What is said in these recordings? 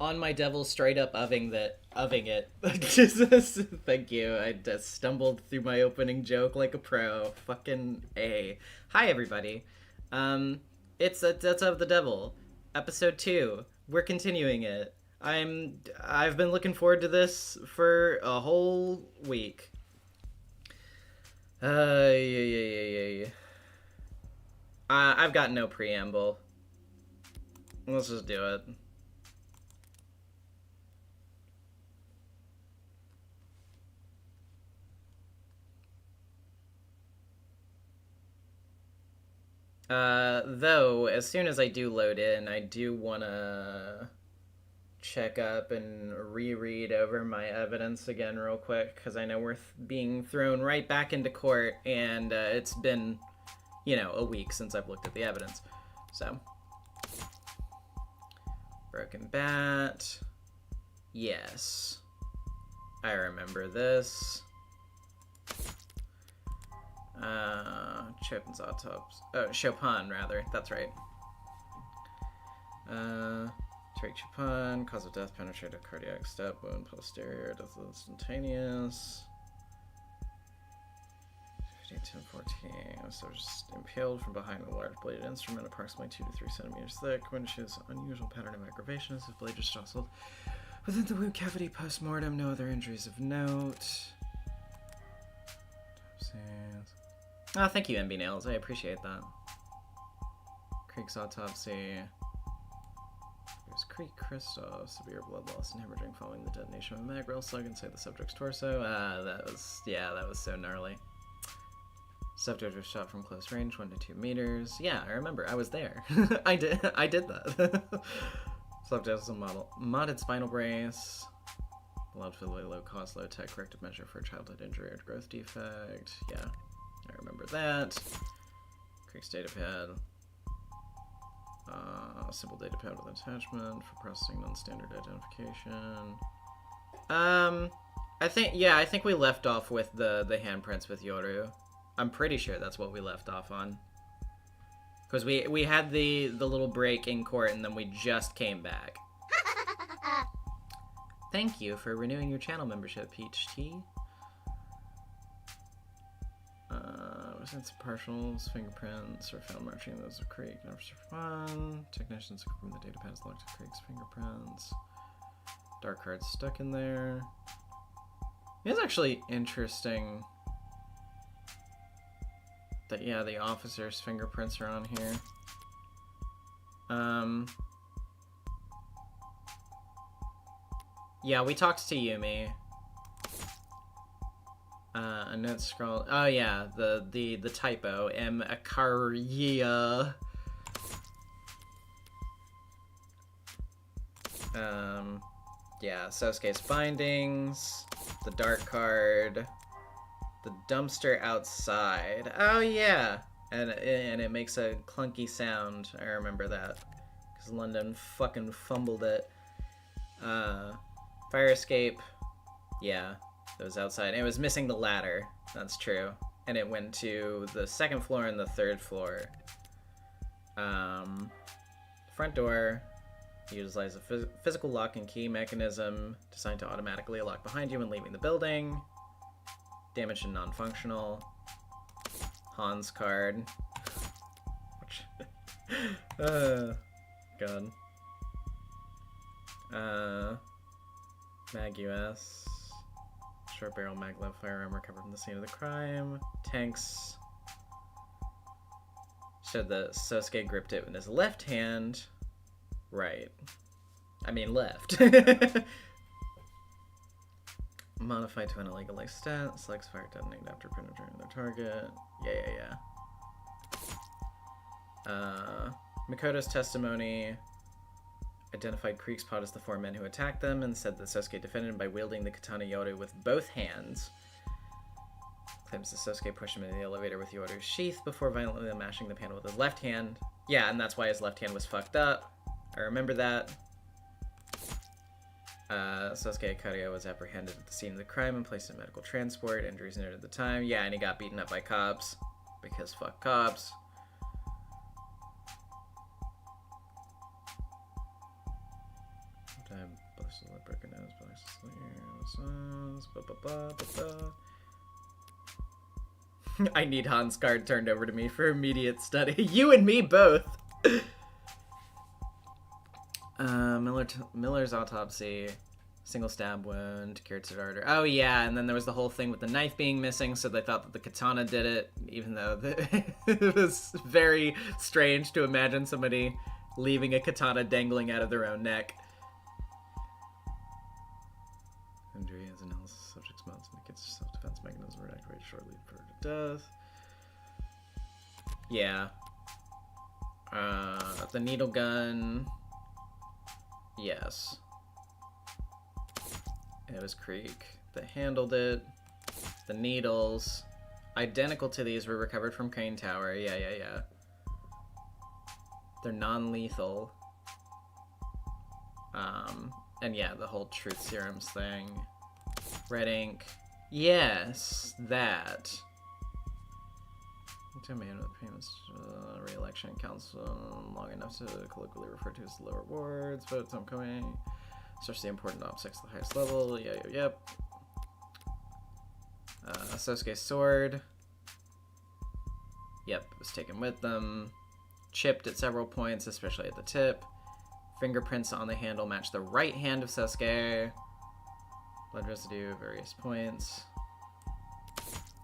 On my devil, straight up oving it. Jesus, thank you. I just stumbled through my opening joke like a pro. Fucking A. Hi, everybody. Um, it's That's of the Devil, episode 2. We're continuing it. I've been looking forward to this for a whole week. Yeah. I've got no preamble. Let's just do it. Though, as soon as I do load in, I do want to check up and reread over my evidence again real quick, because I know we're being thrown right back into court, and it's been, a week since I've looked at the evidence. So, Broken Bat. Yes. I remember this. Chopin's autopsy. Oh, Chopin, rather. That's right. Tariq Chopin, cause of death, penetrated cardiac step, wound posterior, death instantaneous. 15-10-14. So just impaled from behind with a large bladed instrument, approximately 2 to 3 centimeters thick. When shows unusual pattern of aggravation as if blade is jostled within the wound cavity post-mortem. No other injuries of note. Oh, thank you, MB Nails. I appreciate that. Creek's autopsy. There's Creek Christoph. Severe blood loss and hemorrhaging following the detonation of a mag rail slug inside the subject's torso. That was so gnarly. Subject was shot from close range, 1 to 2 meters. Yeah, I remember. I was there. I did that. Subject has a modded spinal brace. Relatively low cost, low tech corrective measure for childhood injury or growth defect. Yeah, I remember that. Creek's data pad. Simple data pad with attachment for processing non-standard identification. I think we left off with the handprints with Yoru. I'm pretty sure that's what we left off on. Because we had the little break in court and then we just came back. Thank you for renewing your channel membership, Peach Tea. Since partials, fingerprints are found matching those of Creek. Officer Fun. Technicians confirm the data pad is locked to Creek's fingerprints. Dark card's stuck in there. It's actually interesting that, yeah, the officer's fingerprints are on here. Yeah, we talked to Yumi. A note scroll. Oh yeah, the typo. M. Akaria. Yeah, Sosuke's findings. The dark card. The dumpster outside. Oh yeah, and it makes a clunky sound. I remember that because London fucking fumbled it. Fire escape. Yeah, it was outside. It was missing the ladder. That's true. And it went to the second floor and the third floor. Front door. Utilize a physical lock and key mechanism designed to automatically lock behind you when leaving the building. Damaged and non-functional. Hans card. God. Mag US. Short barrel maglev firearm recovered from the scene of the crime. Tanks. Showed that Sosuke gripped it with his left hand. Right. I mean left. Modified to an illegal extent. Selects fire detonated after penetrating their target. Yeah. Makoto's testimony identified Creek's pot as the 4 men who attacked them and said that Sosuke defended him by wielding the katana Yoru with both hands. Claims that Sosuke pushed him into the elevator with Yoru's sheath before violently mashing the panel with his left hand. Yeah, and that's why his left hand was fucked up. I remember that. Sosuke Akaria was apprehended at the scene of the crime and placed in medical transport. Injuries noted at the time. Yeah, and he got beaten up by cops. Because fuck cops. I need Hans' card turned over to me for immediate study. You and me both! Miller's autopsy. Single stab wound, cured starter. Oh yeah, and then there was the whole thing with the knife being missing, so they thought that the katana did it, even though it was very strange to imagine somebody leaving a katana dangling out of their own neck. Injury as analysis subject's mouth indicates self-defense mechanism were activated shortly prior to death. Yeah. The needle gun. Yes. It was Creek that handled it. The needles, identical to these, were recovered from Crane Tower. Yeah. They're non-lethal. And yeah, the whole truth serums thing. Red ink. Yes, that. Payments, re-election council, long enough to colloquially refer to as the lower wards, but it's homecoming. Search the important objects at the highest level. Yep. Sosuke's sword. Yep, it was taken with them. Chipped at several points, especially at the tip. Fingerprints on the handle match the right hand of Sasuke. Blood residue at various points.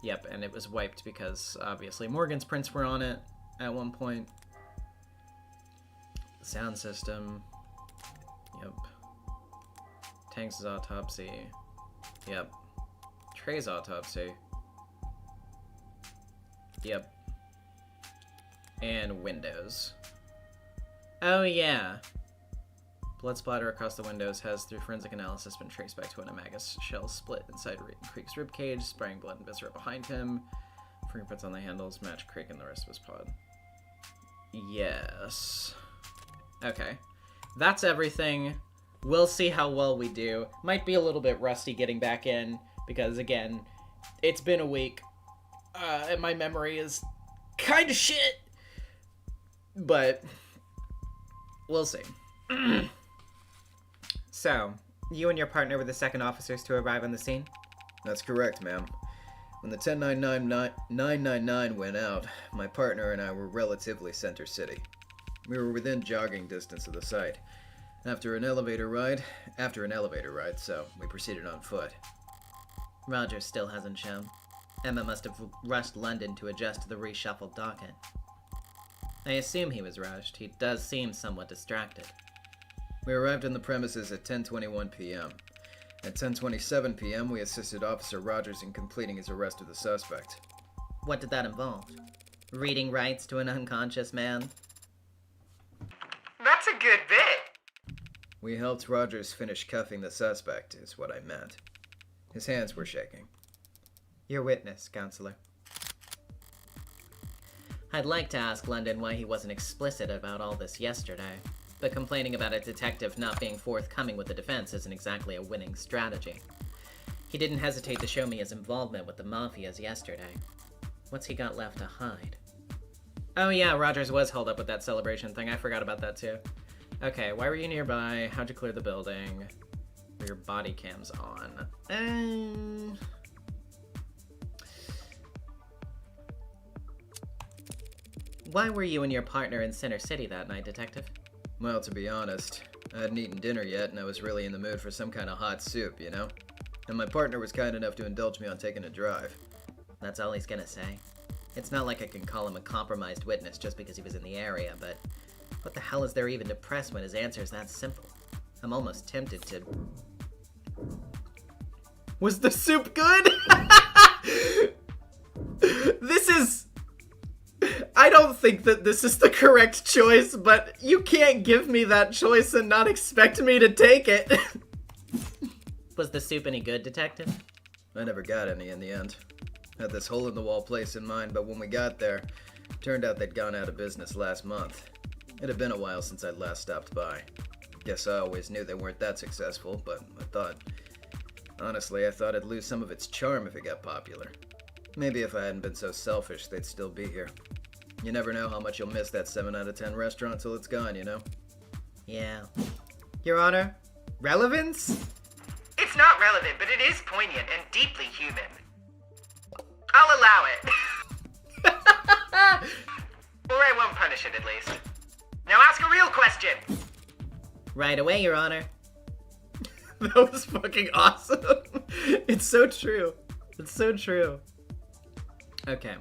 Yep, and it was wiped because, obviously, Morgan's prints were on it at one point. The sound system. Yep. Tanks' autopsy. Yep. Trey's autopsy. Yep. And windows. Oh, yeah. Blood splatter across the windows has, through forensic analysis, been traced back to an Amagus shell split inside Creek's ribcage, spraying blood and viscera behind him. Fingerprints on the handles match Creek and the rest of his pod. Yes. Okay. That's everything. We'll see how well we do. Might be a little bit rusty getting back in, because, again, it's been a week, and my memory is kind of shit. But we'll see. So, you and your partner were the second officers to arrive on the scene? That's correct, ma'am. When the 10-999 went out, my partner and I were relatively center city. We were within jogging distance of the site. After an elevator ride, so we proceeded on foot. Rogers still hasn't shown. Emma must have rushed London to adjust to the reshuffled docket. I assume he was rushed. He does seem somewhat distracted. We arrived on the premises at 10:21 p.m. At 10:27 p.m., we assisted Officer Rogers in completing his arrest of the suspect. What did that involve? Reading rights to an unconscious man? That's a good bit. We helped Rogers finish cuffing the suspect, is what I meant. His hands were shaking. Your witness, Counselor. I'd like to ask London why he wasn't explicit about all this yesterday. But complaining about a detective not being forthcoming with the defense isn't exactly a winning strategy. He didn't hesitate to show me his involvement with the mafias yesterday. What's he got left to hide? Oh yeah, Rogers was held up with that celebration thing. I forgot about that too. Okay, why were you nearby? How'd you clear the building? Were your body cams on? Why were you and your partner in Center City that night, Detective? Well, to be honest, I hadn't eaten dinner yet, and I was really in the mood for some kind of hot soup, you know? And my partner was kind enough to indulge me on taking a drive. That's all he's gonna say. It's not like I can call him a compromised witness just because he was in the area, but what the hell is there even to press when his answer is that simple? I'm almost tempted to... Was the soup good? This is... I don't think that this is the correct choice, but you can't give me that choice and not expect me to take it. Was the soup any good, Detective? I never got any in the end. Had this hole-in-the-wall place in mind, but when we got there, turned out they'd gone out of business last month. It had been a while since I'd last stopped by. Guess I always knew they weren't that successful, but honestly, I thought it'd lose some of its charm if it got popular. Maybe if I hadn't been so selfish, they'd still be here. You never know how much you'll miss that 7 out of 10 restaurant till it's gone, you know? Yeah. Your Honor, Relevance? It's not relevant, but it is poignant and deeply human. I'll allow it. Or I won't punish it, at least. Now ask a real question. Right away, Your Honor. That was fucking awesome. It's so true. It's so true. Okay.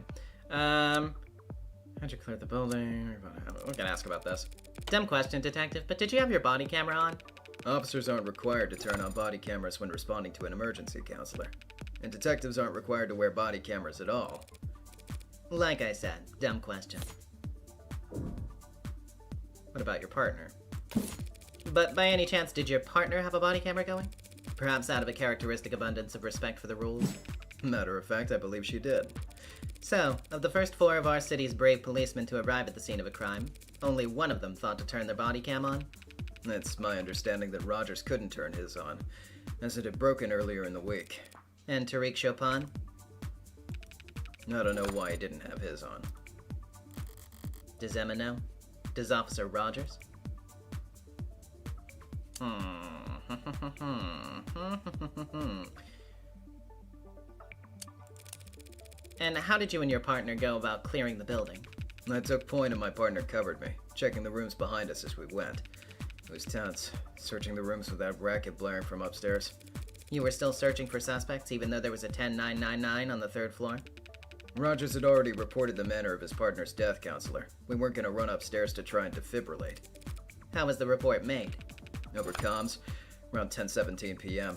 How'd you clear the building? We're gonna ask about this. Dumb question, Detective, but did you have your body camera on? Officers aren't required to turn on body cameras when responding to an emergency, Counselor. And detectives aren't required to wear body cameras at all. Like I said, dumb question. What about your partner? But by any chance, did your partner have a body camera going? Perhaps out of a characteristic abundance of respect for the rules? Matter of fact, I believe she did. So, of the first 4 of our city's brave policemen to arrive at the scene of a crime, only one of them thought to turn their body cam on? It's my understanding that Rogers couldn't turn his on, as it had broken earlier in the week. And Tariq Chopin? I don't know why he didn't have his on. Does Emma know? Does Officer Rogers? And how did you and your partner go about clearing the building? I took point and my partner covered me, checking the rooms behind us as we went. It was tense, searching the rooms with that racket blaring from upstairs. You were still searching for suspects even though there was a 10999 on the 3rd floor? Rogers had already reported the manner of his partner's death, Counselor. We weren't going to run upstairs to try and defibrillate. How was the report made? Over comms, around 10:17 p.m.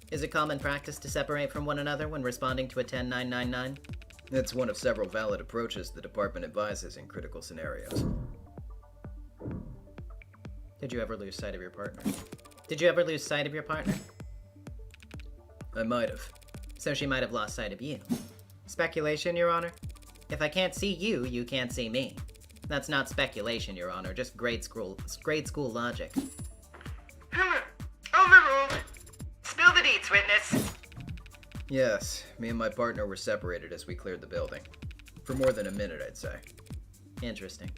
Is it common practice to separate from one another when responding to a 10999? It's one of several valid approaches the department advises in critical scenarios. Did you ever lose sight of your partner? Did you ever lose sight of your partner? I might have. So she might have lost sight of you. Speculation, Your Honor? If I can't see you, you can't see me. That's not speculation, Your Honor, just grade school logic. Overruled. Spill the deets, witness. Yes, me and my partner were separated as we cleared the building. For more than a minute, I'd say. Interesting.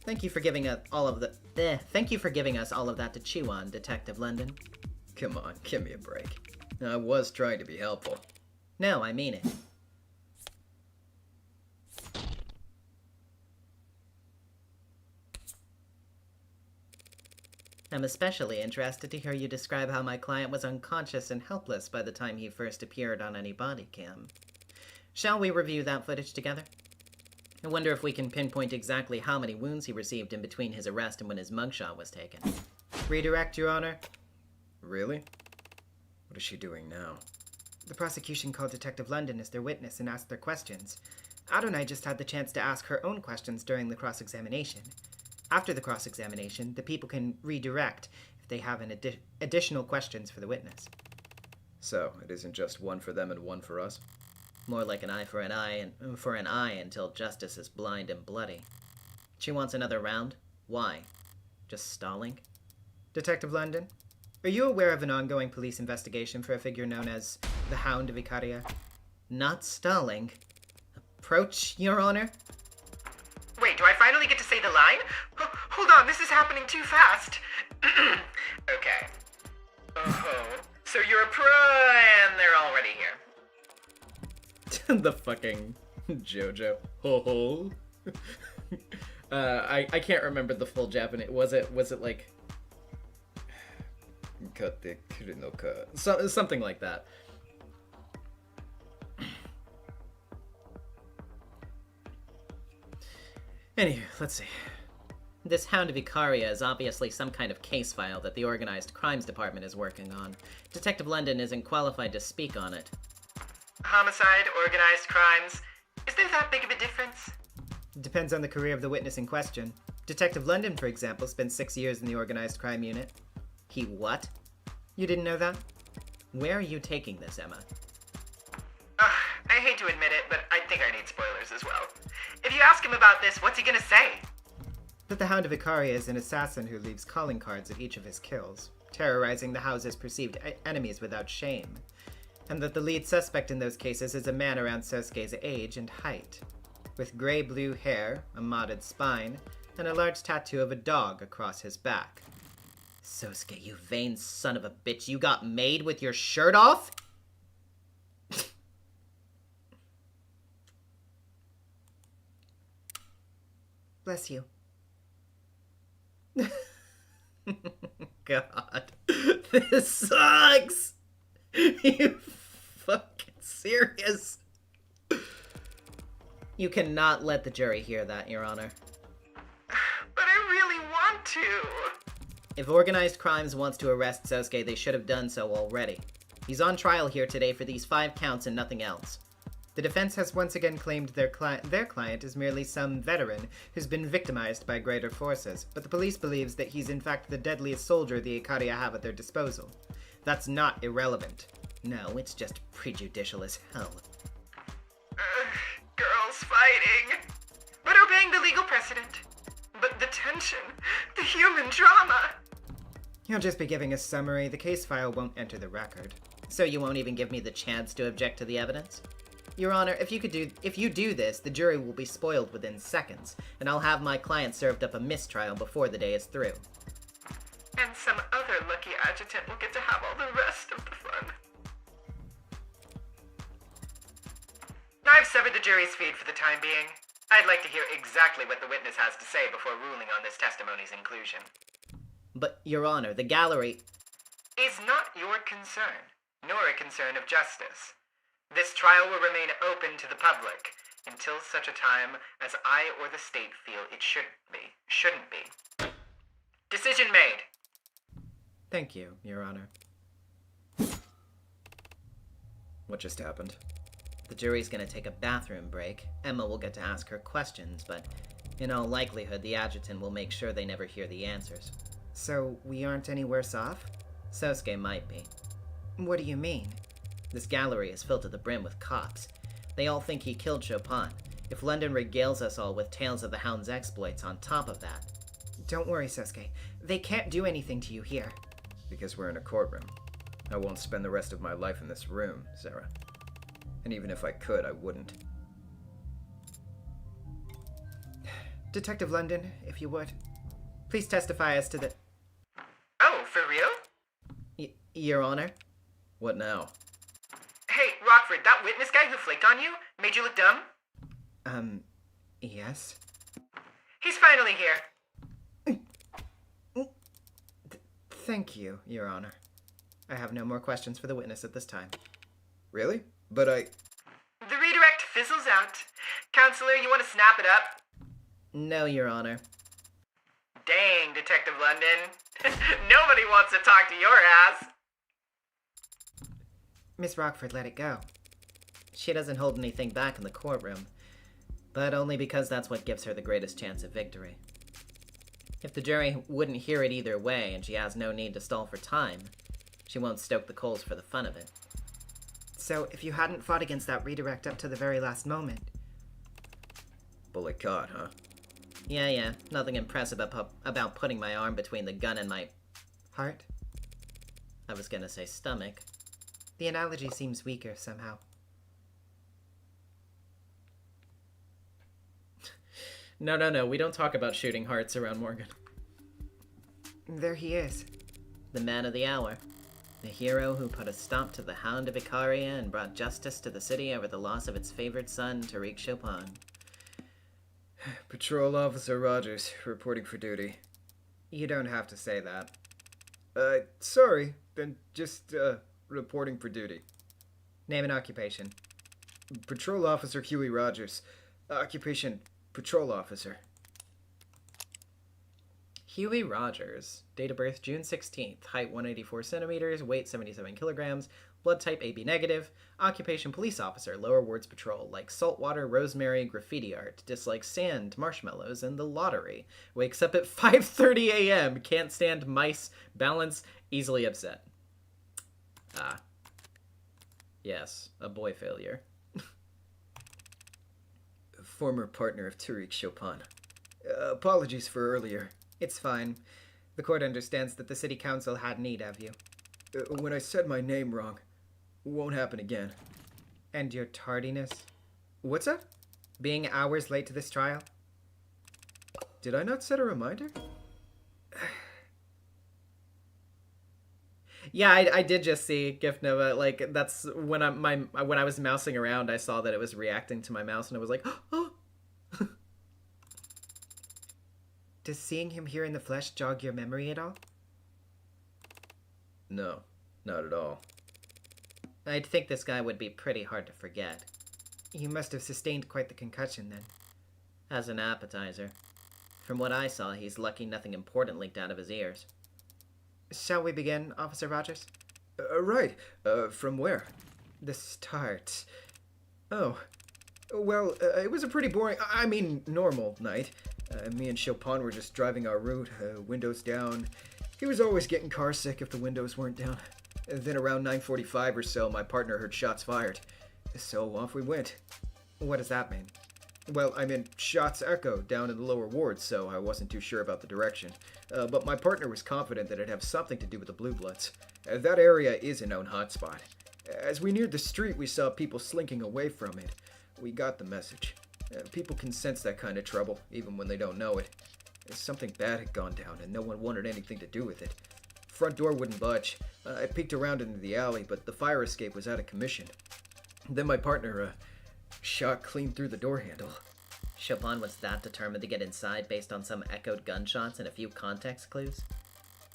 Thank you for giving us all of that to chew on, Detective London. Come on, give me a break. I was trying to be helpful. No, I mean it. I'm especially interested to hear you describe how my client was unconscious and helpless by the time he first appeared on any body cam. Shall we review that footage together? I wonder if we can pinpoint exactly how many wounds he received in between his arrest and when his mugshot was taken. Redirect, Your Honor. Really? What is she doing now? The prosecution called Detective London as their witness and asked their questions. Adonai just had the chance to ask her own questions during the cross-examination. After the cross-examination, the people can redirect if they have additional questions for the witness. So, it isn't just one for them and one for us? More like an eye for an eye until justice is blind and bloody. She wants another round? Why? Just stalling? Detective London, are you aware of an ongoing police investigation for a figure known as the Hound of Icaria? Not stalling. Approach, Your Honor? Wait, do I finally get to say the line? Hold on, this is happening too fast. Okay. Oh, so you're a pro and they're already here. The fucking JoJo. Ho ho. I can't remember the full Japanese. Was it like Kate Kurinoka. something like that? Anywho, let's see. This Hound of Icaria is obviously some kind of case file that the Organized Crimes Department is working on. Detective London isn't qualified to speak on it. Homicide, organized crimes. Is there that big of a difference? It depends on the career of the witness in question. Detective London, for example, spent 6 years in the organized crime unit. He what? You didn't know that? Where are you taking this, Emma? I hate to admit it, but I think I need spoilers as well. If you ask him about this, what's he gonna say? That the Hound of Icaria is an assassin who leaves calling cards at each of his kills, terrorizing the house's perceived enemies without shame. And that the lead suspect in those cases is a man around Sosuke's age and height, with gray-blue hair, a modded spine, and a large tattoo of a dog across his back. Sosuke, you vain son of a bitch, you got made with your shirt off? Bless you. God, this sucks. You fucking serious? You cannot let the jury hear that, Your Honor. But I really want to. If Organized Crimes wants to arrest Sosuke, they should have done so already. He's on trial here today for these 5 counts and nothing else. The defense has once again claimed their client is merely some veteran who's been victimized by greater forces, but the police believes that he's in fact the deadliest soldier the Ikaria have at their disposal. That's not irrelevant. No, it's just prejudicial as hell. Girls fighting. But obeying the legal precedent. But the tension, the human drama. You'll just be giving a summary. The case file won't enter the record. So you won't even give me the chance to object to the evidence? Your Honor, if you do this, the jury will be spoiled within seconds, and I'll have my client served up a mistrial before the day is through. And some other lucky adjutant will get to have all the rest of the fun. I've severed the jury's feed for the time being. I'd like to hear exactly what the witness has to say before ruling on this testimony's inclusion. But, Your Honor, the gallery is not your concern, nor a concern of justice. This trial will remain open to the public until such a time as I or the state feel it shouldn't be. Decision made. Thank you, Your Honor. What just happened? The jury's gonna take a bathroom break. Emma will get to ask her questions, but in all likelihood, the adjutant will make sure they never hear the answers. So, we aren't any worse off? Sosuke might be. What do you mean? This gallery is filled to the brim with cops. They all think he killed Chopin. If London regales us all with tales of the Hound's exploits on top of that. Don't worry, Sosuke. They can't do anything to you here. Because we're in a courtroom. I won't spend the rest of my life in this room, Sarah. And even if I could, I wouldn't. Detective London, if you would. Please testify as to the... Oh, for real? Your Honor? What now? Hey, Rockford, that witness guy who flaked on you made you look dumb? Yes? He's finally here. Thank you, Your Honor. I have no more questions for the witness at this time. Really? But I... The redirect fizzles out. Counselor, you want to snap it up? No, Your Honor. Dang, Detective London. Nobody wants to talk to your ass. Miss Rockford let it go. She doesn't hold anything back in the courtroom, but only because that's what gives her the greatest chance of victory. If the jury wouldn't hear it either way and she has no need to stall for time, she won't stoke the coals for the fun of it. So, if you hadn't fought against that redirect up to the very last moment... Bullet caught, huh? Yeah, nothing impressive about putting my arm between the gun and my... heart? I was gonna say stomach. The analogy seems weaker somehow. No, we don't talk about shooting hearts around Morgan. There he is. The man of the hour. The hero who put a stop to the Hound of Icaria and brought justice to the city over the loss of its favored son, Tariq Chopin. Patrol Officer Rogers, reporting for duty. You don't have to say that. Sorry. Then just, reporting for duty. Name and occupation. Patrol Officer Huey Rogers. Occupation, Patrol Officer. Huey Rogers. Date of birth June 16th. Height 184 centimeters. Weight 77 kilograms. Blood type AB negative. Occupation police officer. Lower wards patrol. Likes saltwater, rosemary, graffiti art. Dislikes sand, marshmallows, and the lottery. Wakes up at 5:30 a.m. Can't stand mice. Balance. Easily upset. Ah. Yes, a boy failure. Former partner of Tariq Chopin. Apologies for earlier. It's fine. The court understands that the city council had need of you. When I said my name wrong, won't happen again. And your tardiness? What's that? Being hours late to this trial? Did I not set a reminder? Yeah, I did just see GIF Nova. Like, that's when when I was mousing around, I saw that it was reacting to my mouse, and I was like, oh. Does seeing him here in the flesh jog your memory at all? No, not at all. I'd think this guy would be pretty hard to forget. You must have sustained quite the concussion then. As an appetizer. From what I saw, he's lucky nothing important leaked out of his ears. Shall we begin, Officer Rogers? Right. From where? The start. Oh. Well, it was a pretty boring, normal night. Me and Chopin were just driving our route, windows down. He was always getting car sick if the windows weren't down. Then around 9:45 or so, my partner heard shots fired. So off we went. What does that mean? Well, shots echoed down in the lower wards, so I wasn't too sure about the direction. But my partner was confident that it'd have something to do with the Blue Bloods. That area is a known hotspot. As we neared the street, we saw people slinking away from it. We got the message. People can sense that kind of trouble, even when they don't know it. Something bad had gone down, and no one wanted anything to do with it. Front door wouldn't budge. I peeked around into the alley, but the fire escape was out of commission. Then my partner, shot clean through the door handle. Chopin was that determined to get inside based on some echoed gunshots and a few context clues?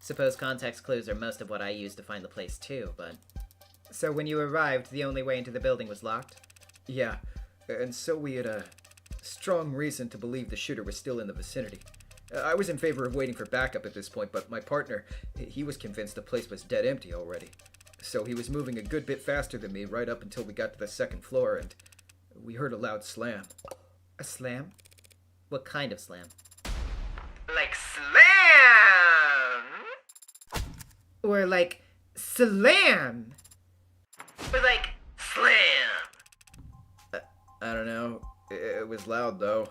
Suppose context clues are most of what I use to find the place too, but... So when you arrived, the only way into the building was locked? Yeah, and so we had a strong reason to believe the shooter was still in the vicinity. I was in favor of waiting for backup at this point, but my partner, he was convinced the place was dead empty already. So he was moving a good bit faster than me right up until we got to the second floor, and we heard a loud slam. A slam? What kind of slam? Like slam! Or like, slam! Or like slam! I don't know. It was loud, though.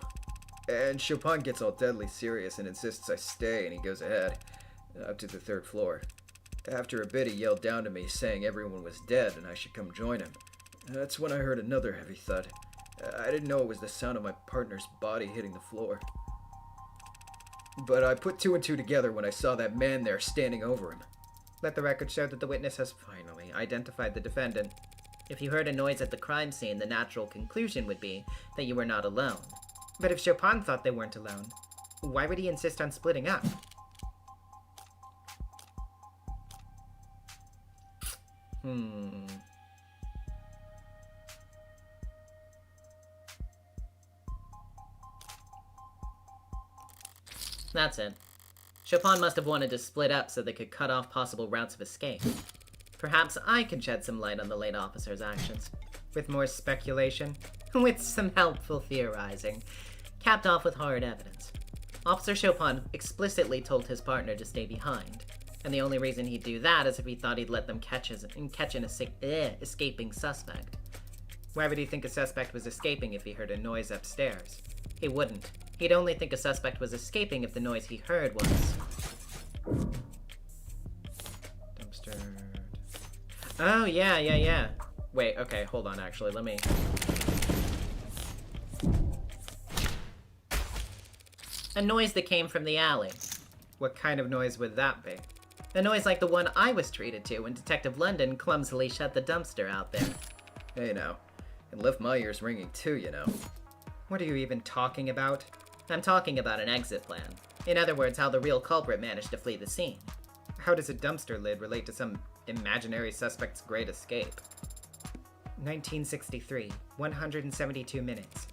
And Chopin gets all deadly serious and insists I stay, and he goes ahead, up to the third floor. After a bit, he yelled down to me, saying everyone was dead and I should come join him. That's when I heard another heavy thud. I didn't know it was the sound of my partner's body hitting the floor. But I put two and two together when I saw that man there standing over him. Let the record show that the witness has finally identified the defendant. If you heard a noise at the crime scene, the natural conclusion would be that you were not alone. But if Chopin thought they weren't alone, why would he insist on splitting up? That's it. Chopin must have wanted to split up so they could cut off possible routes of escape. Perhaps I can shed some light on the late officer's actions. With more speculation? With some helpful theorizing, capped off with hard evidence. Officer Chopin explicitly told his partner to stay behind, and the only reason he'd do that is if he thought he'd let them catch an escaping suspect. Why would he think a suspect was escaping if he heard a noise upstairs? He wouldn't. He'd only think a suspect was escaping if the noise he heard was... Dumpster... Oh, yeah. Wait, okay, hold on, actually, let me... A noise that came from the alley. What kind of noise would that be? A noise like the one I was treated to when Detective London clumsily shut the dumpster out there. Hey now, it left my ears ringing too, you know. What are you even talking about? I'm talking about an exit plan. In other words, how the real culprit managed to flee the scene. How does a dumpster lid relate to some imaginary suspect's great escape? 1963, 172 minutes.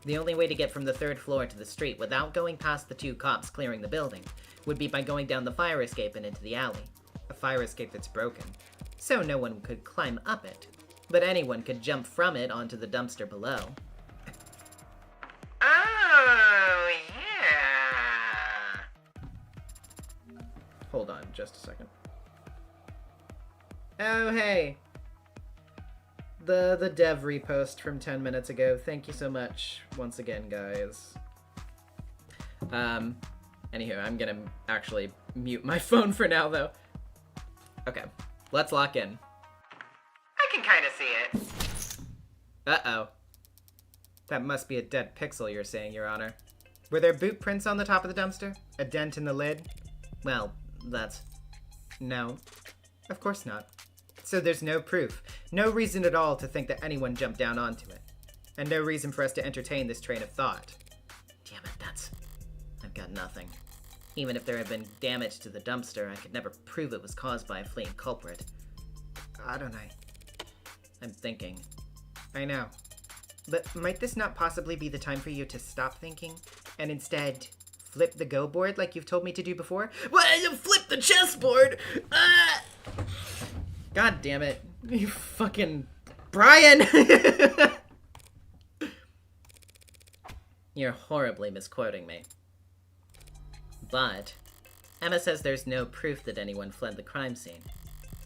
The only way to get from the third floor to the street without going past the two cops clearing the building would be by going down the fire escape and into the alley. A fire escape that's broken. So no one could climb up it, but anyone could jump from it onto the dumpster below. Oh, yeah. Hold on just a second. Oh, hey. The dev repost from 10 minutes ago. Thank you so much once again, guys. Anywho, I'm gonna actually mute my phone for now, though. Okay, let's lock in. I can kind of see it. Uh-oh. That must be a dead pixel, you're saying, Your Honor. Were there boot prints on the top of the dumpster? A dent in the lid? Well, that's... No. Of course not. So there's no proof, no reason at all to think that anyone jumped down onto it, and no reason for us to entertain this train of thought. Damn it, I've got nothing. Even if there had been damage to the dumpster, I could never prove it was caused by a fleeing culprit. Adonai. I'm thinking. I know. But might this not possibly be the time for you to stop thinking, and instead flip the go board like you've told me to do before? Well, you flip the chessboard! God damn it. You fucking... Brian! You're horribly misquoting me. But Emma says there's no proof that anyone fled the crime scene.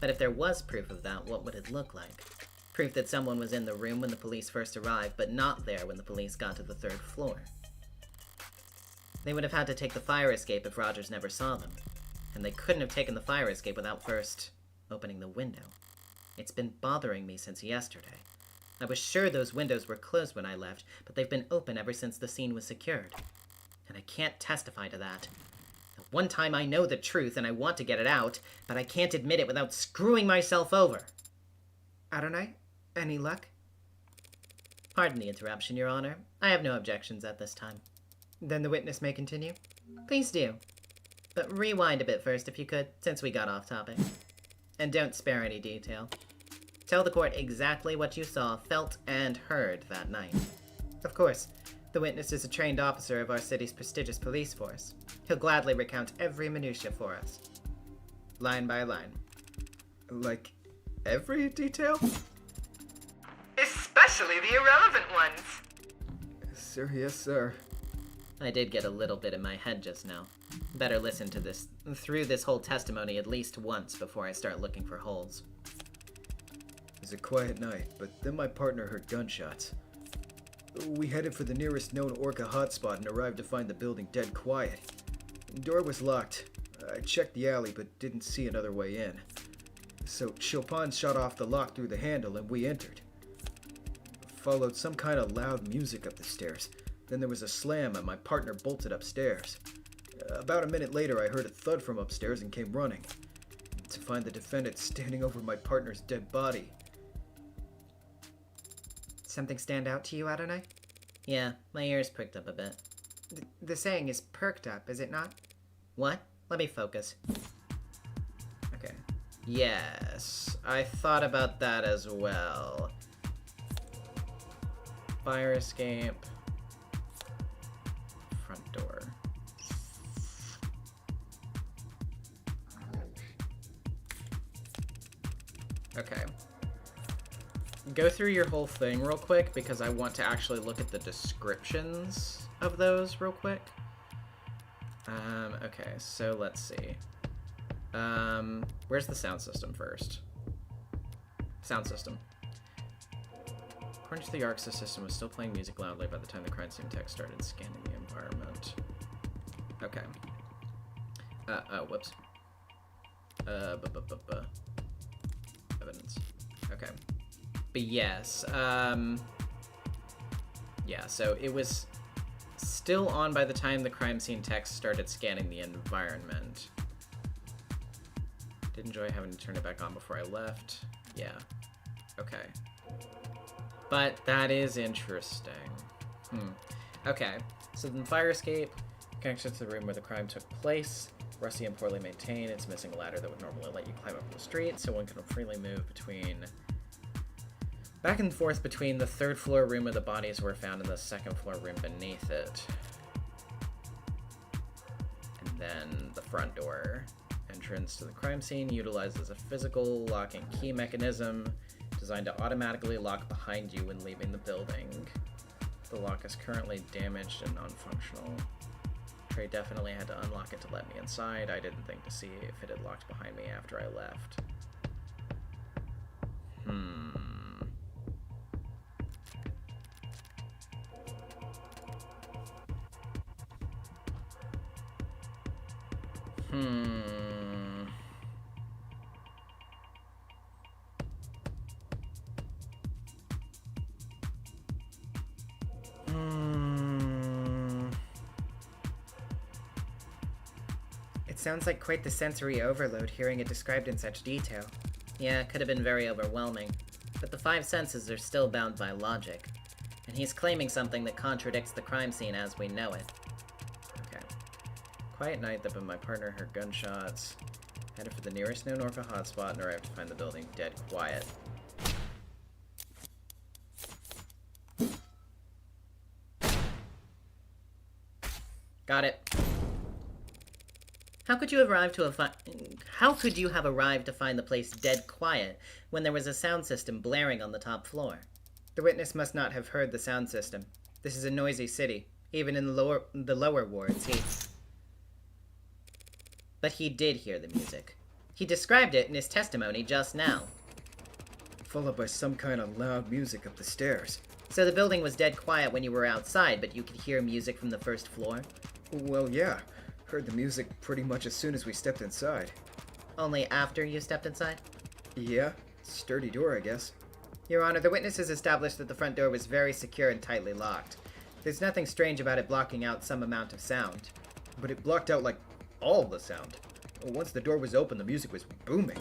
But if there was proof of that, what would it look like? Proof that someone was in the room when the police first arrived, but not there when the police got to the 3rd floor. They would have had to take the fire escape if Rogers never saw them. And they couldn't have taken the fire escape without first opening the window. It's been bothering me since yesterday. I was sure those windows were closed when I left, but they've been open ever since the scene was secured. And I can't testify to that. At one time I know the truth and I want to get it out, but I can't admit it without screwing myself over. Adonai, any luck? Pardon the interruption, Your Honor. I have no objections at this time. Then the witness may continue. Please do. But rewind a bit first if you could, since we got off topic. And don't spare any detail. Tell the court exactly what you saw, felt, and heard that night. Of course. The witness is a trained officer of our city's prestigious police force. He'll gladly recount every minutia for us. Line by line. Like, every detail? Especially the irrelevant ones. Sir, yes, sir. I did get a little bit in my head just now. Better listen to this through this whole testimony at least once before I start looking for holes. It was a quiet night, but then my partner heard gunshots. We headed for the nearest known Orca hotspot and arrived to find the building dead quiet. The door was locked. I checked the alley but didn't see another way in. So Chopin shot off the lock through the handle and we entered. Followed some kind of loud music up the stairs. Then there was a slam and my partner bolted upstairs. About a minute later I heard a thud from upstairs and came running. To find the defendant standing over my partner's dead body. Something stand out to you, Adonai? Yeah, my ears pricked up a bit. The saying is perked up, is it not? What? Let me focus. Okay. Yes, I thought about that as well. Fire escape. Front door. Okay. Go through your whole thing real quick because I want to actually look at the descriptions of those real quick. Okay, so let's see. Where's the sound system first? Sound system. According to the ARCS, the system was still playing music loudly by the time the crime scene text started scanning the environment. Okay. Whoops. Evidence. Okay. But yes, yeah, so it was still on by the time the crime scene text started scanning the environment. Did enjoy having to turn it back on before I left. Yeah. Okay. But that is interesting. Okay, so the fire escape, connection to the room where the crime took place, rusty and poorly maintained. It's missing a ladder that would normally let you climb up the street, so one can freely move back and forth between the 3rd floor room where the bodies were found and the 2nd floor room beneath it. And then the front door. Entrance to the crime scene utilizes a physical lock and key mechanism designed to automatically lock behind you when leaving the building. The lock is currently damaged and non-functional. Trey definitely had to unlock it to let me inside. I didn't think to see if it had locked behind me after I left. Sounds like quite the sensory overload hearing it described in such detail. Yeah, it could have been very overwhelming. But the five senses are still bound by logic. And he's claiming something that contradicts the crime scene as we know it. Okay. Quiet night that but my partner heard gunshots. Headed for the nearest known Orpha hotspot and arrived to find the building dead quiet. Got it. How could you have arrived to find the place dead quiet when there was a sound system blaring on the top floor? The witness must not have heard the sound system. This is a noisy city. Even in the lower wards, But he did hear the music. He described it in his testimony just now. Followed by some kind of loud music up the stairs. So the building was dead quiet when you were outside, but you could hear music from the first floor? Well, yeah. Heard the music pretty much as soon as we stepped inside. Only after you stepped inside? Yeah. Sturdy door, I guess. Your Honor, the witness has established that the front door was very secure and tightly locked. There's nothing strange about it blocking out some amount of sound. But it blocked out, like, all the sound. Once the door was open, the music was booming.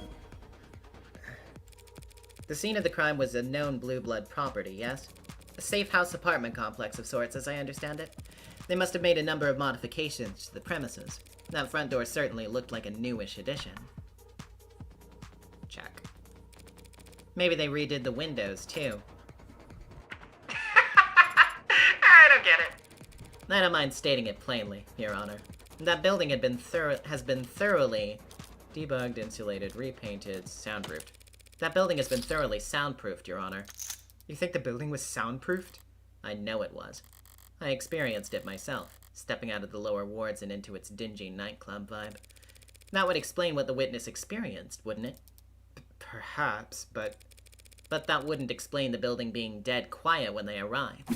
The scene of the crime was a known Blue Blood property, yes? A safe house apartment complex of sorts, as I understand it. They must have made a number of modifications to the premises. That front door certainly looked like a newish addition. Check. Maybe they redid the windows, too. I don't get it. I don't mind stating it plainly, Your Honor. That building has been thoroughly debugged, insulated, repainted, soundproofed. That building has been thoroughly soundproofed, Your Honor. You think the building was soundproofed? I know it was. I experienced it myself, stepping out of the lower wards and into its dingy nightclub vibe. That would explain what the witness experienced, wouldn't it? Perhaps, but that wouldn't explain the building being dead quiet when they arrived.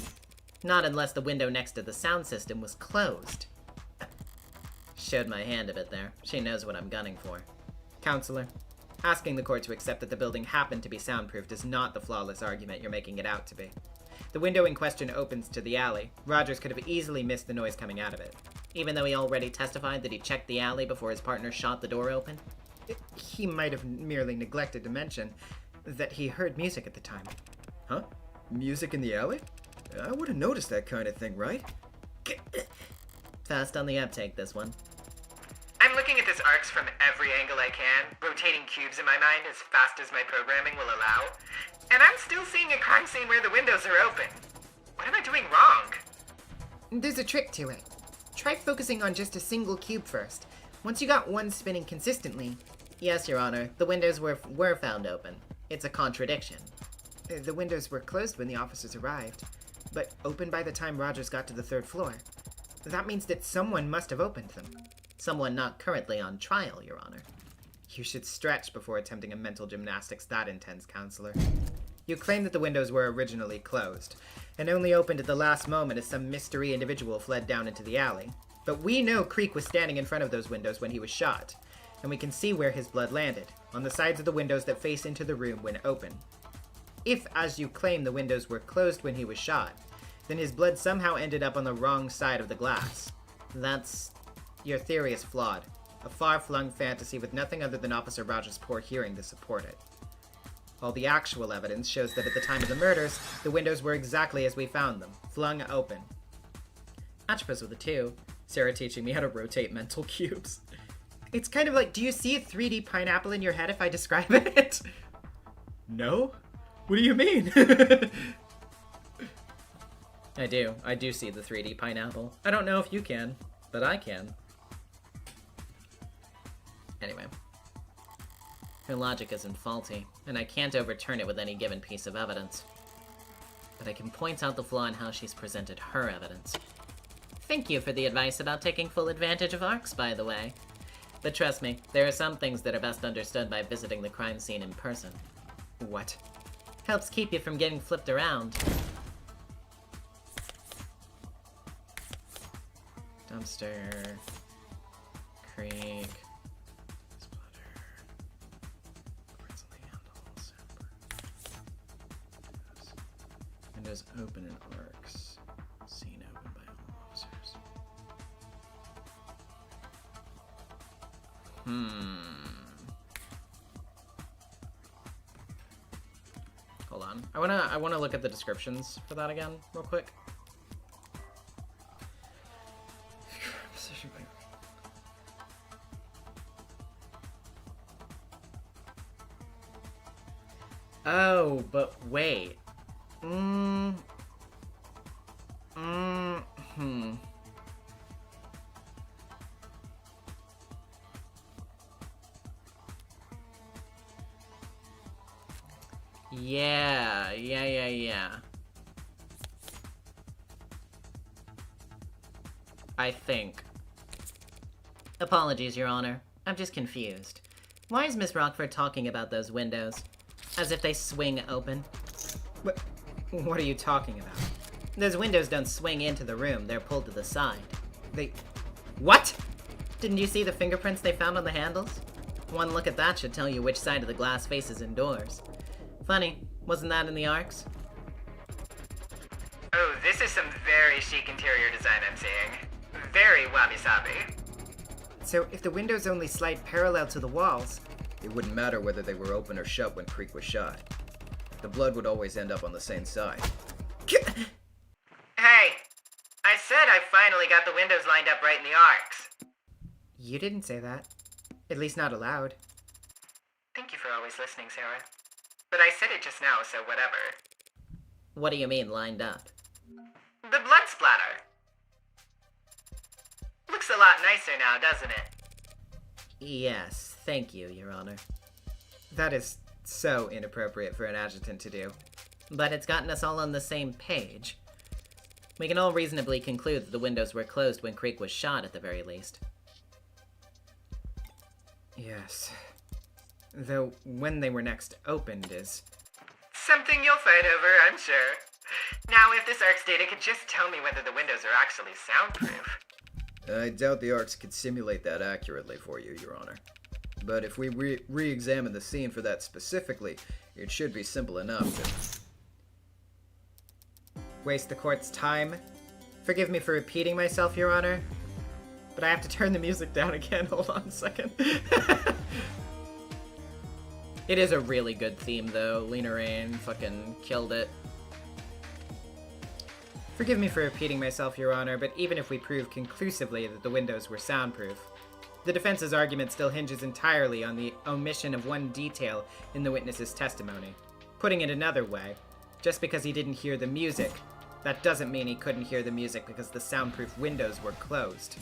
Not unless the window next to the sound system was closed. Showed my hand a bit there. She knows what I'm gunning for. Counselor, asking the court to accept that the building happened to be soundproofed is not the flawless argument you're making it out to be. The window in question opens to the alley. Rogers could have easily missed the noise coming out of it. Even though he already testified that he checked the alley before his partner shot the door open? He might have merely neglected to mention that he heard music at the time. Huh? Music in the alley? I would have noticed that kind of thing, right? Fast on the uptake, this one. I'm looking at this arcs from every angle I can, rotating cubes in my mind as fast as my programming will allow. And I'm still seeing a crime scene where the windows are open. What am I doing wrong? There's a trick to it. Try focusing on just a single cube first. Once you got one spinning consistently... Yes, Your Honor. The windows were found open. It's a contradiction. The windows were closed when the officers arrived, but open by the time Rogers got to the third floor. That means that someone must have opened them. Someone not currently on trial, Your Honor. You should stretch before attempting a mental gymnastics that intense, Counselor. You claim that the windows were originally closed, and only opened at the last moment as some mystery individual fled down into the alley. But we know Creek was standing in front of those windows when he was shot, and we can see where his blood landed, on the sides of the windows that face into the room when open. If, as you claim, the windows were closed when he was shot, then his blood somehow ended up on the wrong side of the glass. Your theory is flawed. A far-flung fantasy with nothing other than Officer Rogers' poor hearing to support it. All the actual evidence shows that at the time of the murders, the windows were exactly as we found them, flung open. Atropos with a 2. Sarah teaching me how to rotate mental cubes. It's kind of like, do you see a 3D pineapple in your head if I describe it? No? What do you mean? I do see the 3D pineapple. I don't know if you can, but I can. Anyway. Her logic isn't faulty, and I can't overturn it with any given piece of evidence. But I can point out the flaw in how she's presented her evidence. Thank you for the advice about taking full advantage of arcs, by the way. But trust me, there are some things that are best understood by visiting the crime scene in person. What? Helps keep you from getting flipped around. Dumpster. Creek. Splatter. Quartz on the handle. Soundproof. Windows open in arcs. Scene open by all officers. Hold on. I wanna look at the descriptions for that again, real quick. Oh, but wait. Yeah. I think. Apologies, Your Honor. I'm just confused. Why is Miss Rockford talking about those windows? As if they swing open? What are you talking about? Those windows don't swing into the room, they're pulled to the side. What? Didn't you see the fingerprints they found on the handles? One look at that should tell you which side of the glass faces indoors. Funny, wasn't that in the arcs? Oh, this is some very chic interior design I'm seeing. Very wabi-sabi. So if the windows only slide parallel to the walls... It wouldn't matter whether they were open or shut when Creek was shot. The blood would always end up on the same side. Hey, I said I finally got the windows lined up right in the arcs. You didn't say that. At least not aloud. Thank you for always listening, Sarah. But I said it just now, so whatever. What do you mean, lined up? The blood splatter. Looks a lot nicer now, doesn't it? Yes, thank you, Your Honor. That is so inappropriate for an adjutant to do. But it's gotten us all on the same page. We can all reasonably conclude that the windows were closed when Creek was shot, at the very least. Yes. Though when they were next opened is... Something you'll fight over, I'm sure. Now, if this ARC's data could just tell me whether the windows are actually soundproof. I doubt the arcs could simulate that accurately for you, Your Honor. But if we re-examine the scene for that specifically, it should be simple enough to... Waste the court's time? Forgive me for repeating myself, Your Honor, but I have to turn the music down again. Hold on a second. It is a really good theme, though. Lena Raine fucking killed it. Forgive me for repeating myself, Your Honor, but even if we prove conclusively that the windows were soundproof, the defense's argument still hinges entirely on the omission of one detail in the witness's testimony. Putting it another way, just because he didn't hear the music, that doesn't mean he couldn't hear the music because the soundproof windows were closed.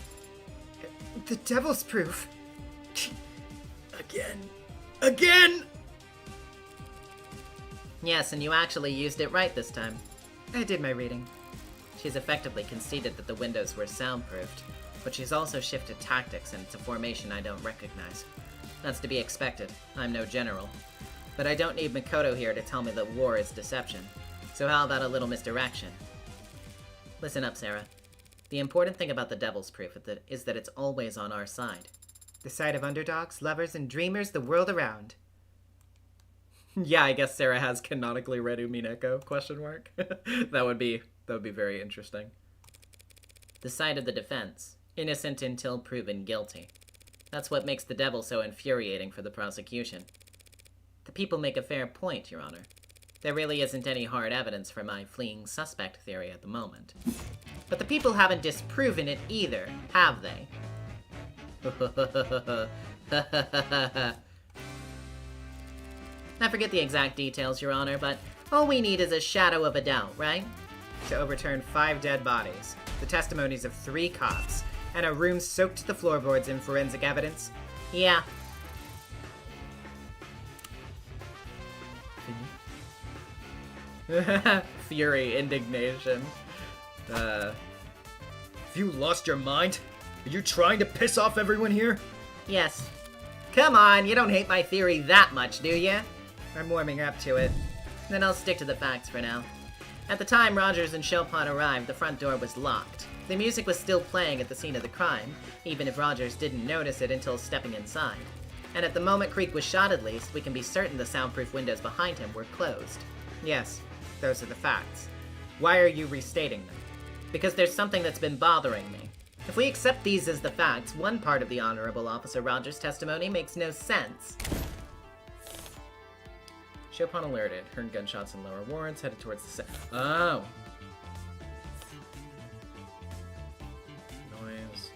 The devil's proof! Again! Yes, and you actually used it right this time. I did my reading. She's effectively conceded that the windows were soundproofed, but she's also shifted tactics, and it's a formation I don't recognize. That's to be expected. I'm no general. But I don't need Mikoto here to tell me that war is deception. So how about a little misdirection? Listen up, Sarah. The important thing about the Devil's Proof is that it's always on our side. The side of underdogs, lovers, and dreamers the world around. Yeah, I guess Sarah has canonically read Umineko, question mark. That would be very interesting. The side of the defense, innocent until proven guilty. That's what makes the devil so infuriating for the prosecution. The people make a fair point, Your Honor. There really isn't any hard evidence for my fleeing suspect theory at the moment. But the people haven't disproven it either, have they? I forget the exact details, Your Honor, but all we need is a shadow of a doubt, right? To overturn 5 dead bodies, the testimonies of 3 cops, and a room soaked to the floorboards in forensic evidence. Yeah. Fury, indignation. Have you lost your mind? Are you trying to piss off everyone here? Yes. Come on, you don't hate my theory that much, do you? I'm warming up to it. Then I'll stick to the facts for now. At the time Rogers and Chopin arrived, the front door was locked. The music was still playing at the scene of the crime, even if Rogers didn't notice it until stepping inside. And at the moment Creek was shot at least, we can be certain the soundproof windows behind him were closed. Yes, those are the facts. Why are you restating them? Because there's something that's been bothering me. If we accept these as the facts, one part of the Honorable Officer Rogers' testimony makes no sense. Chopin alerted. Heard gunshots in lower wards, headed towards the Oh! Noise.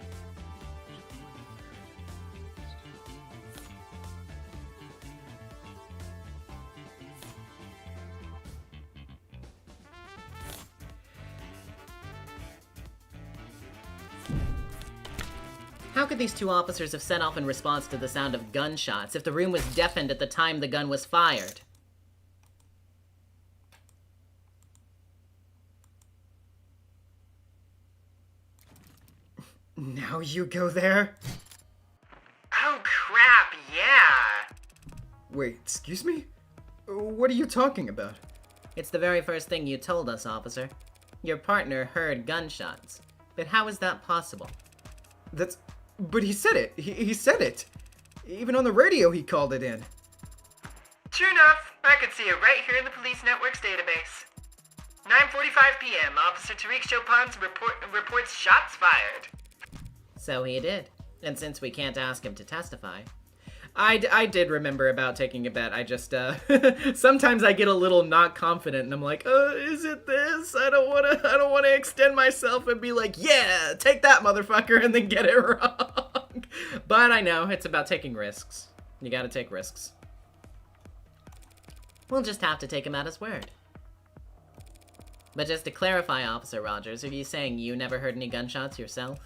How could these two officers have set off in response to the sound of gunshots if the room was deafened at the time the gun was fired? Now you go there? Oh crap, yeah! Wait, excuse me? What are you talking about? It's the very first thing you told us, officer. Your partner heard gunshots. But how is that possible? But he said it. He said it. Even on the radio he called it in. True enough, I could see it right here in the police network's database. 9:45 p.m. Officer Tariq Chopin's reports shots fired. So he did. And since we can't ask him to testify, I did remember about taking a bet. I just, sometimes I get a little not confident and I'm like, is it this? I don't want to extend myself and be like, yeah, take that motherfucker, and then get it wrong. But I know, it's about taking risks. You gotta take risks. we'll just have to take him at his word. But just to clarify, Officer Rogers, are you saying you never heard any gunshots yourself?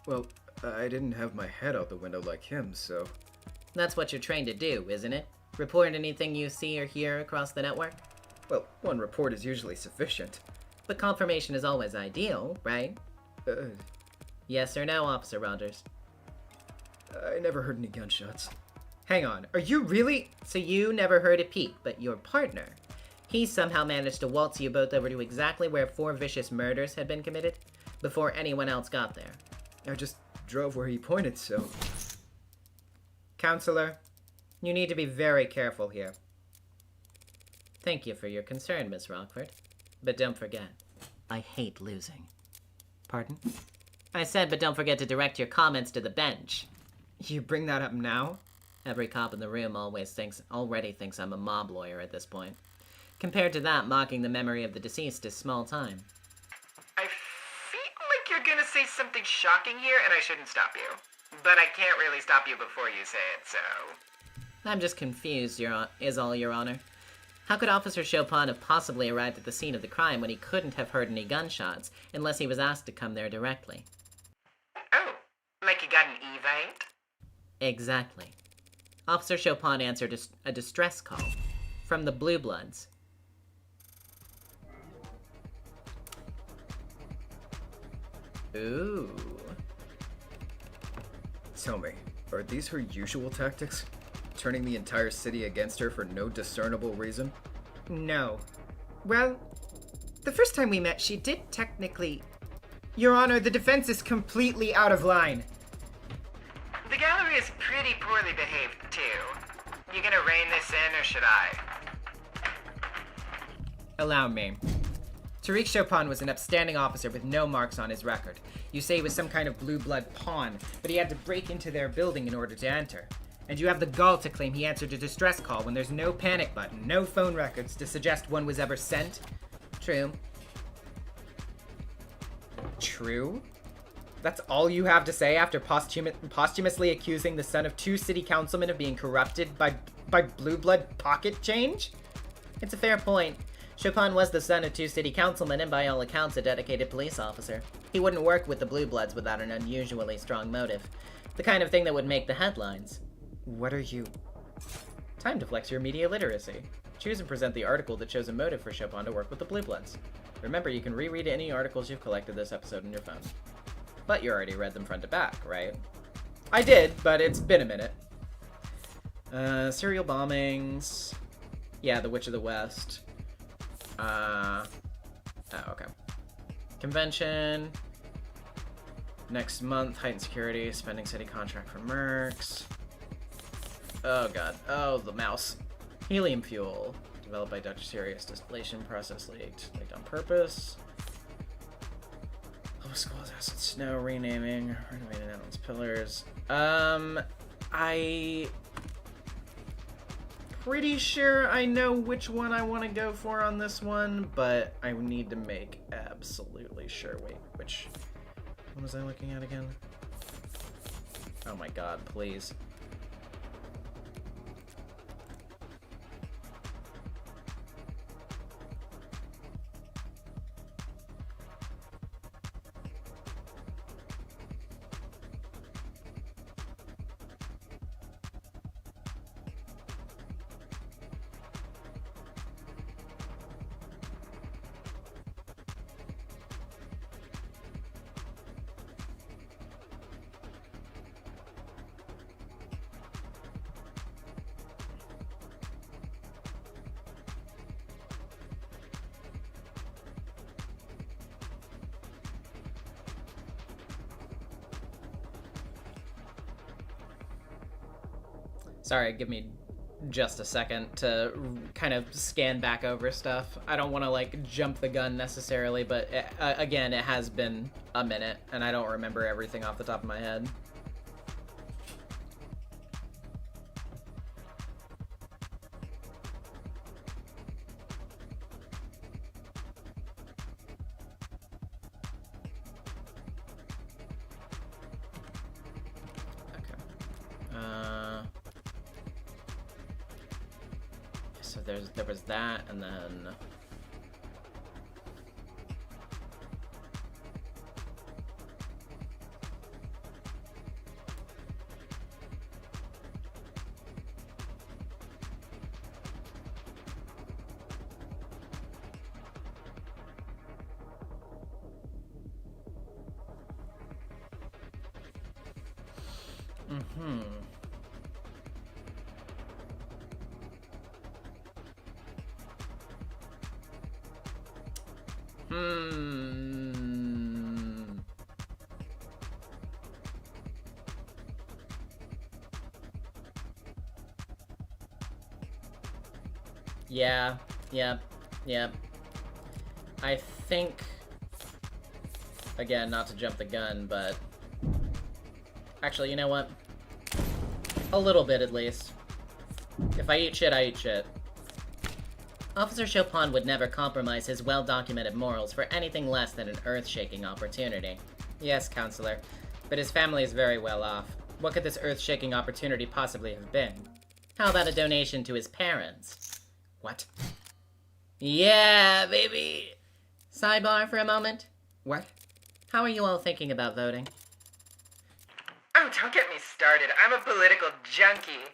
Well, I didn't have my head out the window like him, so... That's what you're trained to do, isn't it? Report anything you see or hear across the network? Well, one report is usually sufficient. But confirmation is always ideal, right? Uh, Yes or no, Officer Rogers? I never heard any gunshots. Hang on, are you really? So you never heard a peep, but your partner, he somehow managed to waltz you both over to exactly where 4 vicious murders had been committed before anyone else got there. I just drove where he pointed, so... Counselor, you need to be very careful here. Thank you for your concern, Miss Rockford. But don't forget, I hate losing. Pardon? I said, but don't forget to direct your comments to the bench. You bring that up now? Every cop in the room already thinks I'm a mob lawyer at this point. Compared to that, mocking the memory of the deceased is small time. I feel like you're gonna say something shocking here, and I shouldn't stop you. But I can't really stop you before you say it, so... I'm just confused, is all, Your Honor. How could Officer Chopin have possibly arrived at the scene of the crime when he couldn't have heard any gunshots, unless he was asked to come there directly? Oh, like you got an evite? Exactly. Officer Chopin answered a distress call from the Blue Bloods. Ooh. Tell me, are these her usual tactics? Turning the entire city against her for no discernible reason? No. Well, the first time we met, she did technically... Your Honor, the defense is completely out of line. The gallery is pretty poorly behaved, too. You gonna rein this in, or should I? Allow me. Tariq Chopin was an upstanding officer with no marks on his record. You say he was some kind of blue blood pawn, but he had to break into their building in order to enter. And you have the gall to claim he answered a distress call when there's no panic button, no phone records to suggest one was ever sent? True. True? That's all you have to say after posthumously accusing the son of 2 city councilmen of being corrupted by blue blood pocket change? It's a fair point. Chopin was the son of 2 city councilmen and by all accounts a dedicated police officer. He wouldn't work with the Blue Bloods without an unusually strong motive. The kind of thing that would make the headlines. What are you... Time to flex your media literacy. Choose and present the article that shows a motive for Chopin to work with the Blue Bloods. Remember, you can reread any articles you've collected this episode on your phone. But you already read them front to back, right? I did, but it's been a minute. Serial bombings. Yeah, the Witch of the West. Oh, okay. Convention. Next month, heightened security, spending city contract for mercs. Oh god. Oh, the mouse. Helium fuel. Developed by Dr. Sirius. Distillation process leaked on purpose. schools, acid snow, renaming, renovating Atlas pillars. I pretty sure I know which one I want to go for on this one, but I need to make absolutely sure. Wait, which one was I looking at again? Oh my god, please. Sorry, give me just a second to kind of scan back over stuff. I don't want to, like, jump the gun necessarily, but again, it has been a minute, and I don't remember everything off the top of my head. So there was that, and then Yep. I think, again, not to jump the gun, but actually, you know what? A little bit, at least. If I eat shit, I eat shit. Officer Chopin would never compromise his well-documented morals for anything less than an earth-shaking opportunity. Yes, Counselor, but his family is very well off. What could this earth-shaking opportunity possibly have been? How about a donation to his parents? What? Yeah, baby! Sidebar for a moment? What? How are you all thinking about voting? Oh, don't get me started. I'm a political junkie.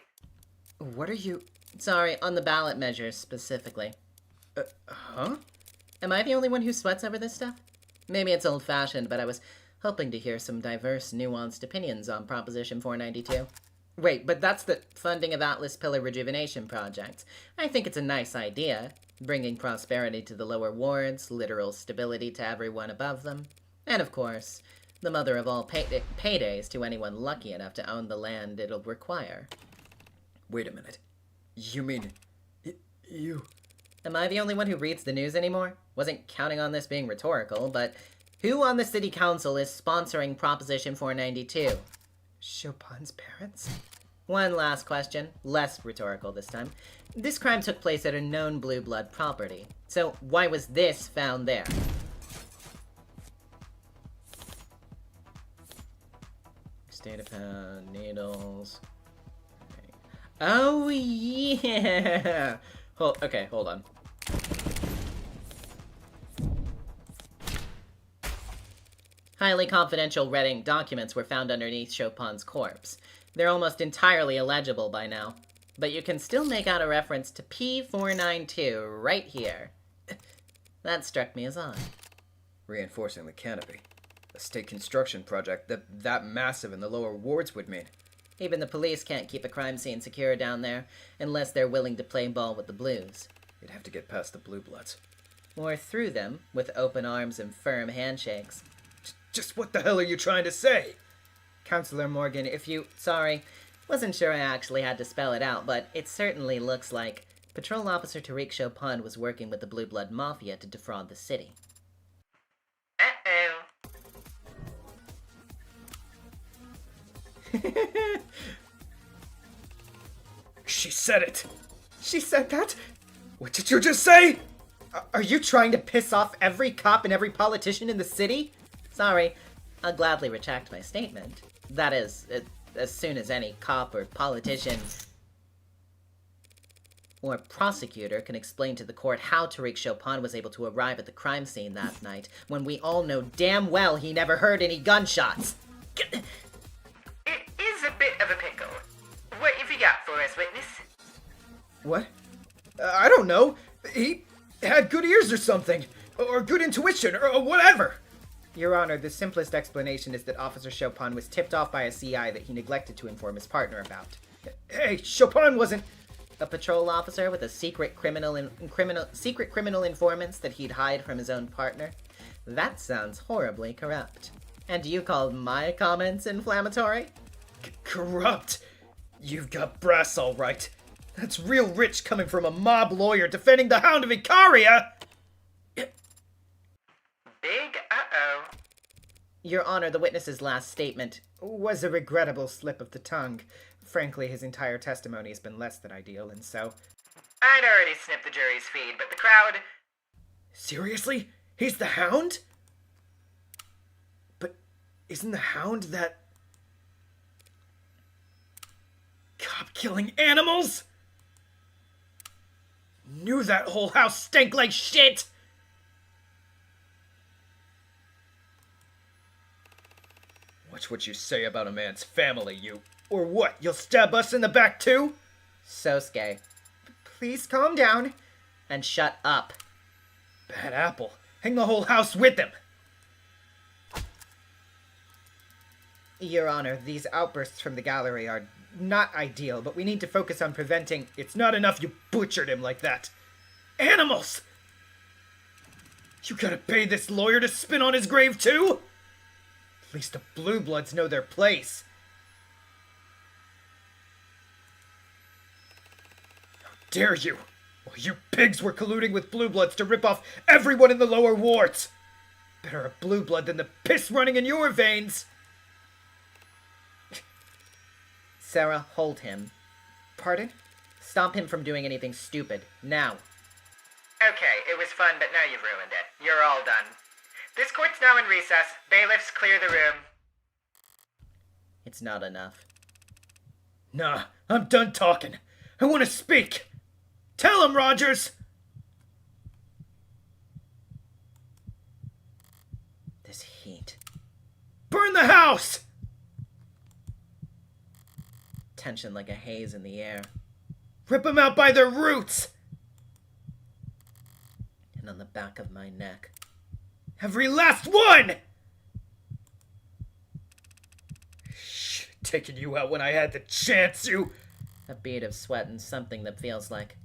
What are you... Sorry, on the ballot measures specifically. Huh? Am I the only one who sweats over this stuff? Maybe it's old-fashioned, but I was hoping to hear some diverse, nuanced opinions on Proposition 492. Wait, but that's the funding of Atlas Pillar Rejuvenation projects. I think it's a nice idea, bringing prosperity to the lower wards, literal stability to everyone above them, and of course, the mother of all paydays to anyone lucky enough to own the land it'll require. Wait a minute. You mean... you... Am I the only one who reads the news anymore? Wasn't counting on this being rhetorical, but who on the city council is sponsoring Proposition 492? Chopin's parents? One last question, less rhetorical this time. This crime took place at a known blue blood property, so why was this found there? Data pad, needles. Oh yeah! Okay, hold on. Highly confidential red ink documents were found underneath Chopin's corpse. They're almost entirely illegible by now, but you can still make out a reference to P492 right here. That struck me as odd. Reinforcing the canopy. A state construction project that massive in the lower wards would mean. Even the police can't keep a crime scene secure down there, unless they're willing to play ball with the Blues. You'd have to get past the Blue Bloods. Or through them, with open arms and firm handshakes. Just what the hell are you trying to say? Counselor Morgan, if you... Sorry, wasn't sure I actually had to spell it out, but it certainly looks like Patrol Officer Tariq Chopin was working with the Blue Blood Mafia to defraud the city. Uh-oh. She said it. She said that? What did you just say? Are you trying to piss off every cop and every politician in the city? Sorry, I'll gladly retract my statement. That is, as soon as any cop or politician or prosecutor can explain to the court how Tariq Chopin was able to arrive at the crime scene that night, when we all know damn well he never heard any gunshots. It is a bit of a pickle. What have you got for us, witness? What? I don't know. He had good ears or something. Or good intuition, or whatever. Your Honor, the simplest explanation is that Officer Chopin was tipped off by a CI that he neglected to inform his partner about. Hey, Chopin wasn't... A patrol officer with a secret criminal informants that he'd hide from his own partner? That sounds horribly corrupt. And you called my comments inflammatory? Corrupt? You've got brass all right. That's real rich coming from a mob lawyer defending the Hound of Icaria! Big uh-oh. Your Honor, the witness's last statement Was a regrettable slip of the tongue. Frankly, his entire testimony has been less than ideal, and so... I'd already snipped the jury's feed, but the crowd... Seriously? He's the Hound? But isn't the Hound that... cop-killing animals? Knew that whole house stank like shit! Watch what you say about a man's family, you... Or what, you'll stab us in the back too? Sosuke, Please calm down. and shut up. Bad apple. Hang the whole house with him! Your Honor, these outbursts from the gallery are not ideal, but we need to focus on preventing... It's not enough you butchered him like that. Animals! You gotta pay this lawyer to spin on his grave too? At least the Blue Bloods know their place. How dare you? Well, you pigs were colluding with Blue Bloods to rip off everyone in the lower wards. Better a Blue Blood than the piss running in your veins. Sarah, hold him. Pardon? Stop him from doing anything stupid. Now. Okay, it was fun, but now you've ruined it. You're all done. This court's now in recess. Bailiffs, clear the room. It's not enough. Nah, I'm done talking. I want to speak. Tell him, Rogers! This heat. Burn the house! Tension like a haze in the air. Rip them out by their roots! And on the back of my neck. Every last one! Should've taken you out when I had the chance, you... A bead of sweat and something that feels like...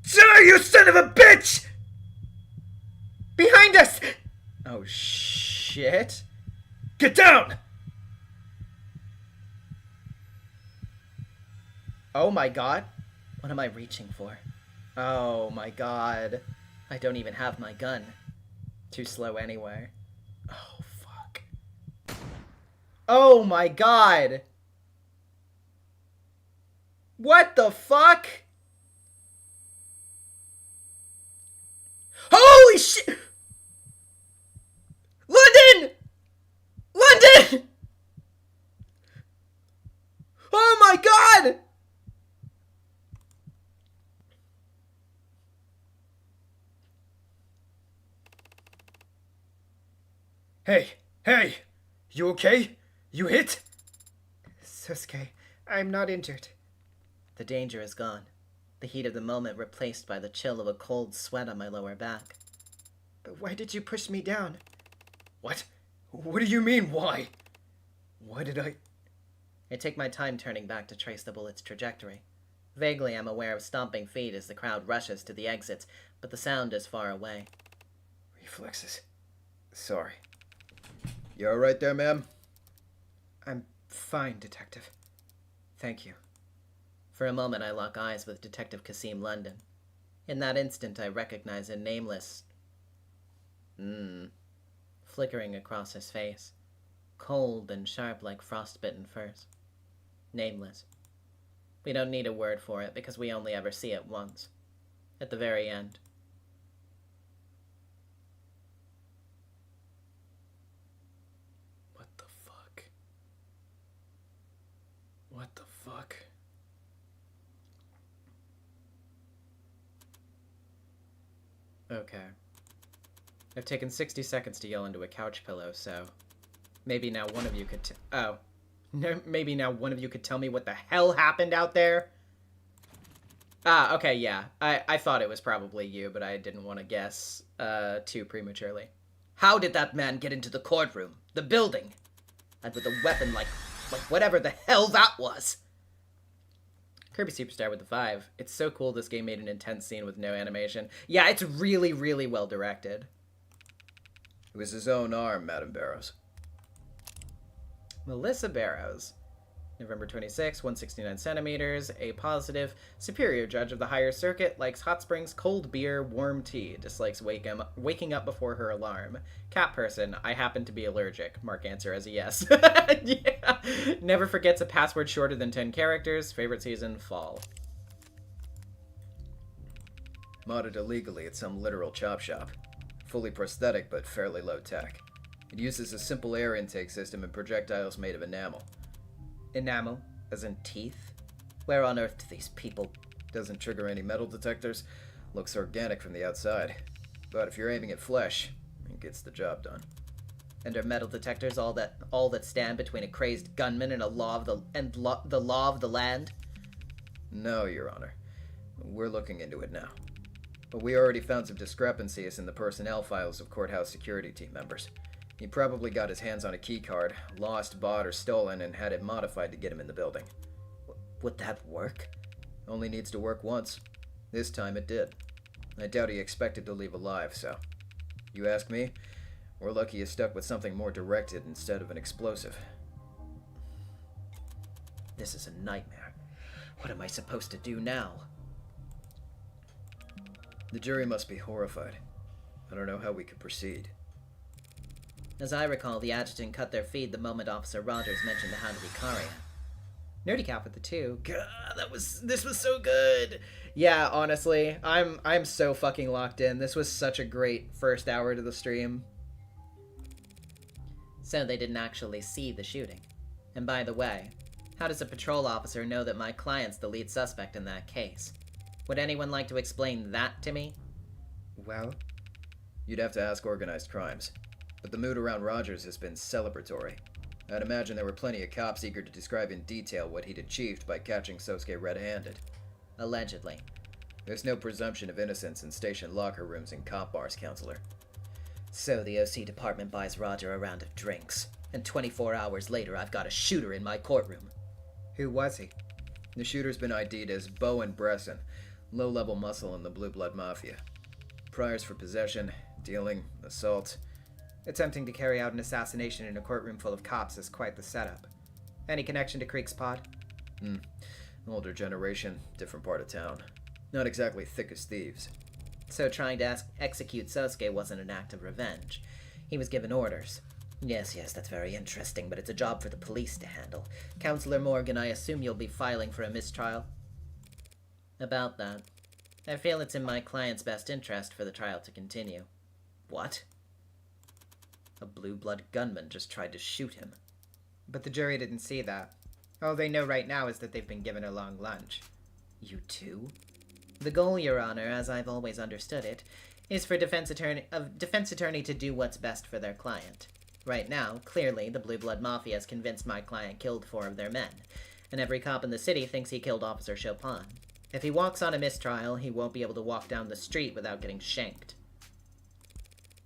Sir, you son of a bitch! Behind us! Oh, shit. Get down! Oh my god. What am I reaching for? Oh my god. I don't even have my gun. Too slow anyway. Oh fuck. Oh my god! What the fuck? Holy shit! London! London! Oh my god! Hey, you okay? You hit? Sosuke, I'm not injured. The danger is gone. The heat of the moment replaced by the chill of a cold sweat on my lower back. But why did you push me down? What? What do you mean, why? Why did I... I take my time turning back to trace the bullet's trajectory. Vaguely, I'm aware of stomping feet as the crowd rushes to the exits, but the sound is far away. Reflexes. Sorry. You alright there, ma'am? I'm fine, Detective. Thank you. For a moment, I lock eyes with Detective Kasim London. In that instant, I recognize a nameless, flickering across his face, cold and sharp like frostbitten furs. Nameless. We don't need a word for it because we only ever see it once. At the very end. What the fuck? What the fuck? Okay. I've taken 60 seconds to yell into a couch pillow, so maybe now one of you could maybe now one of you could tell me what the hell happened out there? Ah, okay, yeah. I thought it was probably you, but I didn't want to guess too prematurely. How did that man get into the courtroom? The building? And with a weapon like whatever the hell that was? Kirby Superstar with the 5. It's so cool this game made an intense scene with no animation. Yeah, it's really, really well directed. It was his own arm, Madam Barrows. Melissa Barrows. November 26, 169 centimeters, A positive, superior judge of the higher circuit, likes hot springs, cold beer, warm tea, dislikes waking up before her alarm. Cat person, I happen to be allergic. Mark answer as a yes. Yeah. Never forgets a password shorter than 10 characters. Favorite season, fall. Modded illegally at some literal chop shop. Fully prosthetic, but fairly low tech. It uses a simple air intake system and projectiles made of enamel. Enamel, as in teeth? Where on earth do these people... Doesn't trigger any metal detectors. Looks organic from the outside. But if you're aiming at flesh, it gets the job done. And are metal detectors all that stand between a crazed gunman and the law of the land? No, Your Honor. We're looking into it now. But we already found some discrepancies in the personnel files of courthouse security team members. He probably got his hands on a key card, lost, bought, or stolen, and had it modified to get him in the building. Would that work? Only needs to work once. This time it did. I doubt he expected to leave alive, so... You ask me, we're lucky he's stuck with something more directed instead of an explosive. This is a nightmare. What am I supposed to do now? The jury must be horrified. I don't know how we could proceed. As I recall, the adjutant cut their feed the moment Officer Rogers mentioned the Hound of Icaria. Nerdy Cap with the 2. God, this was so good. Yeah, honestly, I'm so fucking locked in. This was such a great first hour to the stream. So they didn't actually see the shooting. And by the way, how does a patrol officer know that my client's the lead suspect in that case? Would anyone like to explain that to me? Well, You'd have to ask organized crimes. But the mood around Rogers has been celebratory. I'd imagine there were plenty of cops eager to describe in detail what he'd achieved by catching Sosuke red-handed. Allegedly. There's no presumption of innocence in station locker rooms and cop bars, Counselor. So the OC department buys Roger a round of drinks, and 24 hours later I've got a shooter in my courtroom. who was he? The shooter's been ID'd as Bowen Bresson, low-level muscle in the Blue Blood Mafia. Priors for possession, dealing, assault... Attempting to carry out an assassination in a courtroom full of cops is quite the setup. Any connection to Creek's pod? Older generation, different part of town. Not exactly thick as thieves. So trying to execute Sosuke wasn't an act of revenge. He was given orders. Yes, that's very interesting, but it's a job for the police to handle. Counselor Morgan, I assume you'll be filing for a mistrial? About that. I feel it's in my client's best interest for the trial to continue. What? A blue-blood gunman just tried to shoot him. But the jury didn't see that. All they know right now is that they've been given a long lunch. You too? The goal, Your Honor, as I've always understood it, is for defense attorney to do what's best for their client. Right now, clearly, the Blue Blood Mafia has convinced my client killed 4 of their men, and every cop in the city thinks he killed Officer Chopin. If he walks on a mistrial, he won't be able to walk down the street without getting shanked.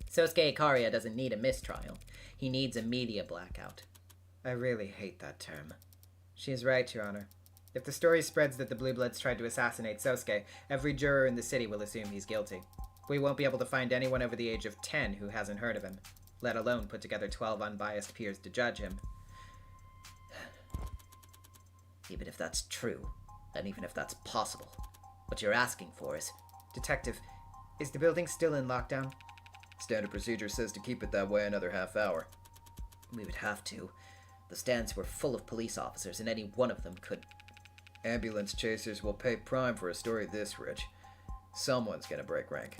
Sosuke Ikaria doesn't need a mistrial. He needs a media blackout. I really hate that term. She's right, Your Honor. If the story spreads that the Blue Bloods tried to assassinate Sosuke, every juror in the city will assume he's guilty. We won't be able to find anyone over the age of 10 who hasn't heard of him, let alone put together 12 unbiased peers to judge him. Even if that's true, and even if that's possible, what you're asking for is... Detective, is the building still in lockdown? Standard procedure says to keep it that way another half hour. We would have to. The stands were full of police officers, and any one of them could... Ambulance chasers will pay prime for a story this rich. Someone's gonna break rank.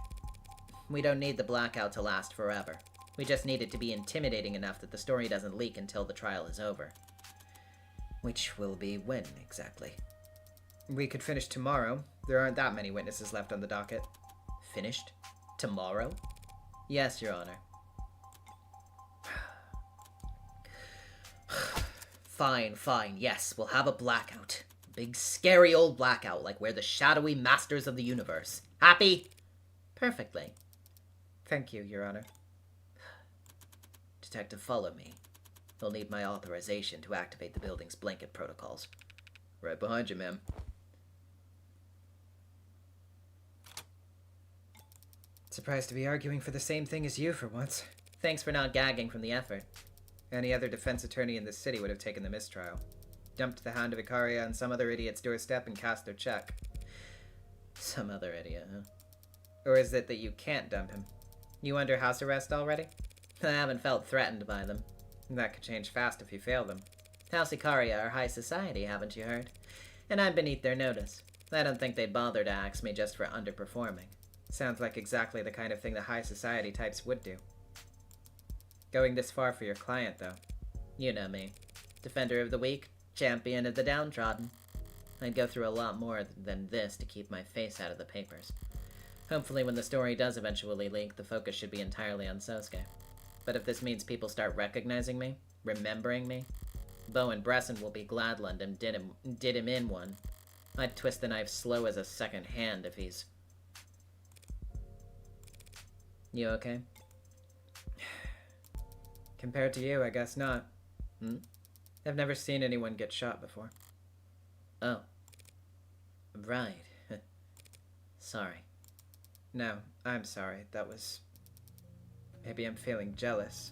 We don't need the blackout to last forever. We just need it to be intimidating enough that the story doesn't leak until the trial is over. Which will be when, exactly? We could finish tomorrow. There aren't that many witnesses left on the docket. Finished? Tomorrow? Yes, Your Honor. Fine, yes, we'll have a blackout. Big, scary old blackout, like we're the shadowy masters of the universe. Happy? Perfectly. Thank you, Your Honor. Detective, follow me. You'll need my authorization to activate the building's blanket protocols. Right behind you, ma'am. Surprised to be arguing for the same thing as you for once. Thanks for not gagging from the effort. Any other defense attorney in this city would have taken the mistrial. Dumped the Hound of Icaria on some other idiot's doorstep and cast their check. Some other idiot, huh? Or is it that you can't dump him? You under house arrest already? I haven't felt threatened by them. That could change fast if you fail them. House Icaria are high society, haven't you heard? And I'm beneath their notice. I don't think they'd bother to axe me just for underperforming. Sounds like exactly the kind of thing the high society types would do. Going this far for your client, though. You know me. Defender of the weak, champion of the downtrodden. I'd go through a lot more than this to keep my face out of the papers. Hopefully when the story does eventually leak, the focus should be entirely on Sosuke. But if this means people start recognizing me, remembering me, Bo and Bresson will be glad London did him in one. I'd twist the knife slow as a second hand if he's... You okay? Compared to you, I guess not. Hmm? I've never seen anyone get shot before. Oh. Right. Sorry. No, I'm sorry. That was... Maybe I'm feeling jealous.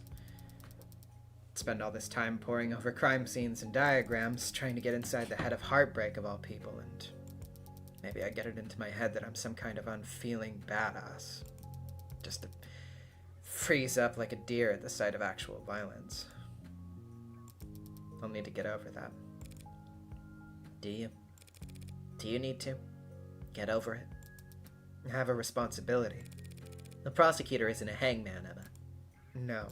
Spend all this time poring over crime scenes and diagrams, trying to get inside the head of heartbreak of all people, and maybe I get it into my head that I'm some kind of unfeeling badass. Just to freeze up like a deer at the sight of actual violence. I'll need to get over that. Do you? Do you need to? Get over it? I have a responsibility. The prosecutor isn't a hangman, Emma. No.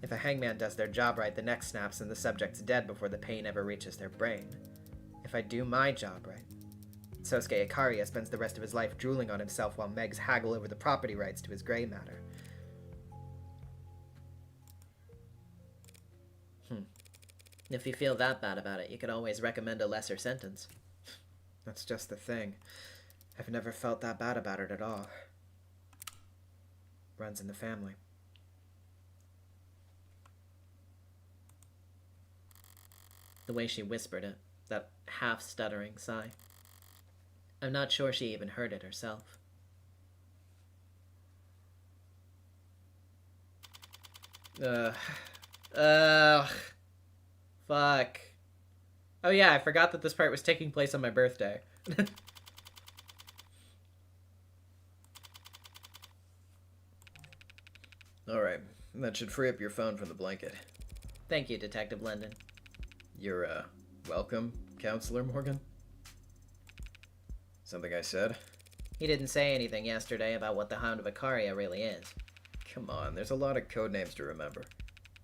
If a hangman does their job right, the neck snaps and the subject's dead before the pain ever reaches their brain. If I do my job right, Sosuke Icaria spends the rest of his life drooling on himself while Megs haggle over the property rights to his gray matter. If you feel that bad about it, you could always recommend a lesser sentence. That's just the thing. I've never felt that bad about it at all. Runs in the family. The way she whispered it, that half-stuttering sigh. I'm not sure she even heard it herself. Fuck. Oh yeah, I forgot that this part was taking place on my birthday. Alright, that should free up your phone from the blanket. Thank you, Detective London. You're, welcome, Counselor Morgan? Something I said? He didn't say anything yesterday about what the Hound of Icaria really is. Come on, there's a lot of code names to remember.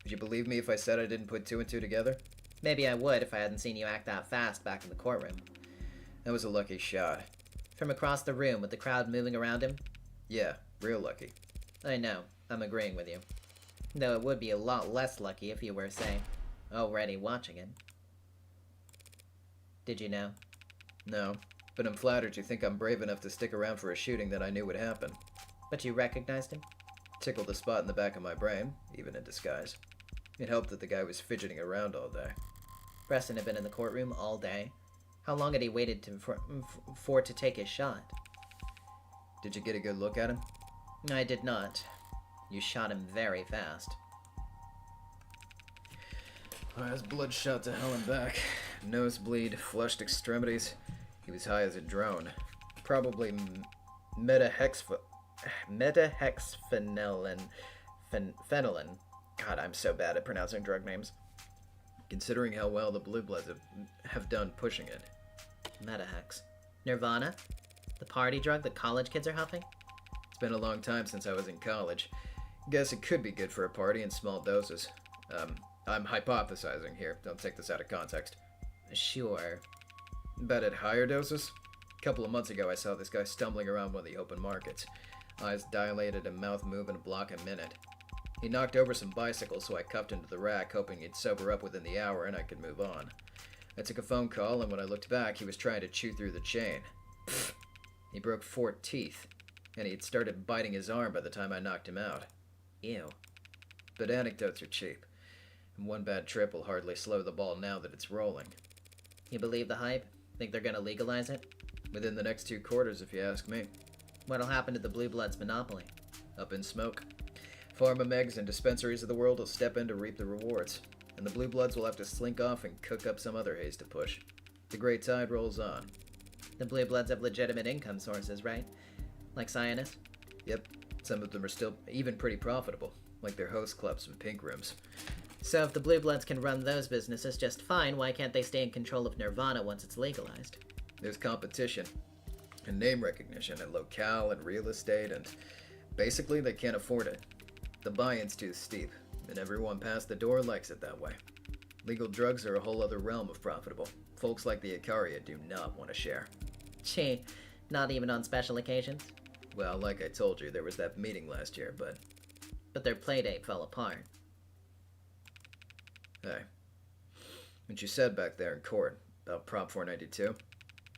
Would you believe me if I said I didn't put two and two together? Maybe I would if I hadn't seen you act that fast back in the courtroom. That was a lucky shot. From across the room with the crowd moving around him? Yeah, real lucky. I know. I'm agreeing with you. Though it would be a lot less lucky if you were, say, already watching it. Did you know? No, but I'm flattered you think I'm brave enough to stick around for a shooting that I knew would happen. But you recognized him? Tickled a spot in the back of my brain, even in disguise. It helped that the guy was fidgeting around all day. Preston had been in the courtroom all day. How long had he waited for to take his shot? Did you get a good look at him? I did not. You shot him very fast. Eyes bloodshot to hell and back. Nosebleed, flushed extremities. He was high as a drone. Probably metahexphenolin. Phenolin. God, I'm so bad at pronouncing drug names. Considering how well the Blue Bloods have done pushing it. Metahex. Nirvana? The party drug that college kids are huffing? It's been a long time since I was in college. Guess it could be good for a party in small doses. I'm hypothesizing here. Don't take this out of context. Sure. Bet at higher doses? A couple of months ago, I saw this guy stumbling around one of the open markets. Eyes dilated and mouth moving a block a minute. He knocked over some bicycles, so I cuffed him to the rack, hoping he'd sober up within the hour and I could move on. I took a phone call, and when I looked back, he was trying to chew through the chain. Pfft. He broke 4 teeth, and he had started biting his arm by the time I knocked him out. Ew. But anecdotes are cheap, and one bad trip will hardly slow the ball now that it's rolling. You believe the hype? Think they're gonna legalize it? Within the next 2 quarters, if you ask me. What'll happen to the Blue Bloods monopoly? Up in smoke. Pharma megs and dispensaries of the world will step in to reap the rewards, and the Blue Bloods will have to slink off and cook up some other haze to push. The great tide rolls on. The Blue Bloods have legitimate income sources, right? Like Cyanus? Yep, some of them are still even pretty profitable, like their host clubs and pink rooms. So if the Blue Bloods can run those businesses just fine, why can't they stay in control of Nirvana once it's legalized? There's competition, and name recognition, and locale, and real estate, and basically they can't afford it. The buy-in's too steep, and everyone past the door likes it that way. Legal drugs are a whole other realm of profitable. Folks like the Icaria do not want to share. Gee, not even on special occasions? Well, like I told you, there was that meeting last year, but... But their playdate fell apart. Hey, what you said back there in court about Prop 492,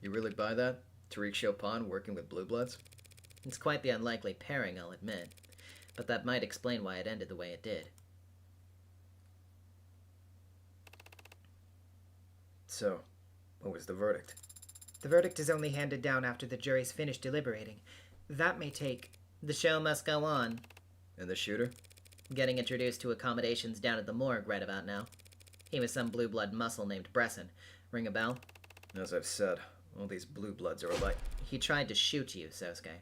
you really buy that? Tariq Chopin working with Blue Bloods? It's quite the unlikely pairing, I'll admit. But that might explain why it ended the way it did. So, what was the verdict? The verdict is only handed down after the jury's finished deliberating. That may take... The show must go on. And the shooter? Getting introduced to accommodations down at the morgue right about now. He was some blue blood muscle named Bresson. Ring a bell? As I've said, all these Blue Bloods are alike. He tried to shoot you, Sosuke.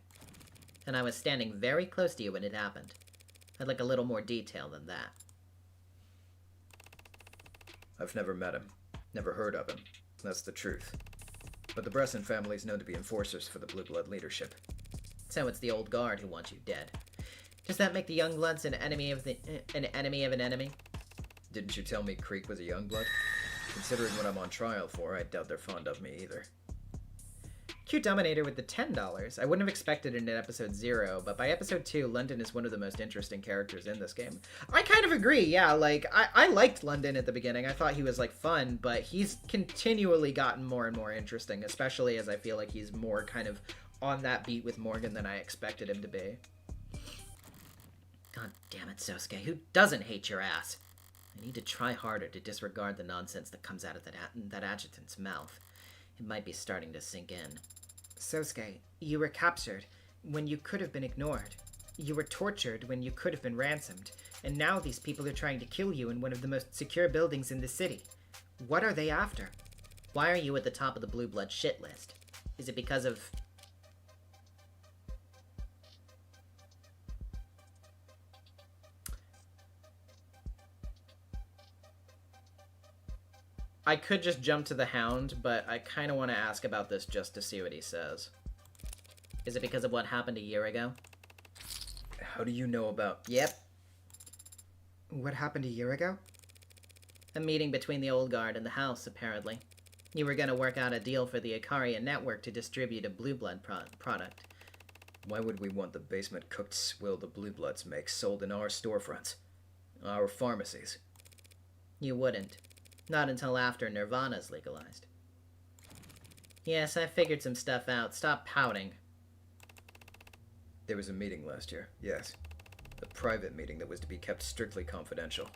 And I was standing very close to you when it happened. I'd like a little more detail than that. I've never met him. Never heard of him. That's the truth. But the Bresson family is known to be enforcers for the Blue Blood leadership. So it's the old guard who wants you dead. Does that make the young bloods an enemy of an enemy of an enemy? Didn't you tell me Creek was a young blood? Considering what I'm on trial for, I doubt they're fond of me either. Q Dominator with the $10. I wouldn't have expected it in episode 0, but by episode 2, London is one of the most interesting characters in this game. I kind of agree, yeah, like, I liked London at the beginning. I thought he was, like, fun, but he's continually gotten more and more interesting, especially as I feel like he's more kind of on that beat with Morgan than I expected him to be. God damn it, Sosuke, who doesn't hate your ass? I need to try harder to disregard the nonsense that comes out of that adjutant's mouth. It might be starting to sink in. Sosuke, you were captured when you could have been ignored. You were tortured when you could have been ransomed. And now these people are trying to kill you in one of the most secure buildings in the city. What are they after? Why are you at the top of the Blue Blood shit list? Is it because of... I could just jump to the Hound, but I kind of want to ask about this just to see what he says. Is it because of what happened a year ago? How do you know about... Yep. What happened a year ago? A meeting between the old guard and the house, apparently. You were going to work out a deal for the Icaria network to distribute a Blue Blood product. Why would we want the basement cooked swill the Blue Bloods make sold in our storefronts? Our pharmacies? You wouldn't. Not until after Nirvana's legalized. Yes, I figured some stuff out. Stop pouting. There was a meeting last year, yes. A private meeting that was to be kept strictly confidential.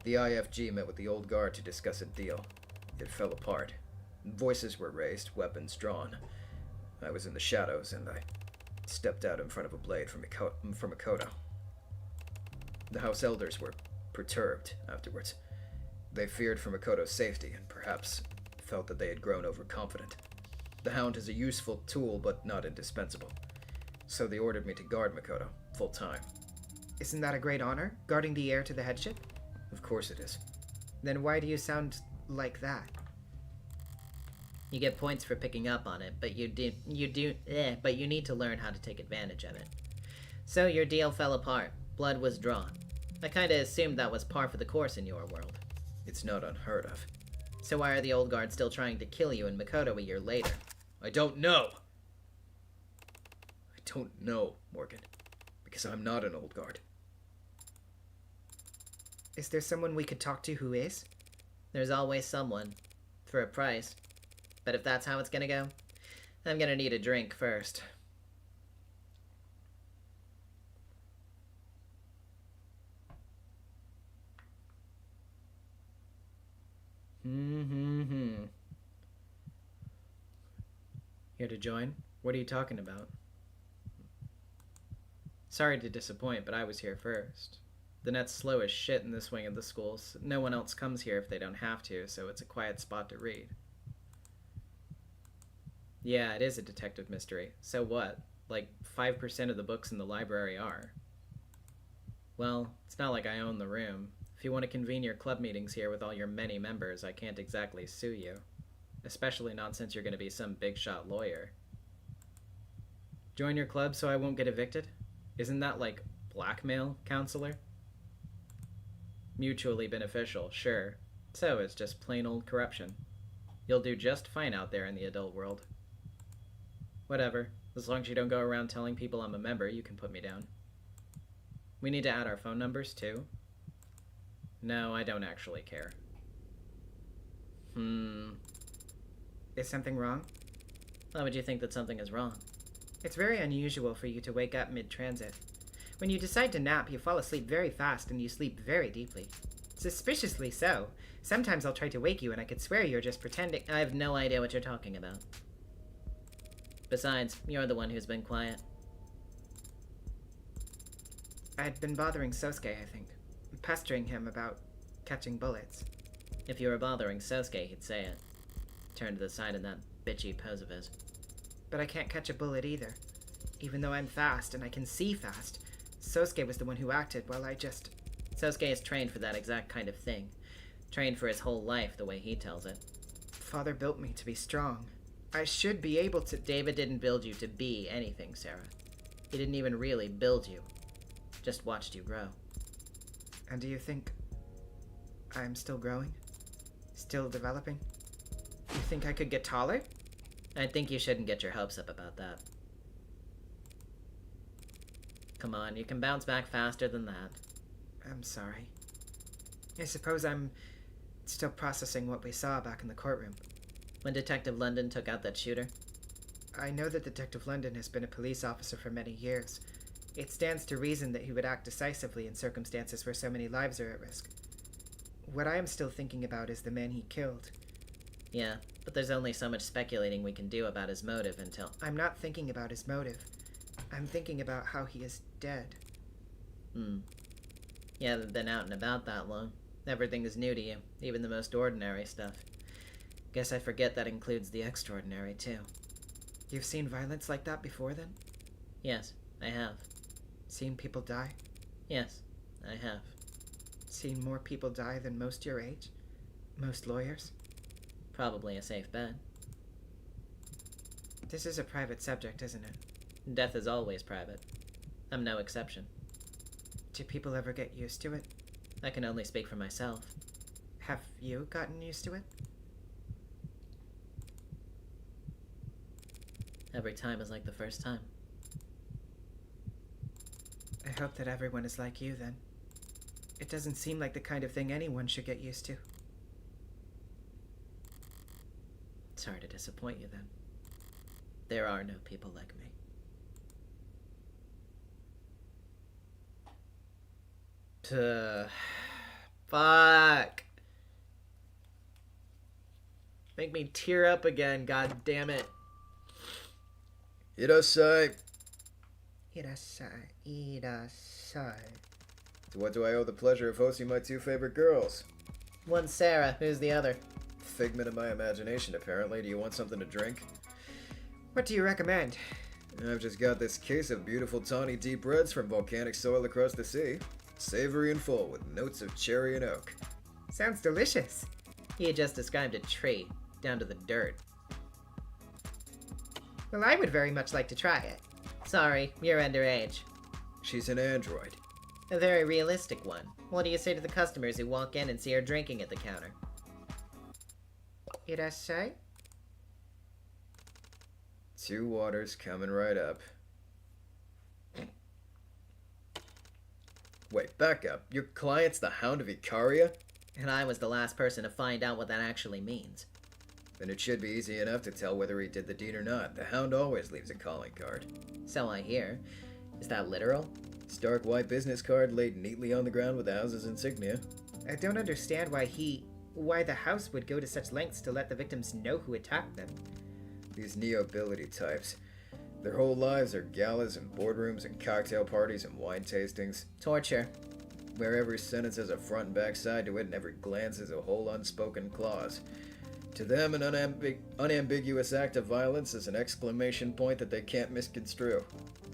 The IFG met with the old guard to discuss a deal. It fell apart. Voices were raised, weapons drawn. I was in the shadows, and I stepped out in front of a blade from Makoto. The house elders were perturbed afterwards. They feared for Makoto's safety, and perhaps felt that they had grown overconfident. The Hound is a useful tool, but not indispensable. so they ordered me to guard Makoto, full time. Isn't that a great honor, guarding the heir to the headship? Of course it is. Then why do you sound like that? You get points for picking up on it, but you need to learn how to take advantage of it. So your deal fell apart. Blood was drawn. I kinda assumed that was par for the course in your world. It's not unheard of. So why are the old guard still trying to kill you in Makoto a year later? I don't know! I don't know, Morgan. Because I'm not an old guard. Is there someone we could talk to who is? There's always someone. For a price. But if that's how it's gonna go, I'm gonna need a drink first. Here to join? What are you talking about? Sorry to disappoint, but I was here first. The net's slow as shit in this wing of the schools. No one else comes here if they don't have to, so it's a quiet spot to read. Yeah, it is a detective mystery. So what? Like, 5% of the books in the library are. Well, it's not like I own the room. If you want to convene your club meetings here with all your many members, I can't exactly sue you. Especially not since you're going to be some big-shot lawyer. Join your club so I won't get evicted? Isn't that like blackmail, counselor? Mutually beneficial, sure. So it's just plain old corruption. You'll do just fine out there in the adult world. Whatever. As long as you don't go around telling people I'm a member, you can put me down. We need to add our phone numbers, too? No, I don't actually care. Is something wrong? Why would you think that something is wrong? It's very unusual for you to wake up mid-transit. When you decide to nap, you fall asleep very fast and you sleep very deeply. Suspiciously so. Sometimes I'll try to wake you and I could swear you're just pretending. I have no idea what you're talking about. Besides, you're the one who's been quiet. I'd been bothering Sosuke, I think. Pestering him about catching bullets. If you were bothering Sosuke, he'd say it. Turn to the side of that bitchy pose of his. But I can't catch a bullet either. Even though I'm fast and I can see fast, Sosuke was the one who acted while I just... Sosuke is trained for that exact kind of thing. Trained for his whole life, the way he tells it. Father built me to be strong. I should be able to... David didn't build you to be anything, Sarah. He didn't even really build you. Just watched you grow. And do you think I'm still growing? Still developing? You think I could get taller? I think you shouldn't get your hopes up about that. Come on, you can bounce back faster than that. I'm sorry. I suppose I'm still processing what we saw back in the courtroom. When Detective London took out that shooter? I know that Detective London has been a police officer for many years. It stands to reason that he would act decisively in circumstances where so many lives are at risk. What I am still thinking about is the man he killed. Yeah, but there's only so much speculating we can do about his motive until... I'm not thinking about his motive. I'm thinking about how he is dead. You haven't been out and about that long. Everything is new to you, even the most ordinary stuff. Guess I forget that includes the extraordinary, too. You've seen violence like that before, then? Yes, I have. Seen people die? Yes, I have. Seen more people die than most your age? Most lawyers? Probably a safe bet. This is a private subject, isn't it? Death is always private. I'm no exception. Do people ever get used to it? I can only speak for myself. Have you gotten used to it? Every time is like the first time. I hope that everyone is like you, then. It doesn't seem like the kind of thing anyone should get used to. Sorry to disappoint you, then. There are no people like me. Fuck. Make me tear up again, god damn it. Irasai. Irasai. To what do I owe the pleasure of hosting my two favorite girls? One's Sarah, who's the other? Figment of my imagination, apparently. Do you want something to drink? What do you recommend? I've just got this case of beautiful tawny deep reds from volcanic soil across the sea. Savory and full with notes of cherry and oak. Sounds delicious. He had just described a tree, down to the dirt. Well, I would very much like to try it. Sorry, you're underage. She's an android. A very realistic one. What do you say to the customers who walk in and see her drinking at the counter? Irashai? 2 waters coming right up. Wait, back up. Your client's the Hound of Icaria? And I was the last person to find out what that actually means. Then it should be easy enough to tell whether he did the deed or not. The Hound always leaves a calling card. So I hear. Is that literal? Stark white business card laid neatly on the ground with the house's insignia. I don't understand why the house would go to such lengths to let the victims know who attacked them. These neo-ability types. Their whole lives are galas and boardrooms and cocktail parties and wine tastings, Torture. where every sentence has a front and back side to it and every glance is a whole unspoken clause. To them, an unambiguous act of violence is an exclamation point that they can't misconstrue.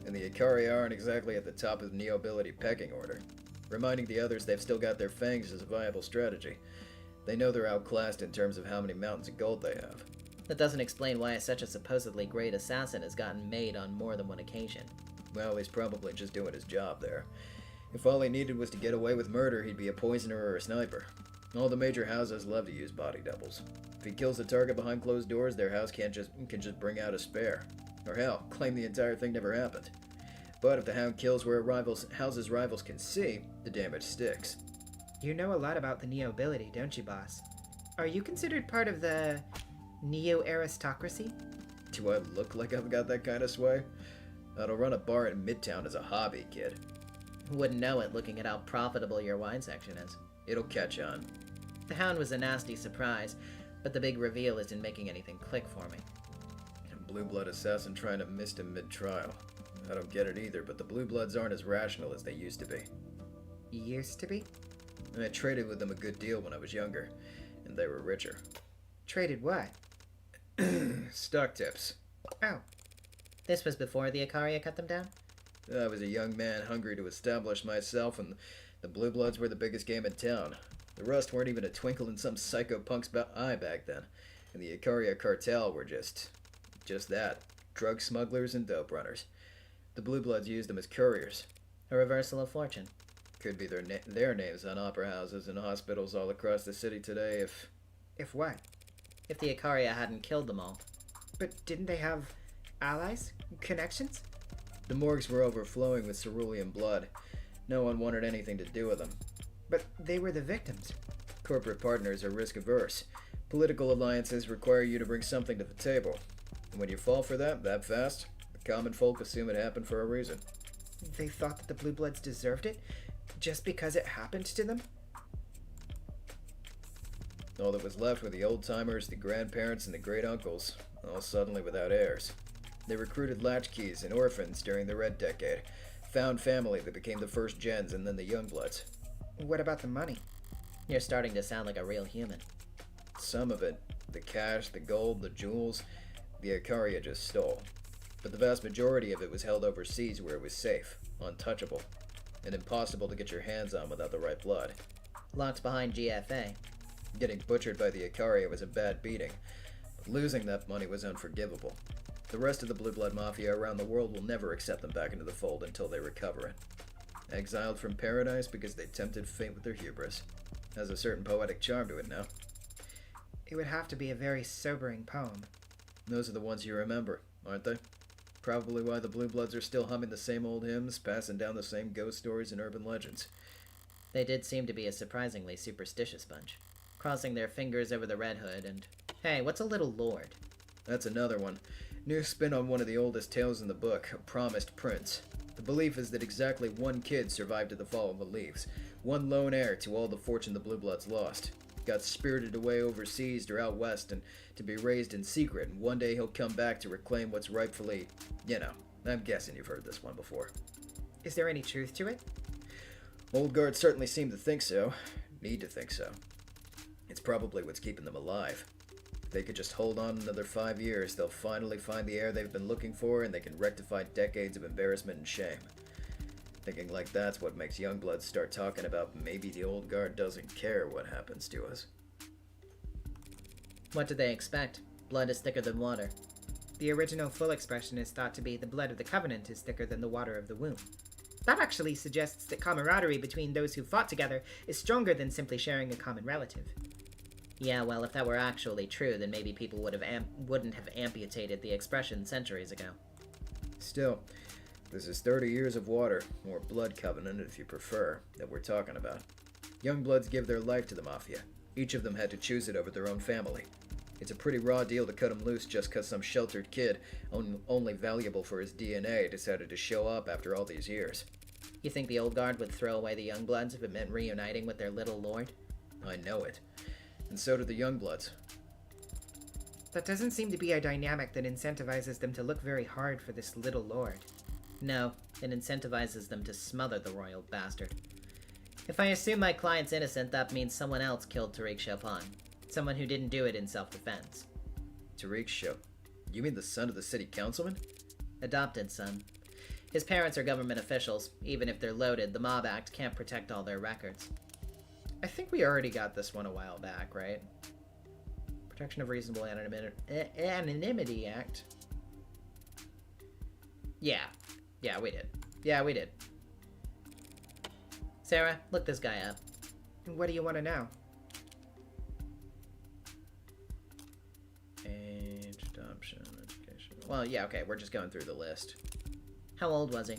And the Icaria aren't exactly at the top of the neo-ability pecking order. Reminding the others they've still got their fangs is a viable strategy. They know they're outclassed in terms of how many mountains of gold they have. That doesn't explain why such a supposedly great assassin has gotten made on more than one occasion. Well, he's probably just doing his job there. If all he needed was to get away with murder, he'd be a poisoner or a sniper. All the major houses love to use body doubles. If he kills the target behind closed doors, their house can just bring out a spare. Or hell, claim the entire thing never happened. But if the Hound kills where house's rivals can see, the damage sticks. You know a lot about the neo-ability, don't you, boss? Are you considered part of the neo-aristocracy? Do I look like I've got that kind of sway? I'll run a bar in Midtown as a hobby, kid. Wouldn't know it looking at how profitable your wine section is. It'll catch on. The Hound was a nasty surprise, but the big reveal isn't making anything click for me. A blue blood assassin trying to mist him mid-trial. I don't get it either, but the blue bloods aren't as rational as they used to be. Used to be? I traded with them a good deal when I was younger, and they were richer. Traded what? Stock tips. Oh, This was before the Icaria cut them down? I was a young man hungry to establish myself, and the blue bloods were the biggest game in town. The rust weren't even a twinkle in some psycho punk's eye back then, and the Icaria cartel were just that. Drug smugglers and dope runners. The blue bloods used them as couriers. A reversal of fortune. Could be their names on opera houses and hospitals all across the city today if... if what? If the Icaria hadn't killed them all. But didn't they have allies? Connections? The morgues were overflowing with cerulean blood. No one wanted anything to do with them. But they were the victims. Corporate partners are risk-averse. Political alliances require you to bring something to the table. And when you fall for that fast, the common folk assume it happened for a reason. They thought that the Blue Bloods deserved it? Just because it happened to them? All that was left were the old-timers, the grandparents, and the great-uncles, all suddenly without heirs. They recruited latchkeys and orphans during the Red Decade, found family that became the first gens and then the Youngbloods. What about the money? You're starting to sound like a real human. Some of it, the cash, the gold, the jewels, the Icaria just stole. But the vast majority of it was held overseas where it was safe, untouchable, and impossible to get your hands on without the right blood. Locked behind GFA. Getting butchered by the Icaria was a bad beating, but losing that money was unforgivable. The rest of the Blue Blood Mafia around the world will never accept them back into the fold until they recover it. Exiled from paradise because they tempted fate with their hubris. Has a certain poetic charm to it now. It would have to be a very sobering poem. Those are the ones you remember, aren't they? Probably why the Blue Bloods are still humming the same old hymns, passing down the same ghost stories and urban legends. They did seem to be a surprisingly superstitious bunch. Crossing their fingers over the Red Hood and... Hey, what's a little lord? That's another one. New spin on one of the oldest tales in the book, A Promised Prince. The belief is that exactly one kid survived to the fall of the leaves. One lone heir to all the fortune the Blue Bloods lost. Got spirited away overseas or out west and to be raised in secret, and one day he'll come back to reclaim what's rightfully, I'm guessing you've heard this one before. Is there any truth to it? Old guards certainly seem to think so. Need to think so. It's probably what's keeping them alive. they could just hold on another 5 years, they'll finally find the heir they've been looking for, and they can rectify decades of embarrassment and shame. Thinking like that's what makes youngbloods start talking about maybe the old guard doesn't care what happens to us. What did they expect? Blood is thicker than water. The original full expression is thought to be the blood of the Covenant is thicker than the water of the womb. That actually suggests that camaraderie between those who fought together is stronger than simply sharing a common relative. Yeah, well, if that were actually true, then maybe people wouldn't have amputated the expression centuries ago. Still, this is 30 years of water, or blood covenant if you prefer, that we're talking about. Youngbloods give their life to the Mafia. Each of them had to choose it over their own family. It's a pretty raw deal to cut him loose just because some sheltered kid, only valuable for his DNA, decided to show up after all these years. You think the old guard would throw away the Youngbloods if it meant reuniting with their little lord? I know it. And so do the Youngbloods. That doesn't seem to be a dynamic that incentivizes them to look very hard for this little lord. No, it incentivizes them to smother the royal bastard. If I assume my client's innocent, that means someone else killed Tariq Chopin. Someone who didn't do it in self-defense. Tariq Chopin? You mean the son of the city councilman? Adopted son. His parents are government officials. Even if they're loaded, the Mob Act can't protect all their records. I think we already got this one a while back, right? Protection of Reasonable Anonymity Act. Yeah, we did. Yeah, we did. Sarah, look this guy up. What do you want to know? Age, adoption, education. Well, yeah, okay, we're just going through the list. How old was he?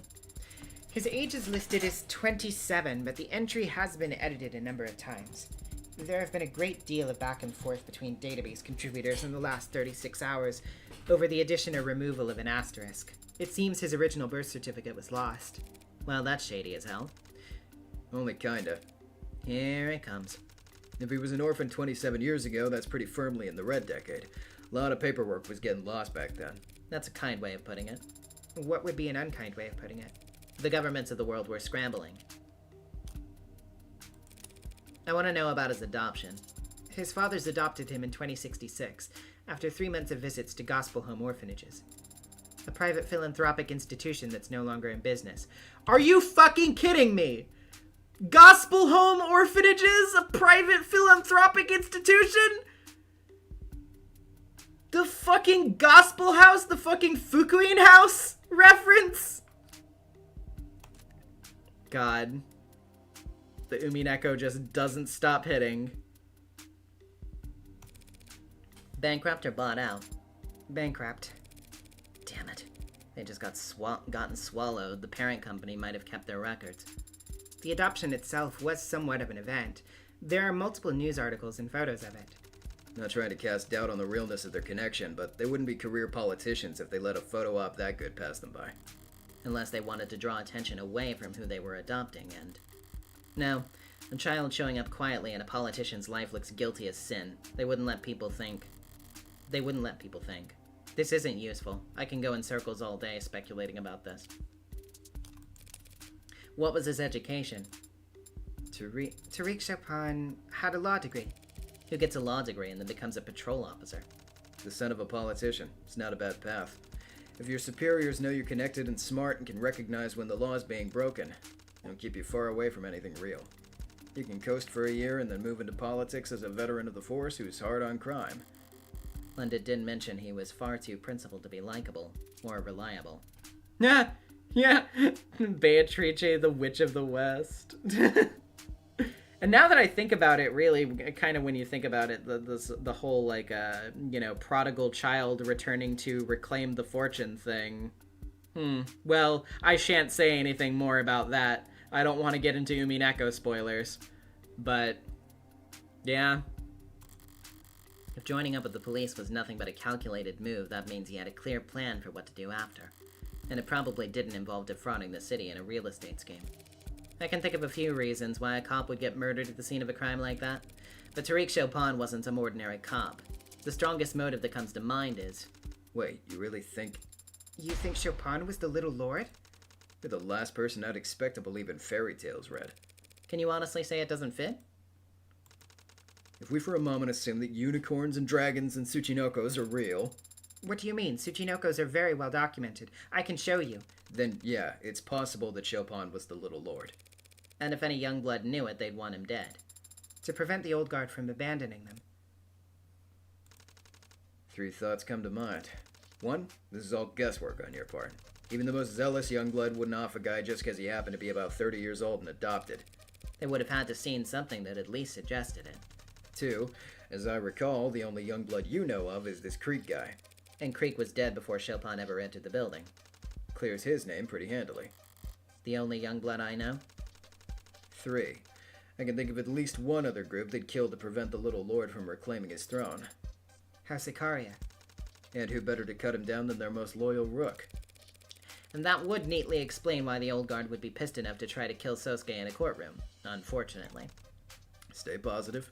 His age is listed as 27, but the entry has been edited a number of times. There have been a great deal of back and forth between database contributors in the last 36 hours over the addition or removal of an asterisk. It seems his original birth certificate was lost. Well, that's shady as hell. Only kinda. Here it comes. If he was an orphan 27 years ago, that's pretty firmly in the red decade. A lot of paperwork was getting lost back then. That's a kind way of putting it. What would be an unkind way of putting it? The governments of the world were scrambling. I want to know about his adoption. His fathers adopted him in 2066, after 3 months of visits to gospel home orphanages. A private philanthropic institution that's no longer in business. Are you fucking kidding me? Gospel home orphanages? A private philanthropic institution? The fucking gospel house? The fucking Fukuin house reference? God. The Umineko just doesn't stop hitting. Bankrupt or bought out? Bankrupt. Damn it. They just gotten swallowed. The parent company might have kept their records. The adoption itself was somewhat of an event. There are multiple news articles and photos of it. Not trying to cast doubt on the realness of their connection, but they wouldn't be career politicians if they let a photo op that good pass them by. Unless they wanted to draw attention away from who they were adopting, and... No, a child showing up quietly in a politician's life looks guilty as sin. They wouldn't let people think. This isn't useful. I can go in circles all day speculating about this. What was his education? Tariq Chopin had a law degree. Who gets a law degree and then becomes a patrol officer? The son of a politician. It's not a bad path. If your superiors know you're connected and smart and can recognize when the law is being broken, it'll keep you far away from anything real. You can coast for a year and then move into politics as a veteran of the force who's hard on crime. Linda did mention he was far too principled to be likable or reliable. Yeah, Beatrice, the Witch of the West. And now that I think about it, really, kind of when you think about it, the whole, like, prodigal child returning to reclaim the fortune thing. Well, I shan't say anything more about that. I don't want to get into Umineko spoilers. But, yeah. If joining up with the police was nothing but a calculated move, that means he had a clear plan for what to do after. And it probably didn't involve defrauding the city in a real estate scheme. I can think of a few reasons why a cop would get murdered at the scene of a crime like that, but Tariq Chopin wasn't some ordinary cop. The strongest motive that comes to mind is... Wait, you really think... You think Chopin was the little lord? You're the last person I'd expect to believe in fairy tales, Red. Can you honestly say it doesn't fit? If we for a moment assume that unicorns and dragons and Tsuchinokos are real, What do you mean? Tsuchinokos are very well documented. I can show you. then yeah, it's possible that Chopin was the Little Lord. And if any youngblood knew it, they'd want him dead. To prevent the old guard from abandoning them. 3 thoughts come to mind. 1, this is all guesswork on your part. Even the most zealous youngblood wouldn't off a guy just because he happened to be about 30 years old and adopted. They would have had to seen something that at least suggested it. 2, as I recall, the only youngblood you know of is this Creek guy. And Creek was dead before Chopin ever entered the building. Clears his name pretty handily. The only youngblood I know? 3, I can think of at least one other group they'd killed to prevent the Little Lord from reclaiming his throne. House Ikaria. And who better to cut him down than their most loyal rook? And that would neatly explain why the old guard would be pissed enough to try to kill Sosuke in a courtroom, unfortunately. Stay positive.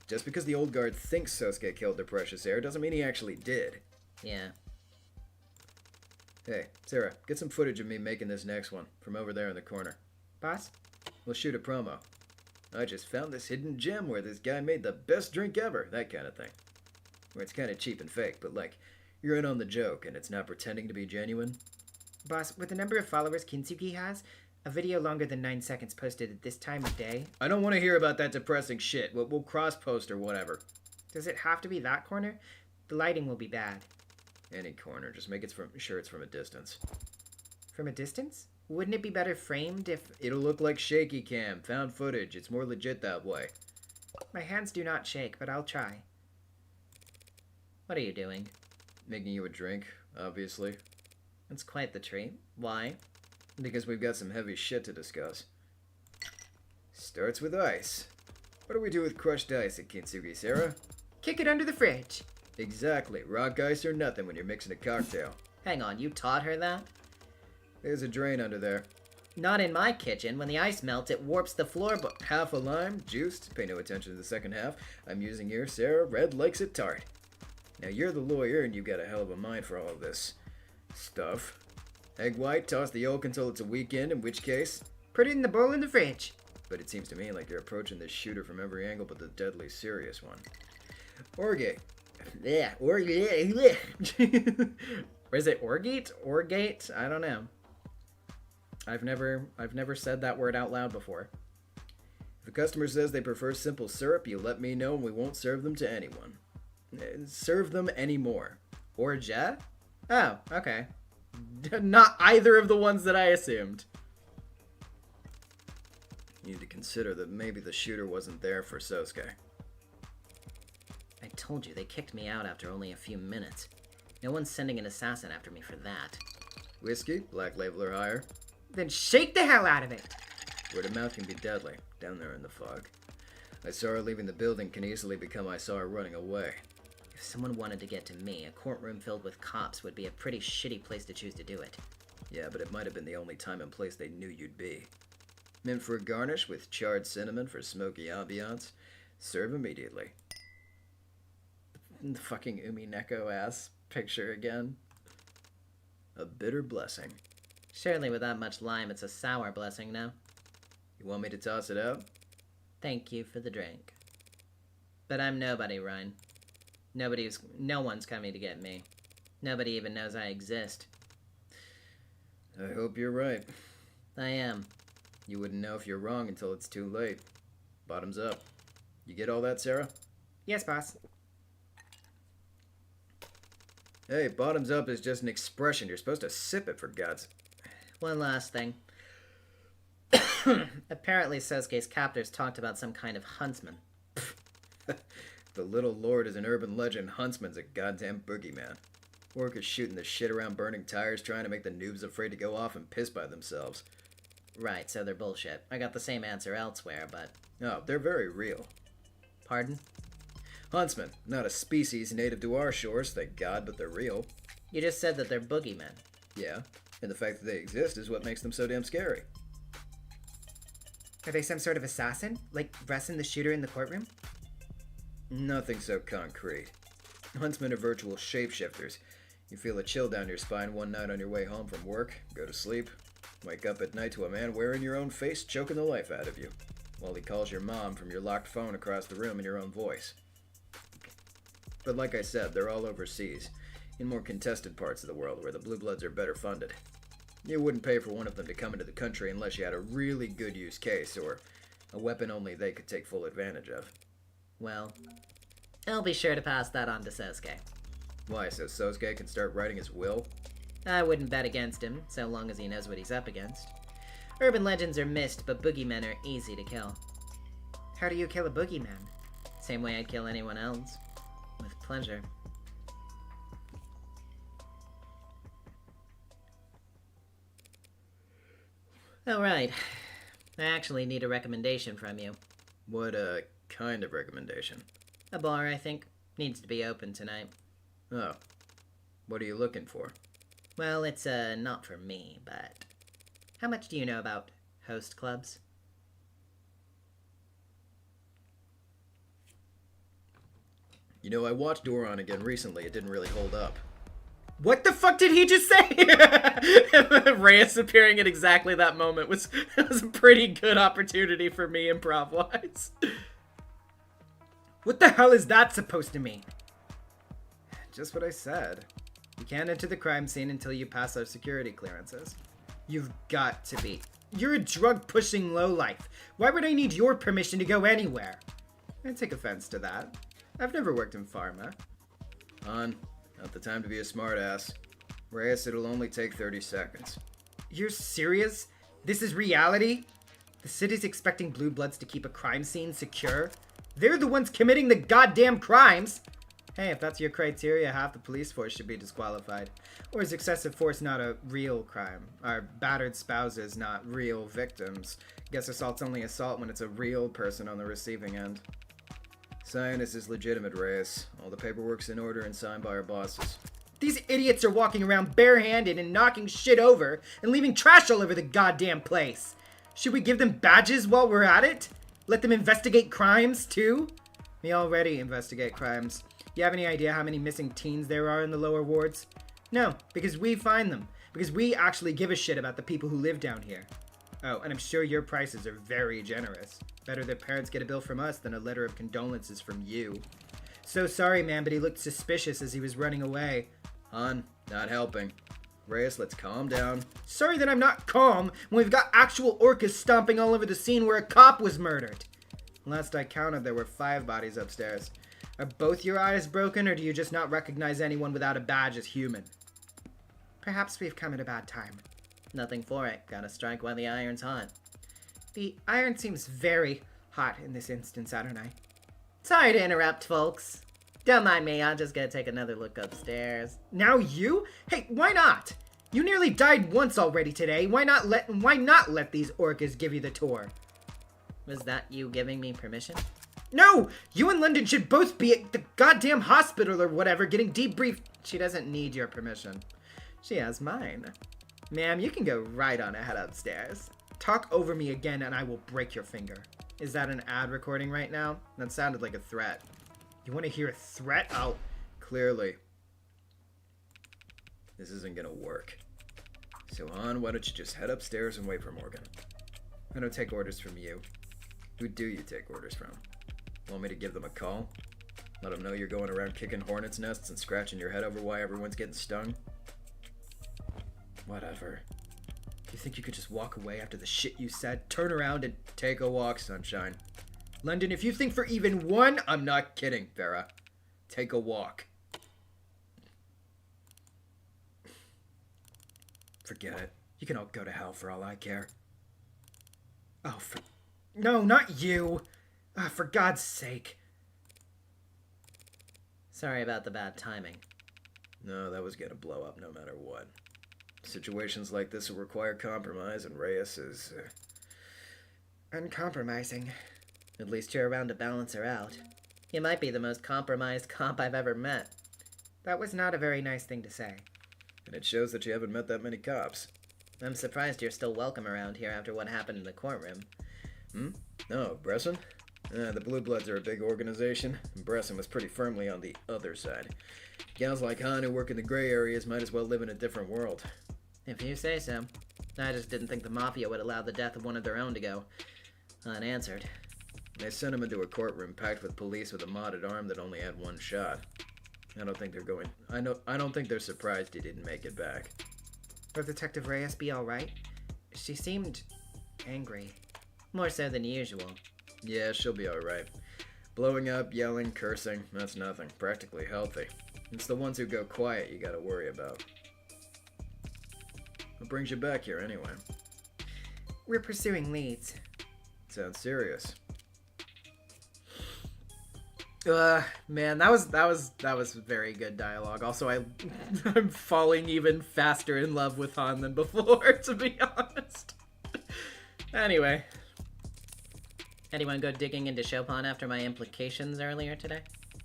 Just because the old guard thinks Sosuke killed their precious heir doesn't mean he actually did. Yeah. Hey, Sarah, get some footage of me making this next one, from over there in the corner. Boss? We'll shoot a promo. I just found this hidden gem where this guy made the best drink ever, that kind of thing. Where it's kind of cheap and fake, but like, you're in on the joke and it's not pretending to be genuine. Boss, with the number of followers Kintsugi has, a video longer than 9 seconds posted at this time of day, I don't want to hear about that depressing shit. We'll cross-post or whatever. does it have to be that corner? The lighting will be bad. Any corner, just make it sure it's from a distance. From a distance? Wouldn't it be better framed if... It'll look like shaky cam, found footage. It's more legit that way. My hands do not shake, but I'll try. What are you doing? Making you a drink, obviously. It's quite the treat. Why? Because we've got some heavy shit to discuss. Starts with ice. What do we do with crushed ice at Kintsugi, Sarah? Kick it under the fridge. Exactly. Rock ice or nothing when you're mixing a cocktail. Hang on, you taught her that? There's a drain under there. Not in my kitchen. When the ice melts, it warps the floorboard. Half a lime, juiced. Pay no attention to the second half. I'm using here, Sarah. Red likes it tart. Now you're the lawyer and you've got a hell of a mind for all of this stuff. Egg white, toss the yolk until it's a weekend, in which case... Put it in the bowl in the fridge. But it seems to me like you're approaching this shooter from every angle but the deadly serious one. Orgate. Yeah, orgate. Or is it orgate? Orgate? I don't know. I've never said that word out loud before. If a customer says they prefer simple syrup, you let me know and we won't serve them to anyone. Serve them anymore. Orgeat? Oh, okay. Not either of the ones that I assumed. You need to consider that maybe the shooter wasn't there for Sosuke. I told you, they kicked me out after only a few minutes. No one's sending an assassin after me for that. Whiskey, black label or higher. Then shake the hell out of it. Word of mouth can be deadly, down there in the fog. I saw her leaving the building can easily become I saw her running away. If someone wanted to get to me, a courtroom filled with cops would be a pretty shitty place to choose to do it. Yeah, but it might have been the only time and place they knew you'd be. Mint for a garnish with charred cinnamon for smoky ambiance. Serve immediately. The fucking Umineko ass picture again. A bitter blessing. Surely with that much lime, it's a sour blessing, no? You want me to toss it out? Thank you for the drink. But I'm nobody, Ryan. No one's coming to get me. Nobody even knows I exist. I hope you're right. I am. You wouldn't know if you're wrong until it's too late. Bottoms up. You get all that, Sarah? Yes, boss. Hey, bottoms up is just an expression. You're supposed to sip it, for God's... One last thing. Apparently Sosuke's captors talked about some kind of huntsman. The Little Lord is an urban legend. Huntsman's a goddamn boogeyman. Workers shooting the shit around burning tires trying to make the noobs afraid to go off and piss by themselves. Right, so they're bullshit. I got the same answer elsewhere, but... No, they're very real. Pardon? Huntsmen, not a species native to our shores, thank God, but they're real. You just said that they're boogeymen. Yeah, and the fact that they exist is what makes them so damn scary. Are they some sort of assassin? Like Ressin the shooter in the courtroom? Nothing so concrete. Huntsmen are virtual shapeshifters. You feel a chill down your spine one night on your way home from work, go to sleep, wake up at night to a man wearing your own face choking the life out of you. while he calls your mom from your locked phone across the room in your own voice. But like I said, they're all overseas, in more contested parts of the world where the Blue Bloods are better funded. You wouldn't pay for one of them to come into the country unless you had a really good use case, or a weapon only they could take full advantage of. Well, I'll be sure to pass that on to Sosuke. Why, so Sosuke can start writing his will? I wouldn't bet against him, so long as he knows what he's up against. Urban legends are missed, but boogeymen are easy to kill. How do you kill a boogeyman? Same way I'd kill anyone else. With pleasure. Oh, right. I actually need a recommendation from you. What, kind of recommendation? A bar, I think. Needs to be open tonight. Oh. What are you looking for? Well, it's, not for me, but... How much do you know about host clubs? You know, I watched Doron again recently. It didn't really hold up. What the fuck did he just say? Reyes appearing at exactly that moment was a pretty good opportunity for me improv-wise. What the hell is that supposed to mean? Just what I said. You can't enter the crime scene until you pass our security clearances. You've got to be. You're a drug-pushing lowlife. Why would I need your permission to go anywhere? I take offense to that. I've never worked in pharma. Han, not the time to be a smartass. Reyes, it'll only take 30 seconds. You're serious? This is reality? The city's expecting Blue Bloods to keep a crime scene secure? They're the ones committing the goddamn crimes! Hey, if that's your criteria, half the police force should be disqualified. Or is excessive force not a real crime? Are battered spouses not real victims? Guess assault's only assault when it's a real person on the receiving end. Science is legitimate, Reyes. All the paperwork's in order and signed by our bosses. These idiots are walking around barehanded and knocking shit over and leaving trash all over the goddamn place. Should we give them badges while we're at it? Let them investigate crimes, too? We already investigate crimes. You have any idea how many missing teens there are in the lower wards? No, because we find them. Because we actually give a shit about the people who live down here. Oh, and I'm sure your prices are very generous. Better their parents get a bill from us than a letter of condolences from you. So sorry, man, but he looked suspicious as he was running away. Han, not helping. Reyes, let's calm down. Sorry that I'm not calm when we've got actual orcas stomping all over the scene where a cop was murdered. Last I counted, there were 5 bodies upstairs. Are both your eyes broken, or do you just not recognize anyone without a badge as human? Perhaps we've come at a bad time. Nothing for it. Gotta strike while the iron's hot. The iron seems very hot in this instance, Adonai. Sorry to interrupt, folks. Don't mind me, I'm just gonna take another look upstairs. Now you? Hey, why not? You nearly died once already today. Why not let these orcas give you the tour? Was that you giving me permission? No! You and London should both be at the goddamn hospital or whatever getting debriefed. She doesn't need your permission. She has mine. Ma'am, you can go right on ahead upstairs. Talk over me again and I will break your finger. Is that an ad recording right now? That sounded like a threat. You want to hear a threat? I'll... Clearly, this isn't gonna work. So Han, why don't you just head upstairs and wait for Morgan? I don't take orders from you. Who do you take orders from? Want me to give them a call? Let them know you're going around kicking hornets' nests and scratching your head over why everyone's getting stung? Whatever. You think you could just walk away after the shit you said? Turn around and... Take a walk, sunshine. London, if you think for even one... I'm not kidding, Farah. Take a walk. Forget it. You can all go to hell for all I care. Oh, for... No, not you! For God's sake. Sorry about the bad timing. No, that was gonna blow up no matter what. Situations like this will require compromise, and Reyes is... uncompromising. At least you're around to balance her out. You might be the most compromised cop I've ever met. That was not a very nice thing to say. And it shows that you haven't met that many cops. I'm surprised you're still welcome around here after what happened in the courtroom. No, Bresson? The Blue Bloods are a big organization, and Bresson was pretty firmly on the other side. Gals like Han who work in the gray areas might as well live in a different world. If you say so. I just didn't think the Mafia would allow the death of one of their own to go Unanswered. They sent him into a courtroom packed with police with a modded arm that only had one shot. I don't think they're surprised he didn't make it back. Will Detective Reyes be alright? She seemed angry. More so than usual. Yeah, she'll be alright. Blowing up, yelling, cursing, that's nothing. Practically healthy. It's the ones who go quiet you gotta worry about. What brings you back here anyway? We're pursuing leads. Sounds serious. Man, that was very good dialogue. Also, I'm falling even faster in love with Han than before, to be honest. Anyway. Anyone go digging into Chopin after my implications earlier today?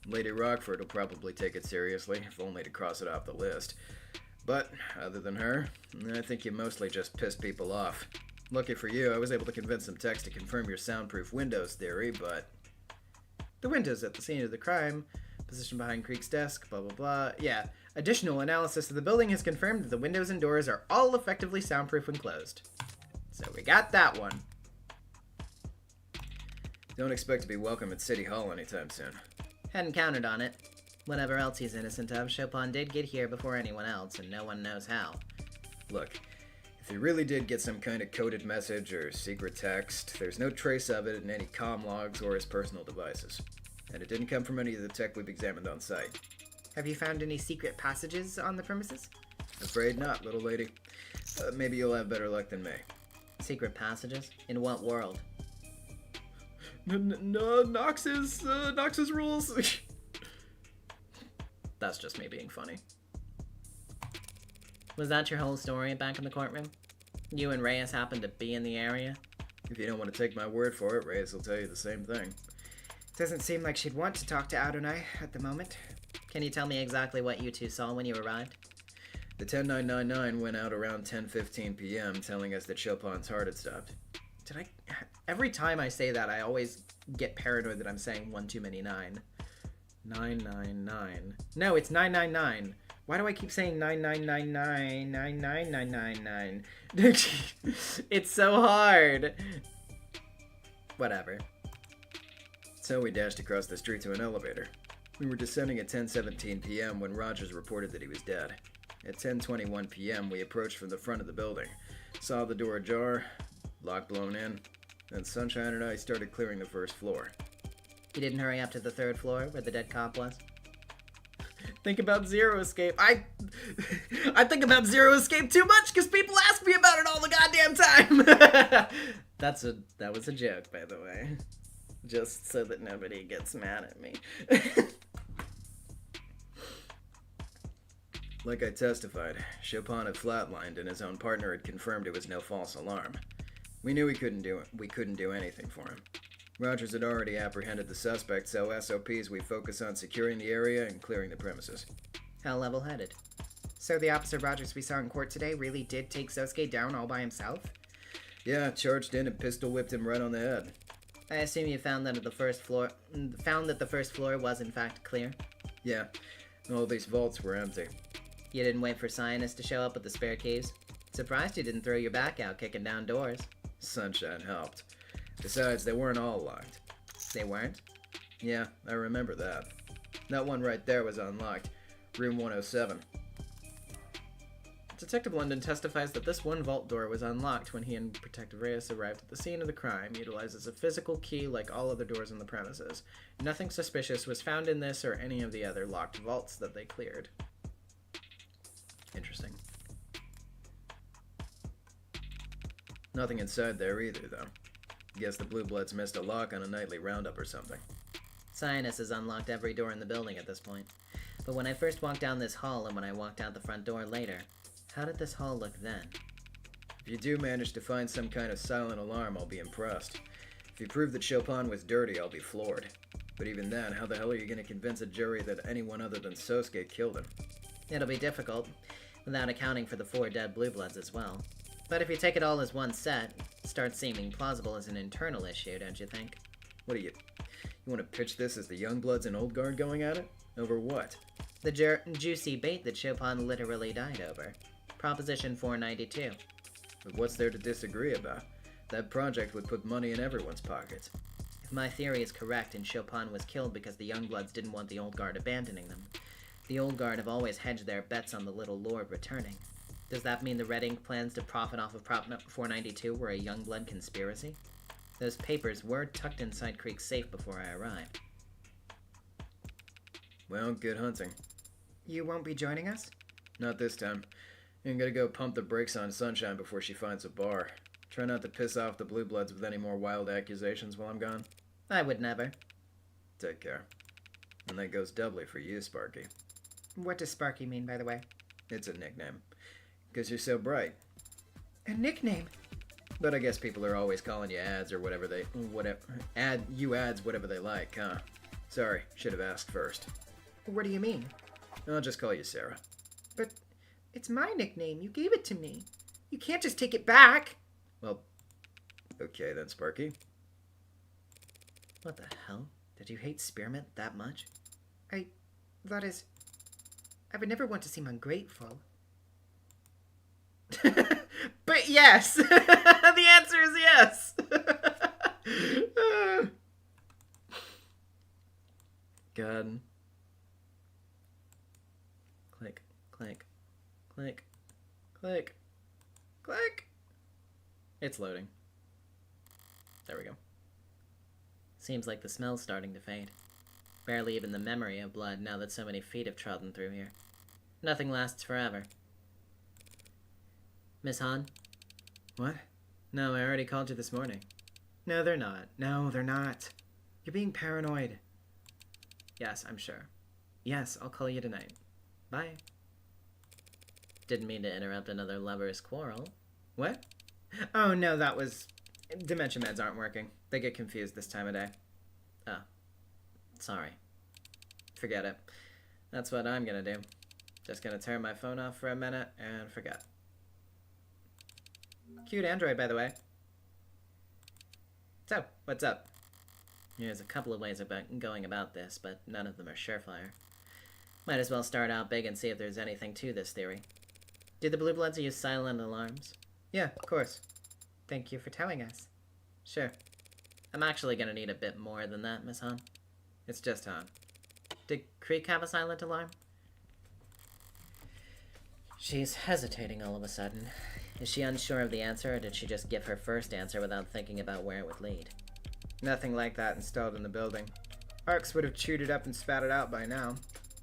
Lady Rockford will probably take it seriously, if only to cross it off the list. But, other than her, I think you mostly just pissed people off. Lucky for you, I was able to convince some techs to confirm your soundproof windows theory, but... The windows at the scene of the crime, positioned behind Creek's desk, blah blah blah. Yeah, additional analysis of the building has confirmed that the windows and doors are all effectively soundproof when closed. So we got that one. Don't expect to be welcome at City Hall anytime soon. Hadn't counted on it. Whatever else he's innocent of, Chopin did get here before anyone else, and no one knows how. Look, if he really did get some kind of coded message or secret text, there's no trace of it in any comm logs or his personal devices. And it didn't come from any of the tech we've examined on site. Have you found any secret passages on the premises? Afraid not, little lady. Maybe you'll have better luck than me. Secret passages? In what world? No, Nox's rules. That's just me being funny. Was that your whole story back in the courtroom? You and Reyes happened to be in the area? If you don't want to take my word for it, Reyes will tell you the same thing. Doesn't seem like she'd want to talk to Adonai at the moment. Can you tell me exactly what you two saw when you arrived? The 10999 went out around 10:15 p.m., telling us that Chopin's heart had stopped. Every time I say that, I always get paranoid that I'm saying one too many 9. 999. No, it's 999. Why do I keep saying 9999? 99999. It's so hard. Whatever. So we dashed across the street to an elevator. We were descending at 10:17 p.m. when Rogers reported that he was dead. At 10:21 p.m., we approached from the front of the building, saw the door ajar, lock blown in, then Sunshine and I started clearing the first floor. You didn't hurry up to the 3rd floor where the dead cop was? Think about Zero Escape. I think about Zero Escape too much because people ask me about it all the goddamn time. That was a joke, by the way. Just so that nobody gets mad at me. Like I testified, Chopin had flatlined and his own partner had confirmed it was no false alarm. We knew we couldn't do anything for him. Rogers had already apprehended the suspect, so SOPs we focus on securing the area and clearing the premises. How level-headed. So the Officer Rogers we saw in court today really did take Sosuke down all by himself? Yeah, charged in and pistol whipped him right on the head. I assume you found that the first floor was in fact clear? Yeah, all these vaults were empty. You didn't wait for Cyanus to show up with the spare keys? Surprised you didn't throw your back out kicking down doors. Sunshine helped. Besides, they weren't all locked. They weren't? Yeah, I remember that. That one right there was unlocked. Room 107. Detective London testifies that this one vault door was unlocked when he and Detective Reyes arrived at the scene of the crime, utilizes a physical key like all other doors on the premises. Nothing suspicious was found in this or any of the other locked vaults that they cleared. Interesting. Nothing inside there either, though. Guess the Blue Bloods missed a lock on a nightly roundup or something. Cyanus has unlocked every door in the building at this point. But when I first walked down this hall and when I walked out the front door later, how did this hall look then? If you do manage to find some kind of silent alarm, I'll be impressed. If you prove that Chopin was dirty, I'll be floored. But even then, how the hell are you going to convince a jury that anyone other than Sosuke killed him? It'll be difficult, without accounting for the 4 dead Blue Bloods as well. But if you take it all as one set, it starts seeming plausible as an internal issue, don't you think? What do you want to pitch this as the young bloods and old guard going at it? Over what? The juicy bait that Chopin literally died over. Proposition 492. But what's there to disagree about? That project would put money in everyone's pockets. If my theory is correct and Chopin was killed because the Youngbloods didn't want the Old Guard abandoning them, the Old Guard have always hedged their bets on the Little Lord returning. Does that mean the Red Ink plans to profit off of Prop 492 were a Youngblood conspiracy? Those papers were tucked inside Creek's safe before I arrived. Well, good hunting. You won't be joining us? Not this time. I'm gonna go pump the brakes on Sunshine before she finds a bar. Try not to piss off the Blue Bloods with any more wild accusations while I'm gone. I would never. Take care. And that goes doubly for you, Sparky. What does Sparky mean, by the way? It's a nickname. Because you're so bright. A nickname? But I guess people are always calling you ads or whatever they... ads whatever they like, huh? Sorry, should have asked first. What do you mean? I'll just call you Sarah. But it's my nickname. You gave it to me. You can't just take it back. Well, okay then, Sparky. What the hell? Did you hate spearmint that much? That is... I would never want to seem ungrateful. But yes! The answer is yes! God. Click, click, click, click, click. It's loading. There we go. Seems like the smell's starting to fade. Barely even the memory of blood now that so many feet have trodden through here. Nothing lasts forever. Miss Han? What? No, I already called you this morning. No, they're not. No, they're not. You're being paranoid. Yes, I'm sure. Yes, I'll call you tonight. Bye. Didn't mean to interrupt another lover's quarrel. What? Oh, no, that was... Dementia meds aren't working. They get confused this time of day. Oh. Sorry. Forget it. That's what I'm gonna do. Just gonna turn my phone off for a minute and forget. Cute android, by the way. So, what's up? There's a couple of ways about going about this, but none of them are surefire. Might as well start out big and see if there's anything to this theory. Do the Blue Bloods use silent alarms? Yeah, of course. Thank you for telling us. Sure. I'm actually gonna need a bit more than that, Miss Han. It's just Han. Did Creek have a silent alarm? She's hesitating all of a sudden. Is she unsure of the answer, or did she just give her first answer without thinking about where it would lead? Nothing like that installed in the building. Arcs would have chewed it up and spat it out by now.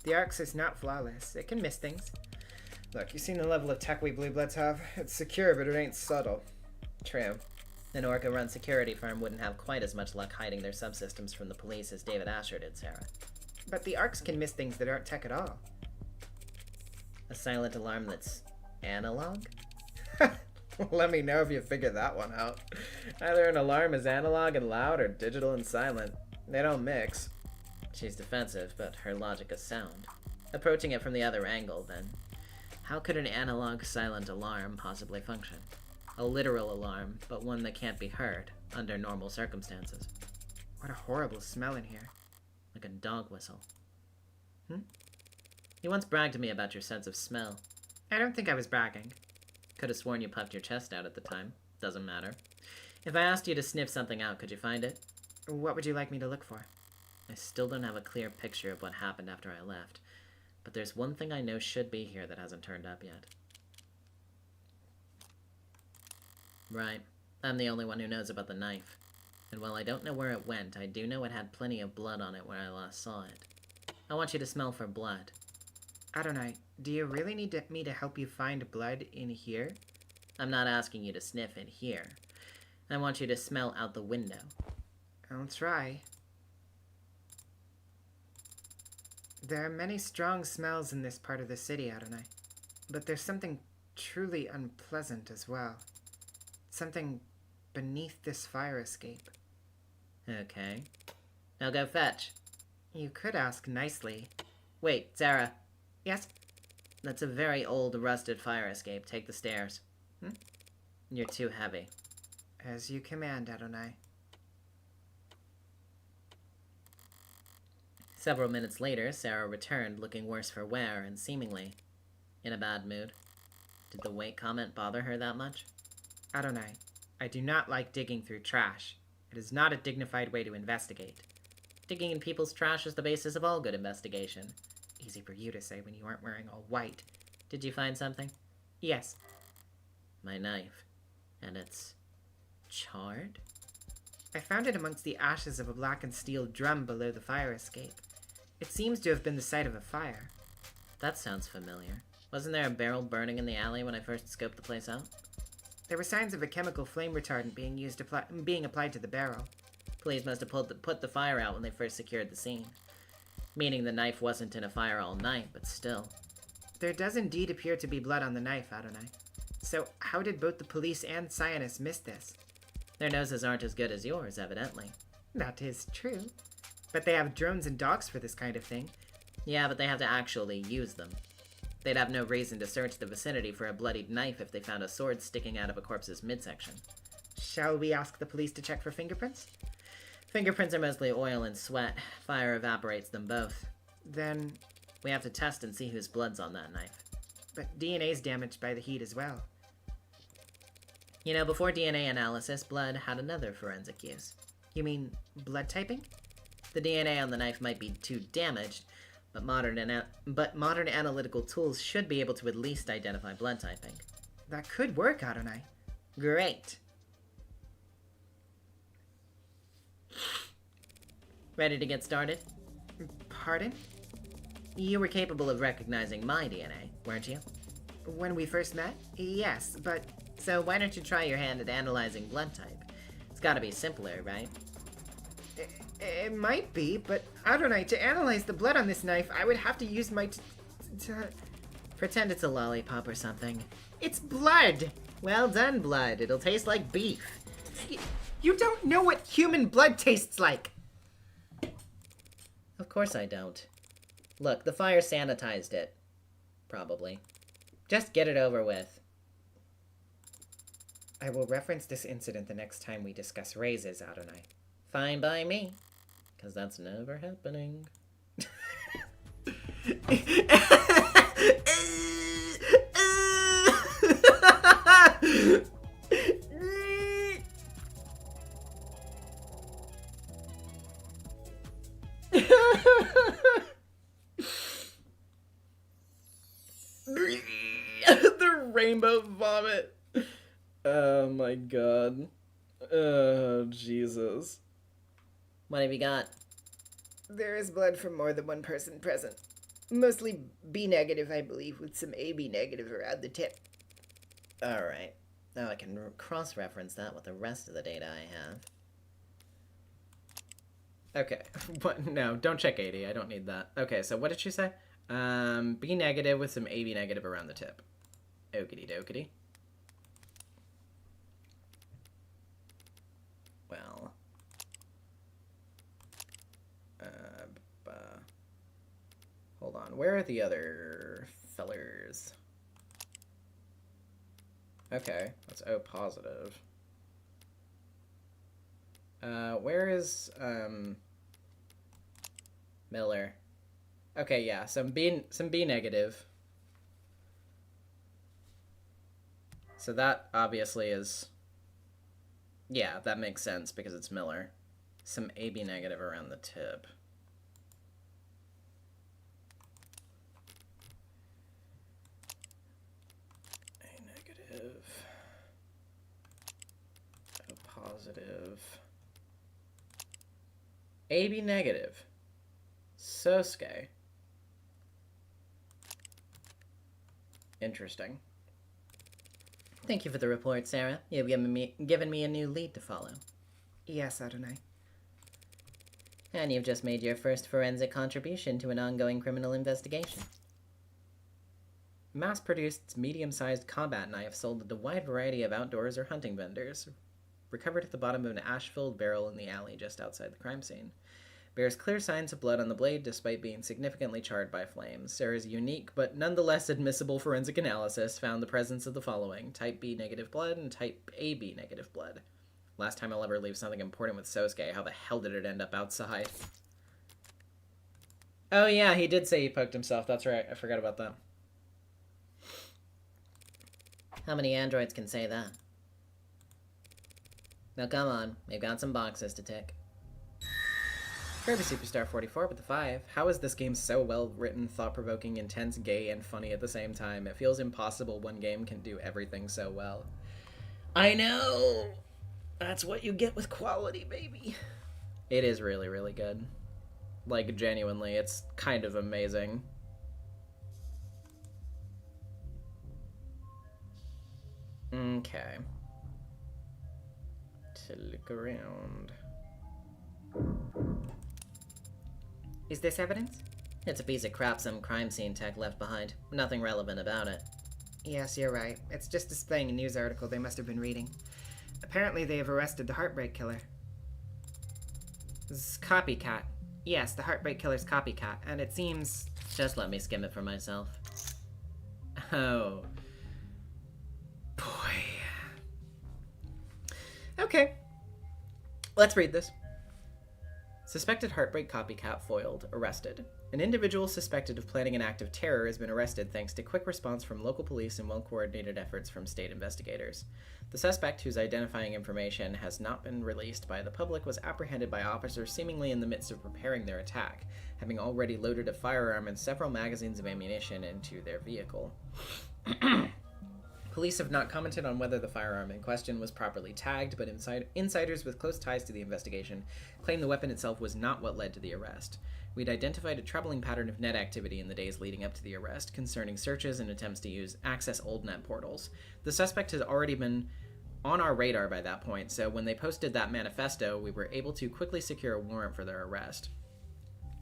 The Arcs is not flawless. It can miss things. Look, you seen the level of tech we Blue Bloods have? It's secure, but it ain't subtle. True. An Orca-run security firm wouldn't have quite as much luck hiding their subsystems from the police as David Asher did, Sarah. But the Arcs can miss things that aren't tech at all. A silent alarm that's analog? Let me know if you figure that one out. Either an alarm is analog and loud or digital and silent. They don't mix. She's defensive, but her logic is sound. Approaching it from the other angle, then. How could an analog silent alarm possibly function? A literal alarm, but one that can't be heard under normal circumstances. What a horrible smell in here. Like a dog whistle. You once bragged to me about your sense of smell. I don't think I was bragging. Could have sworn you puffed your chest out at the time. Doesn't matter. If I asked you to sniff something out, could you find it? What would you like me to look for? I still don't have a clear picture of what happened after I left. But there's one thing I know should be here that hasn't turned up yet. Right. I'm the only one who knows about the knife. And while I don't know where it went, I do know it had plenty of blood on it when I last saw it. I want you to smell for blood. Adonai, do you really need me to help you find blood in here? I'm not asking you to sniff in here. I want you to smell out the window. I'll try. There are many strong smells in this part of the city, Adonai. But there's something truly unpleasant as well. Something beneath this fire escape. Okay. Now go fetch. You could ask nicely. Wait, Sarah. Yes? That's a very old, rusted fire escape. Take the stairs. You're too heavy. As you command, Adonai. Several minutes later, Sarah returned, looking worse for wear and seemingly in a bad mood. Did the weight comment bother her that much? Adonai, I do not like digging through trash. It is not a dignified way to investigate. Digging in people's trash is the basis of all good investigation. Easy for you to say when you aren't wearing all white. Did you find something? Yes. My knife. And it's charred? I found it amongst the ashes of a blackened steel drum below the fire escape. It seems to have been the site of a fire. That sounds familiar. Wasn't there a barrel burning in the alley when I first scoped the place out? There were signs of a chemical flame retardant being applied to the barrel. Police must have put the fire out when they first secured the scene. Meaning the knife wasn't in a fire all night, but still. There does indeed appear to be blood on the knife, Adonai. So how did both the police and scientists miss this? Their noses aren't as good as yours, evidently. That is true. But they have drones and dogs for this kind of thing. Yeah, but they have to actually use them. They'd have no reason to search the vicinity for a bloodied knife if they found a sword sticking out of a corpse's midsection. Shall we ask the police to check for fingerprints? Fingerprints are mostly oil and sweat. Fire evaporates them both. Then... we have to test and see whose blood's on that knife. But DNA's damaged by the heat as well. You know, before DNA analysis, blood had another forensic use. You mean blood typing? The DNA on the knife might be too damaged, but modern analytical tools should be able to at least identify blood typing. That could work, Adonai. Great. Ready to get started? Pardon? You were capable of recognizing my DNA, weren't you? When we first met? Yes, but... So why don't you try your hand at analyzing blood type? It's gotta be simpler, right? It might be, but Adonai, to analyze the blood on this knife, I would have to use my Pretend it's a lollipop or something. It's blood! Well done, blood. It'll taste like beef. You don't know what human blood tastes like! Of course I don't. Look, the fire sanitized it. Probably. Just get it over with. I will reference this incident the next time we discuss raises, Adonai. Fine by me. Because that's never happening. The rainbow vomit. Oh my god. Oh, Jesus. What have you got? There is blood from more than one person present. Mostly B negative, I believe, with some AB negative around the tip. Alright. Now I can cross-reference that with the rest of the data I have. Okay. What? No, don't check 80. I don't need that. Okay, so what did she say? B negative with some AB negative around the tip. Okity dokity. Well. Hold on. Where are the other fellers? Okay, that's O positive. Where is, Miller? Okay, yeah, some B negative. So that obviously is, yeah, that makes sense because it's Miller. Some AB negative around the tip. A negative. O positive. AB negative. Sosuke. Interesting. Thank you for the report, Sarah. You've given me a new lead to follow. Yes, Adonai. And you've just made your first forensic contribution to an ongoing criminal investigation. Mass-produced, medium-sized combat knife sold at a wide variety of outdoors or hunting vendors. Recovered at the bottom of an ash-filled barrel in the alley just outside the crime scene. Bears clear signs of blood on the blade despite being significantly charred by flames. Sarah's unique but nonetheless admissible forensic analysis found the presence of the following: type B negative blood and type AB negative blood. Last time I'll ever leave something important with Sosuke. How the hell did it end up outside? Oh yeah, he did say he poked himself. That's right. I forgot about that. How many androids can say that? Now come on, we've got some boxes to tick. Kirby Superstar 44 with the 5. How is this game so well written, thought-provoking, intense, gay, and funny at the same time? It feels impossible one game can do everything so well. I know! That's what you get with quality, baby. It is really, really good. Like, genuinely, it's kind of amazing. Okay. To look around. Is this evidence? It's a piece of crap some crime scene tech left behind. Nothing relevant about it. Yes, you're right. It's just displaying a news article they must have been reading. Apparently they have arrested the Heartbreak Killer. Copycat. Yes, the Heartbreak Killer's copycat, and it seems... Just let me skim it for myself. Oh. Boy. Okay. Let's read this. Suspected Heartbreak copycat foiled. Arrested. An individual suspected of planning an act of terror has been arrested thanks to quick response from local police and well-coordinated efforts from state investigators. The suspect, whose identifying information has not been released by the public, was apprehended by officers seemingly in the midst of preparing their attack, having already loaded a firearm and several magazines of ammunition into their vehicle. Police have not commented on whether the firearm in question was properly tagged, but insiders with close ties to the investigation claim the weapon itself was not what led to the arrest. We'd identified a troubling pattern of net activity in the days leading up to the arrest, concerning searches and attempts to access old net portals. The suspect has already been on our radar by that point, so when they posted that manifesto, we were able to quickly secure a warrant for their arrest.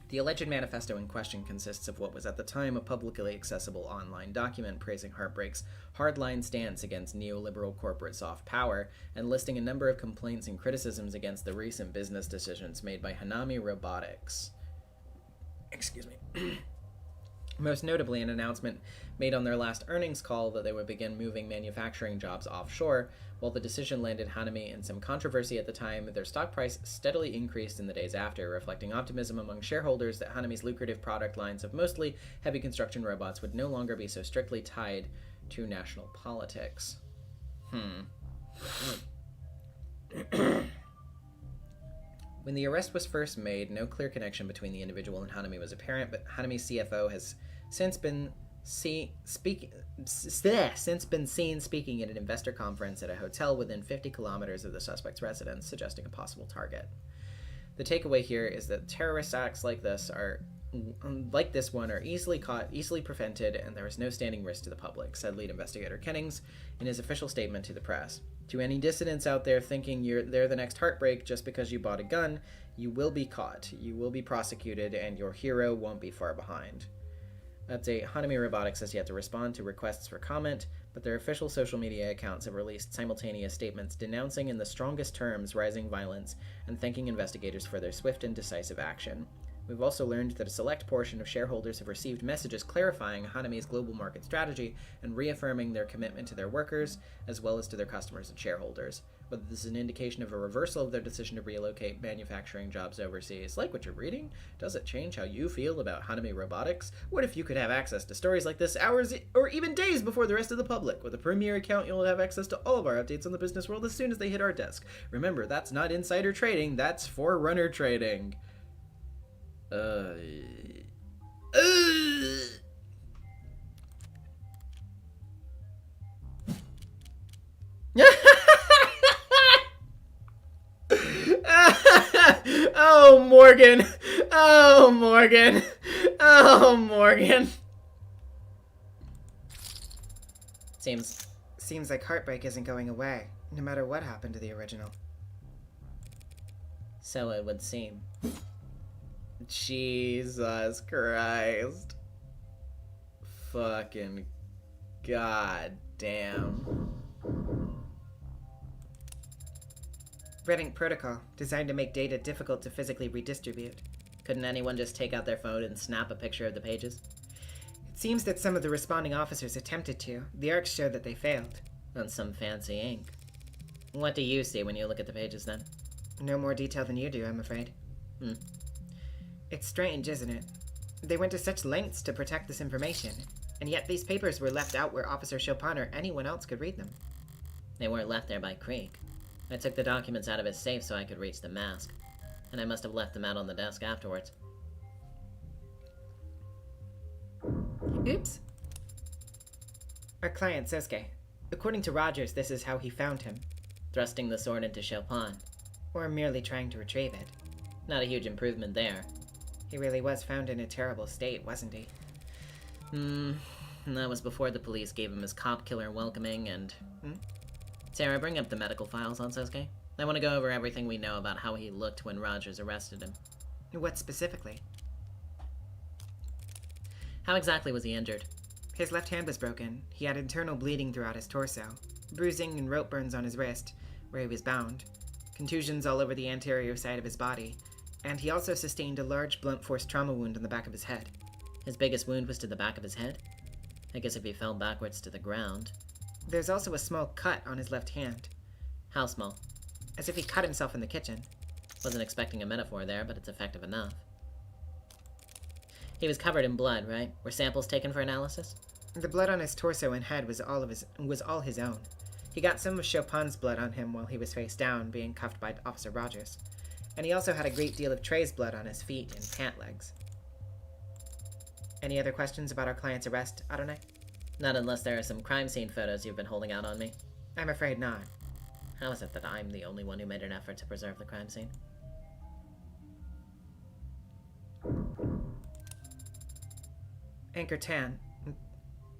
The alleged manifesto in question consists of what was at the time a publicly accessible online document praising Heartbreak's hardline stance against neoliberal corporate soft power and listing a number of complaints and criticisms against the recent business decisions made by Hanami Robotics. Excuse me. Most notably, an announcement made on their last earnings call that they would begin moving manufacturing jobs offshore. While the decision landed Hanami in some controversy at the time, their stock price steadily increased in the days after, reflecting optimism among shareholders that Hanami's lucrative product lines of mostly heavy construction robots would no longer be so strictly tied to national politics. When the arrest was first made, no clear connection between the individual and Hanami was apparent, but Hanami's CFO has since been seen speaking at an investor conference at a hotel within 50 kilometers of the suspect's residence, suggesting a possible target. The takeaway here is that terrorist acts like this one are easily caught, easily prevented, and there is no standing risk to the public, said lead investigator Kennings in his official statement to the press. To any dissidents out there thinking they're the next Heartbreak just because you bought a gun, you will be caught, you will be prosecuted, and your hero won't be far behind. Update: Hanami Robotics has yet to respond to requests for comment, but their official social media accounts have released simultaneous statements denouncing in the strongest terms rising violence and thanking investigators for their swift and decisive action. We've also learned that a select portion of shareholders have received messages clarifying Hanami's global market strategy and reaffirming their commitment to their workers, as well as to their customers and shareholders. Whether this is an indication of a reversal of their decision to relocate manufacturing jobs overseas. Like what you're reading? Does it change how you feel about Hanami Robotics? What if you could have access to stories like this hours or even days before the rest of the public? With a Premier account, you'll have access to all of our updates on the business world as soon as they hit our desk. Remember, that's not insider trading, that's forerunner trading. Oh, Morgan. Oh, Morgan. Oh, Morgan. Seems like Heartbreak isn't going away, no matter what happened to the original. So it would seem. Jesus Christ. Fucking goddamn. Red Ink Protocol, designed to make data difficult to physically redistribute. Couldn't anyone just take out their phone and snap a picture of the pages? It seems that some of the responding officers attempted to. The arcs show that they failed. On some fancy ink. What do you see when you look at the pages, then? No more detail than you do, I'm afraid. It's strange, isn't it? They went to such lengths to protect this information, and yet these papers were left out where Officer Chopin or anyone else could read them. They weren't left there by Krieg. I took the documents out of his safe so I could reach the mask, and I must have left them out on the desk afterwards. Oops. Our client, Sosuke. According to Rogers, this is how he found him. Thrusting the sword into Chopin. Or merely trying to retrieve it. Not a huge improvement there. He really was found in a terrible state, wasn't he? And that was before the police gave him his cop killer welcoming and... Sarah, bring up the medical files on Sosuke. I want to go over everything we know about how he looked when Rogers arrested him. What specifically? How exactly was he injured? His left hand was broken. He had internal bleeding throughout his torso, bruising and rope burns on his wrist, where he was bound, contusions all over the anterior side of his body, and he also sustained a large blunt force trauma wound on the back of his head. His biggest wound was to the back of his head? I guess if he fell backwards to the ground. There's also a small cut on his left hand. How small? As if he cut himself in the kitchen. Wasn't expecting a metaphor there, but it's effective enough. He was covered in blood, right? Were samples taken for analysis? The blood on his torso and head was all his own. He got some of Chopin's blood on him while he was face down, being cuffed by Officer Rogers. And he also had a great deal of Trey's blood on his feet and pant legs. Any other questions about our client's arrest, Adonai? Not unless there are some crime scene photos you've been holding out on me. I'm afraid not. How is it that I'm the only one who made an effort to preserve the crime scene? Anchor Tan.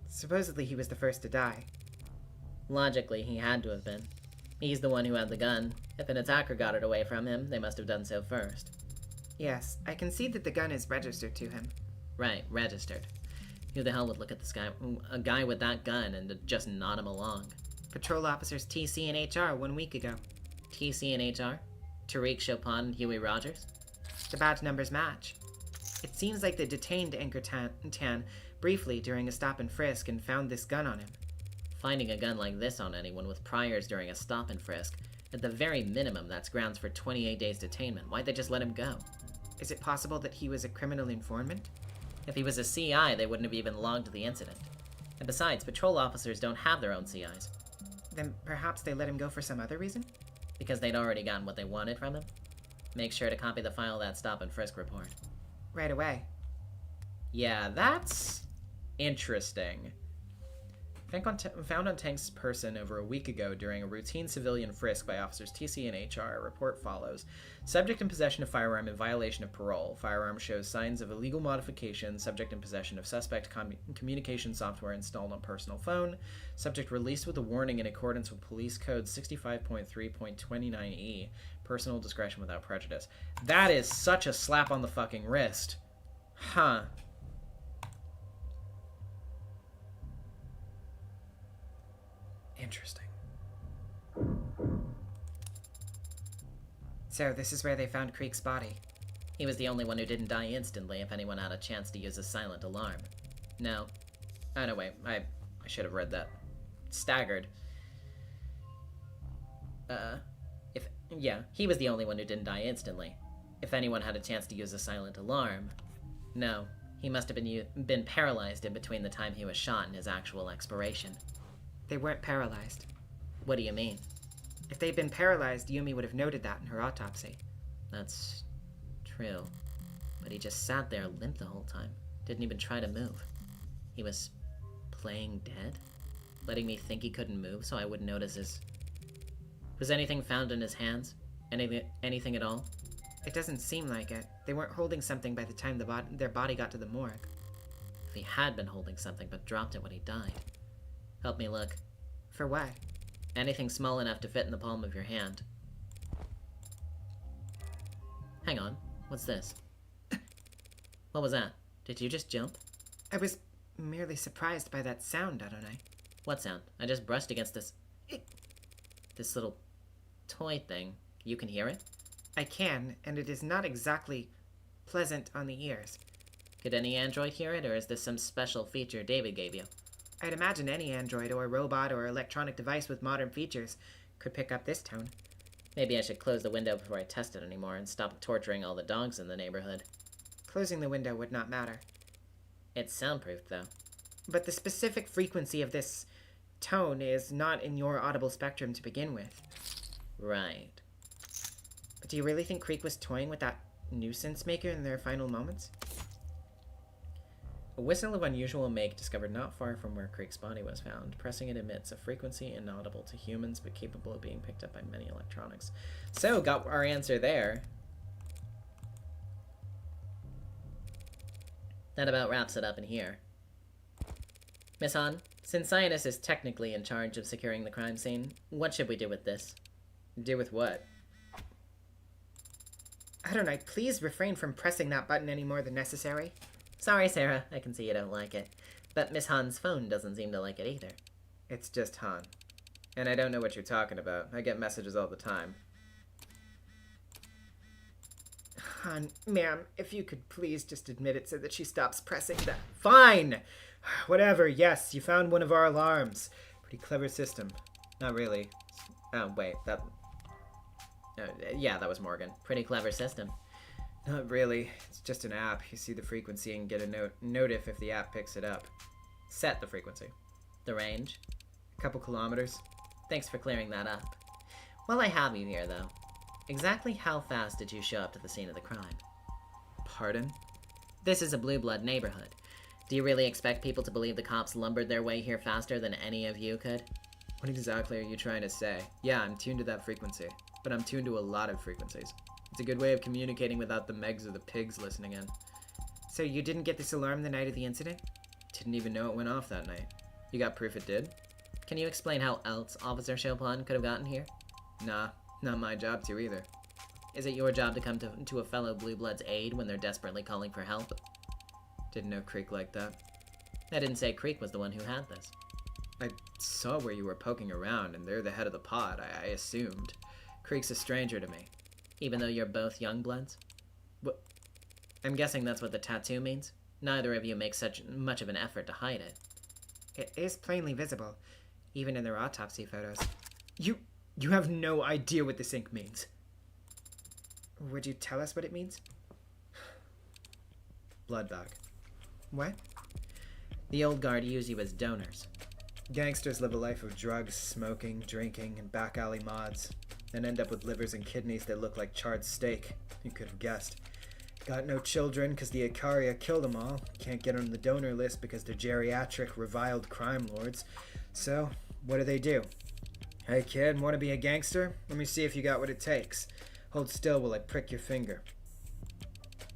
Supposedly he was the first to die. Logically, he had to have been. He's the one who had the gun. If an attacker got it away from him, they must have done so first. Yes, I can see that the gun is registered to him. Right, registered. Who the hell would look at this guy, a guy with that gun, and just nod him along? Patrol officers TC and HR 1 week ago. TC and HR? Tariq Chopin and Huey Rogers? The badge numbers match. It seems like they detained Anchor Tan briefly during a stop and frisk and found this gun on him. Finding a gun like this on anyone with priors during a stop and frisk, at the very minimum, that's grounds for 28 days detainment. Why'd they just let him go? Is it possible that he was a criminal informant? If he was a CI, they wouldn't have even logged the incident. And besides, patrol officers don't have their own CIs. Then perhaps they let him go for some other reason? Because they'd already gotten what they wanted from him? Make sure to copy the file of that stop and frisk report. Right away. Yeah, that's interesting. Found on Tank's person over a week ago during a routine civilian frisk by officers TC and HR. Report follows. Subject in possession of firearm in violation of parole. Firearm shows signs of illegal modification. Subject in possession of suspect communication software installed on personal phone. Subject released with a warning in accordance with Police Code 65.3.29e. Personal discretion without prejudice. That is such a slap on the fucking wrist. Huh. Interesting. So this is where they found Creek's body. He was the only one who didn't die instantly if anyone had a chance to use a silent alarm. No. Oh, no, wait. I should have read that. Staggered. Yeah, he was the only one who didn't die instantly. If anyone had a chance to use a silent alarm. No. He must have been paralyzed in between the time he was shot and his actual expiration. They weren't paralyzed. What do you mean? If they'd been paralyzed, Yumi would have noted that in her autopsy. That's true. But he just sat there limp the whole time. Didn't even try to move. He was playing dead? Letting me think he couldn't move so I wouldn't notice his... Was anything found in his hands? Anything at all? It doesn't seem like it. They weren't holding something by the time their body got to the morgue. If he had been holding something but dropped it when he died. Help me look. For what? Anything small enough to fit in the palm of your hand. Hang on. What's this? What was that? Did you just jump? I was merely surprised by that sound, Adonai. What sound? I just brushed against this little toy thing. You can hear it? I can, and it is not exactly pleasant on the ears. Could any android hear it, or is this some special feature David gave you? I'd imagine any android or robot or electronic device with modern features could pick up this tone. Maybe I should close the window before I test it anymore and stop torturing all the dogs in the neighborhood. Closing the window would not matter. It's soundproofed, though. But the specific frequency of this tone is not in your audible spectrum to begin with. Right. But do you really think Creek was toying with that nuisance maker in their final moments? A whistle of unusual make discovered not far from where Creek's body was found. Pressing it emits a frequency inaudible to humans but capable of being picked up by many electronics. So, got our answer there. That about wraps it up in here. Miss Han, since Cyanus is technically in charge of securing the crime scene, what should we do with this? Do with what? Adonai, please refrain from pressing that button any more than necessary. Sorry, Sarah, I can see you don't like it. But Miss Han's phone doesn't seem to like it either. It's just Han. And I don't know what you're talking about. I get messages all the time. Han, ma'am, if you could please just admit it so that she stops pressing that. Fine! Whatever, yes, you found one of our alarms. Pretty clever system. Not really. Oh, wait, that... yeah, that was Morgan. Pretty clever system. Not really. It's just an app. You see the frequency and get a notif if the app picks it up. Set the frequency. The range? A couple kilometers. Thanks for clearing that up. While I have you here, though, exactly how fast did you show up to the scene of the crime? Pardon? This is a blue blood neighborhood. Do you really expect people to believe the cops lumbered their way here faster than any of you could? What exactly are you trying to say? Yeah, I'm tuned to that frequency, but I'm tuned to a lot of frequencies. It's a good way of communicating without the Megs or the pigs listening in. So you didn't get this alarm the night of the incident? Didn't even know it went off that night. You got proof it did? Can you explain how else Officer Chopin could have gotten here? Nah, not my job to either. Is it your job to come to a fellow Blue Blood's aid when they're desperately calling for help? Didn't know Creek like that. I didn't say Creek was the one who had this. I saw where you were poking around, and they're the head of the pod. I assumed. Creek's a stranger to me. Even though you're both young bloods? What? I'm guessing that's what the tattoo means? Neither of you make such much of an effort to hide it. It is plainly visible, even in their autopsy photos. You have no idea what this ink means. Would you tell us what it means? Blood bag. What? The old guard use you as donors. Gangsters live a life of drugs, smoking, drinking, and back alley mods, and end up with livers and kidneys that look like charred steak. You could have guessed. Got no children because the Icaria killed them all. Can't get on the donor list because they're geriatric, reviled crime lords. So, what do? Hey kid, want to be a gangster? Let me see if you got what it takes. Hold still while I prick your finger.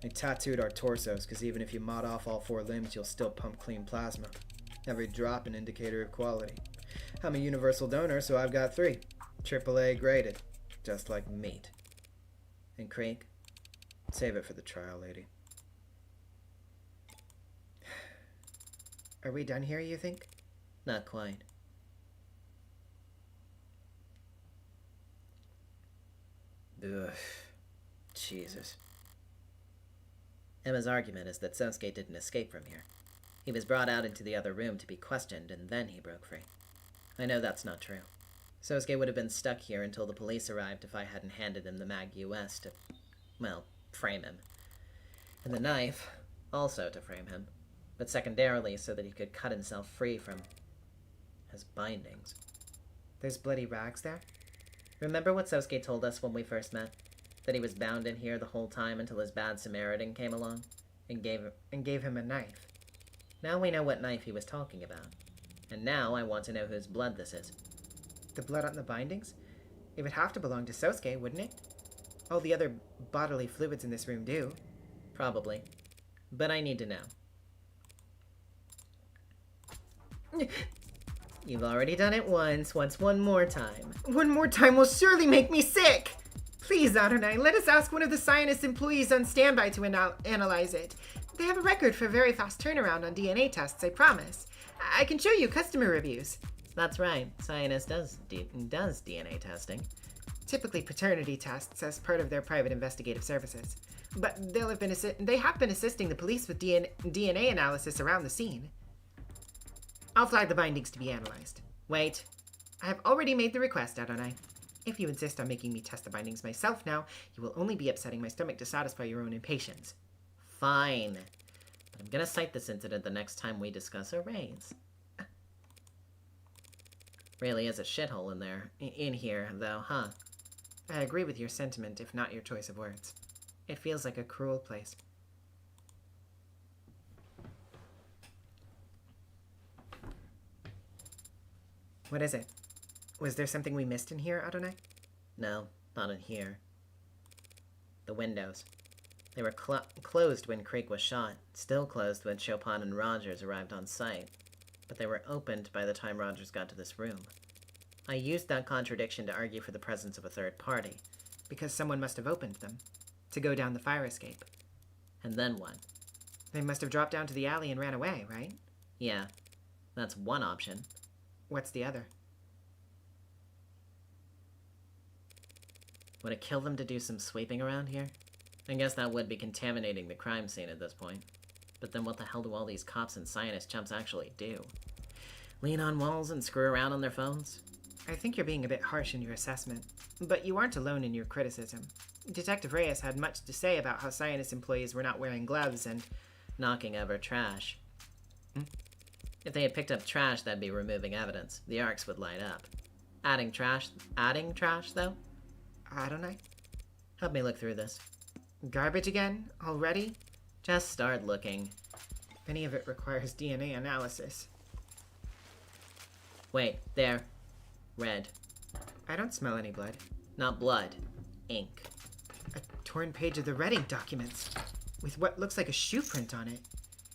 They tattooed our torsos because even if you mod off all 4 limbs, you'll still pump clean plasma. Every drop an indicator of quality. I'm a universal donor, so I've got 3. AAA graded. Just like meat. And Creek? Save it for the trial, lady. Are we done here, you think? Not quite. Ugh. Jesus. Emma's argument is that Sosuke didn't escape from here. He was brought out into the other room to be questioned, and then he broke free. I know that's not true. Sosuke would have been stuck here until the police arrived if I hadn't handed him the Mag US to, well, frame him. And the knife, also to frame him, but secondarily so that he could cut himself free from his bindings. There's bloody rags there? Remember what Sosuke told us when we first met? That he was bound in here the whole time until his bad Samaritan came along and gave him a knife. Now we know what knife he was talking about. And now I want to know whose blood this is. The blood on the bindings? It would have to belong to Sosuke, wouldn't it? All the other bodily fluids in this room do. Probably. But I need to know. You've already done it once. What's one more time? One more time will surely make me sick! Please, Adonai, let us ask one of the Cyanus employees on standby to analyze it. They have a record for very fast turnaround on DNA tests, I promise. I can show you customer reviews. That's right. Cyanus does DNA testing. Typically paternity tests as part of their private investigative services. But they have been assisting the police with DNA analysis around the scene. I'll flag the bindings to be analyzed. Wait. I have already made the request, Adonai. If you insist on making me test the bindings myself now, you will only be upsetting my stomach to satisfy your own impatience. Fine. But I'm gonna cite this incident the next time we discuss a raise. Really is a shithole in here, though, huh? I agree with your sentiment, if not your choice of words. It feels like a cruel place. What is it? Was there something we missed in here, Adonai? No, not in here. The windows. They were closed when Creek was shot, still closed when Chopin and Rogers arrived on site, but they were opened by the time Rogers got to this room. I used that contradiction to argue for the presence of a third party. Because someone must have opened them. To go down the fire escape. And then what? They must have dropped down to the alley and ran away, right? Yeah, that's one option. What's the other? Would it kill them to do some sweeping around here? I guess that would be contaminating the crime scene at this point. But then what the hell do all these cops and scientist chumps actually do? Lean on walls and screw around on their phones? I think you're being a bit harsh in your assessment. But you aren't alone in your criticism. Detective Reyes had much to say about how scientist employees were not wearing gloves and knocking over trash. If they had picked up trash, that'd be removing evidence. The arcs would light up. Adding trash, though? Adonai? Help me look through this. Garbage again? Already? Just start looking. Any of it requires DNA analysis. Wait, there. Red. I don't smell any blood. Not blood. Ink. A torn page of the Redding documents, with what looks like a shoe print on it.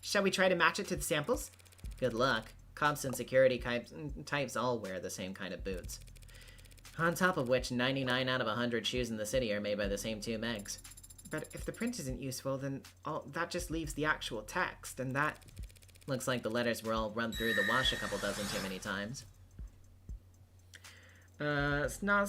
Shall we try to match it to the samples? Good luck. Cops and security types all wear the same kind of boots. On top of which, 99 out of 100 shoes in the city are made by the same two Megs. But if the print isn't useful, then that just leaves the actual text, and that... Looks like the letters were all run through the wash a couple dozen too many times. Snow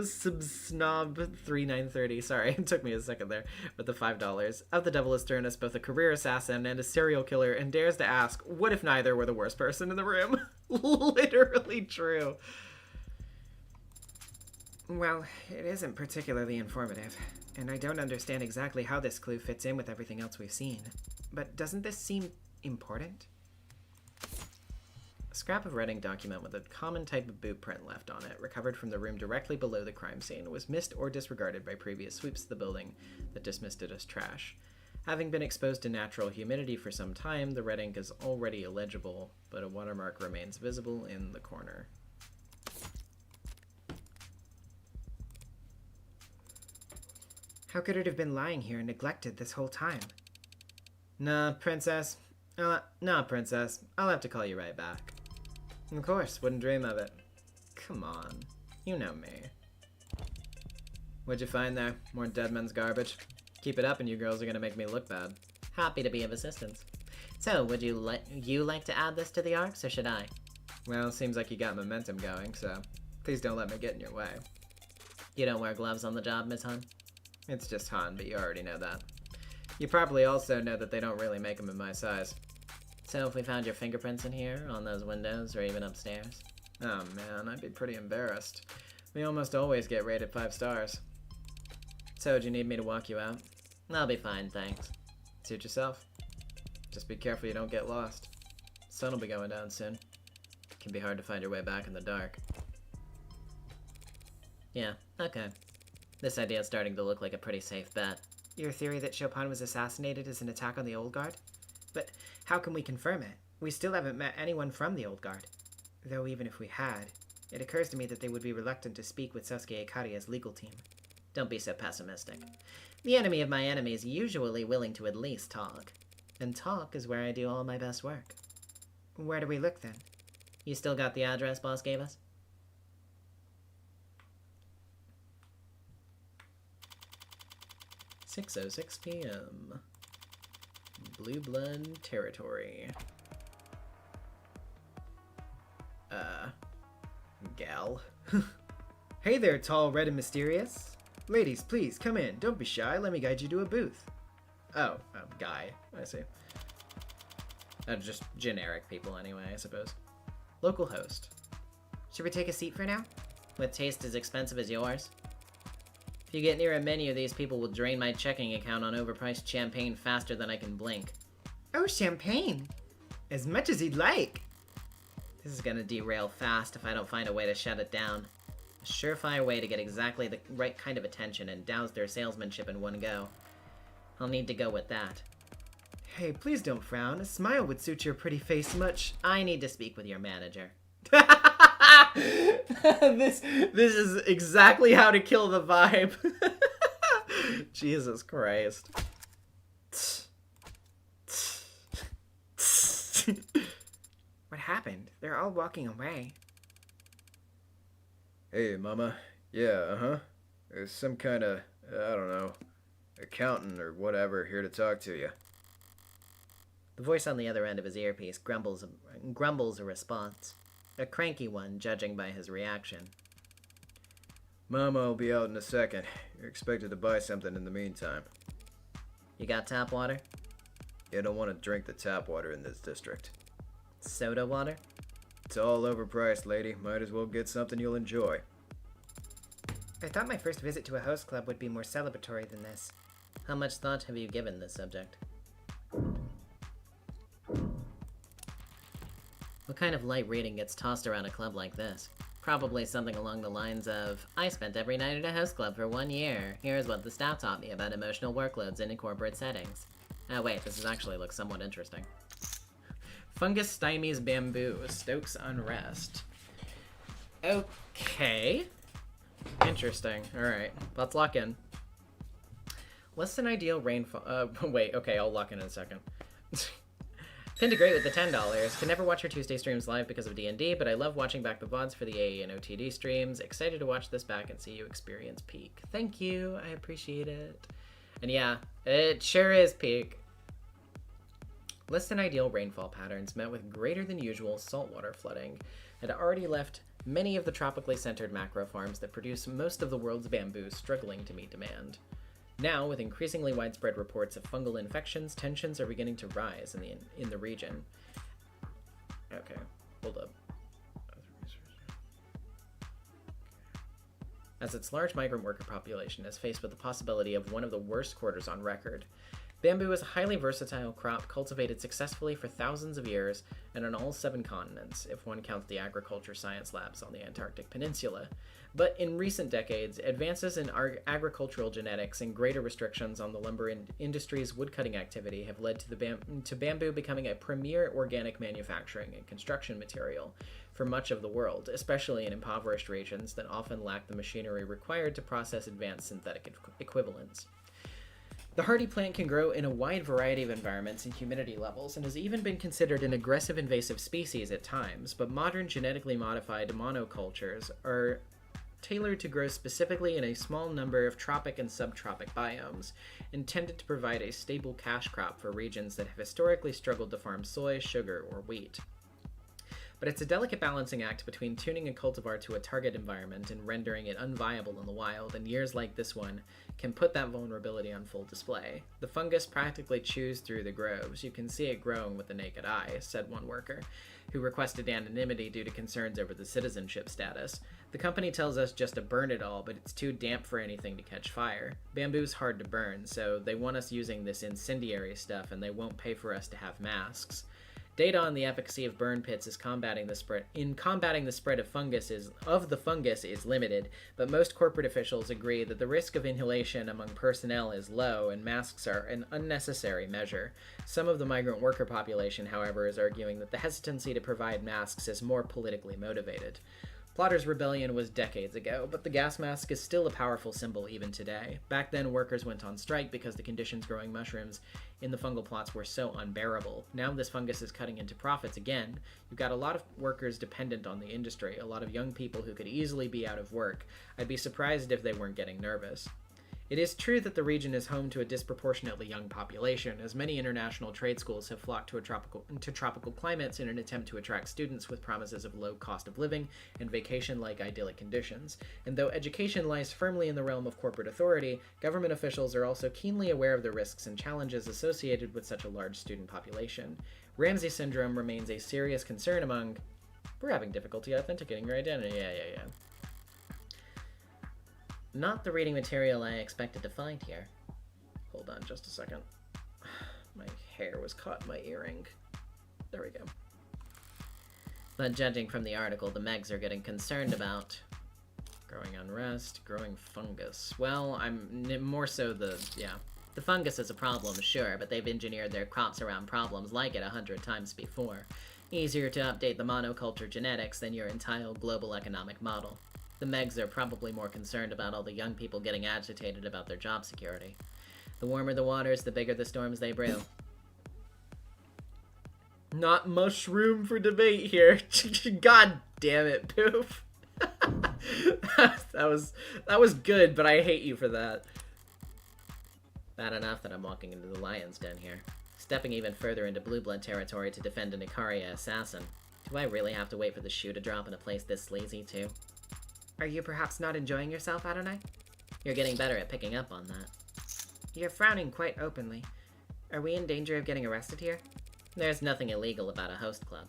Snob 3930. Sorry, it took me a second there. With the $5. Of the devil has turned us both a career assassin and a serial killer, and dares to ask, what if neither were the worst person in the room? Literally true. Well, it isn't particularly informative, and I don't understand exactly how this clue fits in with everything else we've seen. But doesn't this seem important? A scrap of Redding document with a common type of boot print left on it, recovered from the room directly below the crime scene, was missed or disregarded by previous sweeps of the building that dismissed it as trash. Having been exposed to natural humidity for some time, the red ink is already illegible, but a watermark remains visible in the corner. How could it have been lying here neglected this whole time? Nah, princess. I'll have to call you right back. Of course, wouldn't dream of it. Come on, you know me. What'd you find there? More dead men's garbage? Keep it up and you girls are gonna make me look bad. Happy to be of assistance. So, would you like to add this to the arcs, or should I? Well, seems like you got momentum going, so please don't let me get in your way. You don't wear gloves on the job, Miss Han? It's just Han, but you already know that. You probably also know that they don't really make them in my size. So if we found your fingerprints in here, on those windows, or even upstairs? Oh man, I'd be pretty embarrassed. We almost always get rated 5 stars. So, do you need me to walk you out? I'll be fine, thanks. Suit yourself. Just be careful you don't get lost. Sun will be going down soon. It can be hard to find your way back in the dark. Yeah, okay. This idea is starting to look like a pretty safe bet. Your theory that Chopin was assassinated is an attack on the Old Guard? But how can we confirm it? We still haven't met anyone from the Old Guard. Though even if we had, it occurs to me that they would be reluctant to speak with Sasuke Ikaria's legal team. Don't be so pessimistic. The enemy of my enemy is usually willing to at least talk. And talk is where I do all my best work. Where do we look then? You still got the address boss gave us? 6:06 p.m. Blue Blood territory. Gal. Hey there, tall, red, and mysterious. Ladies, please, come in. Don't be shy. Let me guide you to a booth. Oh, guy. I see. Just generic people anyway, I suppose. Local host. Should we take a seat for now? With taste as expensive as yours? If you get near a menu, these people will drain my checking account on overpriced champagne faster than I can blink. Oh, champagne! As much as you'd like! This is gonna derail fast if I don't find a way to shut it down. A surefire way to get exactly the right kind of attention and douse their salesmanship in one go. I'll need to go with that. Hey, please don't frown. A smile would suit your pretty face much. I need to speak with your manager. this is exactly how to kill the vibe. Jesus Christ. What happened? They're all walking away. Hey, Mama. Yeah, There's some kind of, I don't know, accountant or whatever here to talk to you. The voice on the other end of his earpiece grumbles a response. A cranky one, judging by his reaction. Mama will be out in a second. You're expected to buy something in the meantime. You got tap water? You don't want to drink the tap water in this district. Soda water? It's all overpriced, lady. Might as well get something you'll enjoy. I thought my first visit to a host club would be more celebratory than this. How much thought have you given this subject? What kind of light reading gets tossed around a club like this? Probably something along the lines of, I spent every night at a host club for 1 year. Here's what the staff taught me about emotional workloads in corporate settings. Oh wait, this actually looks somewhat interesting. Fungus stymies bamboo, stokes unrest. Okay. Interesting. Alright, let's lock in. Less than ideal rainfall. Wait, okay, I'll lock in a second. Pinned to great with the $10. Can never watch your Tuesday streams live because of D&D, but I love watching back the VODs for the AE and OTD streams. Excited to watch this back and see you experience peak. Thank you, I appreciate it. And yeah, it sure is peak. Less than ideal rainfall patterns met with greater than usual saltwater flooding had already left many of the tropically centered macro farms that produce most of the world's bamboo struggling to meet demand. Now, with increasingly widespread reports of fungal infections, tensions are beginning to rise in the region. Okay, hold up. As its large migrant worker population is faced with the possibility of one of the worst quarters on record. Bamboo is a highly versatile crop cultivated successfully for thousands of years and on all 7 continents, if one counts the agriculture science labs on the Antarctic Peninsula. But in recent decades, advances in agricultural genetics and greater restrictions on the lumber industry's woodcutting activity have led to bamboo becoming a premier organic manufacturing and construction material for much of the world, especially in impoverished regions that often lack the machinery required to process advanced synthetic equivalents. The hardy plant can grow in a wide variety of environments and humidity levels, and has even been considered an aggressive invasive species at times, but modern genetically modified monocultures are tailored to grow specifically in a small number of tropic and subtropic biomes, intended to provide a stable cash crop for regions that have historically struggled to farm soy, sugar, or wheat. But it's a delicate balancing act between tuning a cultivar to a target environment and rendering it unviable in the wild, and years like this one can put that vulnerability on full display. The fungus practically chews through the groves. You can see it growing with the naked eye, said one worker, who requested anonymity due to concerns over the citizenship status. The company tells us just to burn it all, but it's too damp for anything to catch fire. Bamboo's hard to burn, so they want us using this incendiary stuff, and they won't pay for us to have masks. Data on the efficacy of burn pits is combating the spread of the fungus is limited, but most corporate officials agree that the risk of inhalation among personnel is low and masks are an unnecessary measure. Some of the migrant worker population, however, is arguing that the hesitancy to provide masks is more politically motivated. Plotter's rebellion was decades ago, but the gas mask is still a powerful symbol even today. Back then, workers went on strike because the conditions growing mushrooms in the fungal plots were so unbearable. Now this fungus is cutting into profits again. You've got a lot of workers dependent on the industry, a lot of young people who could easily be out of work. I'd be surprised if they weren't getting nervous. It is true that the region is home to a disproportionately young population, as many international trade schools have flocked to tropical climates in an attempt to attract students with promises of low cost of living and vacation-like idyllic conditions. And though education lies firmly in the realm of corporate authority, government officials are also keenly aware of the risks and challenges associated with such a large student population. Ramsey syndrome remains a serious concern among... We're having difficulty authenticating your identity. Yeah. Not the reading material I expected to find here. Hold on just a second. My hair was caught in my earring. There we go. But judging from the article, the Megs are getting concerned about Growing unrest, growing fungus. Well, more so the fungus is a problem, sure, but they've engineered their crops around problems like it 100 times before. Easier to update the monoculture genetics than your entire global economic model. The Megs are probably more concerned about all the young people getting agitated about their job security. The warmer the waters, the bigger the storms they brew. Not much room for debate here. God damn it, Poof. that was good, but I hate you for that. Bad enough that I'm walking into the lion's den here. Stepping even further into blue blood territory to defend an Icaria assassin. Do I really have to wait for the shoe to drop in a place this sleazy, too? Are you perhaps not enjoying yourself, Adonai? You're getting better at picking up on that. You're frowning quite openly. Are we in danger of getting arrested here? There's nothing illegal about a host club.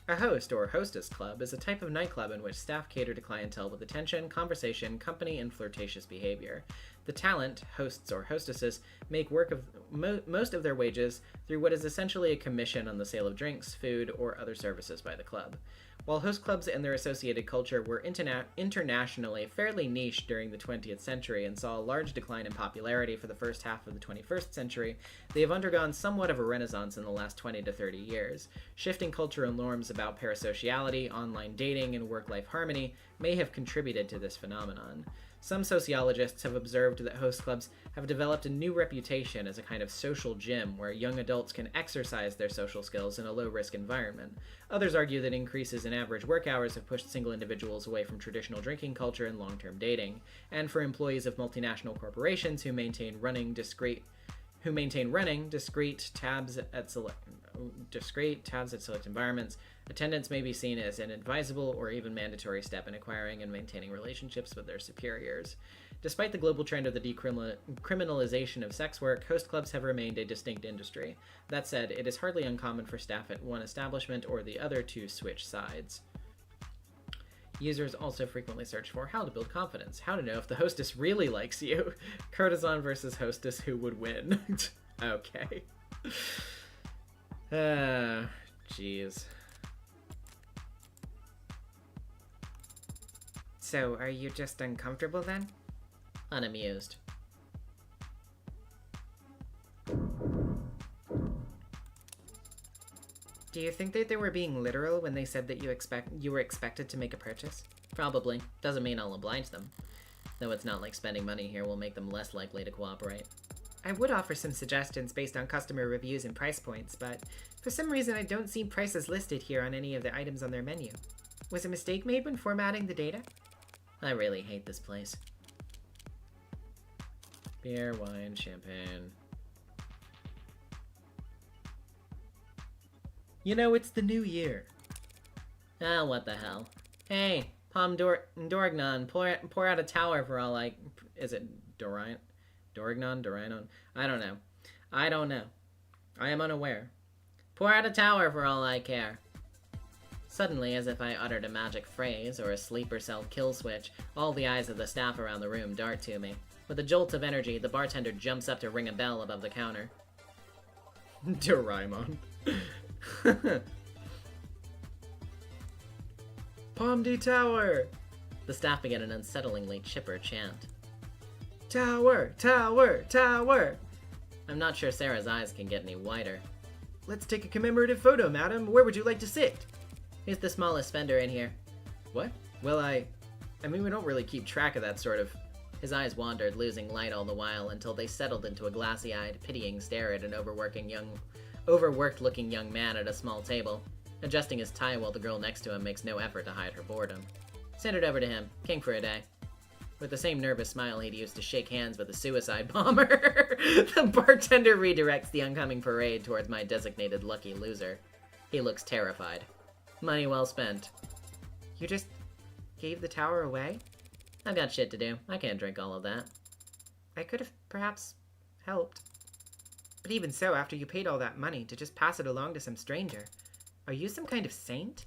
A host, or hostess club, is a type of nightclub in which staff cater to clientele with attention, conversation, company, and flirtatious behavior. The talent, hosts or hostesses, make work of most of their wages through what is essentially a commission on the sale of drinks, food, or other services by the club. While host clubs and their associated culture were internationally fairly niche during the 20th century and saw a large decline in popularity for the first half of the 21st century, they have undergone somewhat of a renaissance in the last 20 to 30 years. Shifting cultural norms about parasociality, online dating, and work-life harmony may have contributed to this phenomenon. Some sociologists have observed that host clubs have developed a new reputation as a kind of social gym where young adults can exercise their social skills in a low-risk environment. Others argue that increases in average work hours have pushed single individuals away from traditional drinking culture and long-term dating, and for employees of multinational corporations who maintain running discrete tabs at select environments, attendance may be seen as an advisable or even mandatory step in acquiring and maintaining relationships with their superiors. Despite the global trend of the decriminalization of sex work, host clubs have remained a distinct industry. That said, it is hardly uncommon for staff at one establishment or the other to switch sides. Users also frequently search for how to build confidence, how to know if the hostess really likes you. Courtesan versus hostess, who would win? Okay. Jeez. So, are you just uncomfortable then? Unamused. Do you think that they were being literal when they said that you were expected to make a purchase? Probably. Doesn't mean I'll oblige them. Though it's not like spending money here will make them less likely to cooperate. I would offer some suggestions based on customer reviews and price points, but for some reason I don't see prices listed here on any of the items on their menu. Was a mistake made when formatting the data? I really hate this place. Beer, wine, champagne. You know, it's the new year. Ah, what the hell. Hey, Dorignon, pour out a tower for all I... Is it Dorignon? Dorinon? I don't know. I am unaware. Pour out a tower for all I care. Suddenly, as if I uttered a magic phrase or a sleeper cell kill switch, all the eyes of the staff around the room dart to me. With a jolt of energy, the bartender jumps up to ring a bell above the counter. Doraemon. Pomdi Tower! The staff began an unsettlingly chipper chant. Tower! Tower! Tower! I'm not sure Sarah's eyes can get any wider. Let's take a commemorative photo, madam. Where would you like to sit? Who's the smallest spender in here? What? Well, I mean, we don't really keep track of that sort of... His eyes wandered, losing light all the while, until they settled into a glassy-eyed, pitying stare at an overworked-looking young man at a small table. Adjusting his tie while the girl next to him makes no effort to hide her boredom. Send it over to him. King for a day. With the same nervous smile he'd used to shake hands with a suicide bomber, the bartender redirects the oncoming parade towards my designated lucky loser. He looks terrified. Money well spent. You just gave the tower away? I've got shit to do. I can't drink all of that. I could have perhaps helped. But even so, after you paid all that money, to just pass it along to some stranger. Are you some kind of saint?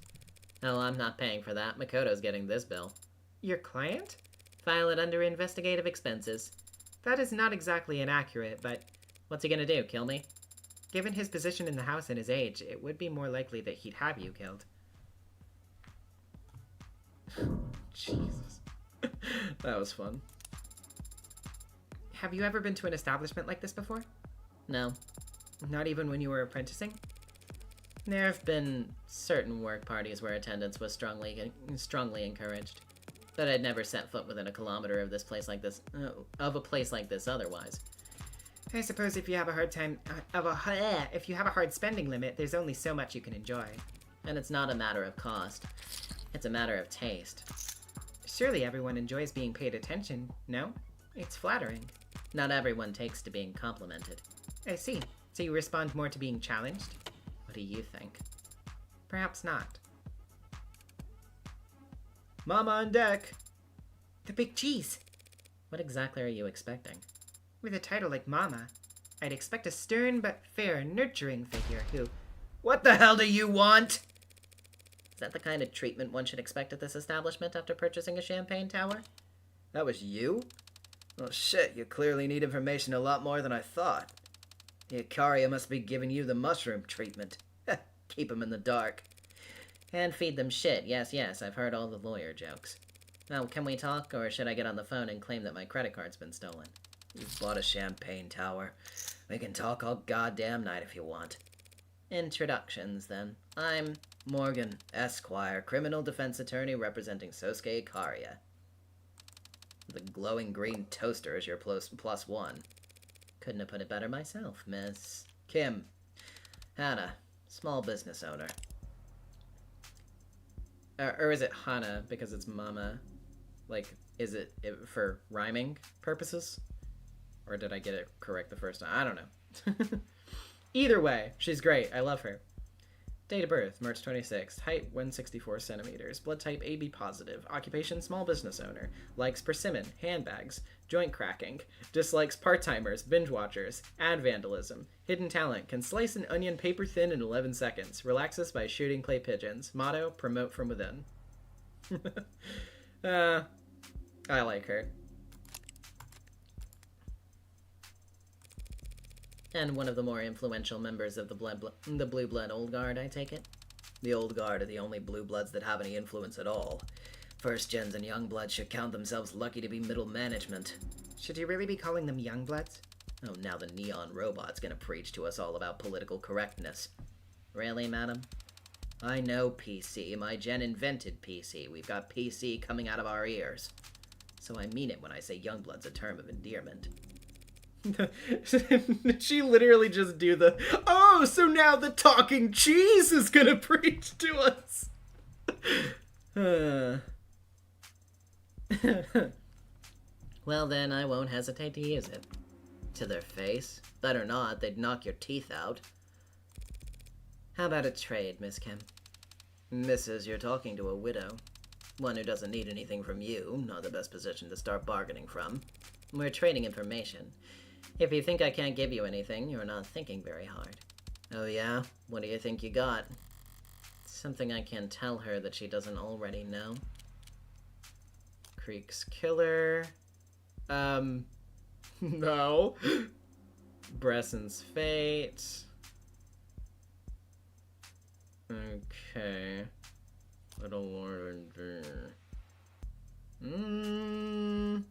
Oh, I'm not paying for that. Makoto's getting this bill. Your client? File it under investigative expenses. That is not exactly inaccurate, but... What's he gonna do, kill me? Given his position in the house and his age, it would be more likely that he'd have you killed. Jesus. That was fun. Have you ever been to an establishment like this before? No. Not even when you were apprenticing? There have been certain work parties where attendance was strongly encouraged, but I'd never set foot within a kilometer of this place like this, of a place like this otherwise. I suppose if you have a hard time, if you have a hard spending limit, there's only so much you can enjoy. And it's not a matter of cost. It's a matter of taste. Surely everyone enjoys being paid attention, no? It's flattering. Not everyone takes to being complimented. I see. So you respond more to being challenged? What do you think? Perhaps not. Mama on deck. The big cheese! What exactly are you expecting? With a title like Mama, I'd expect a stern but fair, nurturing figure who... What the hell do you want? Is that the kind of treatment one should expect at this establishment after purchasing a champagne tower? That was you? Oh shit, you clearly need information a lot more than I thought. The Ikaria must be giving you the mushroom treatment. Keep them in the dark. And feed them shit. Yes, I've heard all the lawyer jokes. Now, can we talk, or should I get on the phone and claim that my credit card's been stolen? You've bought a champagne tower. We can talk all goddamn night if you want. Introductions, then. I'm Morgan, Esquire, criminal defense attorney representing Sosuke Ikaria. The glowing green toaster is your plus one. Couldn't have put it better myself, Miss Kim. Hannah, small business owner. Or is it Hana because it's Mama? Like, is it for rhyming purposes? Or did I get it correct the first time? I don't know. Either way, she's great. I love her. Date of birth, March 26th. Height, 164 centimeters. Blood type, AB positive. Occupation, small business owner. Likes persimmon, handbags, joint cracking. Dislikes part-timers, binge watchers. Ad vandalism. Hidden talent, can slice an onion paper thin in 11 seconds. Relaxes by shooting clay pigeons. Motto, promote from within. I like her. and one of the more influential members of the Blue Blood Old Guard, I take it? The Old Guard are the only blue bloods that have any influence at all. First gens and young bloods should count themselves lucky to be middle management. Should you really be calling them young bloods? Oh, now the neon robot's gonna preach to us all about political correctness. Really, madam? I know PC. My gen invented PC. We've got PC coming out of our ears. So I mean it when I say youngblood's a term of endearment. She literally just do the, oh, so now the talking cheese is gonna preach to us. Well, then I won't hesitate to use it. To their face? Better not, they'd knock your teeth out. How about a trade, Miss Kim? Mrs., you're talking to a widow. One who doesn't need anything from you, not the best position to start bargaining from. We're trading information. If you think I can't give you anything, you're not thinking very hard. Oh yeah? What do you think you got? Something I can tell her that she doesn't already know. Creek's killer. No. Bresson's fate. Okay. Little Lord and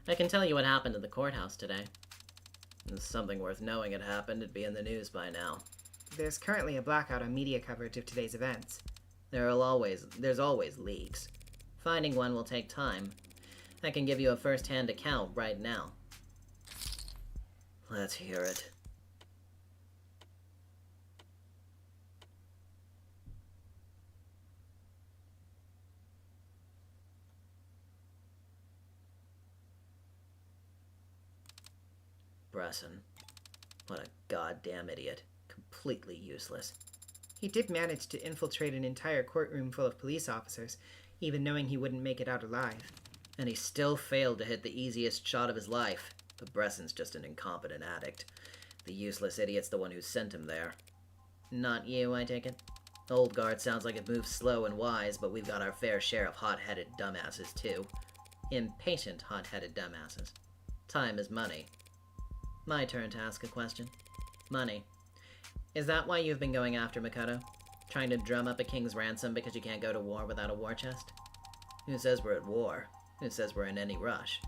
I can tell you what happened at the courthouse today. If something worth knowing had happened, it'd be in the news by now. There's currently a blackout on media coverage of today's events. There's always leaks. Finding one will take time. I can give you a first-hand account right now. Let's hear it. Bresson. What a goddamn idiot. Completely useless. He did manage to infiltrate an entire courtroom full of police officers, even knowing he wouldn't make it out alive. And he still failed to hit the easiest shot of his life. But Bresson's just an incompetent addict. The useless idiot's the one who sent him there. Not you, I take it? Old Guard sounds like it moves slow and wise, but we've got our fair share of hot-headed dumbasses, too. Impatient, hot-headed dumbasses. Time is money. My turn to ask a question. Money. Is that why you've been going after Makoto? Trying to drum up a king's ransom because you can't go to war without a war chest? Who says we're at war? Who says we're in any rush?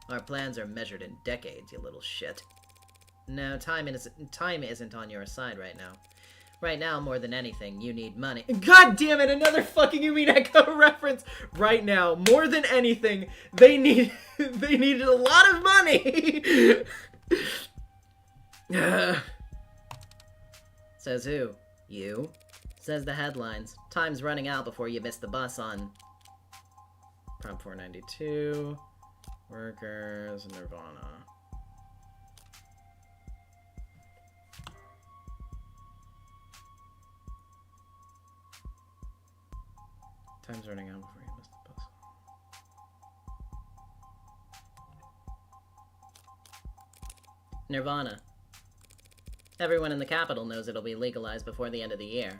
Our plans are measured in decades, you little shit. No, time isn't on your side right now. Right now, more than anything, you need money. God damn it, another fucking Umineko reference! Right now, more than anything, they needed a lot of money! Says who? You? Says the headlines. Time's running out before you miss the bus on... Prop 492, Workers, Nirvana. Time's running out before you miss the bus. Nirvana. Everyone in the capital knows it'll be legalized before the end of the year.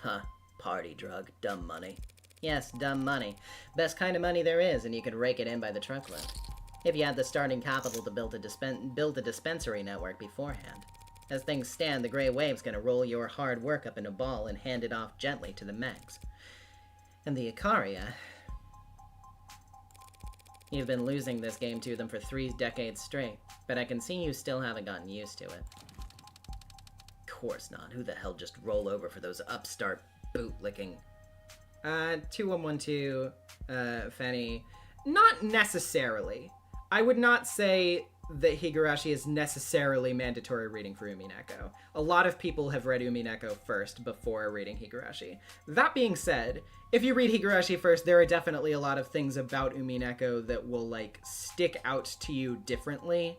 Huh. Party drug. Dumb money. Yes, dumb money. Best kind of money there is, and you could rake it in by the truckload. If you had the starting capital to build a dispensary network beforehand. As things stand, the Grey Wave's gonna roll your hard work up in a ball and hand it off gently to the Megs. And the Ikaria... You've been losing this game to them for 3 decades straight, but I can see you still haven't gotten used to it. Of course not. Who the hell just roll over for those upstart bootlicking... 2112, Fanny. Not necessarily. I would not say that Higurashi is necessarily mandatory reading for Umineko. A lot of people have read Umineko first before reading Higurashi. That being said, if you read Higurashi first, there are definitely a lot of things about Umineko that will, like, stick out to you differently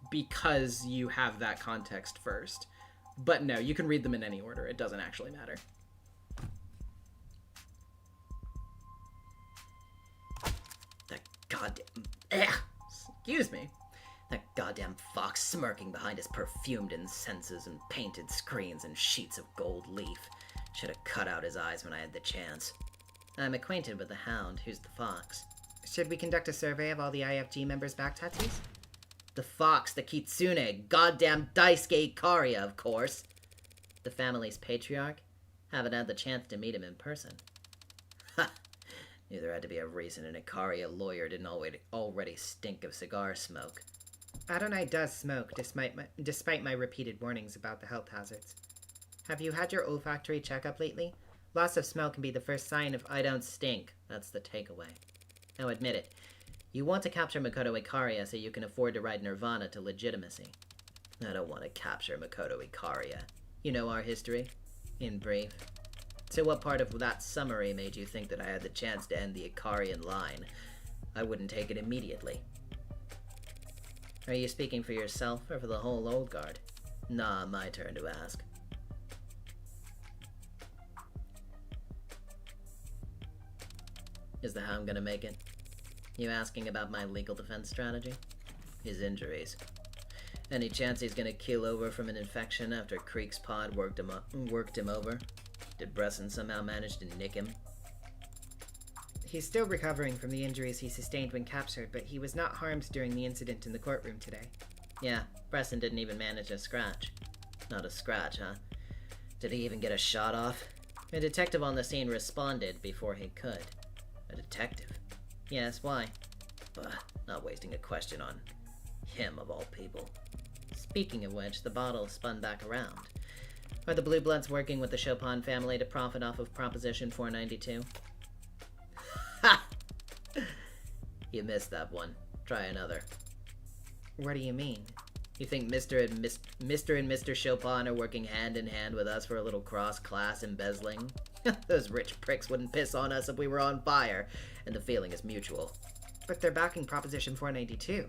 because you have that context first. But no, you can read them in any order. It doesn't actually matter. Excuse me. That goddamn fox smirking behind his perfumed incenses and painted screens and sheets of gold leaf. Should have cut out his eyes when I had the chance. I'm acquainted with the hound. Who's the fox? Should we conduct a survey of all the IFG members' back tattoos? The fox, the kitsune, goddamn Daisuke Ikaria, of course. The family's patriarch? Haven't had the chance to meet him in person. Ha! Knew there had to be a reason an Ikaria lawyer didn't already stink of cigar smoke. Adonai does smoke, despite my repeated warnings about the health hazards. Have you had your olfactory checkup lately? Loss of smell can be the first sign of... I don't stink. That's the takeaway. Now admit it. You want to capture Makoto Ikaria so you can afford to ride Nirvana to legitimacy. I don't want to capture Makoto Ikaria. You know our history? In brief. So what part of that summary made you think that I had the chance to end the Ikarian line? I wouldn't take it immediately. Are you speaking for yourself or for the whole old guard? Nah, my turn to ask. Is the hound gonna make it? You asking about my legal defense strategy? His injuries. Any chance he's gonna keel over from an infection after Creek's pod worked him over? Did Bresson somehow manage to nick him? He's still recovering from the injuries he sustained when captured, but he was not harmed during the incident in the courtroom today. Yeah, Bresson didn't even manage a scratch. Not a scratch, huh? Did he even get a shot off? A detective on the scene responded before he could. A detective? Yes, why? Not wasting a question on him of all people. Speaking of which, the bottle spun back around. Are the Blue Bloods working with the Chopin family to profit off of Proposition 492? Ha! You missed that one. Try another. What do you mean? You think Mr. and Mr. Chopin are working hand in hand with us for a little cross-class embezzling? Those rich pricks wouldn't piss on us if we were on fire, and the feeling is mutual. But they're backing Proposition 492.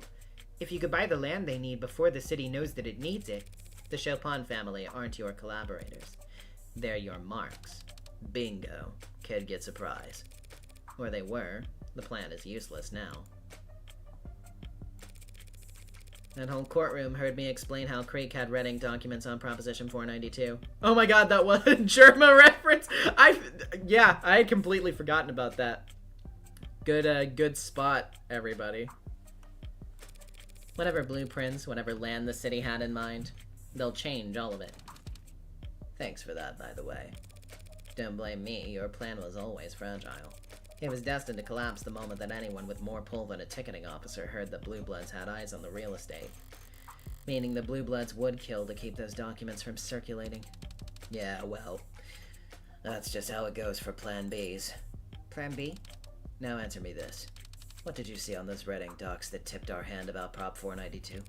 If you could buy the land they need before the city knows that it needs it. The Chopin family aren't your collaborators. They're your marks. Bingo. Kid gets a prize. Or they were. The plan is useless now. That whole courtroom heard me explain how Creek had red ink documents on Proposition 492. Oh my god, that was a Germa reference! I had completely forgotten about that. Good spot, everybody. Whatever blueprints, whatever land the city had in mind, they'll change all of it. Thanks for that, by the way. Don't blame me, your plan was always fragile. It was destined to collapse the moment that anyone with more pull than a ticketing officer heard that Blue Bloods had eyes on the real estate. Meaning the Blue Bloods would kill to keep those documents from circulating. Yeah, well, that's just how it goes for Plan Bs. Plan B? Now answer me this. What did you see on those red ink docs that tipped our hand about Prop 492?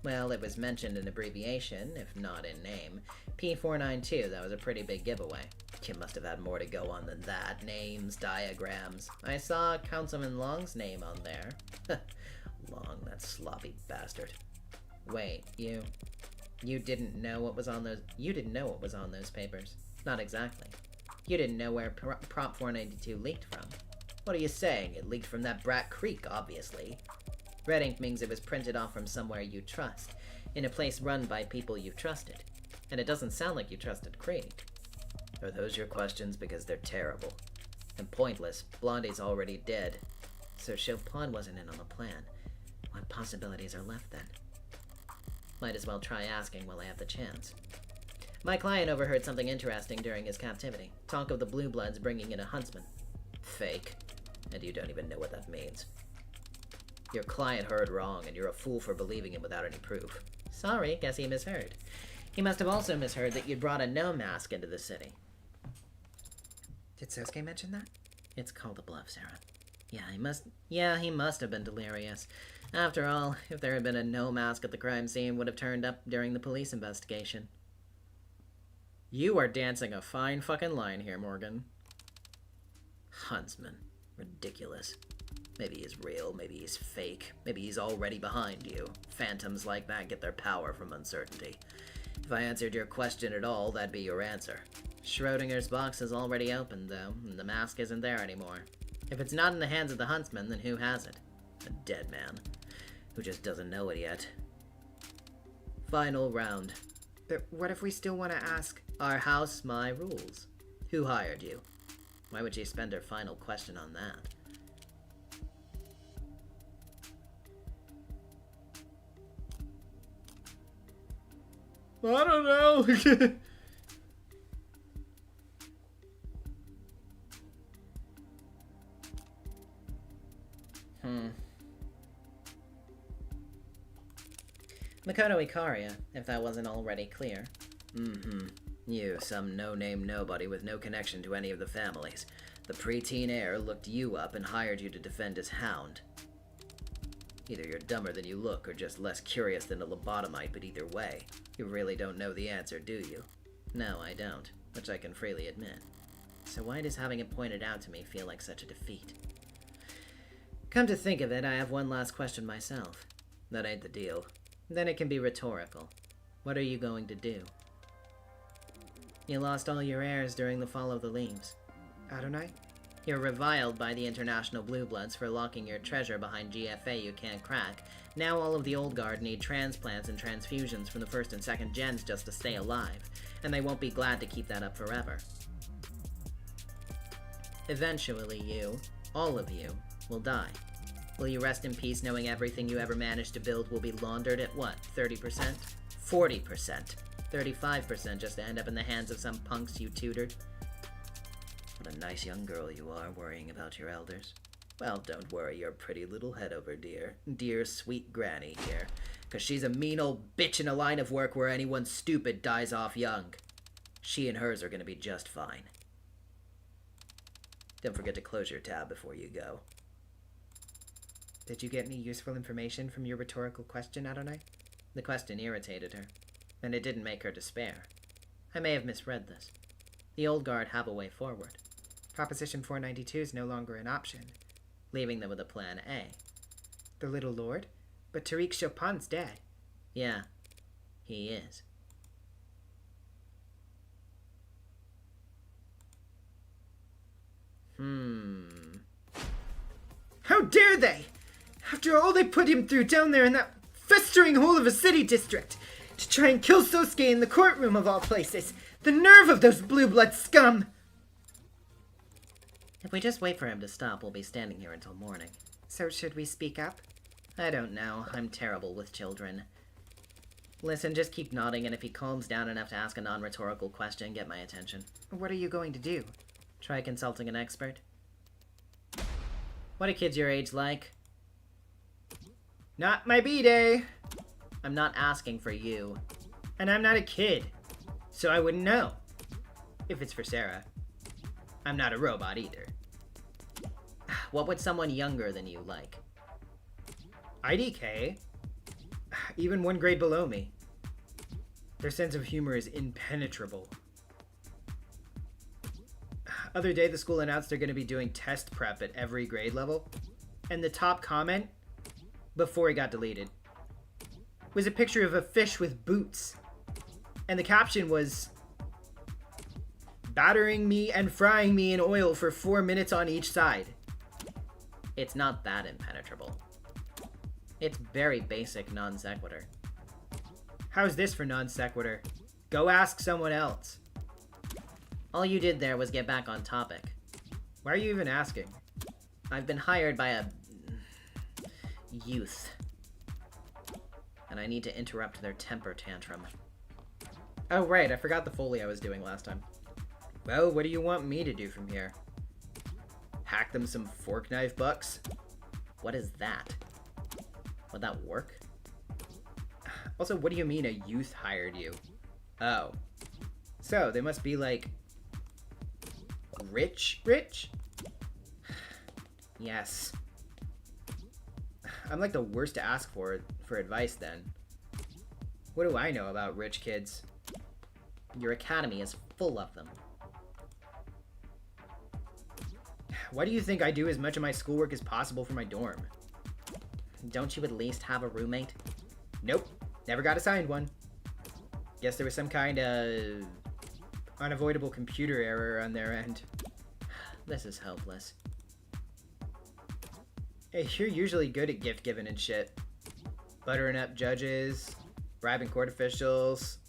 Well, it was mentioned in abbreviation, if not in name. P492, that was a pretty big giveaway. You must have had more to go on than that. Names, diagrams. I saw Councilman Long's name on there. Long, that sloppy bastard. Wait, you didn't know what was on those... You didn't know what was on those papers. Not exactly. You didn't know where Prop 492 leaked from. What are you saying? It leaked from that Brat Creek, obviously. Red ink means it was printed off from somewhere you trust, in a place run by people you trusted. And it doesn't sound like you trusted Creek. Are those your questions? Because they're terrible. And pointless. Blondie's already dead. So Chopin wasn't in on the plan. What possibilities are left then? Might as well try asking while I have the chance. My client overheard something interesting during his captivity. Talk of the Blue Bloods bringing in a huntsman. Fake. And you don't even know what that means. Your client heard wrong, and you're a fool for believing him without any proof. Sorry, guess he misheard. He must have also misheard that you'd brought a no mask into the city. Did Sosuke mention that? It's called a bluff, Sarah. He must have been delirious. After all, if there had been a no mask at the crime scene, would have turned up during the police investigation. You are dancing a fine fucking line here, Morgan. Huntsman. Ridiculous. Maybe he's real, maybe he's fake, maybe he's already behind you. Phantoms like that get their power from uncertainty. If I answered your question at all, that'd be your answer. Schrodinger's box is already opened, though, and the mask isn't there anymore. If it's not in the hands of the huntsman, then who has it? A dead man, who just doesn't know it yet. Final round. But what if we still want to ask? Our house, my rules. Who hired you? Why would she spend her final question on that? I don't know. Makoto Ikaria, if that wasn't already clear. You, some no-name nobody with no connection to any of the families. The preteen heir looked you up and hired you to defend his hound. Either you're dumber than you look, or just less curious than a lobotomite, but either way, you really don't know the answer, do you? No, I don't, which I can freely admit. So why does having it pointed out to me feel like such a defeat? Come to think of it, I have one last question myself. That ain't the deal. Then it can be rhetorical. What are you going to do? You lost all your heirs during the fall of the leaves. Adonai? You're reviled by the International Blue Bloods for locking your treasure behind GFA you can't crack. Now all of the old guard need transplants and transfusions from the first and second gens just to stay alive, and they won't be glad to keep that up forever. Eventually you, all of you, will die. Will you rest in peace knowing everything you ever managed to build will be laundered at what, 30%? 40%? 35% just to end up in the hands of some punks you tutored? What a nice young girl you are, worrying about your elders. Well, don't worry your pretty little head over, dear. Dear sweet granny here. 'Cause she's a mean old bitch in a line of work where anyone stupid dies off young. She and hers are gonna be just fine. Don't forget to close your tab before you go. Did you get any useful information from your rhetorical question, Adonai? The question irritated her, and it didn't make her despair. I may have misread this. The old guard have a way forward. Proposition 492 is no longer an option. Leaving them with a plan A. The little lord? But Tariq Chopin's dead. Yeah, he is. How dare they! After all they put him through down there in that festering hole of a city district, to try and kill Sosuke in the courtroom of all places. The nerve of those blue blood scum! If we just wait for him to stop, we'll be standing here until morning. So should we speak up? I don't know. I'm terrible with children. Listen, just keep nodding, and if he calms down enough to ask a non-rhetorical question, get my attention. What are you going to do? Try consulting an expert. What are kids your age like? Not my B-Day! I'm not asking for you. And I'm not a kid, so I wouldn't know. If it's for Sarah. I'm not a robot either. What would someone younger than you like? IDK? Even one grade below me. Their sense of humor is impenetrable. Other day, the school announced they're going to be doing test prep at every grade level. And the top comment, before it got deleted, was a picture of a fish with boots. And the caption was, battering me and frying me in oil for 4 minutes on each side. It's not that impenetrable. It's very basic non sequitur. How's this for non sequitur? Go ask someone else. All you did there was get back on topic. Why are you even asking? I've been hired by a youth, and I need to interrupt their temper tantrum. Oh right, I forgot the Foley I was doing last time. Well, what do you want me to do from here? Hack them some fork knife bucks? What is that? Would that work? Also, what do you mean a youth hired you? Oh. So, they must be like... rich? Yes. I'm like the worst to ask for advice then. What do I know about rich kids? Your academy is full of them. Why do you think I do as much of my schoolwork as possible for my dorm? Don't you at least have a roommate? Nope. Never got assigned one. Guess there was some kind of unavoidable computer error on their end. This is hopeless. Hey, you're usually good at gift giving and shit. Buttering up judges, bribing court officials,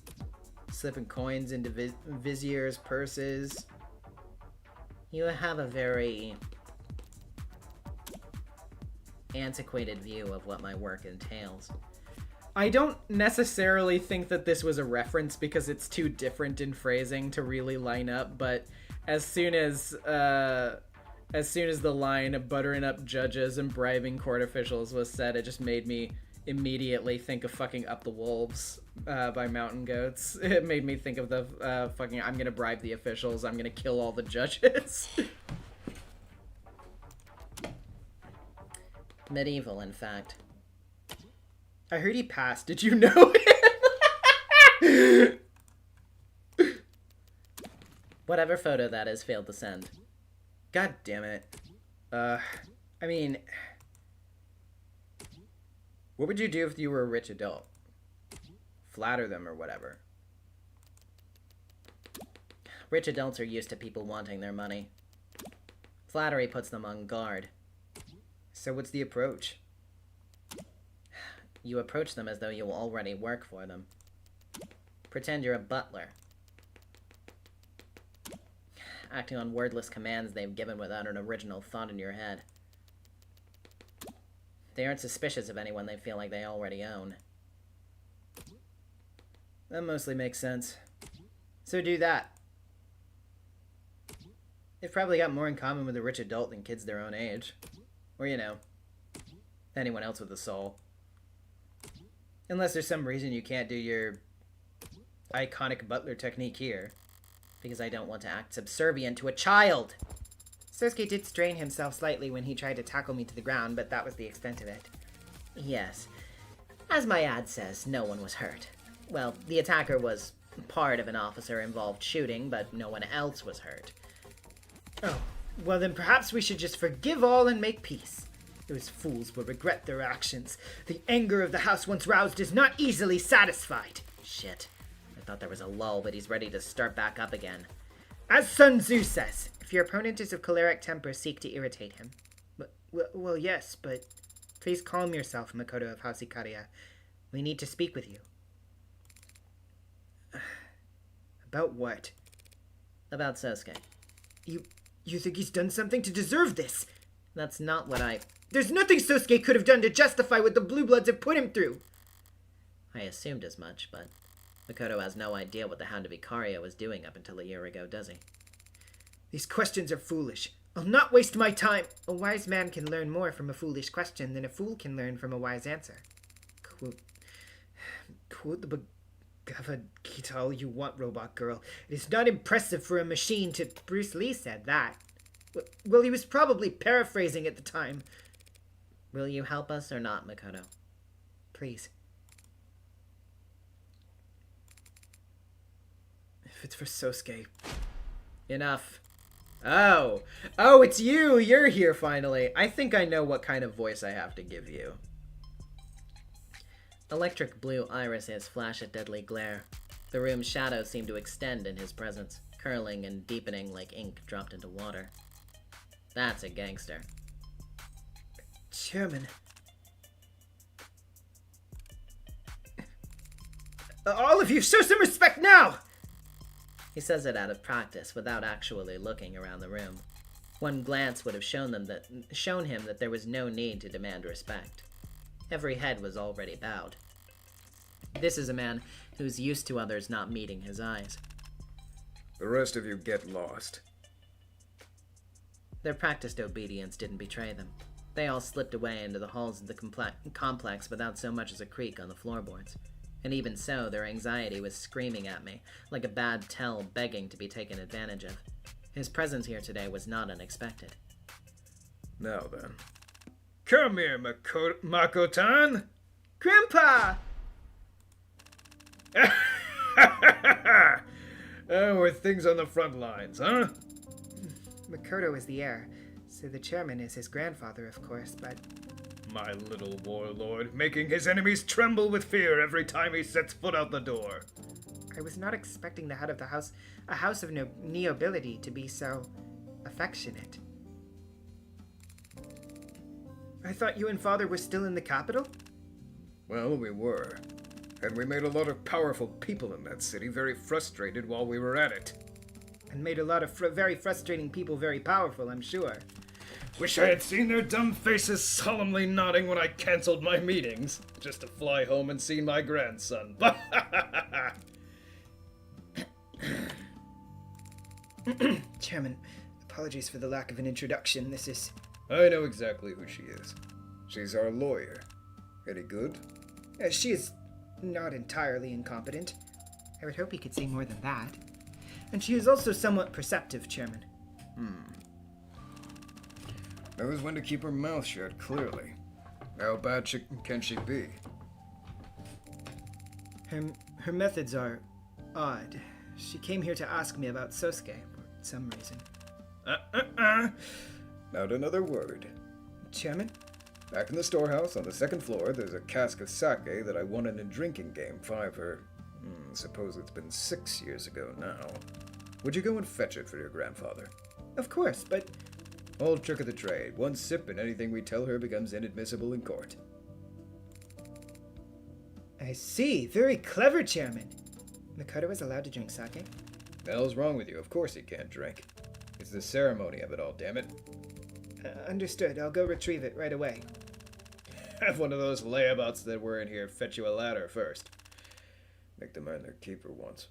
slipping coins into viziers' purses. You have a very antiquated view of what my work entails. I don't necessarily think that this was a reference because it's too different in phrasing to really line up, but as soon as the line buttering up judges and bribing court officials was said, it just made me immediately think of fucking Up the Wolves by Mountain Goats. It made me think of the fucking I'm gonna bribe the officials, I'm gonna kill all the judges. Medieval, in fact. I heard he passed. Did you know him? Whatever photo that is failed to send. God damn it. I mean... What would you do if you were a rich adult? Flatter them or whatever. Rich adults are used to people wanting their money. Flattery puts them on guard. So what's the approach? You approach them as though you already work for them. Pretend you're a butler. Acting on wordless commands they've given without an original thought in your head. They aren't suspicious of anyone they feel like they already own. That mostly makes sense. So do that. They've probably got more in common with a rich adult than kids their own age. Or, you know, anyone else with a soul. Unless there's some reason you can't do your iconic butler technique here. Because I don't want to act subservient to a child! Sosuke did strain himself slightly when he tried to tackle me to the ground, but that was the extent of it. Yes. As my ad says, no one was hurt. Well, the attacker was part of an officer-involved shooting, but no one else was hurt. Oh, well then perhaps we should just forgive all and make peace. Those fools will regret their actions. The anger of the house once roused is not easily satisfied. Shit. I thought there was a lull, but he's ready to start back up again. As Sun Tzu says, if your opponent is of choleric temper, seek to irritate him. Well, yes, but please calm yourself, Makoto of House Ikaria. We need to speak with you. About what? About Sosuke. You think he's done something to deserve this? That's not what I... There's nothing Sosuke could have done to justify what the Blue Bloods have put him through. I assumed as much, but Makoto has no idea what the Hound of Ikaria was doing up until a year ago, does he? These questions are foolish. I'll not waste my time. A wise man can learn more from a foolish question than a fool can learn from a wise answer. Quote the Bagavad Gita all you want, robot girl. It is not impressive for a machine to... Bruce Lee said that. Well, he was probably paraphrasing at the time. Will you help us or not, Makoto? Please. If it's for Sosuke. Enough. Oh, it's you. You're here finally. I think I know what kind of voice I have to give you. Electric blue irises flash a deadly glare. The room's shadows seem to extend in his presence, curling and deepening like ink dropped into water. That's a gangster. Chairman. All of you, show some respect now! He says it out of practice, without actually looking around the room. One glance would have shown him that there was no need to demand respect. Every head was already bowed. This is a man who's used to others not meeting his eyes. The rest of you get lost. Their practiced obedience didn't betray them. They all slipped away into the halls of the complex without so much as a creak on the floorboards. And even so, their anxiety was screaming at me, like a bad tell begging to be taken advantage of. His presence here today was not unexpected. Now then. Come here, Makotan. Grandpa! Oh, with things on the front lines, huh? Makoto is the heir, so the chairman is his grandfather, of course, but... My little warlord, making his enemies tremble with fear every time he sets foot out the door. I was not expecting the head of the house, a house of nobility, to be so affectionate. I thought you and father were still in the capital? Well, we were. And we made a lot of powerful people in that city very frustrated while we were at it. And made a lot of very frustrating people very powerful, I'm sure. Wish I had seen their dumb faces solemnly nodding when I canceled my meetings, just to fly home and see my grandson. Chairman, apologies for the lack of an introduction. This is... I know exactly who she is. She's our lawyer. Any good? She is not entirely incompetent. I would hope he could say more than that. And she is also somewhat perceptive, Chairman. Knows when to keep her mouth shut, clearly. How bad can she be? Her methods are odd. She came here to ask me about Sosuke for some reason. Not another word. Chairman? Back in the storehouse on the second floor, there's a cask of sake that I won in a drinking game suppose it's been 6 years ago now. Would you go and fetch it for your grandfather? Of course, but... Old trick of the trade. One sip and anything we tell her becomes inadmissible in court. I see. Very clever, Chairman. Makoto is allowed to drink sake? The hell's wrong with you? Of course he can't drink. It's the ceremony of it all, damn it. Understood. I'll go retrieve it right away. Have one of those layabouts that were in here fetch you a ladder first. Make them earn their keep for once.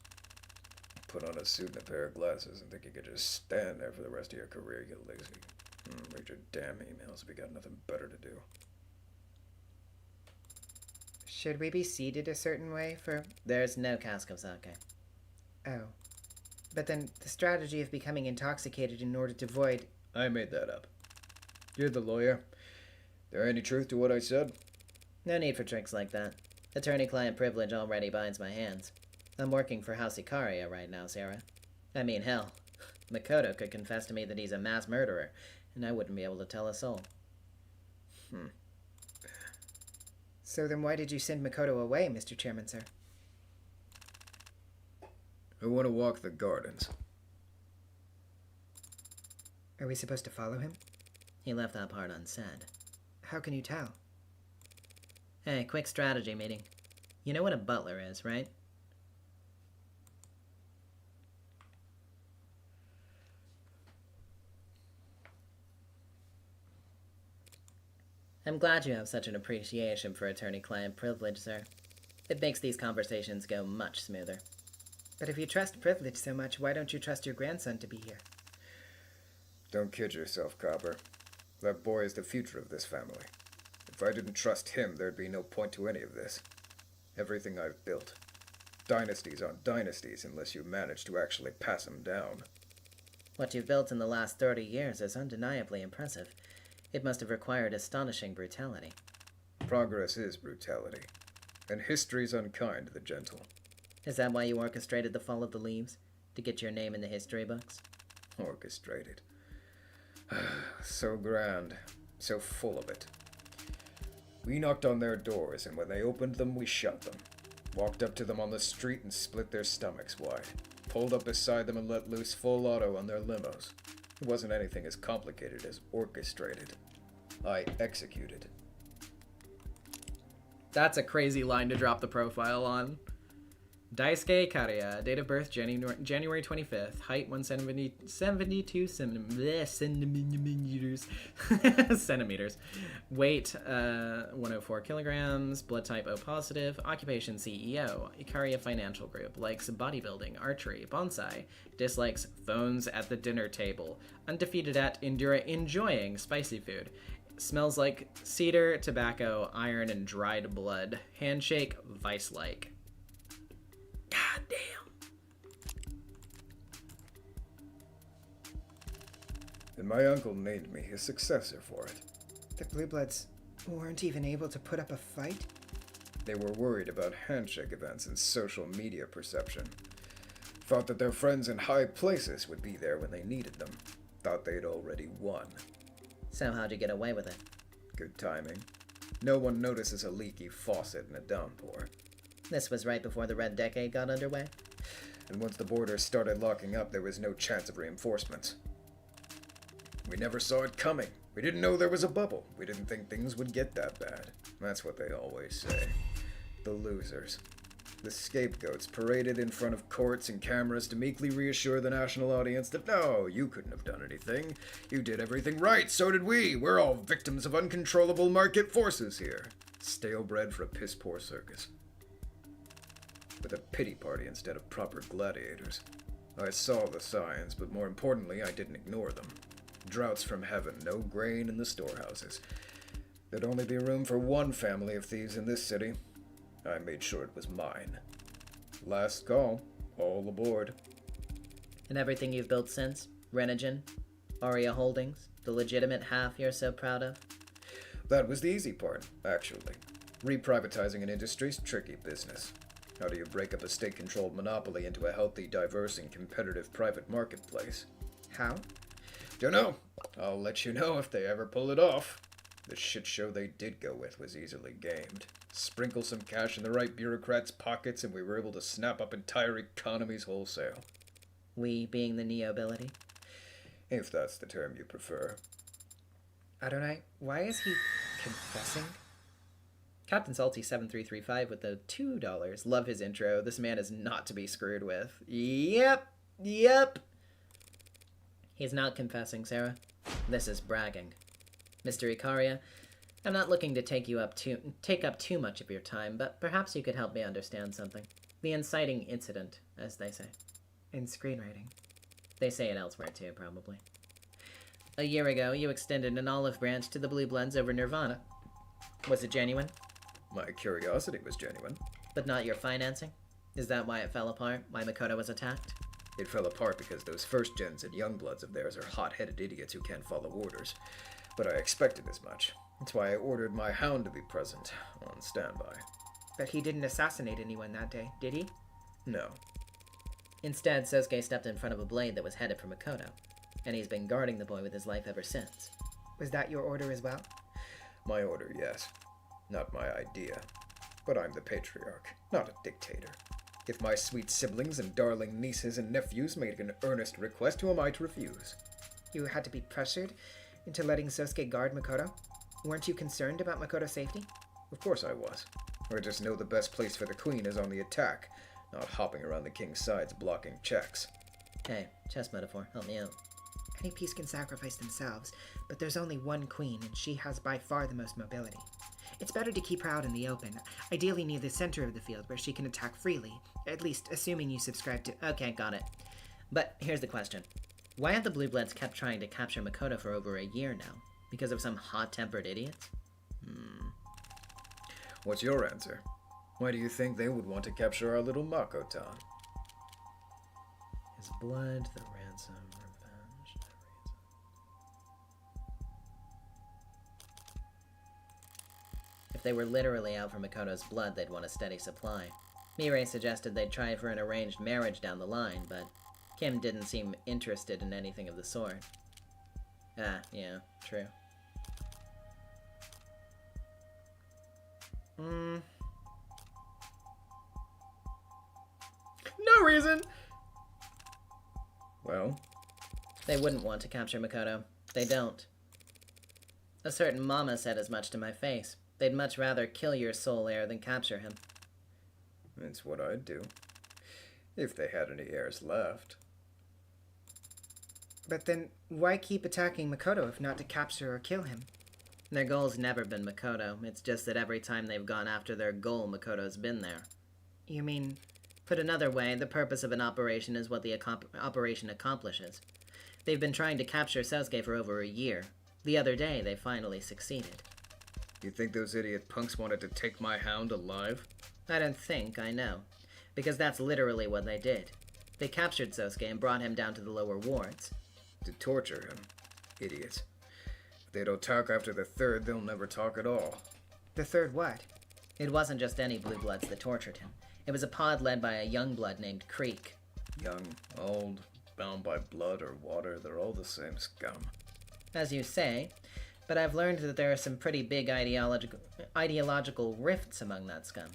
Put on a suit and a pair of glasses and think you could just stand there for the rest of your career, you lazy. Read your damn emails if you got nothing better to do. Should we be seated a certain way for... There's no cask of sake. Oh. But then the strategy of becoming intoxicated in order to avoid... I made that up. You're the lawyer. There any truth to what I said? No need for tricks like that. Attorney-client privilege already binds my hands. I'm working for House Ikaria right now, Sarah. I mean, hell, Makoto could confess to me that he's a mass murderer, and I wouldn't be able to tell a soul. So then why did you send Makoto away, Mr. Chairman, sir? I want to walk the gardens. Are we supposed to follow him? He left that part unsaid. How can you tell? Hey, quick strategy meeting. You know what a butler is, right? I'm glad you have such an appreciation for attorney-client privilege, sir. It makes these conversations go much smoother. But if you trust privilege so much, why don't you trust your grandson to be here? Don't kid yourself, Copper. That boy is the future of this family. If I didn't trust him, there'd be no point to any of this. Everything I've built. Dynasties aren't dynasties unless you manage to actually pass them down. What you've built in the last 30 years is undeniably impressive. It must have required astonishing brutality. Progress is brutality. And history's unkind to the gentle. Is that why you orchestrated the fall of the leaves? To get your name in the history books? Orchestrated. So grand. So full of it. We knocked on their doors, and when they opened them, we shut them. Walked up to them on the street and split their stomachs wide. Pulled up beside them and let loose full auto on their limos. It wasn't anything as complicated as orchestrated. I executed. That's a crazy line to drop the profile on. Daisuke Kariya, date of birth January 25th, height 172 centimeters, weight 104 kilograms, blood type O positive, occupation CEO, Ikaria Financial Group, likes bodybuilding, archery, bonsai, dislikes phones at the dinner table, undefeated at enjoying spicy food, smells like cedar, tobacco, iron, and dried blood, handshake, vice-like. God damn. And my uncle named me his successor for it. The Blue Bloods weren't even able to put up a fight? They were worried about handshake events and social media perception. Thought that their friends in high places would be there when they needed them. Thought they'd already won. So how'd you get away with it? Good timing. No one notices a leaky faucet in a downpour. This was right before the Red Decade got underway? And once the borders started locking up, there was no chance of reinforcements. We never saw it coming. We didn't know there was a bubble. We didn't think things would get that bad. That's what they always say. The losers. The scapegoats paraded in front of courts and cameras to meekly reassure the national audience that no, you couldn't have done anything. You did everything right, so did we. We're all victims of uncontrollable market forces here. Stale bread for a piss-poor circus. With a pity party instead of proper gladiators. I saw the signs, but more importantly, I didn't ignore them. Droughts from heaven, no grain in the storehouses. There'd only be room for one family of thieves in this city. I made sure it was mine. Last call. All aboard. And everything you've built since? Renogen? Aria Holdings? The legitimate half you're so proud of? That was the easy part, actually. Reprivatizing an industry's tricky business. How do you break up a state-controlled monopoly into a healthy, diverse, and competitive private marketplace? How? Don't know. I'll let you know if they ever pull it off. The shit show they did go with was easily gamed. Sprinkle some cash in the right bureaucrats' pockets and we were able to snap up entire economies wholesale. We being the neo-ability? If that's the term you prefer. Adonai, why is he confessing? Captain Salty7335 with the $2. Love his intro. This man is not to be screwed with. Yep. He's not confessing, Sarah. This is bragging. Mr. Ikaria, I'm not looking to take up too much of your time, but perhaps you could help me understand something. The inciting incident, as they say. In screenwriting. They say it elsewhere too, probably. A year ago, you extended an olive branch to the Blue Bloods over Nirvana. Was it genuine? My curiosity was genuine. But not your financing? Is that why it fell apart? Why Makoto was attacked? It fell apart because those first gens and young bloods of theirs are hot-headed idiots who can't follow orders. But I expected as much. That's why I ordered my hound to be present, on standby. But he didn't assassinate anyone that day, did he? No. Instead, Sosuke stepped in front of a blade that was headed for Makoto, and he's been guarding the boy with his life ever since. Was that your order as well? My order, yes. Not my idea. But I'm the patriarch, not a dictator. If my sweet siblings and darling nieces and nephews make an earnest request, who am I to refuse? You had to be pressured into letting Sosuke guard Makoto? Weren't you concerned about Makoto's safety? Of course I was. I just know the best place for the queen is on the attack, not hopping around the king's sides blocking checks. Hey, chess metaphor, help me out. Any piece can sacrifice themselves, but there's only one queen, and she has by far the most mobility. It's better to keep her out in the open, ideally near the center of the field where she can attack freely, at least assuming you subscribe to... Okay, got it. But here's the question. Why have the Blue Bloods kept trying to capture Makoto for over a year now? Because of some hot-tempered idiots? What's your answer? Why do you think they would want to capture our little Makotan? His blood, the ransom, revenge, no reason. If they were literally out for Makoto's blood, they'd want a steady supply. Mirai suggested they'd try for an arranged marriage down the line, but Kim didn't seem interested in anything of the sort. Ah, yeah, true. No reason! Well, They wouldn't want to capture Makoto. They don't. A certain mama said as much to my face. They'd much rather kill your soul heir than capture him. it's what I'd do. If they had any heirs left. But then, why keep attacking Makoto if not to capture or kill him? Their goal's never been Makoto. It's just that every time they've gone after their goal, Makoto's been there. You mean... Put another way, the purpose of an operation is what the operation accomplishes. They've been trying to capture Sosuke for over a year. The other day, they finally succeeded. You think those idiot punks wanted to take my hound alive? I don't think, I know. Because that's literally what they did. They captured Sosuke and brought him down to the lower wards. To torture him. Idiots. If they don't talk after the third, they'll never talk at all. The third what? It wasn't just any Blue Bloods that tortured him. It was a pod led by a young blood named Creek. Young, old, bound by blood or water, they're all the same scum. As you say, but I've learned that there are some pretty big ideological rifts among that scum.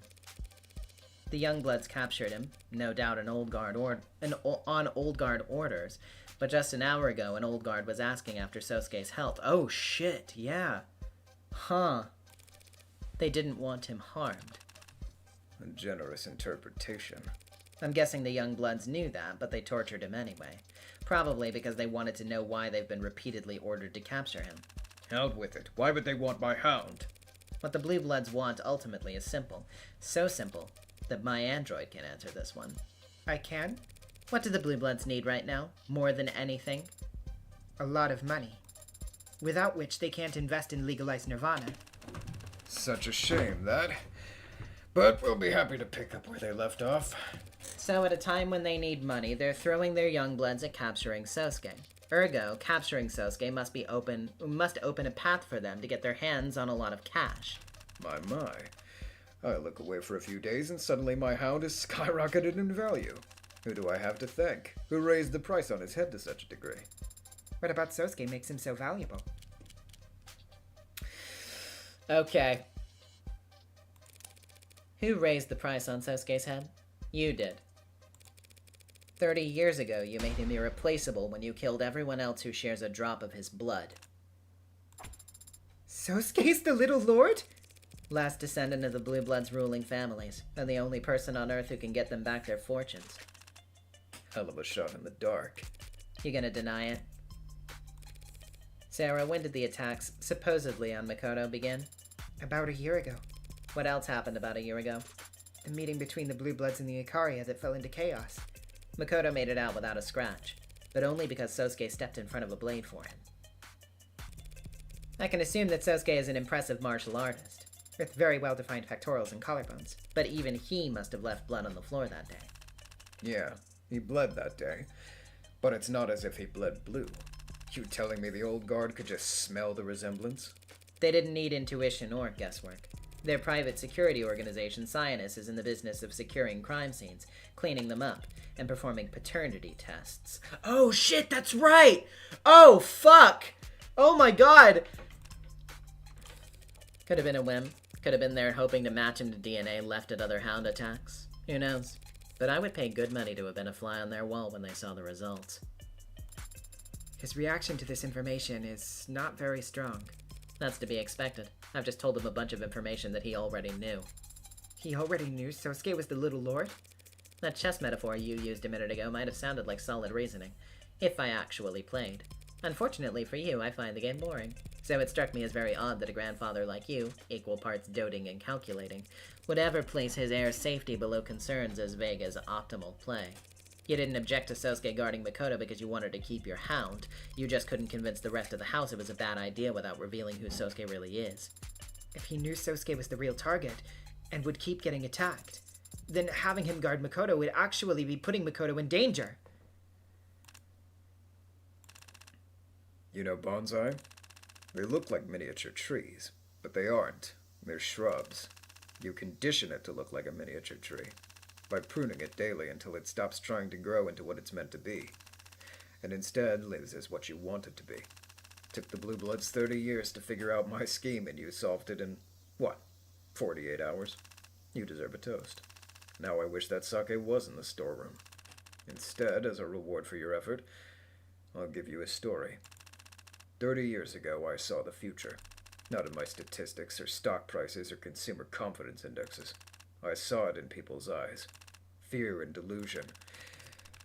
The young bloods captured him, no doubt on Old Guard orders, but just an hour ago an Old Guard was asking after Sosuke's health. Oh shit, yeah. Huh. They didn't want him harmed. A generous interpretation. I'm guessing the young bloods knew that, but they tortured him anyway. Probably because they wanted to know why they've been repeatedly ordered to capture him. Out with it. Why would they want my hound? What the Blue Bloods want ultimately is simple. So simple that my android can answer this one. I can? What do the Blue Bloods need right now? More than anything? A lot of money. Without which they can't invest in legalized nirvana. Such a shame, that. But we'll be happy to pick up where they left off. So at a time when they need money, they're throwing their young bloods at capturing Sosuke. Ergo, capturing Sosuke must open a path for them to get their hands on a lot of cash. My. I look away for a few days and suddenly my hound is skyrocketed in value. Who do I have to thank? Who raised the price on his head to such a degree? What about Sosuke makes him so valuable? Okay. Who raised the price on Sosuke's head? You did. 30 years ago, you made him irreplaceable when you killed everyone else who shares a drop of his blood. Sosuke's the little lord? Last descendant of the Blue Bloods' ruling families, and the only person on Earth who can get them back their fortunes. Hell of a shot in the dark. You gonna deny it? Sarah, when did the attacks, supposedly on Makoto, begin? About a year ago. What else happened about a year ago? The meeting between the Blue Bloods and the Ikaria that fell into chaos. Makoto made it out without a scratch, but only because Sosuke stepped in front of a blade for him. I can assume that Sosuke is an impressive martial artist, With very well-defined pectorals and collarbones. but even he must have left blood on the floor that day. Yeah, he bled that day. But it's not as if he bled blue. You telling me the old guard could just smell the resemblance? They didn't need intuition or guesswork. Their private security organization, Cyanus, is in the business of securing crime scenes, cleaning them up, and performing paternity tests. Oh shit, that's right! Oh fuck! Oh my god! Could have been a whim. Could have been there hoping to match him to DNA left at other hound attacks. Who knows? But I would pay good money to have been a fly on their wall when they saw the results. His reaction to this information is not very strong. That's to be expected. I've just told him a bunch of information that he already knew. He already knew Sosuke was the little lord? That chess metaphor you used a minute ago might have sounded like solid reasoning, if I actually played. Unfortunately for you, I find the game boring. So it struck me as very odd that a grandfather like you, equal parts doting and calculating, would ever place his heir's safety below concerns as vague as optimal play. You didn't object to Sosuke guarding Makoto because you wanted to keep your hound. You just couldn't convince the rest of the house it was a bad idea without revealing who Sosuke really is. If he knew Sosuke was the real target and would keep getting attacked, then having him guard Makoto would actually be putting Makoto in danger. You know bonsai? They look like miniature trees, but they aren't. They're shrubs. You condition it to look like a miniature tree by pruning it daily until it stops trying to grow into what it's meant to be, and instead lives as what you want it to be. Took the Blue Bloods 30 years to figure out my scheme, and you solved it in, what, 48 hours? You deserve a toast. Now I wish that sake was in the storeroom. Instead, as a reward for your effort, I'll give you a story. 30 years ago, I saw the future. Not in my statistics or stock prices or consumer confidence indexes. I saw it in people's eyes. Fear and delusion.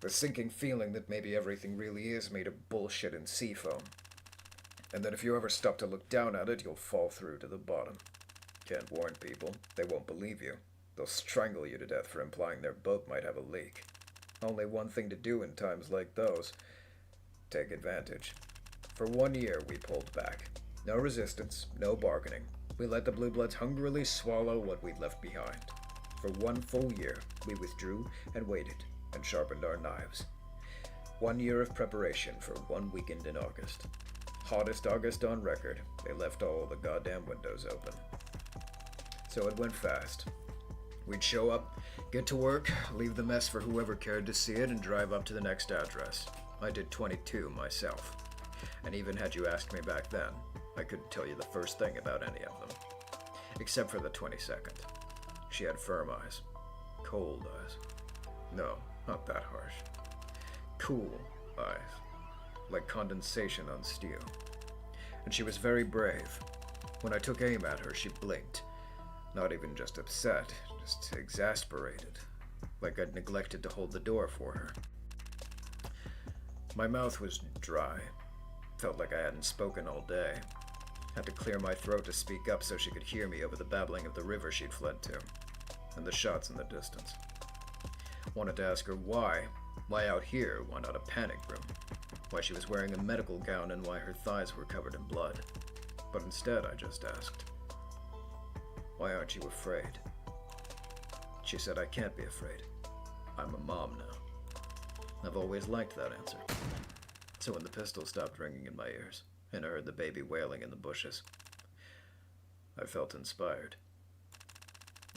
The sinking feeling that maybe everything really is made of bullshit and seafoam. And that if you ever stop to look down at it, you'll fall through to the bottom. Can't warn people. They won't believe you. They'll strangle you to death for implying their boat might have a leak. Only one thing to do in times like those. Take advantage. For 1 year, we pulled back. No resistance, no bargaining. We let the Blue Bloods hungrily swallow what we'd left behind. For 1 full year, we withdrew and waited and sharpened our knives. 1 year of preparation for 1 weekend in August. Hottest August on record. They left all the goddamn windows open. So it went fast. We'd show up, get to work, leave the mess for whoever cared to see it, and drive up to the next address. I did 22 myself. And even had you asked me back then, I couldn't tell you the first thing about any of them. Except for the 22nd. She had firm eyes. Cold eyes. No, not that harsh. Cool eyes. Like condensation on steel. And she was very brave. When I took aim at her, she blinked. Not even just upset, just exasperated. Like I'd neglected to hold the door for her. My mouth was dry. Felt like I hadn't spoken all day. Had to clear my throat to speak up so she could hear me over the babbling of the river she'd fled to, and the shots in the distance. Wanted to ask her why. Why out here? Why not a panic room? Why she was wearing a medical gown and why her thighs were covered in blood. But instead I just asked, why aren't you afraid? She said, I can't be afraid. I'm a mom now. I've always liked that answer. So when the pistol stopped ringing in my ears, and I heard the baby wailing in the bushes, I felt inspired.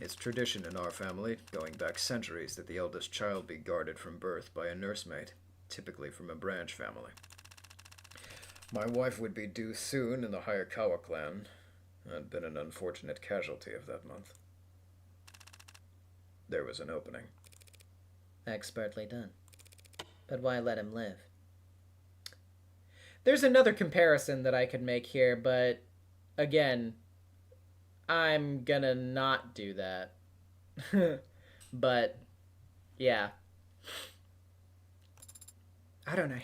It's tradition in our family, going back centuries, that the eldest child be guarded from birth by a nursemaid, typically from a branch family. My wife would be due soon in the Hayakawa clan. I'd been an unfortunate casualty of that month. There was an opening. Expertly done. But why let him live? There's another comparison that I could make here, but again, I'm gonna not do that. But, yeah. I don't know.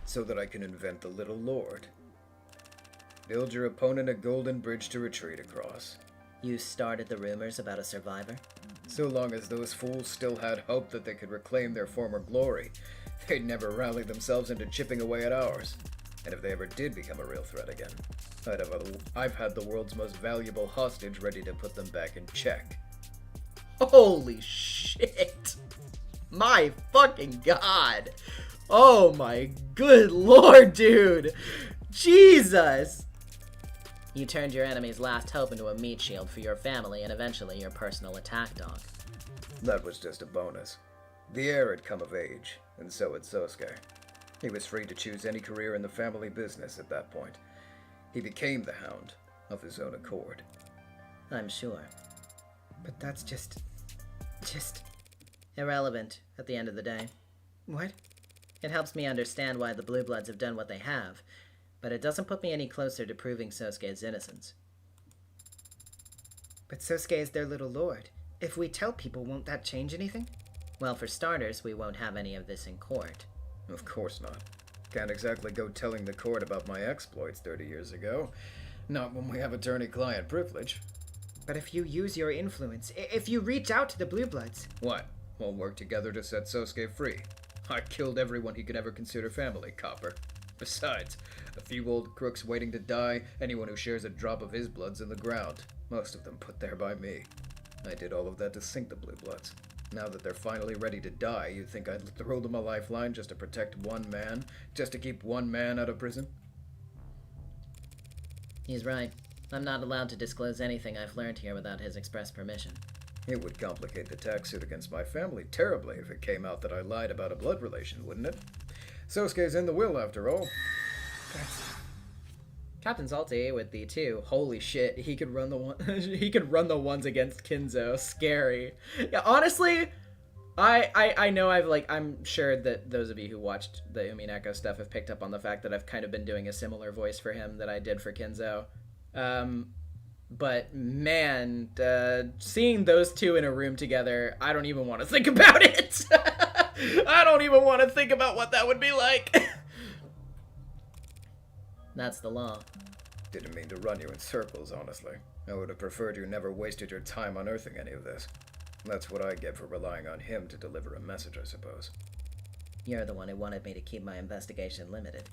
So that I can invent the Little Lord. Build your opponent a golden bridge to retreat across. You started the rumors about a survivor? So long as those fools still had hope that they could reclaim their former glory, they'd never rally themselves into chipping away at ours. And if they ever did become a real threat again, I've had the world's most valuable hostage ready to put them back in check. Holy shit! My fucking god! Oh my good lord, dude! Jesus! You turned your enemy's last hope into a meat shield for your family and eventually your personal attack dog. That was just a bonus. The heir had come of age, and so had Sosuke. He was free to choose any career in the family business at that point. He became the Hound, of his own accord. I'm sure. But that's just... Irrelevant at the end of the day. What? It helps me understand why the Blue Bloods have done what they have, but it doesn't put me any closer to proving Sosuke's innocence. But Sosuke is their little lord. If we tell people, won't that change anything? Well, for starters, we won't have any of this in court. Of course not. Can't exactly go telling the court about my exploits 30 years ago. Not when we have attorney-client privilege. But if you use your influence, if you reach out to the Blue Bloods... What? We'll work together to set Sosuke free. I killed everyone he could ever consider family, Copper. Besides, a few old crooks waiting to die, anyone who shares a drop of his blood's in the ground. Most of them put there by me. I did all of that to sink the Blue Bloods. Now that they're finally ready to die, you think I'd throw them a lifeline just to protect one man? Just to keep one man out of prison? He's right. I'm not allowed to disclose anything I've learned here without his express permission. It would complicate the tax suit against my family terribly if it came out that I lied about a blood relation, wouldn't it? Sosuke's in the will, after all. Captain Salty with the 2. Holy shit, he could run the one. He could run the ones against Kinzo. Scary. Yeah, honestly, I know I'm sure that those of you who watched the Umineko stuff have picked up on the fact that I've kind of been doing a similar voice for him that I did for Kinzo. But man, seeing those 2 in a room together, I don't even want to think about it. I don't even want to think about what that would be like. That's the law. Didn't mean to run you in circles, honestly. I would have preferred you never wasted your time unearthing any of this. That's what I get for relying on him to deliver a message, I suppose. You're the one who wanted me to keep my investigation limited.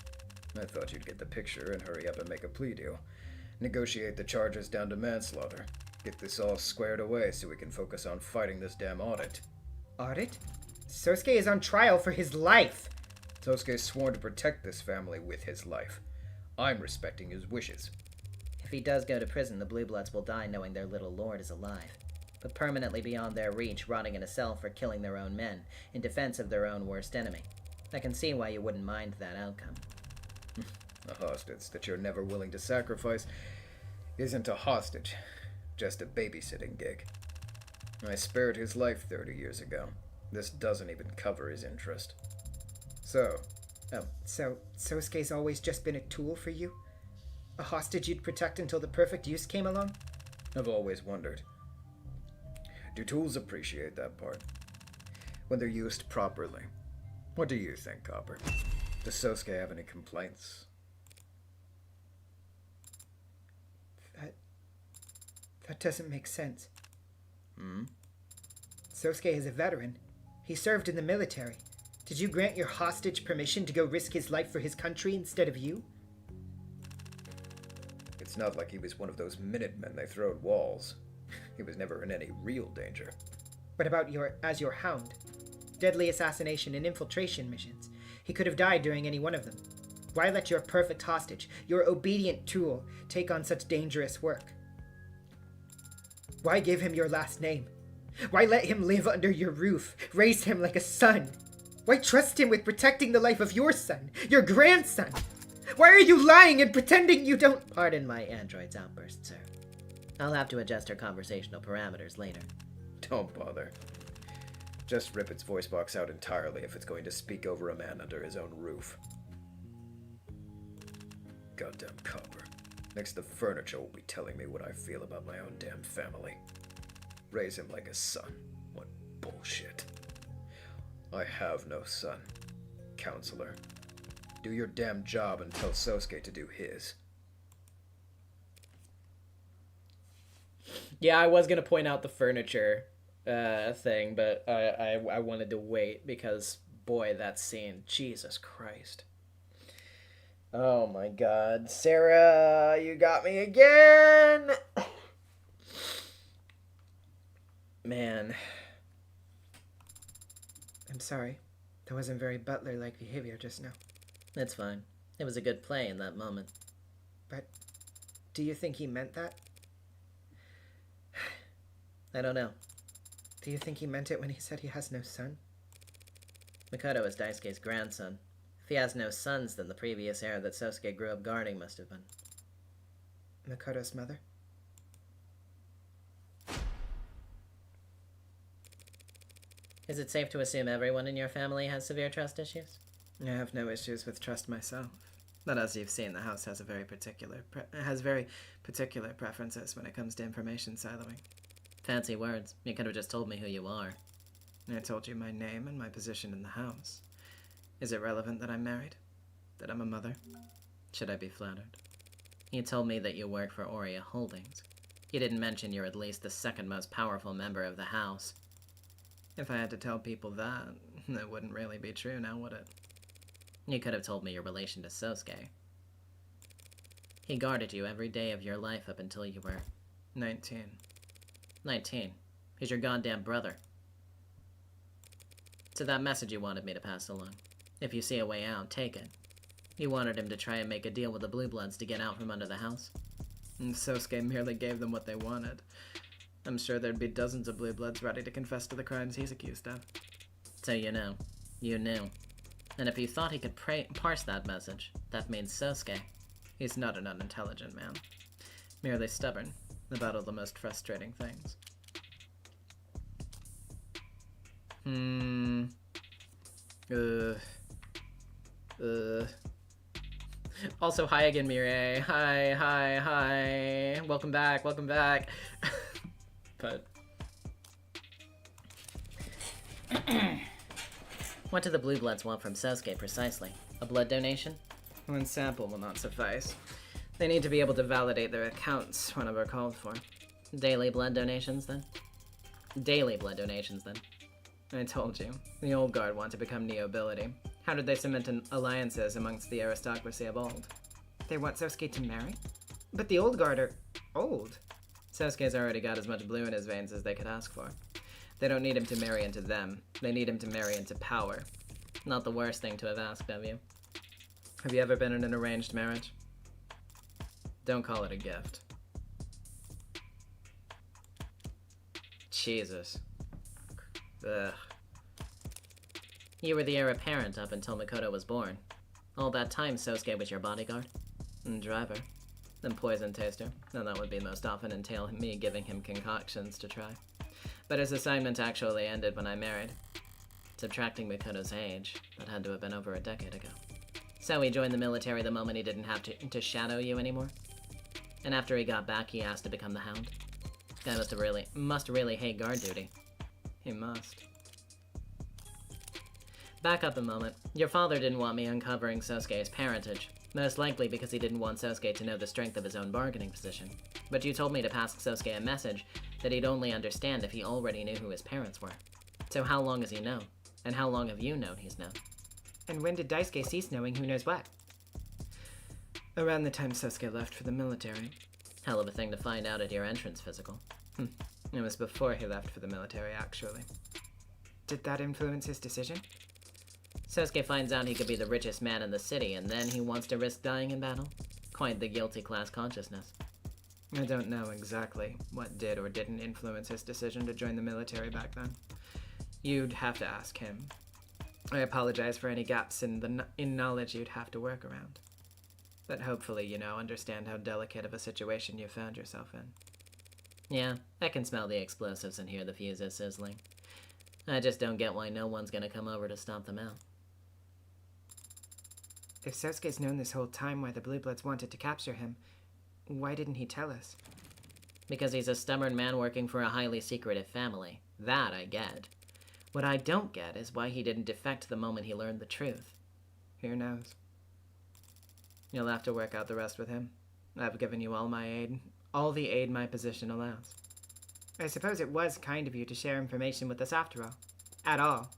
I thought you'd get the picture and hurry up and make a plea deal. Negotiate the charges down to manslaughter. Get this all squared away so we can focus on fighting this damn audit. Audit? Sosuke is on trial for his life. Sosuke's sworn to protect this family with his life. I'm respecting his wishes. If he does go to prison, the Blue Bloods will die knowing their little lord is alive, but permanently beyond their reach, rotting in a cell for killing their own men, in defense of their own worst enemy. I can see why you wouldn't mind that outcome. A hostage that you're never willing to sacrifice isn't a hostage, just a babysitting gig. I spared his life 30 years ago. This doesn't even cover his interest. So Sosuke's always just been a tool for you? A hostage you'd protect until the perfect use came along? I've always wondered. Do tools appreciate that part? When they're used properly? What do you think, Copper? Does Sosuke have any complaints? That doesn't make sense. Sosuke is a veteran. He served in the military. Did you grant your hostage permission to go risk his life for his country instead of you? It's not like he was one of those Minutemen they throw at walls. He was never in any real danger. What about as your hound? Deadly assassination and infiltration missions. He could have died during any one of them. Why let your perfect hostage, your obedient tool, take on such dangerous work? Why give him your last name? Why let him live under your roof, raise him like a son? Why trust him with protecting the life of your son, your grandson? Why are you lying and pretending you don't... Pardon my android's outburst, sir. I'll have to adjust our conversational parameters later. Don't bother. Just rip its voice box out entirely if it's going to speak over a man under his own roof. Goddamn Copper. Next the furniture will be telling me what I feel about my own damn family. Raise him like a son. What bullshit. I have no son. Counselor. Do your damn job and tell Sosuke to do his. Yeah, I was gonna point out the furniture thing, but I wanted to wait because, boy, that scene, Jesus Christ. Oh my God, Sarah, you got me again! Man. I'm sorry. That wasn't very butler-like behavior just now. It's fine. It was a good play in that moment. But do you think he meant that? I don't know. Do you think he meant it when he said he has no son? Makoto is Daisuke's grandson. If he has no sons, then the previous heir that Sosuke grew up guarding must have been. Makoto's mother? Is it safe to assume everyone in your family has severe trust issues? I have no issues with trust myself. But as you've seen, the house has very particular preferences when it comes to information siloing. Fancy words. You could have just told me who you are. I told you my name and my position in the house. Is it relevant that I'm married? That I'm a mother? Should I be flattered? You told me that you work for Aurea Holdings. You didn't mention you're at least the second most powerful member of the house. If I had to tell people that, it wouldn't really be true now, would it? You could have told me your relation to Sosuke. He guarded you every day of your life up until you were 19. 19. He's your goddamn brother. So that message you wanted me to pass along. If you see a way out, take it. You wanted him to try and make a deal with the Blue Bloods to get out from under the house. And Sosuke merely gave them what they wanted. I'm sure there'd be dozens of Blue Bloods ready to confess to the crimes he's accused of. So you know. You knew. And if you thought he could parse that message, that means Sosuke. He's not an unintelligent man. Merely stubborn about all the most frustrating things. Also, hi again, Mireille. Hi. Welcome back. But... What do the Blue Bloods want from Sosuke precisely? A blood donation? one sample will not suffice. They need to be able to validate their accounts whenever called for. Daily blood donations, then? Daily blood donations, then. I told you. The old guard want to become neo-ability. How did they cement alliances amongst the aristocracy of old? They want Sosuke to marry? But the old guard are old. Sosuke's already got as much blue in his veins as they could ask for. They don't need him to marry into them. They need him to marry into power. Not the worst thing to have asked of you. Have you ever been in an arranged marriage? Don't call it a gift. Jesus. Ugh. You were the heir apparent up until Makoto was born. All that time, Sosuke was your bodyguard? And driver. And poison taster. And that would be most often entail me giving him concoctions to try. But his assignment actually ended when I married. Subtracting Makoto's age, that had to have been over a decade ago. So he joined the military the moment he didn't have to shadow you anymore? And after he got back, he asked to become the Hound? Guy must really hate guard duty. He must. Back up a moment. Your father didn't want me uncovering Sosuke's parentage, most likely because he didn't want Sosuke to know the strength of his own bargaining position. But you told me to pass Sosuke a message that he'd only understand if he already knew who his parents were. So how long has he known? And how long have you known he's known? And when did Daisuke cease knowing who knows what? Around the time Sosuke left for the military. Hell of a thing to find out at your entrance physical. It was before he left for the military, actually. Did that influence his decision? Sosuke finds out he could be the richest man in the city, and then he wants to risk dying in battle? Quite the guilty class consciousness. I don't know exactly what did or didn't influence his decision to join the military back then. You'd have to ask him. I apologize for any gaps in knowledge you'd have to work around. But hopefully you now understand how delicate of a situation you found yourself in. Yeah, I can smell the explosives and hear the fuses sizzling. I just don't get why no one's gonna come over to stomp them out. If Sosuke's known this whole time why the Blue Bloods wanted to capture him, why didn't he tell us? Because he's a stubborn man working for a highly secretive family. That I get. What I don't get is why he didn't defect the moment he learned the truth. Who knows? You'll have to work out the rest with him. I've given you all my aid. All the aid my position allows. I suppose it was kind of you to share information with us after all. At all.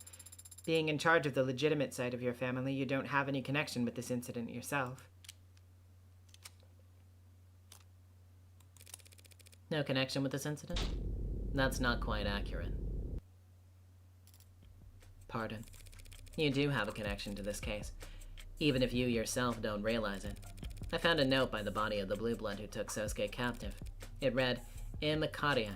Being in charge of the legitimate side of your family, you don't have any connection with this incident yourself. No connection with this incident? That's not quite accurate. Pardon? You do have a connection to this case, even if you yourself don't realize it. I found a note by the body of the Blue Blood who took Sosuke captive. It read, "M. Karia.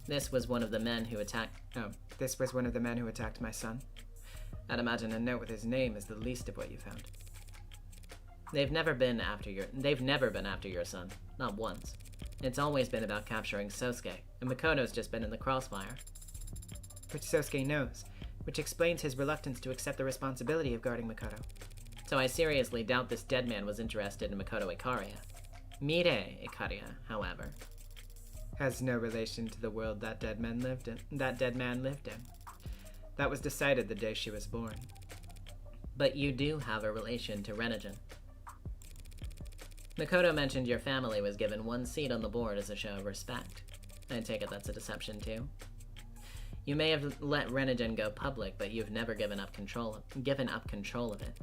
This was one of the men who attacked..." Oh, this was one of the men who attacked my son? I'd imagine a note with his name is the least of what you found. They've never been after your son. Not once. It's always been about capturing Sosuke, and Makoto's just been in the crossfire. Which Sosuke knows, which explains his reluctance to accept the responsibility of guarding Makoto. So I seriously doubt this dead man was interested in Makoto Ikaria. Mire Ikaria, however, has no relation to the world that dead man lived in. That was decided the day she was born. But you do have a relation to Renigen. Makoto mentioned your family was given one seat on the board as a show of respect. I take it that's a deception too. You may have let Renigen go public, but you've never given up control of it.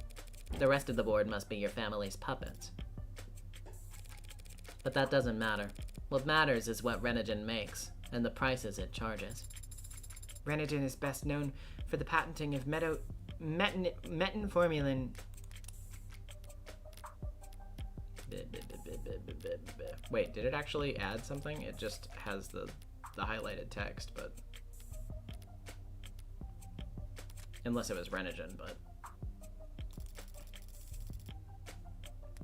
The rest of the board must be your family's puppets. But that doesn't matter. What matters is what Renigen makes, and the prices it charges. Renigen is best known for the patenting of metinformulin. Wait, did it actually add something? It just has the highlighted text, but... Unless it was Renigen, but...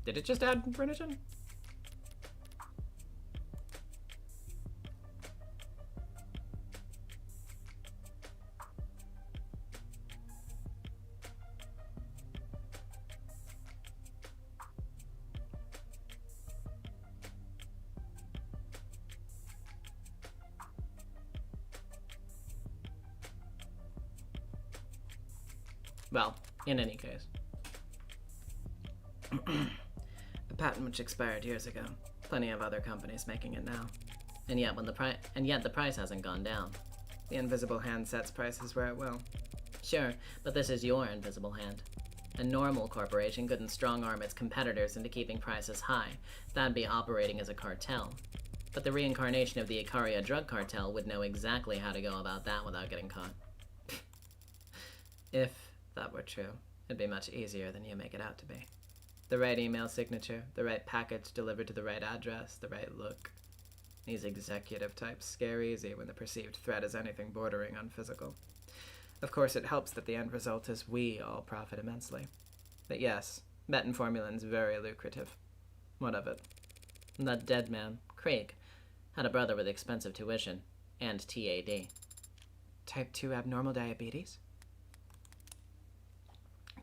Did it just add Renigen? Well, in any case. A patent which expired years ago. Plenty of other companies making it now. And yet the price hasn't gone down. The invisible hand sets prices where it will. Sure, but this is your invisible hand. A normal corporation couldn't strong-arm its competitors into keeping prices high. That'd be operating as a cartel. But the reincarnation of the Ikaria drug cartel would know exactly how to go about that without getting caught. If that were true, it'd be much easier than you make it out to be. The right email signature, the right package delivered to the right address, the right look. These executive types scare easy when the perceived threat is anything bordering on physical. Of course, it helps that the end result is we all profit immensely. But yes, metinformulin's very lucrative. What of it? That dead man, Craig, had a brother with expensive tuition and TAD. Type 2 abnormal diabetes?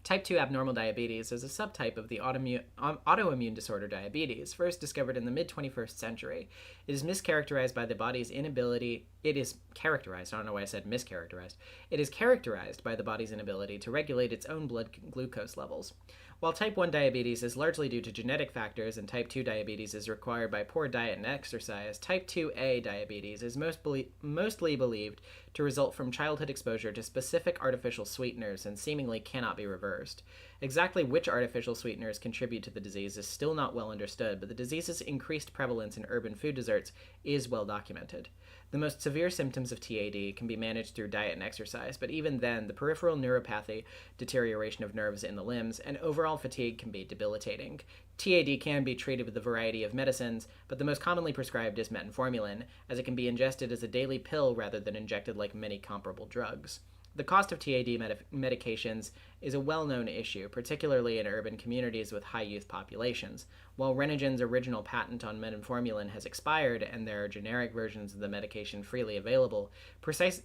Type 2 abnormal diabetes is a subtype of the autoimmune disorder diabetes, first discovered in the mid-21st century. It is mischaracterized by the body's inability... It is characterized, I don't know why I said mischaracterized. It is characterized by the body's inability to regulate its own blood glucose levels. While type 1 diabetes is largely due to genetic factors and type 2 diabetes is required by poor diet and exercise, type 2A diabetes is mostly believed to result from childhood exposure to specific artificial sweeteners and seemingly cannot be reversed. Exactly which artificial sweeteners contribute to the disease is still not well understood, but the disease's increased prevalence in urban food deserts is well documented. The most severe symptoms of TAD can be managed through diet and exercise, but even then, the peripheral neuropathy, deterioration of nerves in the limbs, and overall fatigue can be debilitating. TAD can be treated with a variety of medicines, but the most commonly prescribed is metinformulin, as it can be ingested as a daily pill rather than injected like many comparable drugs. The cost of TAD medications is a well-known issue, particularly in urban communities with high youth populations. While Renigen's original patent on metinformulin has expired and there are generic versions of the medication freely available, prices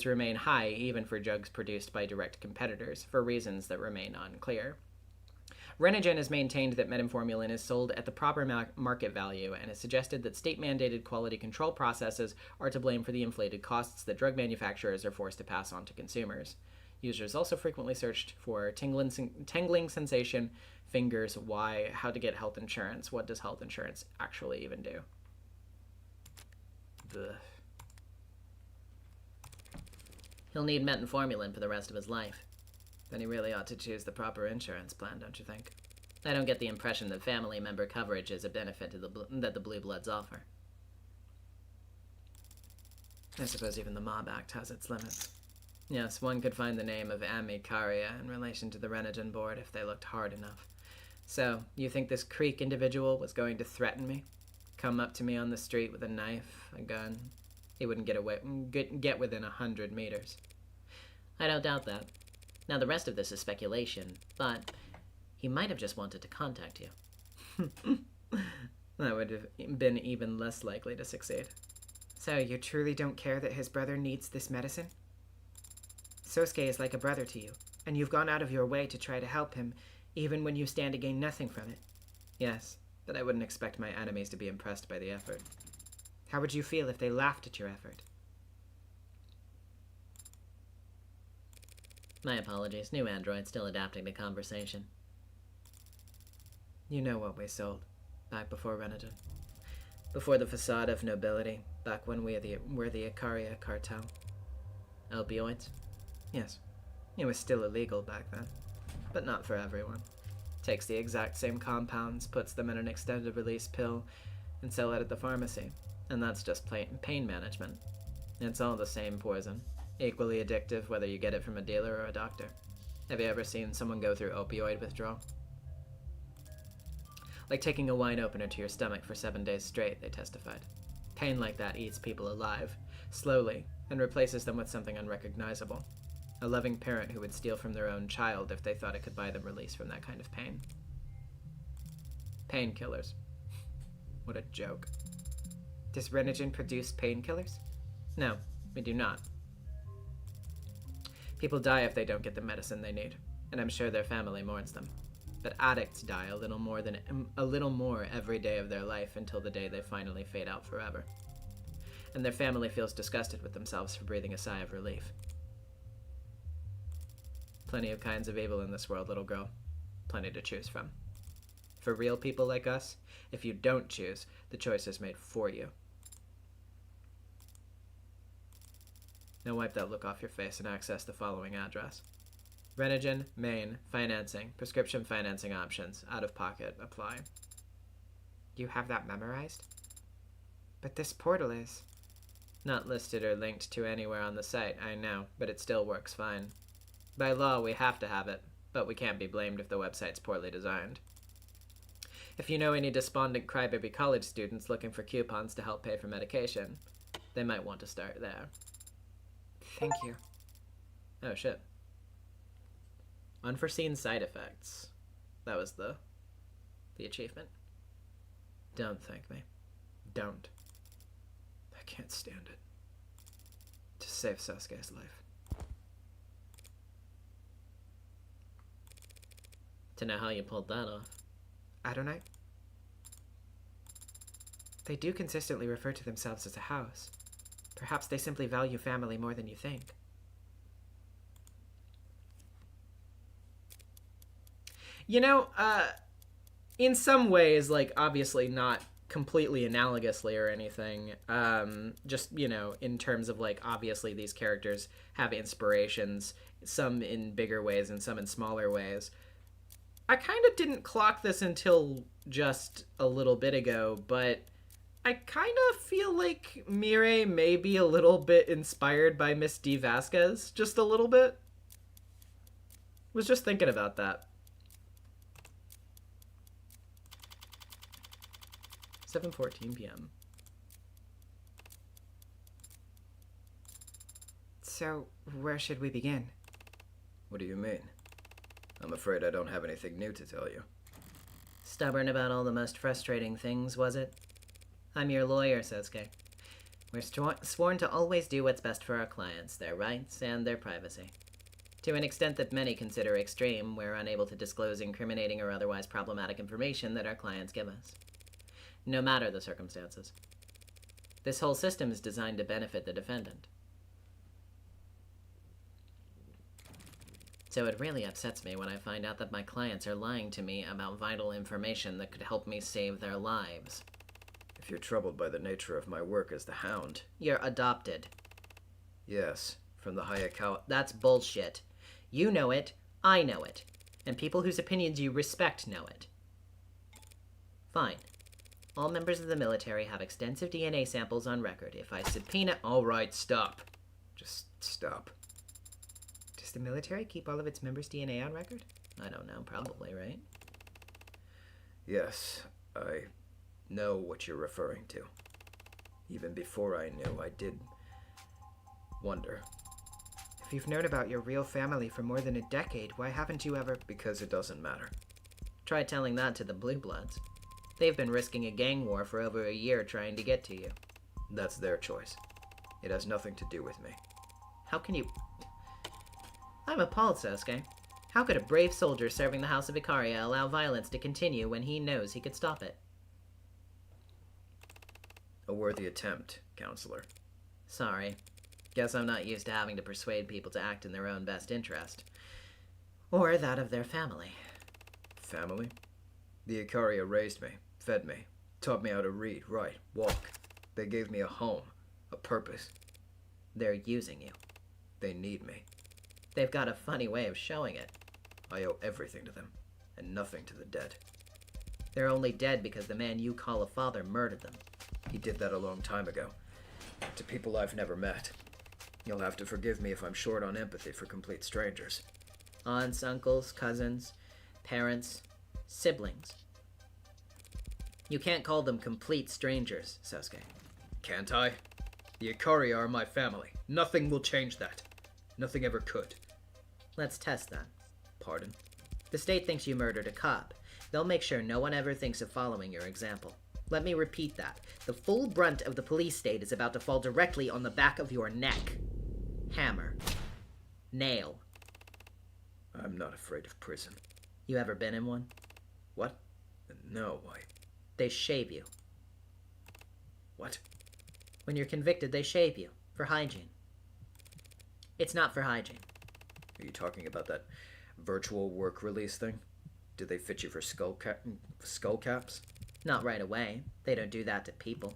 remain high even for drugs produced by direct competitors, for reasons that remain unclear. Renigen has maintained that metinformulin is sold at the proper market value and has suggested that state-mandated quality control processes are to blame for the inflated costs that drug manufacturers are forced to pass on to consumers. Users also frequently searched for tingling sensation, fingers, why, how to get health insurance, what does health insurance actually even do? Ugh. He'll need metinformulin for the rest of his life. Then he really ought to choose the proper insurance plan, don't you think? I don't get the impression that family member coverage is a benefit to that the Blue Bloods offer. I suppose even the Mob Act has its limits. Yes, one could find the name of Ikaria in relation to the Renigen board if they looked hard enough. So, you think this Creek individual was going to threaten me? Come up to me on the street with a knife, a gun? He wouldn't get within 100 meters. I don't doubt that. Now, the rest of this is speculation, but he might have just wanted to contact you. That would have been even less likely to succeed. So, you truly don't care that his brother needs this medicine? Sosuke is like a brother to you, and you've gone out of your way to try to help him, even when you stand to gain nothing from it. Yes, but I wouldn't expect my enemies to be impressed by the effort. How would you feel if they laughed at your effort? My apologies. New android still adapting to conversation. You know what we sold, back before Renadin. Before the facade of nobility, back when we were the Icaria cartel. Opioids? Yes. It was still illegal back then. But not for everyone. Takes the exact same compounds, puts them in an extended release pill, and sell it at the pharmacy. And that's just plain pain management. It's all the same poison. Equally addictive whether you get it from a dealer or a doctor. Have you ever seen someone go through opioid withdrawal? Like taking a wine opener to your stomach for 7 days straight, they testified. Pain like that eats people alive, slowly, and replaces them with something unrecognizable. A loving parent who would steal from their own child if they thought it could buy them release from that kind of pain. Painkillers. What a joke. Does Renogen produce painkillers? No, we do not. People die if they don't get the medicine they need, and I'm sure their family mourns them. But addicts die a little more every day of their life until the day they finally fade out forever. And their family feels disgusted with themselves for breathing a sigh of relief. Plenty of kinds of evil in this world, little girl. Plenty to choose from. For real people like us, if you don't choose, the choice is made for you. Now wipe that look off your face and access the following address. Renogen, Maine, financing, prescription financing options, out of pocket, apply. You have that memorized? But this portal is... Not listed or linked to anywhere on the site, I know, but it still works fine. By law, we have to have it, but we can't be blamed if the website's poorly designed. If you know any despondent crybaby college students looking for coupons to help pay for medication, they might want to start there. Thank you. Oh, shit. Unforeseen side effects. That was the achievement. Don't thank me. Don't. I can't stand it. To save Sasuke's life. To know how you pulled that off. Adonai? They do consistently refer to themselves as a house. Perhaps they simply value family more than you think. You know, in some ways, like, obviously not completely analogously or anything, just, you know, in terms of, like, obviously these characters have inspirations, some in bigger ways and some in smaller ways. I kind of didn't clock this until just a little bit ago, but I kind of feel like Mirai may be a little bit inspired by Miss D. Vasquez, just a little bit. Was just thinking about that. 7:14 p.m. So, where should we begin? What do you mean? I'm afraid I don't have anything new to tell you. Stubborn about all the most frustrating things, was it? I'm your lawyer, Sasuke. We're sworn to always do what's best for our clients, their rights, and their privacy. To an extent that many consider extreme, we're unable to disclose incriminating or otherwise problematic information that our clients give us. No matter the circumstances. This whole system is designed to benefit the defendant. So it really upsets me when I find out that my clients are lying to me about vital information that could help me save their lives. If you're troubled by the nature of my work as the Hound... You're adopted. Yes, from the Hayakawa... That's bullshit. You know it, I know it, and people whose opinions you respect know it. Fine. All members of the military have extensive DNA samples on record. If I subpoena... All right, stop. Just stop. Does the military keep all of its members' DNA on record? I don't know, probably, right? Yes, I know what you're referring to. Even before I knew, I did wonder. If you've known about your real family for more than a decade, why haven't you ever... Because it doesn't matter. Try telling that to the Blue Bloods. They've been risking a gang war for over a year trying to get to you. That's their choice. It has nothing to do with me. How can you... I'm appalled, Sasuke. How could a brave soldier serving the House of Icaria allow violence to continue when he knows he could stop it? A worthy attempt, Counselor. Sorry. Guess I'm not used to having to persuade people to act in their own best interest. Or that of their family. Family? The Ikaria raised me, fed me, taught me how to read, write, walk. They gave me a home, a purpose. They're using you. They need me. They've got a funny way of showing it. I owe everything to them, and nothing to the dead. They're only dead because the man you call a father murdered them. He did that a long time ago. To people I've never met. You'll have to forgive me if I'm short on empathy for complete strangers. Aunts, uncles, cousins, parents, siblings. You can't call them complete strangers, Sosuke. Can't I? The Ikaria are my family. Nothing will change that. Nothing ever could. Let's test that. Pardon? The state thinks you murdered a cop. They'll make sure no one ever thinks of following your example. Let me repeat that. The full brunt of the police state is about to fall directly on the back of your neck. Hammer. Nail. I'm not afraid of prison. You ever been in one? What? No, why? They shave you. What? When you're convicted, they shave you. For hygiene. It's not for hygiene. Are you talking about that virtual work release thing? Did they fit you for skull caps? Not right away. They don't do that to people.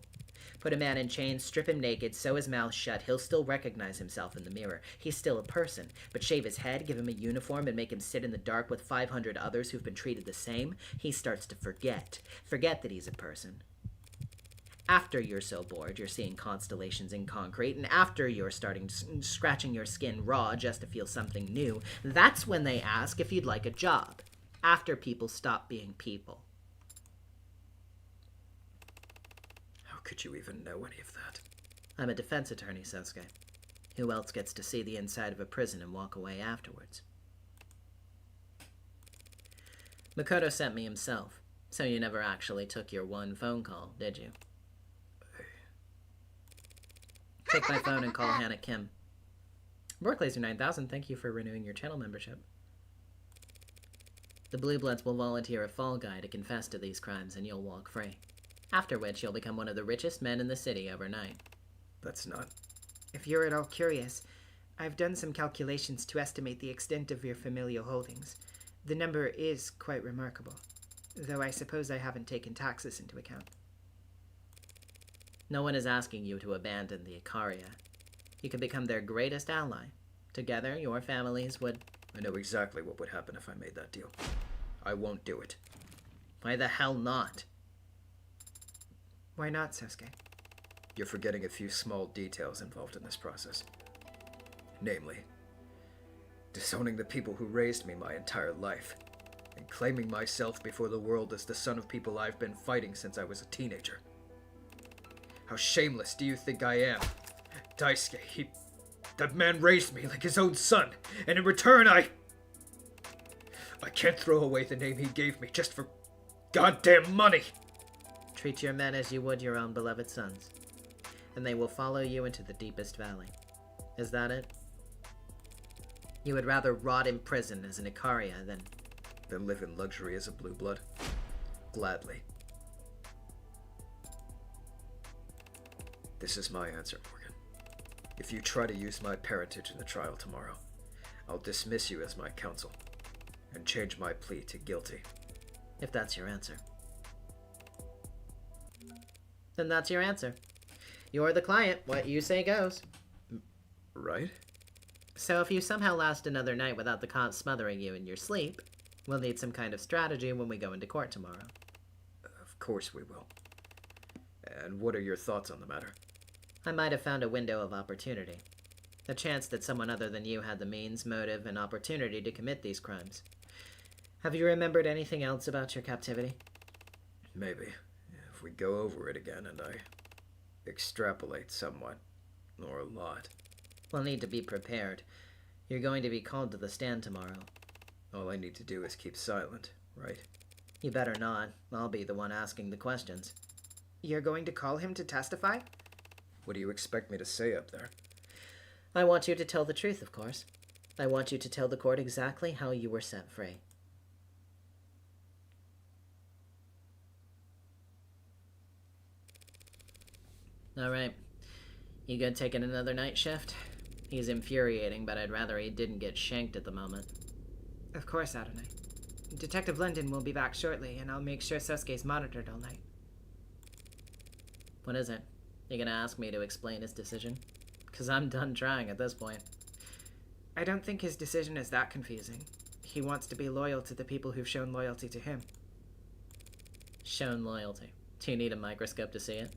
Put a man in chains, strip him naked, sew his mouth shut, he'll still recognize himself in the mirror. He's still a person. But shave his head, give him a uniform, and make him sit in the dark with 500 others who've been treated the same, he starts to forget. Forget that he's a person. After you're so bored, you're seeing constellations in concrete, and after you're scratching your skin raw just to feel something new, that's when they ask if you'd like a job. After people stop being people. How could you even know any of that? I'm a defense attorney, Sosuke. Who else gets to see the inside of a prison and walk away afterwards? Makoto sent me himself, so you never actually took your one phone call, did you? Take my phone and call Hannah Kim. Worklaser 9000, thank you for renewing your channel membership. The Blue Bloods will volunteer a fall guy to confess to these crimes and you'll walk free. After which you'll become one of the richest men in the city overnight. That's not... If you're at all curious, I've done some calculations to estimate the extent of your familial holdings. The number is quite remarkable, though I suppose I haven't taken taxes into account. No one is asking you to abandon the Ikaria. You could become their greatest ally. Together, your families would... I know exactly what would happen if I made that deal. I won't do it. Why the hell not? Why not, Sosuke? You're forgetting a few small details involved in this process. Namely, disowning the people who raised me my entire life, and claiming myself before the world as the son of people I've been fighting since I was a teenager. How shameless do you think I am? Daisuke, that man raised me like his own son, and in return I can't throw away the name he gave me just for goddamn money! Treat your men as you would your own beloved sons, and they will follow you into the deepest valley. Is that it? You would rather rot in prison as an Ikaria than live in luxury as a blue blood? Gladly. This is my answer, Morgan. If you try to use my parentage in the trial tomorrow, I'll dismiss you as my counsel and change my plea to guilty. If that's your answer. Then that's your answer. You're the client. What you say goes. Right? So if you somehow last another night without the cops smothering you in your sleep, we'll need some kind of strategy when we go into court tomorrow. Of course we will. And what are your thoughts on the matter? I might have found a window of opportunity. A chance that someone other than you had the means, motive, and opportunity to commit these crimes. Have you remembered anything else about your captivity? Maybe. If we go over it again and I extrapolate somewhat, or a lot. We'll need to be prepared. You're going to be called to the stand tomorrow. All I need to do is keep silent, right? You better not. I'll be the one asking the questions. You're going to call him to testify? What do you expect me to say up there? I want you to tell the truth, of course. I want you to tell the court exactly how you were set free. All right. You good taking another night shift? He's infuriating, but I'd rather he didn't get shanked at the moment. Of course, Adonai. Detective London will be back shortly, and I'll make sure Sosuke's monitored all night. What is it? You gonna ask me to explain his decision? 'Cause I'm done trying at this point. I don't think his decision is that confusing. He wants to be loyal to the people who've shown loyalty to him. Shown loyalty. Do you need a microscope to see it?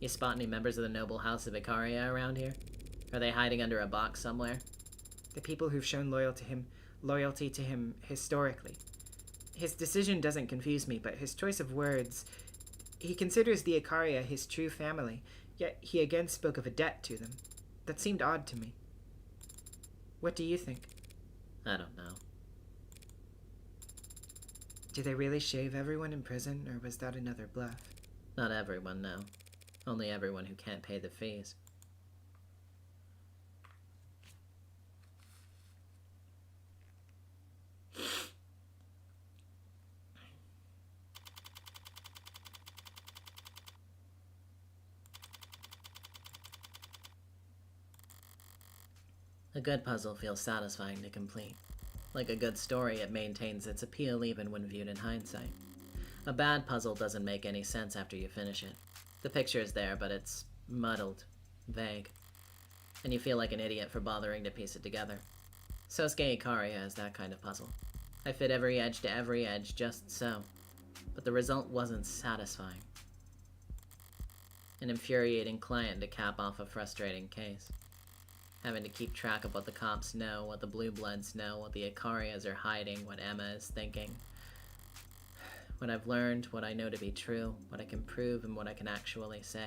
You spot any members of the noble house of Icaria around here? Are they hiding under a box somewhere? The people who've shown loyalty to him historically. His decision doesn't confuse me, but his choice of words... He considers the Icaria his true family, yet he again spoke of a debt to them. That seemed odd to me. What do you think? I don't know. Do they really shave everyone in prison, or was that another bluff? Not everyone, no. Only everyone who can't pay the fees. A good puzzle feels satisfying to complete. Like a good story, it maintains its appeal even when viewed in hindsight. A bad puzzle doesn't make any sense after you finish it. The picture is there, but it's muddled, vague, and you feel like an idiot for bothering to piece it together. Sosuke Ikaria is that kind of puzzle. I fit every edge to every edge just so, but the result wasn't satisfying. An infuriating client to cap off a frustrating case. Having to keep track of what the cops know, what the Blue Bloods know, what the Icarias are hiding, what Emma is thinking. What I've learned, what I know to be true, what I can prove, and what I can actually say.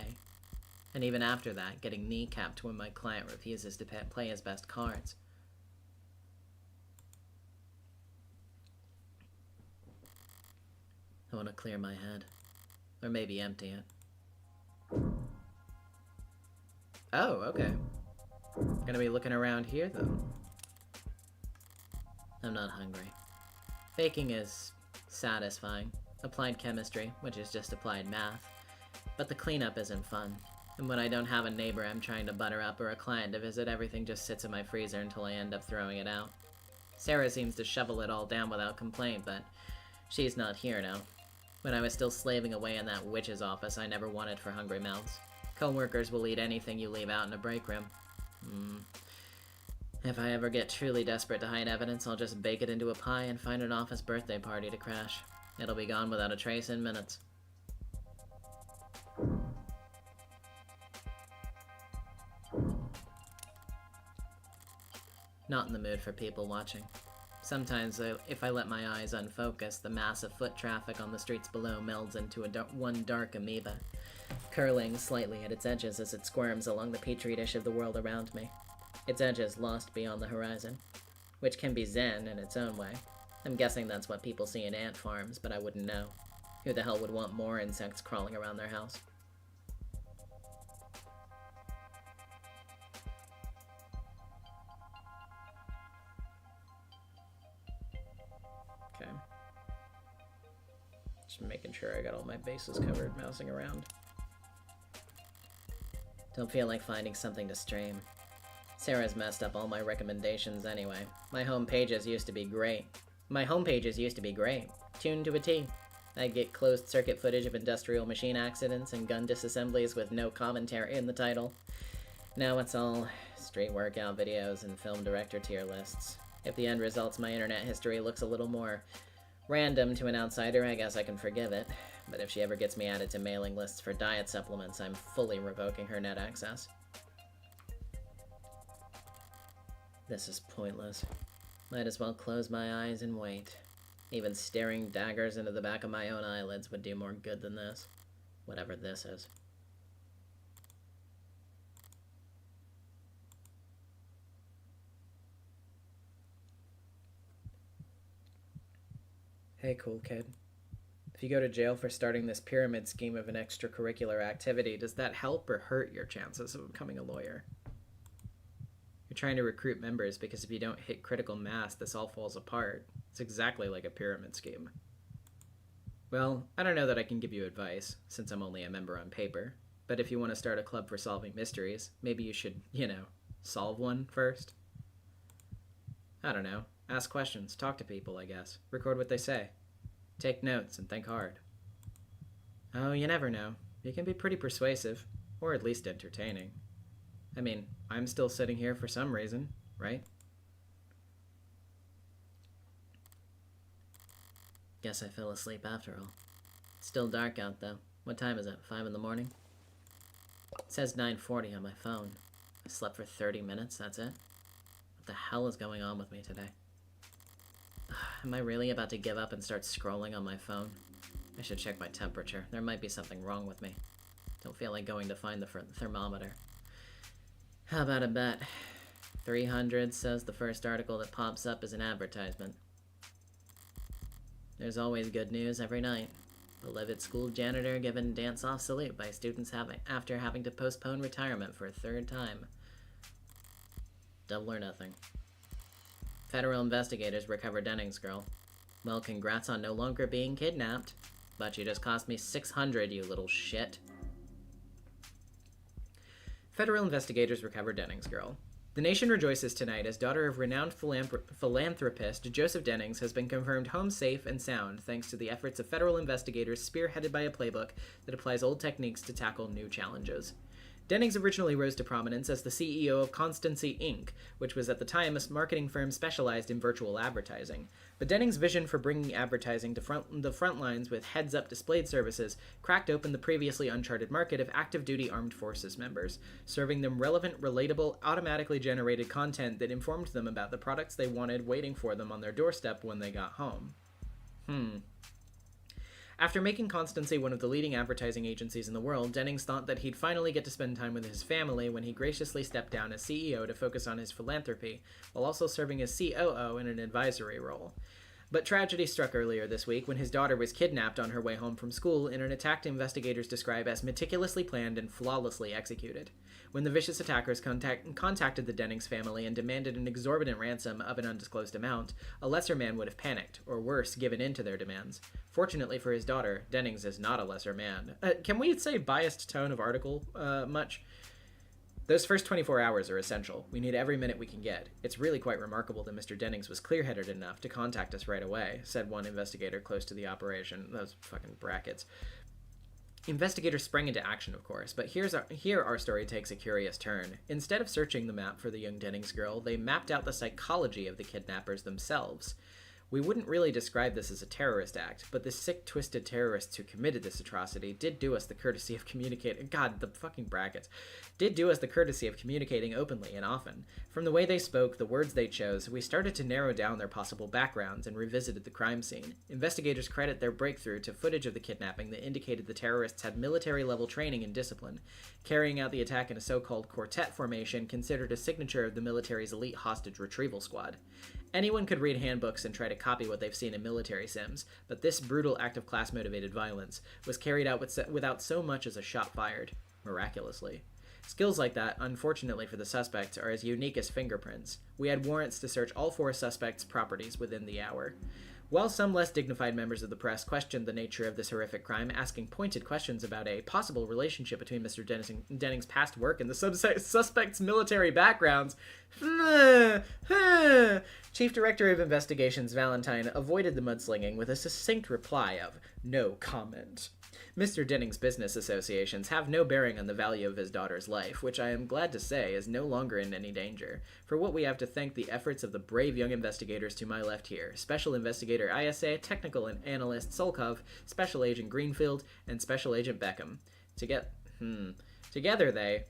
And even after that, getting kneecapped when my client refuses to play his best cards. I want to clear my head. Or maybe empty it. Oh, okay. Gonna be looking around here, though. I'm not hungry. Baking is satisfying. Applied chemistry, which is just applied math. But the cleanup isn't fun. And when I don't have a neighbor I'm trying to butter up or a client to visit, everything just sits in my freezer until I end up throwing it out. Sarah seems to shovel it all down without complaint, but she's not here now. When I was still slaving away in that witch's office, I never wanted for hungry mouths. Co-workers will eat anything you leave out in a break room. If I ever get truly desperate to hide evidence, I'll just bake it into a pie and find an office birthday party to crash. It'll be gone without a trace in minutes. Not in the mood for people watching. Sometimes, if I let my eyes unfocus, the massive foot traffic on the streets below melds into one dark amoeba, curling slightly at its edges as it squirms along the petri dish of the world around me. Its edges lost beyond the horizon, which can be zen in its own way. I'm guessing that's what people see in ant farms, but I wouldn't know. Who the hell would want more insects crawling around their house? Okay. Just making sure I got all my bases covered, mousing around. Don't feel like finding something to stream. Sarah's messed up all my recommendations anyway. My home pages used to be great. Tuned to a T. I'd get closed circuit footage of industrial machine accidents and gun disassemblies with no commentary in the title. Now it's all street workout videos and film director tier lists. If the end result's my internet history looks a little more random to an outsider, I guess I can forgive it. But if she ever gets me added to mailing lists for diet supplements, I'm fully revoking her net access. This is pointless. Might as well close my eyes and wait. Even staring daggers into the back of my own eyelids would do more good than this. Whatever this is. Hey, cool kid. If you go to jail for starting this pyramid scheme of an extracurricular activity, does that help or hurt your chances of becoming a lawyer? You're trying to recruit members because if you don't hit critical mass, this all falls apart. It's exactly like a pyramid scheme. Well, I don't know that I can give you advice, since I'm only a member on paper. But if you want to start a club for solving mysteries, maybe you should, solve one first. I don't know. Ask questions, talk to people, I guess. Record what they say. Take notes and think hard. Oh, you never know. You can be pretty persuasive, or at least entertaining. I mean, I'm still sitting here for some reason, right? Guess I fell asleep after all. It's still dark out, though. What time is it? 5 in the morning? It says 9:40 on my phone. I slept for 30 minutes, that's it? What the hell is going on with me today? Am I really about to give up and start scrolling on my phone? I should check my temperature. There might be something wrong with me. Don't feel like going to find the thermometer. How about a bet? 300 says the first article that pops up is an advertisement. There's always good news every night. Beloved school janitor given dance-off salute by students after having to postpone retirement for a third time. Double or nothing. Federal investigators recover Denning's girl. Well, congrats on no longer being kidnapped. But you just cost me 600, you little shit. Federal investigators recover Denning's girl. The nation rejoices tonight as daughter of renowned philanthropist Joseph Dennings has been confirmed home safe and sound thanks to the efforts of federal investigators spearheaded by a playbook that applies old techniques to tackle new challenges. Dennings originally rose to prominence as the CEO of Constancy Inc., which was at the time a marketing firm specialized in virtual advertising. But Dennings' vision for bringing advertising to the front lines with heads-up displayed services cracked open the previously uncharted market of active-duty armed forces members, serving them relevant, relatable, automatically generated content that informed them about the products they wanted waiting for them on their doorstep when they got home. After making Constancy one of the leading advertising agencies in the world, Dennings thought that he'd finally get to spend time with his family when he graciously stepped down as CEO to focus on his philanthropy, while also serving as COO in an advisory role. But tragedy struck earlier this week when his daughter was kidnapped on her way home from school in an attack investigators describe as meticulously planned and flawlessly executed. When the vicious attackers contacted the Dennings family and demanded an exorbitant ransom of an undisclosed amount, a lesser man would have panicked, or worse, given in to their demands. Fortunately for his daughter, Dennings is not a lesser man. Can we say biased tone of article much? Those first 24 hours are essential. We need every minute we can get. It's really quite remarkable that Mr. Dennings was clear-headed enough to contact us right away, said one investigator close to the operation. Those fucking brackets. Investigators sprang into action, of course, but here our story takes a curious turn. Instead of searching the map for the young Dennings girl, they mapped out the psychology of the kidnappers themselves. We wouldn't really describe this as a terrorist act, but the sick, twisted terrorists who committed this atrocity did do us the courtesy of communicating— God, the fucking brackets— did do us the courtesy of communicating openly and often. From the way they spoke, the words they chose, we started to narrow down their possible backgrounds and revisited the crime scene. Investigators credit their breakthrough to footage of the kidnapping that indicated the terrorists had military-level training and discipline, carrying out the attack in a so-called quartet formation considered a signature of the military's elite hostage retrieval squad. Anyone could read handbooks and try to copy what they've seen in military sims, but this brutal act of class-motivated violence was carried out without so much as a shot fired, miraculously. Skills like that, unfortunately for the suspects, are as unique as fingerprints. We had warrants to search all 4 suspects' properties within the hour. While some less dignified members of the press questioned the nature of this horrific crime, asking pointed questions about a possible relationship between Mr. Dennings' past work and the suspects' military backgrounds, Chief Director of Investigations Valentine avoided the mudslinging with a succinct reply of no comment. Mr. Dennings' business associations have no bearing on the value of his daughter's life, which I am glad to say is no longer in any danger. For what we have to thank the efforts of the brave young investigators to my left here, Special Investigator ISA, Technical Analyst Solkov, Special Agent Greenfield, and Special Agent Beckham. Together they—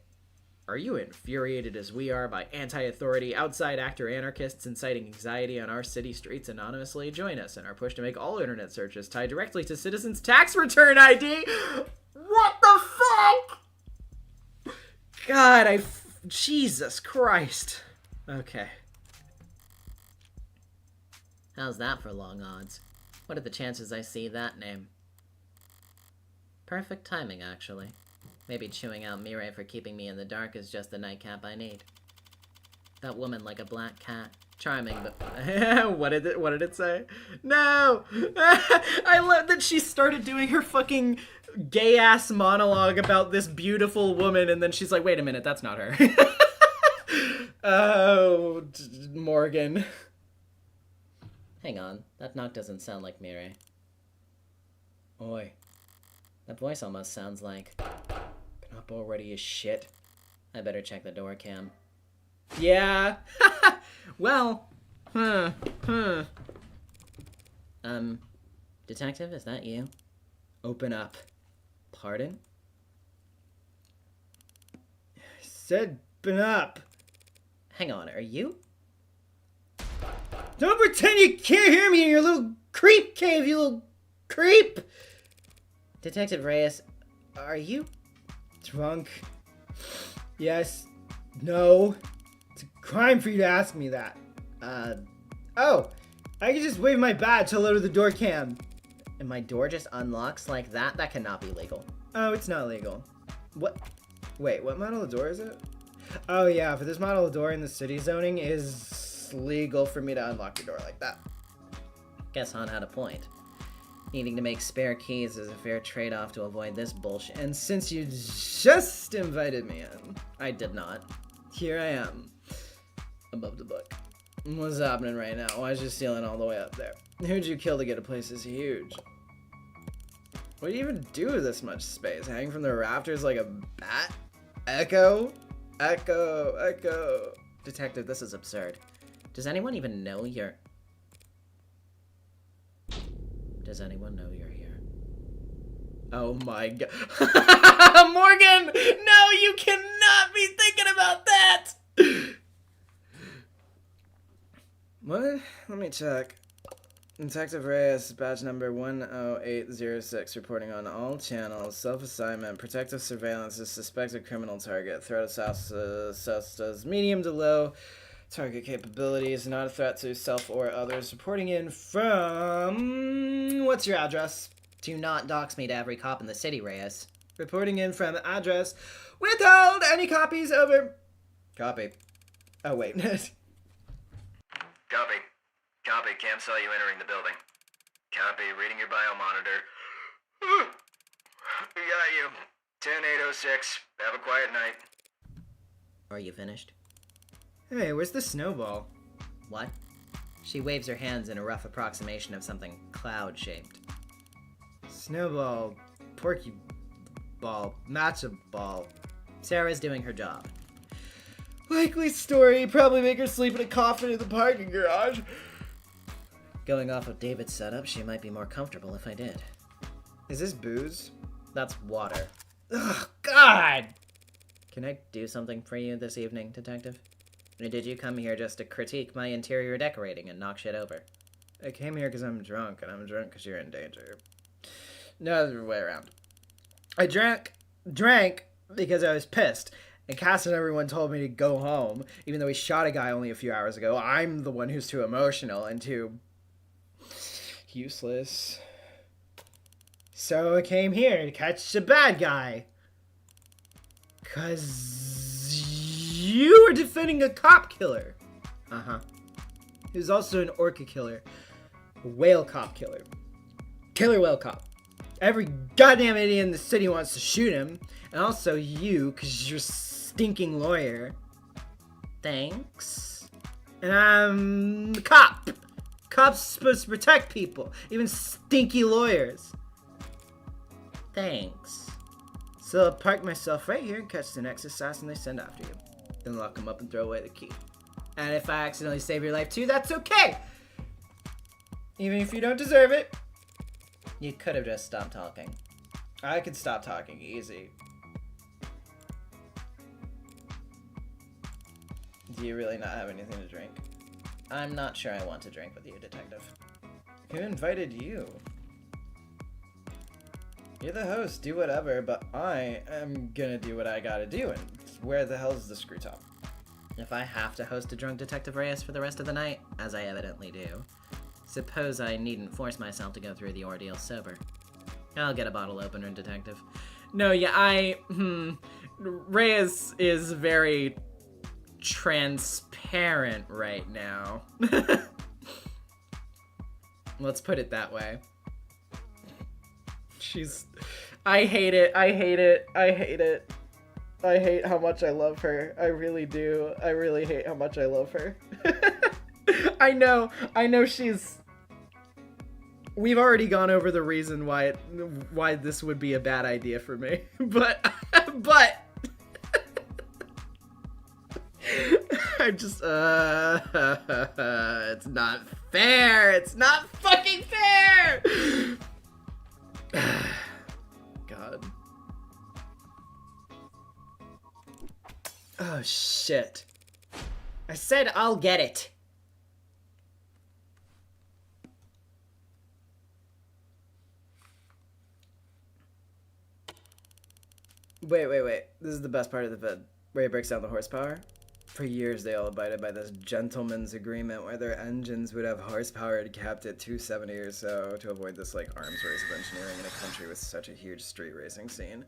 Are you infuriated as we are by anti-authority, outside actor anarchists inciting anxiety on our city streets anonymously? Join us in our push to make all internet searches tied directly to citizens' tax return ID. What the fuck? God, Jesus Christ. Okay. How's that for long odds? What are the chances I see that name? Perfect timing, actually. Maybe chewing out Mirai for keeping me in the dark is just the nightcap I need. That woman like a black cat, Charming, but what did it say? No! I love that she started doing her fucking gay ass monologue about this beautiful woman, and then she's like, wait a minute, that's not her. Oh, Morgan. Hang on, that knock doesn't sound like Mirai. Oi. That voice almost sounds like... Been up already as shit. I better check the door cam. Yeah. Well. Detective, is that you? Open up. Pardon? I said open up. Hang on, are you? Don't pretend you can't hear me in your little creep cave, you little creep! Detective Reyes, are you? Drunk? Yes. No. It's a crime for you to ask me that. Oh, I can just wave my badge hello to the door cam. And my door just unlocks like that? That cannot be legal. Oh, it's not legal. What? Wait, what model of door is it? Oh yeah, for this model of door in the city zoning is legal for me to unlock your door like that. Guess Han had a point. Needing to make spare keys is a fair trade-off to avoid this bullshit. And since you just invited me in, I did not. here I am. Above the book. What's happening right now? Why is you stealing all the way up there? Who'd you kill to get a place this huge? What do you even do with this much space? Hang from the rafters like a bat? Echo? Echo, echo. Detective, this is absurd. Does anyone even know you're... Does anyone know you're here? Oh my god. Morgan! No, you cannot be thinking about that! What? Let me check. Detective Reyes, badge number 10806, reporting on all channels. Self-assignment, protective surveillance, a suspected criminal target. Threat assessed as medium to low. Target capabilities, not a threat to self or others. Reporting in from... What's your address? Do not dox me to every cop in the city, Reyes. Reporting in from address. Withheld! Any copies? Over. Copy. Oh, wait. Copy. Copy. Cam saw you entering the building. Copy. Reading your biomonitor. We got you. 10806. Have a quiet night. Are you finished? Hey, where's the snowball? What? She waves her hands in a rough approximation of something cloud-shaped. Snowball. Porky ball. Matcha ball. Sarah's doing her job. Likely story. Probably make her sleep in a coffin in the parking garage. Going off of David's setup, she might be more comfortable if I did. Is this booze? That's water. Ugh, God! Can I do something for you this evening, Detective? Or did you come here just to critique my interior decorating and knock shit over? I came here because I'm drunk, and I'm drunk because you're in danger. No other way around. I drank because I was pissed, and Cass and everyone told me to go home, even though we shot a guy only a few hours ago. I'm the one who's too emotional and too useless. So I came here to catch the bad guy. 'Cause you were defending a cop killer. Uh-huh. He was also an orca killer. A whale cop killer. Killer whale cop. Every goddamn idiot in the city wants to shoot him. And also you, because you're a stinking lawyer. Thanks. And I'm a cop. Cops supposed to protect people. Even stinky lawyers. Thanks. So I'll park myself right here and catch the next assassin they send after you. Then lock him up and throw away the key. And if I accidentally save your life too, that's okay! Even if you don't deserve it. You could have just stopped talking. I could stop talking easy. Do you really not have anything to drink? I'm not sure I want to drink with you, Detective. Who invited you? You're the host, do whatever, but I am gonna do what I gotta do, and where the hell's the screw top? If I have to host a drunk Detective Reyes for the rest of the night, as I evidently do, suppose I needn't force myself to go through the ordeal sober. I'll get a bottle opener, Detective. No, yeah, Reyes is very transparent right now. Let's put it that way. I hate it. I hate it. I hate it. I hate how much I love her. I really do. I really hate how much I love her. I know she's... We've already gone over the reason why this would be a bad idea for me. But I'm just, it's not fair. It's not fucking fair. God. Oh, shit. I said I'll get it. Wait. This is the best part of the vid, where he breaks down the horsepower. For years, they all abided by this gentleman's agreement where their engines would have horsepower capped at 270 or so to avoid this, like, arms race of engineering in a country with such a huge street racing scene.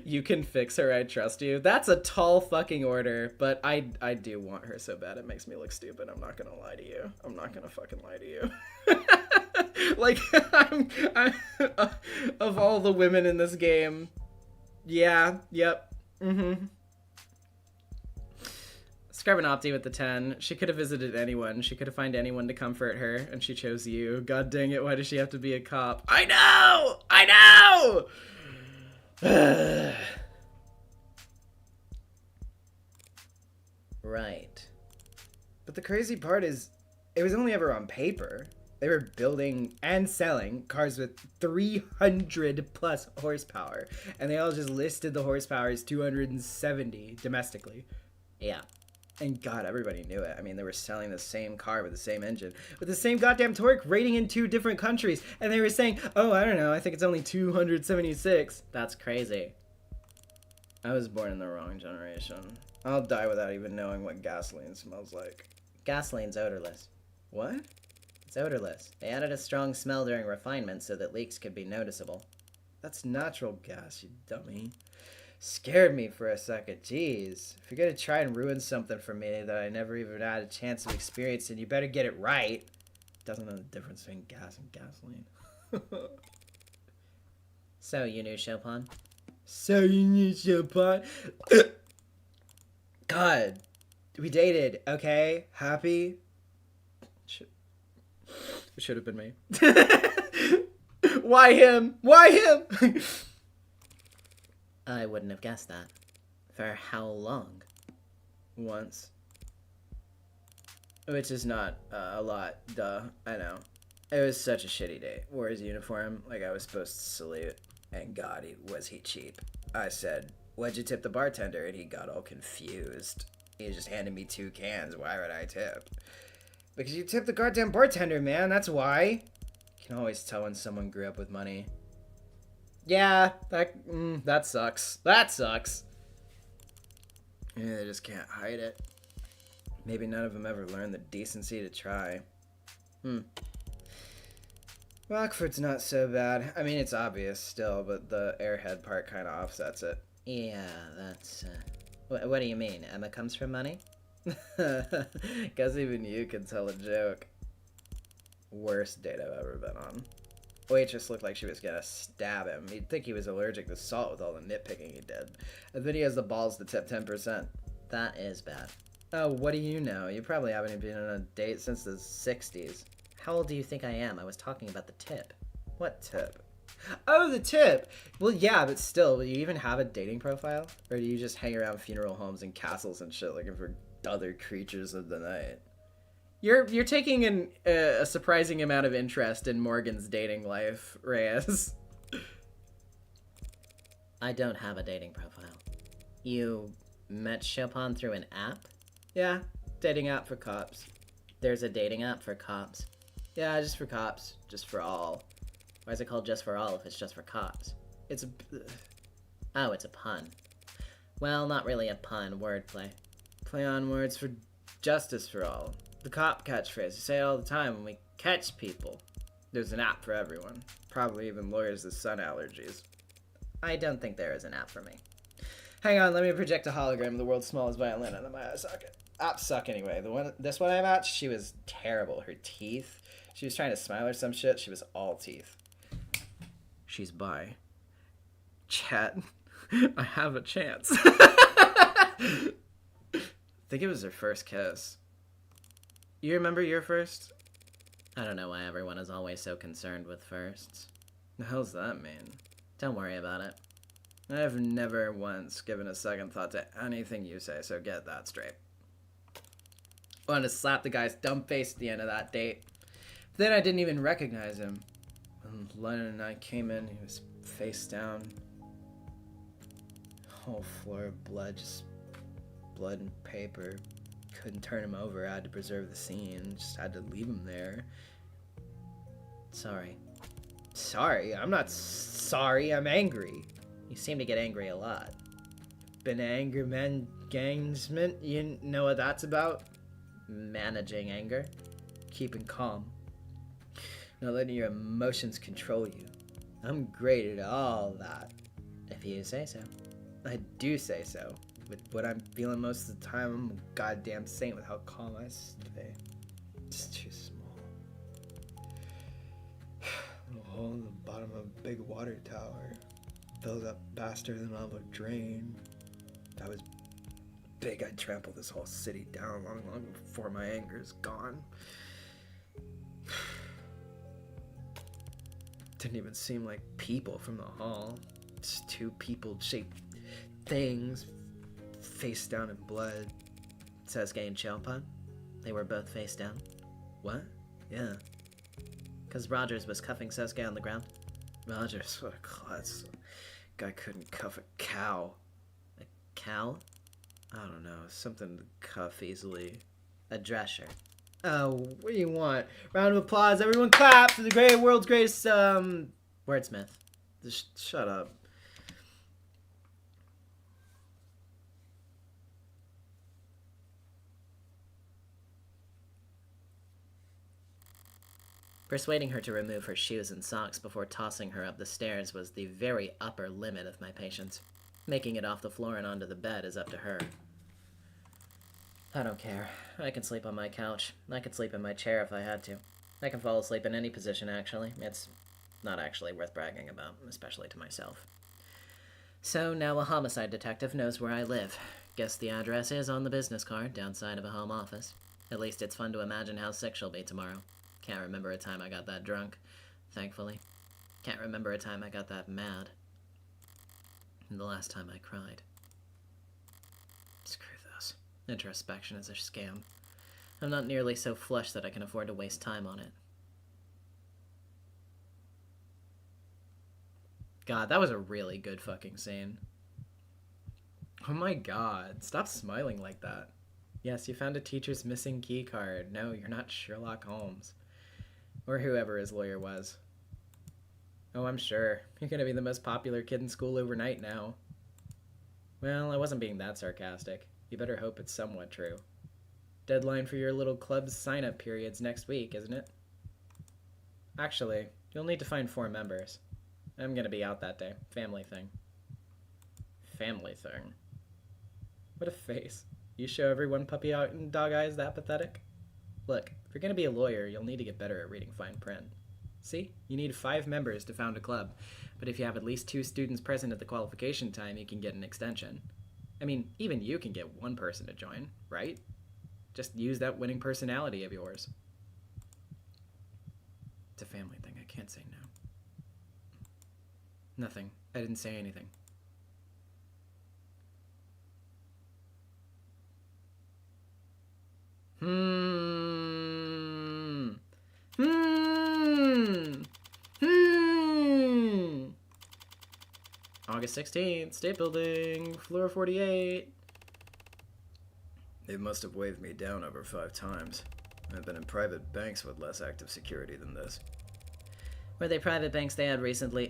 You can fix her, I trust you. That's a tall fucking order, but I do want her so bad it makes me look stupid. I'm not gonna lie to you. I'm not gonna fucking lie to you. Like, I'm of all the women in this game, yeah, yep, Scarbanopti with the 10. She could have visited anyone. She could have found anyone to comfort her, and she chose you. God dang it, why does she have to be a cop? I know! Right. But the crazy part is, it was only ever on paper. They were building and selling cars with 300 plus horsepower, and they all just listed the horsepower as 270 domestically. Yeah. And God, everybody knew it. I mean, they were selling the same car with the same engine, with the same goddamn torque rating in 2 different countries, and they were saying, oh, I don't know, I think it's only 276. That's crazy. I was born in the wrong generation. I'll die without even knowing what gasoline smells like. Gasoline's odorless. What? It's odorless. They added a strong smell during refinement so that leaks could be noticeable. That's natural gas, you dummy. Scared me for a second. Jeez. If you're gonna try and ruin something for me that I never even had a chance of experiencing, you better get it right. Doesn't know the difference between gas and gasoline. So, you knew Chopin? God. We dated, okay? Happy? It should have been me. Why him? Why him? I wouldn't have guessed that. For how long? Once. Which is not a lot, duh. I know. It was such a shitty date. Wore his uniform like I was supposed to salute. And God, was he cheap. I said, what'd you tip the bartender? And he got all confused. He just handed me 2 cans. Why would I tip? Because you tipped the goddamn bartender, man. That's why. You can always tell when someone grew up with money. Yeah, that sucks. That sucks. Yeah, they just can't hide it. Maybe none of them ever learned the decency to try. Rockford's not so bad. I mean, it's obvious still, but the airhead part kind of offsets it. Yeah, that's... What do you mean? Emma comes from money? Guess even you can tell a joke. Worst date I've ever been on. Waitress looked like she was gonna stab him. You'd think he was allergic to salt with all the nitpicking he did. And then he has the balls to tip 10%. That is bad. Oh, what do you know? You probably haven't even been on a date since the 60s. How old do you think I am? I was talking about the tip. What tip? Oh, the tip! Well, yeah, but still, will you even have a dating profile? Or do you just hang around funeral homes and castles and shit looking for other creatures of the night? You're taking a surprising amount of interest in Morgan's dating life, Reyes. I don't have a dating profile. You met Chopin through an app? Yeah, dating app for cops. There's a dating app for cops? Yeah, just for cops. Just for all. Why is it called Just for All if it's just for cops? It's a... Oh, it's a pun. Well, not really a pun, wordplay. Play on words for justice for all. The cop catchphrase. You say it all the time when we catch people. There's an app for everyone. Probably even lawyers with sun allergies. I don't think there is an app for me. Hang on, let me project a hologram of the world's smallest violin into my eye socket. Suck anyway. This one I matched, she was terrible. Her teeth. She was trying to smile or some shit. She was all teeth. She's bi. Chat. I have a chance. I think it was her first kiss. You remember your first? I don't know why everyone is always so concerned with firsts. The hell's that mean? Don't worry about it. I've never once given a second thought to anything you say, so get that straight. I wanted to slap the guy's dumb face at the end of that date. But then I didn't even recognize him. When Lennon and I came in, he was face down. Whole floor of blood, just blood and paper. Couldn't turn him over, I had to preserve the scene. Just had to leave him there. Sorry. Sorry? I'm not sorry, I'm angry. You seem to get angry a lot. Been an anger gangsman? You know what that's about? Managing anger? Keeping calm. Not letting your emotions control you. I'm great at all that. If you say so. I do say so. With what I'm feeling most of the time, I'm a goddamn saint with how calm I stay. It's too small. A hole in the bottom of a big water tower. Fills up faster than I'll drain. If I was big, I'd trample this whole city down long before my anger's gone. Didn't even seem like people from the hall. Just two people-shaped things, face down in blood. Sasuke and Chopin? They were both face down. What? Yeah. Because Rogers was cuffing Sasuke on the ground. Rogers, what a klutz. Guy couldn't cuff a cow. A cow? I don't know, something to cuff easily. A dresser. Oh, what do you want? Round of applause, everyone clap for the world's greatest, Wordsmith. Just shut up. Persuading her to remove her shoes and socks before tossing her up the stairs was the very upper limit of my patience. Making it off the floor and onto the bed is up to her. I don't care. I can sleep on my couch. I could sleep in my chair if I had to. I can fall asleep in any position, actually. It's not actually worth bragging about, especially to myself. So now a homicide detective knows where I live. Guess the address is on the business card, downside of a home office. At least it's fun to imagine how sick she'll be tomorrow. Can't remember a time I got that drunk, thankfully. Can't remember a time I got that mad. And the last time I cried. Screw this. Introspection is a scam. I'm not nearly so flush that I can afford to waste time on it. God, that was a really good fucking scene. Oh my god, stop smiling like that. Yes, you found a teacher's missing key card. No, you're not Sherlock Holmes. Or whoever his lawyer was. Oh, I'm sure. You're gonna be the most popular kid in school overnight now. Well, I wasn't being that sarcastic. You better hope it's somewhat true. Deadline for your little club's sign-up period's next week, isn't it? Actually, you'll need to find 4 members. I'm gonna be out that day. Family thing. Family thing? What a face. You show everyone puppy dog eyes that pathetic? Look, if you're gonna be a lawyer, you'll need to get better at reading fine print. See? You need 5 members to found a club, but if you have at least 2 students present at the qualification time, you can get an extension. I mean, even you can get 1 person to join, right? Just use that winning personality of yours. It's a family thing, I can't say no. Nothing. I didn't say anything. August 16th, State Building, floor 48. They must have waved me down over 5 times. I've been in private banks with less active security than this. Were they private banks they had recently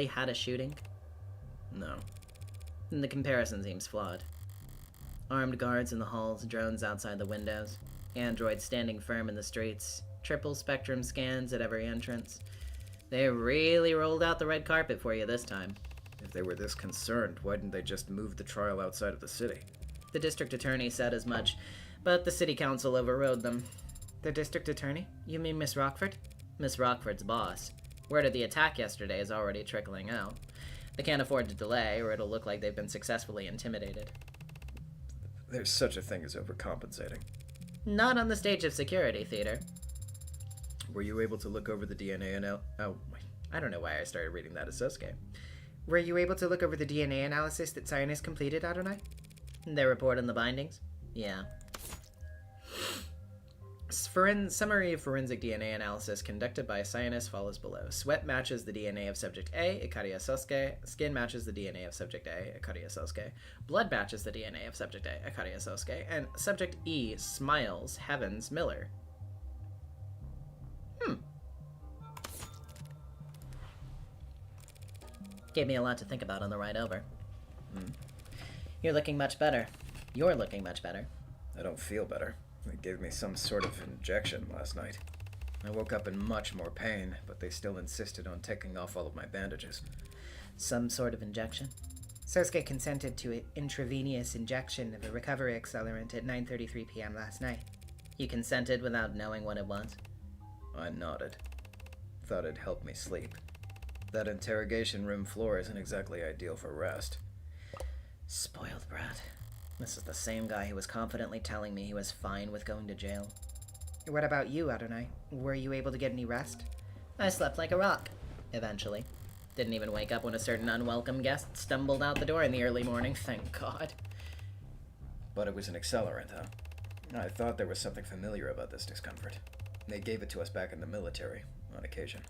had a shooting? No. The comparison seems flawed. Armed guards in the halls, drones outside the windows, androids standing firm in the streets, triple spectrum scans at every entrance. They really rolled out the red carpet for you this time. If they were this concerned, why didn't they just move the trial outside of the city? The district attorney said as much, but the city council overrode them. The district attorney? You mean Miss Rockford? Miss Rockford's boss. Word of the attack yesterday is already trickling out. They can't afford to delay, or it'll look like they've been successfully intimidated. There's such a thing as overcompensating. Not on the stage of security theater. Were you able to look over the DNA I don't know why I started reading that as Sosuke. Were you able to look over the DNA analysis that Cyanus completed, Adonai? Their report on the bindings? Yeah. Summary of forensic DNA analysis conducted by Cyanus follows below. Sweat matches the DNA of subject A, Ikaria Sosuke. Skin matches the DNA of subject A, Ikaria Sosuke. Blood matches the DNA of subject A, Ikaria Sosuke. And subject E smiles Heavens Miller. Gave me a lot to think about on the ride over. You're looking much better. You're looking much better. I don't feel better. They gave me some sort of injection last night. I woke up in much more pain, but they still insisted on taking off all of my bandages. Some sort of injection? Sosuke consented to an intravenous injection of a recovery accelerant at 9:33 p.m. last night. You consented without knowing what it was? I nodded. Thought it'd help me sleep. That interrogation room floor isn't exactly ideal for rest. Spoiled brat. This is the same guy who was confidently telling me he was fine with going to jail. What about you, Adonai? Were you able to get any rest? I slept like a rock, eventually. Didn't even wake up when a certain unwelcome guest stumbled out the door in the early morning, thank God. But it was an accelerant, huh? I thought there was something familiar about this discomfort. They gave it to us back in the military, on occasion.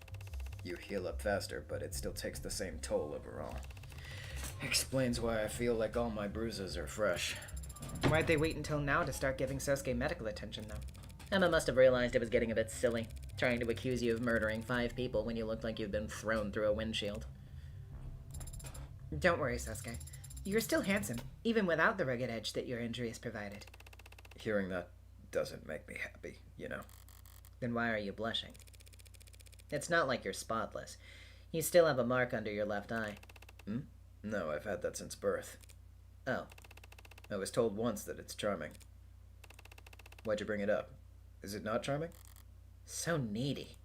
You heal up faster, but it still takes the same toll overall. Explains why I feel like all my bruises are fresh. Why'd they wait until now to start giving Sosuke medical attention, though? Emma must have realized it was getting a bit silly, trying to accuse you of murdering 5 people when you looked like you'd been thrown through a windshield. Don't worry, Sosuke. You're still handsome, even without the rugged edge that your injuries provided. Hearing that doesn't make me happy, you know. Then why are you blushing? It's not like you're spotless. You still have a mark under your left eye. No, I've had that since birth. Oh. I was told once that it's charming. Why'd you bring it up? Is it not charming? So needy.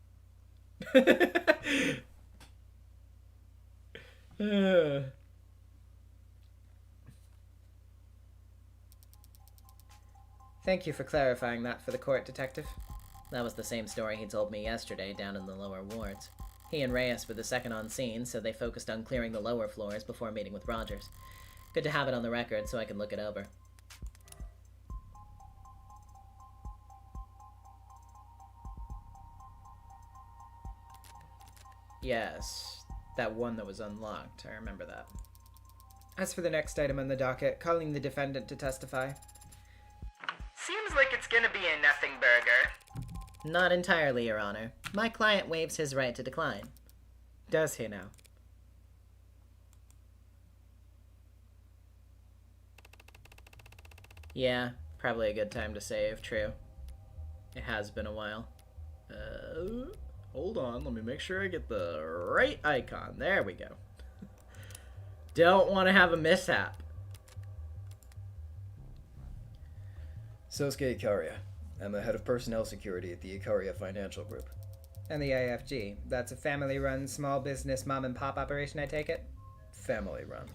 Thank you for clarifying that for the court, Detective. That was the same story he told me yesterday down in the lower wards. He and Reyes were the second on scene, so they focused on clearing the lower floors before meeting with Rogers. Good to have it on the record so I can look it over. Yes, that one that was unlocked. I remember that. As for the next item on the docket, calling the defendant to testify. Seems like it's gonna be a nothing burger. Not entirely, Your Honor. My client waives his right to decline. Does he now? Yeah, probably a good time to save, true. It has been a while. Hold on, let me make sure I get the right icon. There we go. Don't want to have a mishap. Sosuke Ikaria. I'm the head of personnel security at the Ikaria Financial Group. And the IFG. That's a family-run, small business, mom-and-pop operation, I take it? Family run.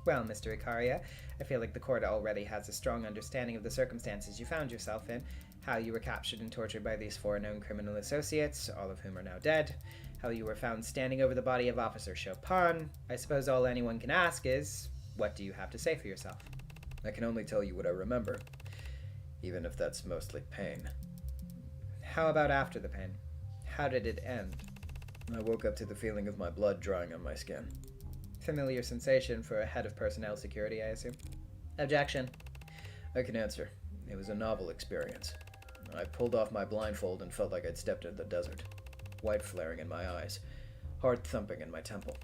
Well, Mr. Ikaria, I feel like the court already has a strong understanding of the circumstances you found yourself in, how you were captured and tortured by these 4 known criminal associates, all of whom are now dead, how you were found standing over the body of Officer Chopin. I suppose all anyone can ask is, what do you have to say for yourself? I can only tell you what I remember, even if that's mostly pain. How about after the pain? How did it end? I woke up to the feeling of my blood drying on my skin. Familiar sensation for a head of personnel security, I assume? Objection. I can answer. It was a novel experience. I pulled off my blindfold and felt like I'd stepped into the desert. White flaring in my eyes, heart thumping in my temple.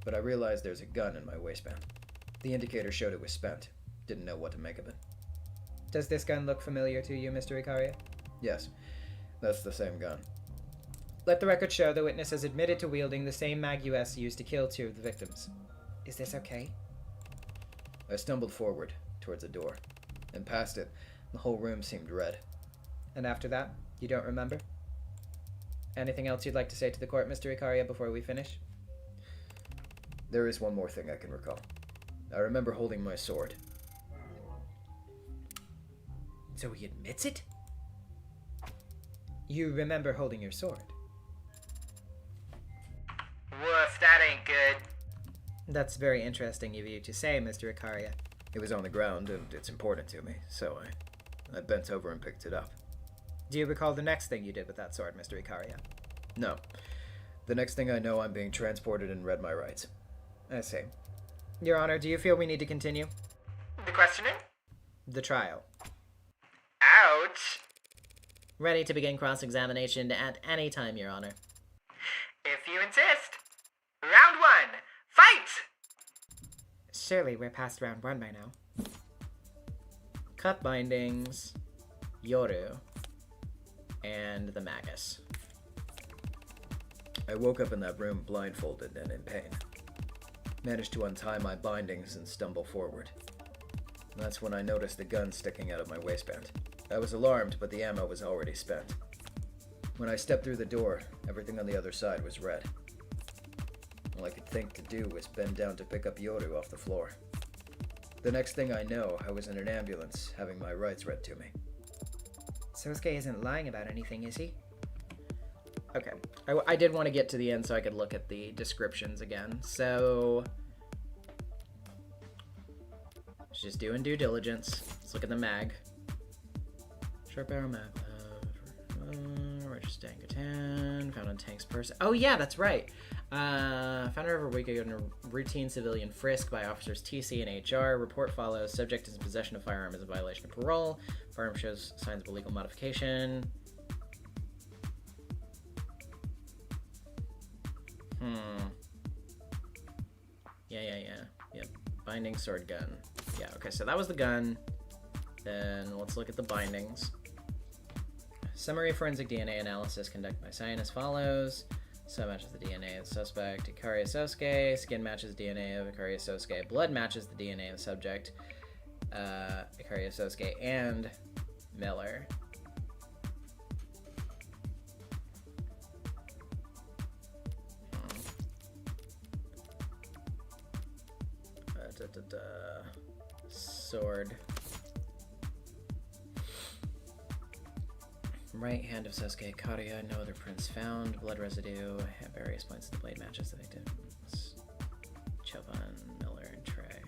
But I realized there's a gun in my waistband. The indicator showed it was spent. Didn't know what to make of it. Does this gun look familiar to you, Mr. Ikaria? Yes, that's the same gun. Let the record show the witness has admitted to wielding the same Mag US used to kill 2 of the victims. Is this okay? I stumbled forward, towards the door, and past it. The whole room seemed red. And after that, you don't remember? Anything else you'd like to say to the court, Mr. Ikaria, before we finish? There is one more thing I can recall. I remember holding my sword. So he admits it? You remember holding your sword? Woof, that ain't good. That's very interesting of you to say, Mr. Ikaria. It was on the ground, and it's important to me, so I bent over and picked it up. Do you recall the next thing you did with that sword, Mr. Ikaria? No. The next thing I know, I'm being transported and read my rights. I see. Your Honor, do you feel we need to continue? The questioning? The trial. Ouch. Ready to begin cross-examination at any time, Your Honor. If you insist. Round 1. Fight! Surely we're past round 1 by now. Cut bindings, Yoru, and the Magus. I woke up in that room blindfolded and in pain. Managed to untie my bindings and stumble forward. That's when I noticed a gun sticking out of my waistband. I was alarmed, but the ammo was already spent. When I stepped through the door, everything on the other side was red. All I could think to do was bend down to pick up Yoru off the floor. The next thing I know, I was in an ambulance, having my rights read to me. Sosuke isn't lying about anything, is he? Okay. I did want to get to the end so I could look at the descriptions again. So, just doing due diligence. Let's look at the mag. Sharp arrow mag. Righteous Dank-a-tan. Found on tank's person. Oh yeah, that's right. Found her over a week ago in a routine civilian frisk by officers TC and HR. Report follows. Subject is in possession of firearm is a violation of parole. Firearm shows signs of illegal modification. Yeah. Yep. Binding sword gun. Yeah, okay, so that was the gun. Then let's look at the bindings. Summary forensic DNA analysis conducted by Cyan as follows. So matches the DNA of the suspect. Ikaria Sosuke. Skin matches DNA of Ikaria Sosuke. Blood matches the DNA of the subject. Ikaria Sosuke and Miller. Sword. Right hand of Sosuke Ikaria, no other prints found. Blood residue at various points of the blade matches the victims. Chovan, Miller, and Trey.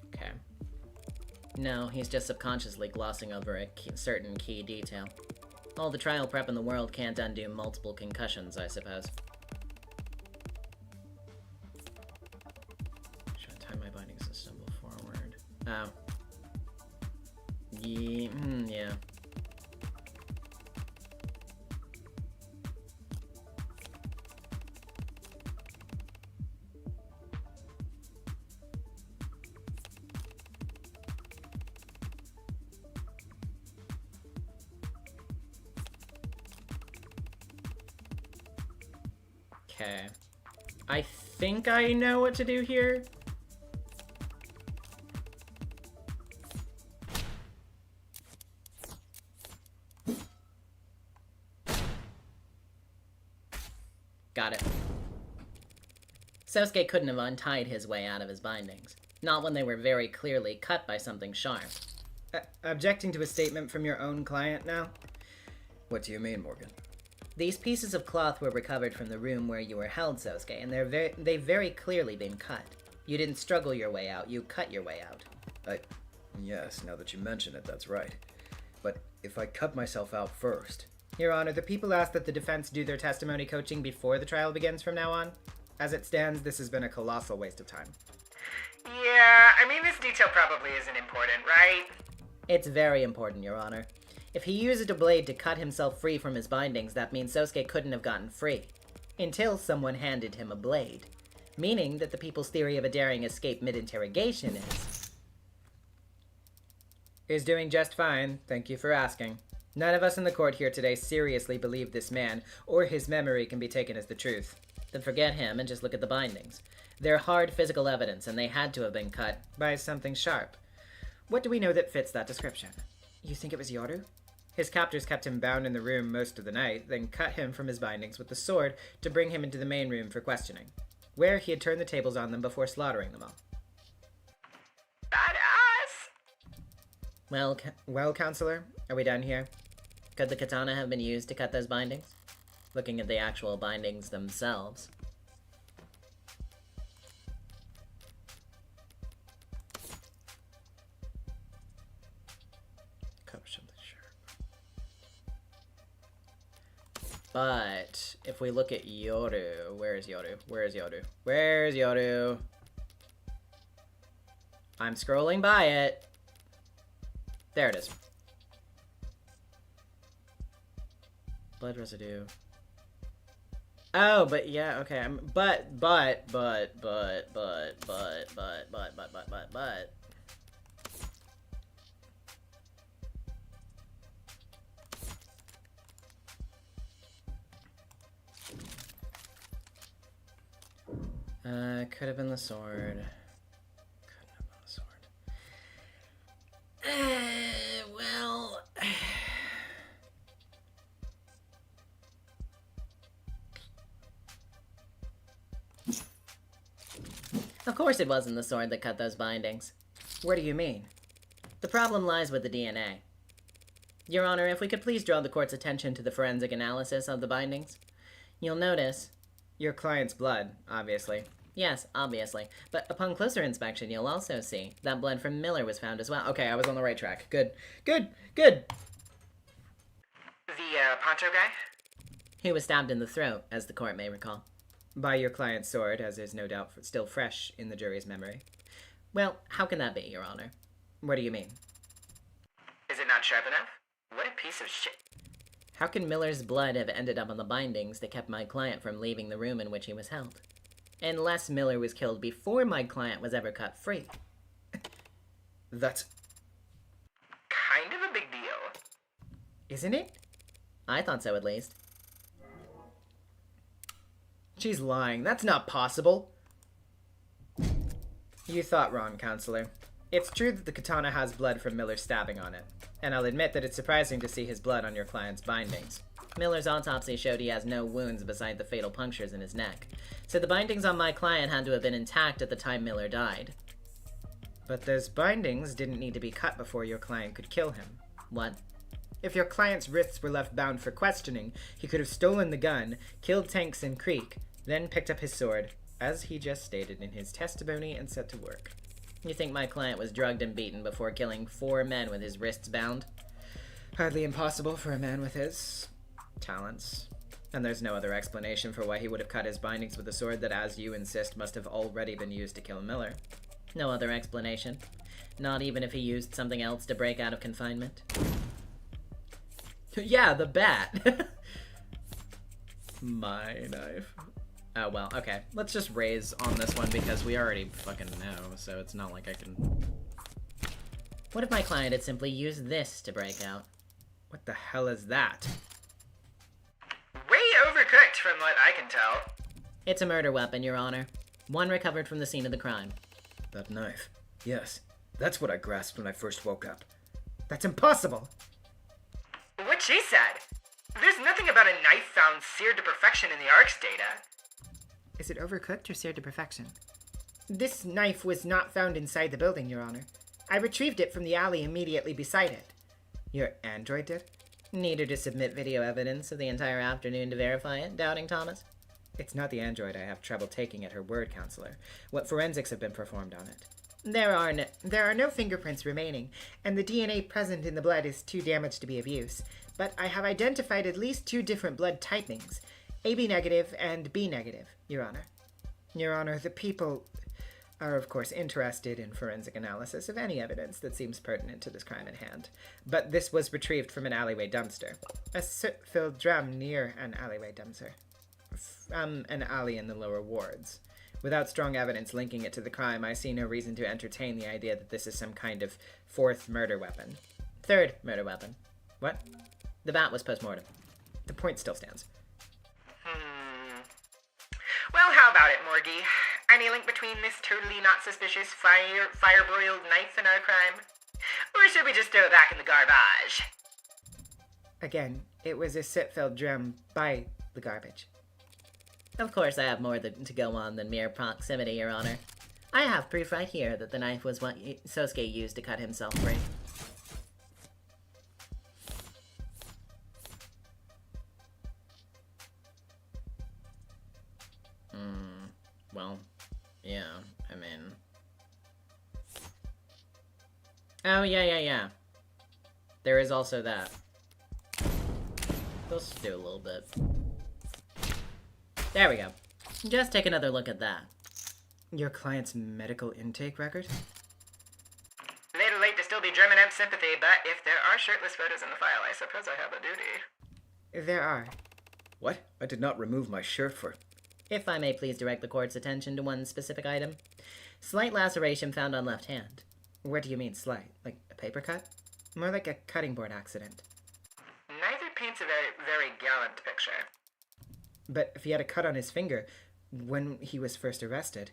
Okay. No, he's just subconsciously glossing over a certain key detail. All the trial prep in the world can't undo multiple concussions, I suppose. Should I tie my bindings and stumble forward? Oh. Yeah. Okay. I think I know what to do here. Got it. Sosuke couldn't have untied his way out of his bindings. Not when they were very clearly cut by something sharp. Objecting to a statement from your own client now? What do you mean, Morgan? These pieces of cloth were recovered from the room where you were held, Sosuke, and they've very clearly been cut. You didn't struggle your way out, you cut your way out. Yes, now that you mention it, that's right. But if I cut myself out first... Your Honor, the people ask that the defense do their testimony coaching before the trial begins from now on. As it stands, this has been a colossal waste of time. Yeah, I mean, this detail probably isn't important, right? It's very important, Your Honor. If he used a blade to cut himself free from his bindings, that means Sosuke couldn't have gotten free. Until someone handed him a blade. Meaning that the people's theory of a daring escape mid-interrogation is... Is doing just fine, thank you for asking. None of us in the court here today seriously believe this man, or his memory can be taken as the truth. Then forget him and just look at the bindings. They're hard physical evidence, and they had to have been cut. By something sharp. What do we know that fits that description? You think it was Yoru? His captors kept him bound in the room most of the night, then cut him from his bindings with the sword to bring him into the main room for questioning, where he had turned the tables on them before slaughtering them all. Badass! Well, Counselor, are we done here? Could the katana have been used to cut those bindings? Looking at the actual bindings themselves. Cut with something sharp. But if we look at Yoru, where's Yoru? Where's Yoru? Where's Yoru? I'm scrolling by it. There it is. Blood residue. Oh, but yeah, okay. But. Could have been the sword. Couldn't have been the sword. Well. Of course it wasn't the sword that cut those bindings. What do you mean? The problem lies with the DNA. Your Honor, if we could please draw the court's attention to the forensic analysis of the bindings. You'll notice... Your client's blood, obviously. Yes, obviously. But upon closer inspection, you'll also see that blood from Miller was found as well. Okay, I was on the right track. Good. Good. The, poncho guy? Who was stabbed in the throat, as the court may recall. By your client's sword, as is no doubt still fresh in the jury's memory. Well, how can that be, Your Honor? What do you mean? Is it not sharp enough? What a piece of shit. How can Miller's blood have ended up on the bindings that kept my client from leaving the room in which he was held? Unless Miller was killed before my client was ever cut free. That's... Kind of a big deal. Isn't it? I thought so, at least. She's lying. That's not possible. You thought wrong, Counselor. It's true that the katana has blood from Miller's stabbing on it, and I'll admit that it's surprising to see his blood on your client's bindings. Miller's autopsy showed he has no wounds beside the fatal punctures in his neck, so the bindings on my client had to have been intact at the time Miller died. But those bindings didn't need to be cut before your client could kill him. What? If your client's wrists were left bound for questioning, he could have stolen the gun, killed Tankson Creek, then picked up his sword, as he just stated in his testimony, and set to work. You think my client was drugged and beaten before killing 4 men with his wrists bound? Hardly impossible for a man with his talents. And there's no other explanation for why he would have cut his bindings with a sword that, as you insist, must have already been used to kill Miller. No other explanation. Not even if he used something else to break out of confinement. Yeah, the bat. My knife. Oh, well, okay. Let's just raise on this one because we already fucking know, so it's not like I can... What if my client had simply used this to break out? What the hell is that? Way overcooked from what I can tell. It's a murder weapon, Your Honor. One recovered from the scene of the crime. That knife. Yes, that's what I grasped when I first woke up. That's impossible! What she said. There's nothing about a knife found seared to perfection in the ARC's data. Is it overcooked or seared to perfection? This knife was not found inside the building, Your Honor. I retrieved it from the alley immediately beside it. Your android did? Need her to submit video evidence of the entire afternoon to verify it, Doubting Thomas? It's not the android I have trouble taking at her word, Counselor. What forensics have been performed on it? There are no fingerprints remaining, and the DNA present in the blood is too damaged to be of use. But I have identified at least 2 different blood typings, AB negative and B negative, Your Honor. Your Honor, the people are of course interested in forensic analysis of any evidence that seems pertinent to this crime in hand. But this was retrieved from an alleyway dumpster. A soot-filled drum near an alleyway dumpster. An alley in the lower wards. Without strong evidence linking it to the crime, I see no reason to entertain the idea that this is some kind of 4th murder weapon. 3rd murder weapon. What? The VAT was post-mortem. The point still stands. Well, how about it, Morgie? Any link between this totally not suspicious fire-broiled knife and our crime? Or should we just throw it back in the garbage? Again, it was a soot-filled drum by the garbage. Of course, I have more to go on than mere proximity, Your Honor. I have proof right here that the knife was what Sosuke used to cut himself free. Well, yeah, I mean... Oh, yeah. There is also that. Let's do a little bit. There we go. Just take another look at that. Your client's medical intake record? Little late to still be German M sympathy, but if there are shirtless photos in the file, I suppose I have a duty. There are. What? I did not remove my shirt for... If I may please direct the court's attention to one specific item. Slight laceration found on left hand. What do you mean, slight? Like a paper cut? More like a cutting board accident. Neither paints a very gallant picture. But if he had a cut on his finger when he was first arrested...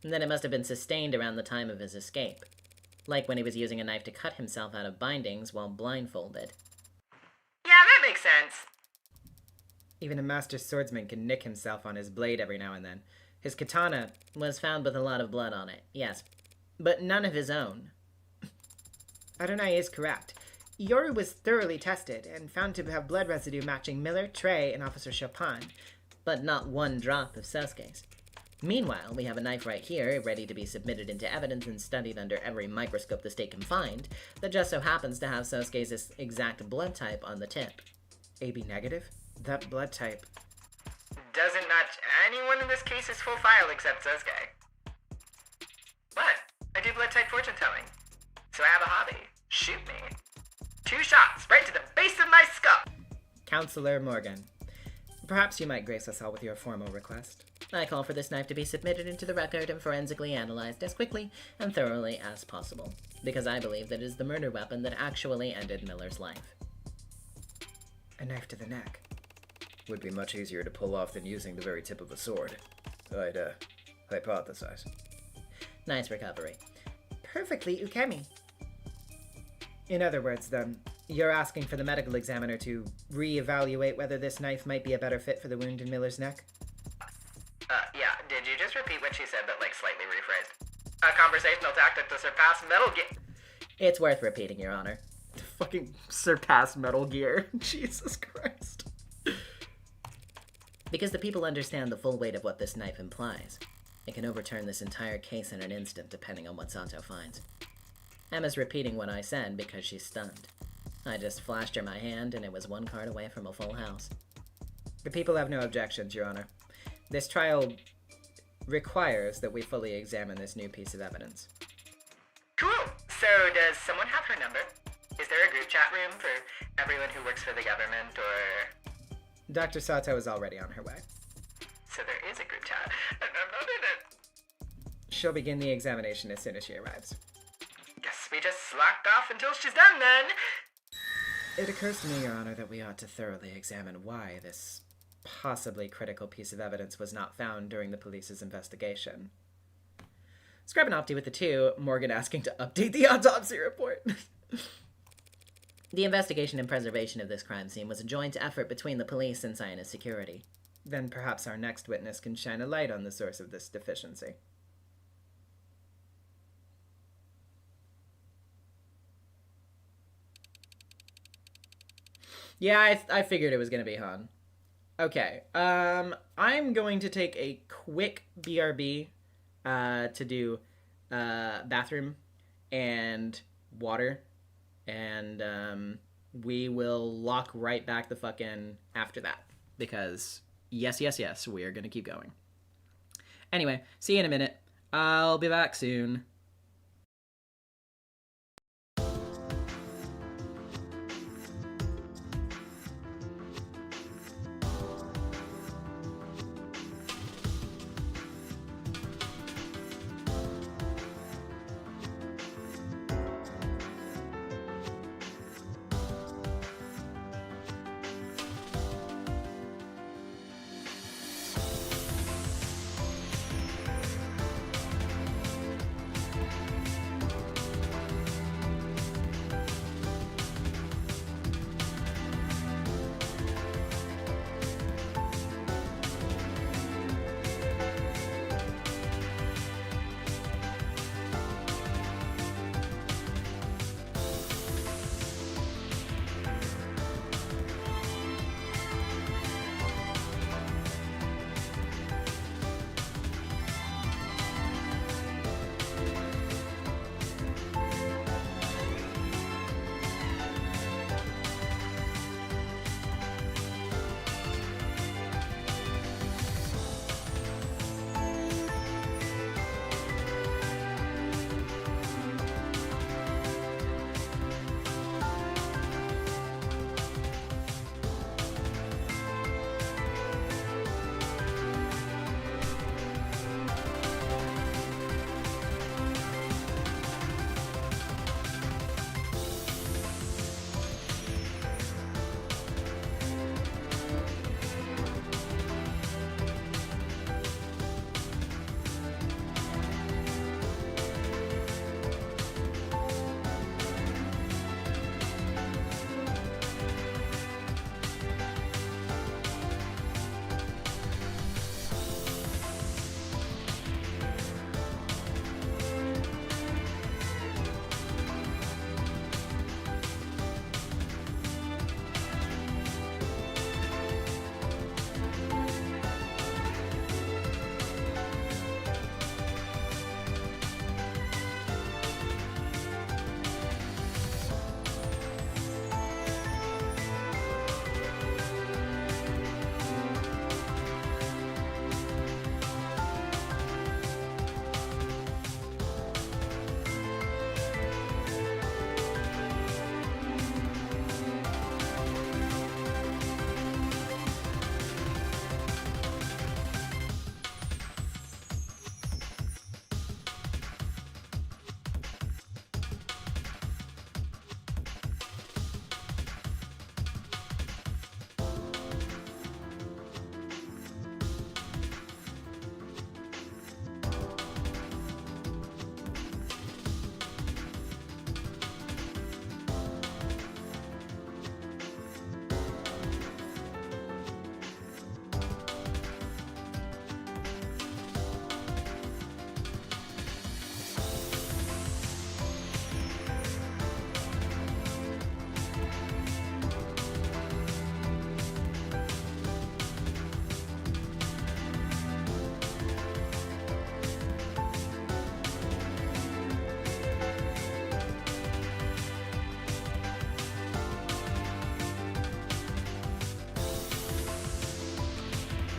Then it must have been sustained around the time of his escape. Like when he was using a knife to cut himself out of bindings while blindfolded. Yeah, that makes sense. Even a master swordsman can nick himself on his blade every now and then. His katana... Was found with a lot of blood on it, yes. But none of his own. Adonai is correct. Yoru was thoroughly tested and found to have blood residue matching Miller, Trey, and Officer Chopin. But not one drop of Sosuke's. Meanwhile, we have a knife right here, ready to be submitted into evidence and studied under every microscope the state can find, that just so happens to have Sosuke's exact blood type on the tip. AB negative? That blood type. Doesn't match anyone in this case's full file except Sosuke. What? I do blood type fortune telling. So I have a hobby. Shoot me. 2 shots, right to the base of my skull! Counselor Morgan, perhaps you might grace us all with your formal request. I call for this knife to be submitted into the record and forensically analyzed as quickly and thoroughly as possible, because I believe that it is the murder weapon that actually ended Miller's life. A knife to the neck. Would be much easier to pull off than using the very tip of a sword. I'd, hypothesize. Nice recovery. Perfectly ukemi. In other words, then, you're asking for the medical examiner to re-evaluate whether this knife might be a better fit for the wound in Miller's neck? Yeah, did you just repeat what she said but, like, slightly rephrased? A conversational tactic to surpass Metal Gear. It's worth repeating, Your Honor. To fucking surpass Metal Gear. Jesus Christ. Because the people understand the full weight of what this knife implies. It can overturn this entire case in an instant, depending on what Sato finds. Emma's repeating what I said because she's stunned. I just flashed her my hand, and it was 1 card away from a full house. The people have no objections, Your Honor. This trial requires that we fully examine this new piece of evidence. Cool. So does someone have her number? Is there a group chat room for everyone who works for the government, or... Dr. Sato is already on her way. So there is a group chat, and I'm not in it. She'll begin the examination as soon as she arrives. Guess we just slacked off until she's done, then. It occurs to me, Your Honor, that we ought to thoroughly examine why this possibly critical piece of evidence was not found during the police's investigation. Discrepancy with the 2, Morgan asking to update the autopsy report. The investigation and preservation of this crime scene was a joint effort between the police and Zionist security. Then perhaps our next witness can shine a light on the source of this deficiency. Yeah, I figured it was going to be Han. Okay, I'm going to take a quick BRB to do bathroom and water, and we will lock right back the fuck in after that, because yes, we are going to keep going. Anyway, see you in a minute. I'll be back soon.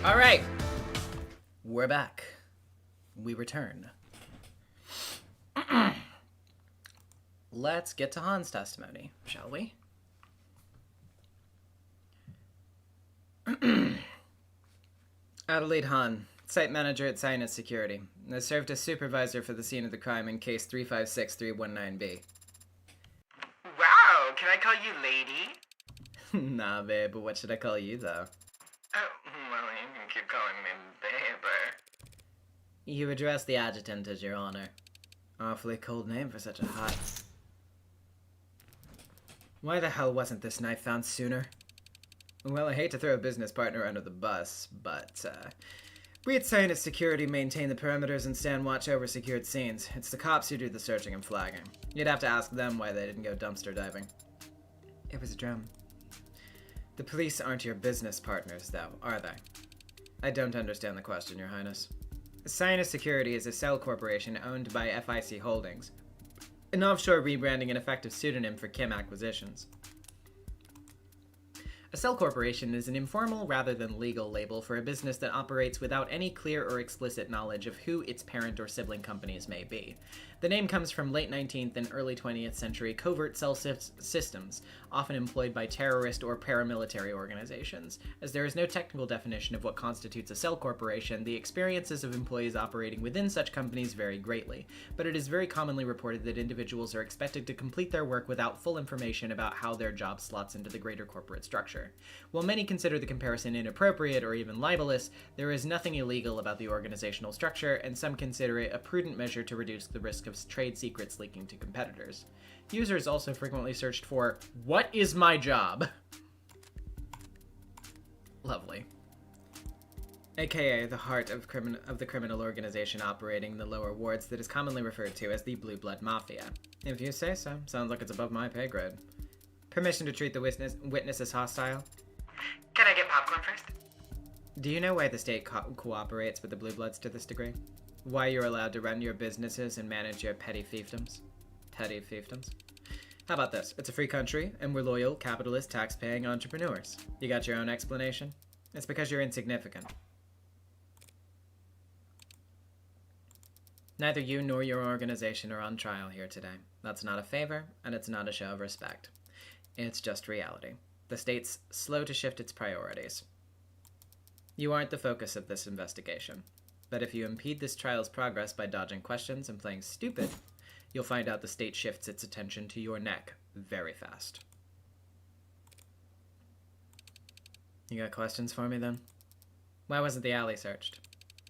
All right. We're back. We return. Let's get to Han's testimony, shall we? Adelaide Hahn, site manager at Sinus Security. I served as supervisor for the scene of the crime in case 356319B. Wow, can I call you lady? Nah, babe, but what should I call you, though? Oh, well, you can keep calling me babe. You address the adjutant as your honor. Awfully cold name for such a hot... Why the hell wasn't this knife found sooner? Well, I hate to throw a business partner under the bus, but, we at Sinus Security maintain the perimeters and stand watch over secured scenes. It's the cops who do the searching and flagging. You'd have to ask them why they didn't go dumpster diving. It was a drum. The police aren't your business partners, though, are they? I don't understand the question, Your Highness. Sinus Security is a cell corporation owned by FIC Holdings, an offshore rebranding and effective pseudonym for Kim Acquisitions. A cell corporation is an informal rather than legal label for a business that operates without any clear or explicit knowledge of who its parent or sibling companies may be. The name comes from late 19th and early 20th century covert cell systems, often employed by terrorist or paramilitary organizations. As there is no technical definition of what constitutes a cell corporation, the experiences of employees operating within such companies vary greatly, but it is very commonly reported that individuals are expected to complete their work without full information about how their job slots into the greater corporate structure. While many consider the comparison inappropriate or even libelous, there is nothing illegal about the organizational structure, and some consider it a prudent measure to reduce the risk of trade secrets leaking to competitors. Users also frequently searched for, "What is my job?" Lovely. AKA the heart of the criminal organization operating in the lower wards that is commonly referred to as the Blue Blood Mafia. If you say so. Sounds like it's above my pay grade. Permission to treat the witness as hostile? Can I get popcorn first? Do you know why the state cooperates with the Blue Bloods to this degree? Why you're allowed to run your businesses and manage your petty fiefdoms? Petty fiefdoms? How about this? It's a free country, and we're loyal, capitalist, tax-paying entrepreneurs. You got your own explanation? It's because you're insignificant. Neither you nor your organization are on trial here today. That's not a favor, and it's not a show of respect. It's just reality. The state's slow to shift its priorities. You aren't the focus of this investigation. But if you impede this trial's progress by dodging questions and playing stupid, you'll find out the state shifts its attention to your neck very fast. You got questions for me, then? Why wasn't the alley searched?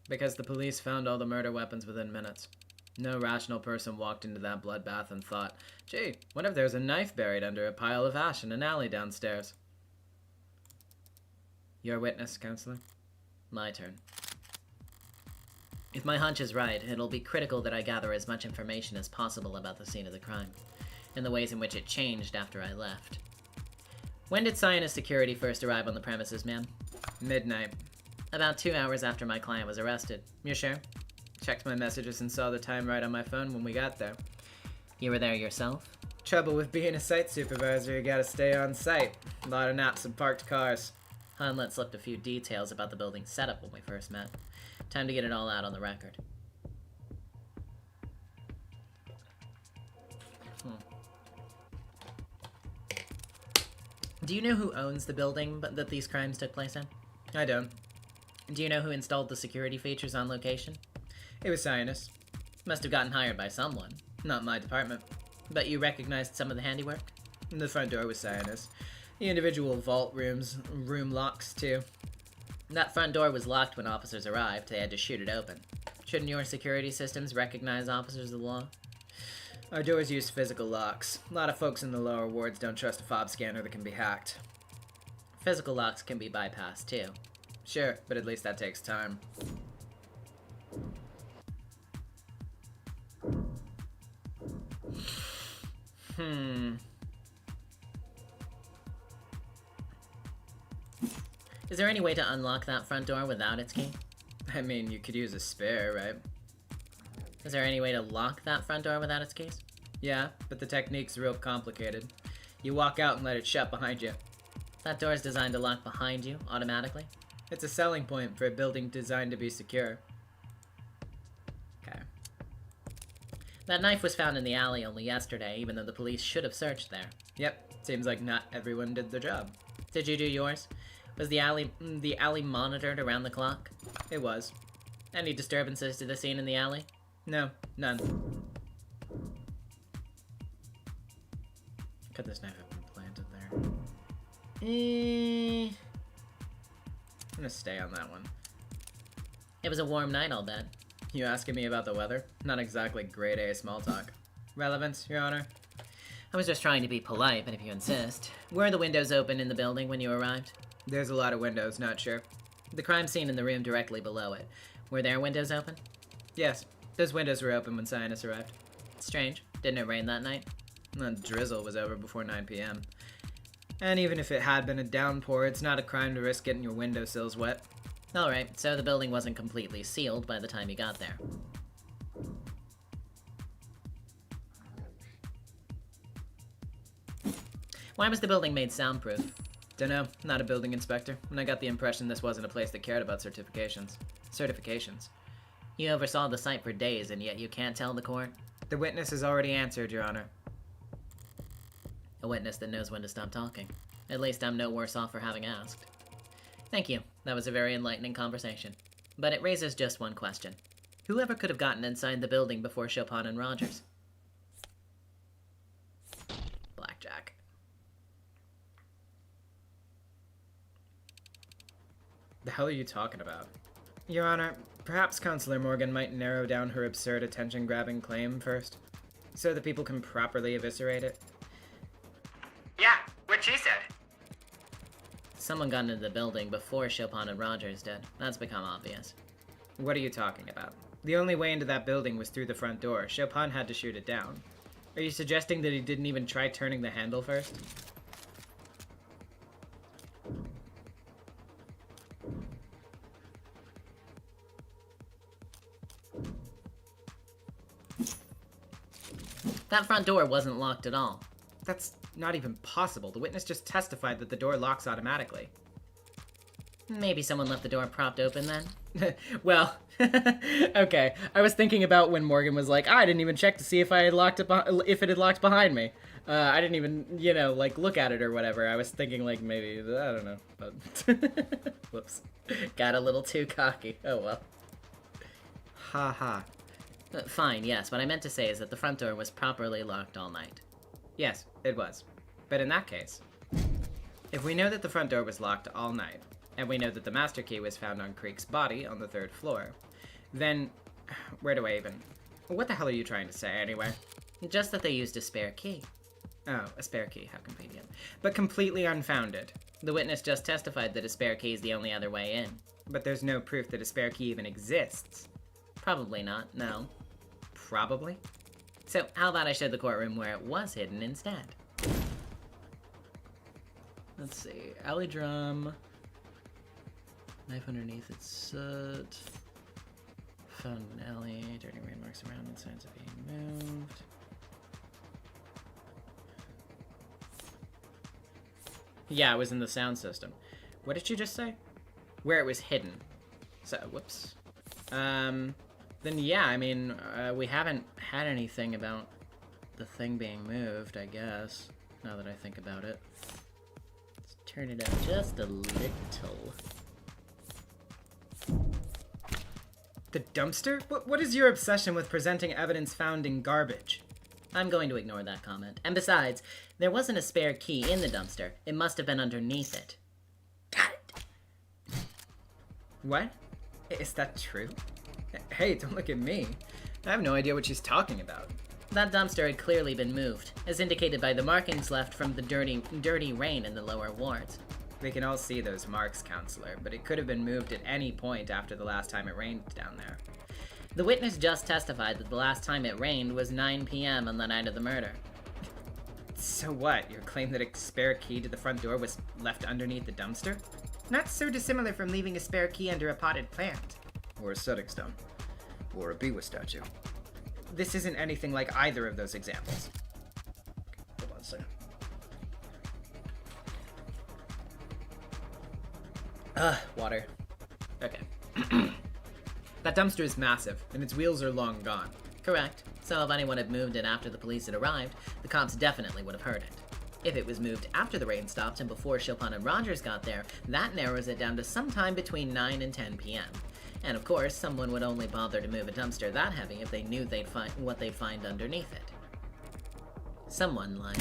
Because the police found all the murder weapons within minutes. No rational person walked into that bloodbath and thought, gee, what if there's a knife buried under a pile of ash in an alley downstairs? Your witness, Counselor. My turn. If my hunch is right, it'll be critical that I gather as much information as possible about the scene of the crime, and the ways in which it changed after I left. When did Sinus Security first arrive on the premises, ma'am? Midnight. About 2 hours after my client was arrested. You sure? Checked my messages and saw the time right on my phone when we got there. You were there yourself? Trouble with being a site supervisor, you gotta stay on site. A lot of naps and parked cars. Hanlet slipped a few details about the building's setup when we first met. Time to get it all out on the record. Do you know who owns the building that these crimes took place in? I don't. Do you know who installed the security features on location? It was Sinus. Must have gotten hired by someone. Not my department. But you recognized some of the handiwork? The front door was Sinus. The individual vault room locks, too. That front door was locked when officers arrived. They had to shoot it open. Shouldn't your security systems recognize officers of the law? Our doors use physical locks. A lot of folks in the lower wards don't trust a fob scanner that can be hacked. Physical locks can be bypassed, too. Sure, but at least that takes time. Is there any way to unlock that front door without its key? I mean, you could use a spare, right? Is there any way to lock that front door without its keys? Yeah, but the technique's real complicated. You walk out and let it shut behind you. That door's designed to lock behind you, automatically? It's a selling point for a building designed to be secure. Okay. That knife was found in the alley only yesterday, even though the police should have searched there. Yep, seems like not everyone did their job. Did you do yours? Was the alley monitored around the clock? It was. Any disturbances to the scene in the alley? No, none. Could this knife have been planted there? I'm gonna stay on that one. It was a warm night, I'll bet. You asking me about the weather? Not exactly grade A small talk. Relevance, Your Honor? I was just trying to be polite, but if you insist. Were the windows open in the building when you arrived? There's a lot of windows, not sure. The crime scene in the room directly below it. Were there windows open? Yes, those windows were open when scientists arrived. Strange. Didn't it rain that night? The drizzle was over before 9 p.m. And even if it had been a downpour, it's not a crime to risk getting your windowsills wet. Alright, so the building wasn't completely sealed by the time you got there. Why was the building made soundproof? Dunno, not a building inspector, and I got the impression this wasn't a place that cared about certifications. You oversaw the site for days, and yet you can't tell the court? The witness has already answered, Your Honor. A witness that knows when to stop talking. At least I'm no worse off for having asked. Thank you. That was a very enlightening conversation. But it raises just one question. Whoever could have gotten inside the building before Chopin and Rogers? Blackjack. The hell are you talking about? Your Honor, perhaps Counselor Morgan might narrow down her absurd attention-grabbing claim first, so that people can properly eviscerate it. Yeah, what she said. Someone got into the building before Chopin and Rogers did. That's become obvious. What are you talking about? The only way into that building was through the front door. Chopin had to shoot it down. Are you suggesting that he didn't even try turning the handle first? That front door wasn't locked at all. That's not even possible. The witness just testified that the door locks automatically. Maybe someone left the door propped open then? Well, okay. I was thinking about when Morgan was like, I didn't even check to see if it had locked behind me. I didn't even, like, look at it or whatever. I was thinking, like, maybe, I don't know. But whoops. Got a little too cocky. Oh, well. Ha ha. Fine, yes. What I meant to say is that the front door was properly locked all night. Yes, it was. But in that case, if we know that the front door was locked all night, and we know that the master key was found on Creek's body on the 3rd floor, then where do I even... What the hell are you trying to say, anyway? Just that they used a spare key. Oh, a spare key, how convenient. But completely unfounded. The witness just testified that a spare key is the only other way in. But there's no proof that a spare key even exists. Probably not, no. Probably? So, how about I show the courtroom where it was hidden instead? Let's see. Alley drum. Knife underneath its soot. Found in an alley. Dirty rain marks around and signs of being moved. Yeah, it was in the sound system. What did you just say? Where it was hidden. So, whoops. Then yeah, I mean, we haven't had anything about the thing being moved, I guess, now that I think about it. Let's turn it up just a little. The dumpster? What is your obsession with presenting evidence found in garbage? I'm going to ignore that comment. And besides, there wasn't a spare key in the dumpster. It must have been underneath it. Got it! What? Is that true? Hey, don't look at me. I have no idea what she's talking about. That dumpster had clearly been moved, as indicated by the markings left from the dirty rain in the lower wards. We can all see those marks, Counselor, but it could have been moved at any point after the last time it rained down there. The witness just testified that the last time it rained was 9 p.m. on the night of the murder. So what? Your claim that a spare key to the front door was left underneath the dumpster? Not so dissimilar from leaving a spare key under a potted plant. Or a setting stone. Or a Biwa statue. This isn't anything like either of those examples. Hold on a second. Water. That dumpster is massive, and its wheels are long gone. Correct. So if anyone had moved it after the police had arrived, the cops definitely would have heard it. If it was moved after the rain stopped and before Chopin and Rogers got there, that narrows it down to sometime between 9 and 10 p.m. And of course, someone would only bother to move a dumpster that heavy if they knew they'd find what they'd find underneath it. Someone like...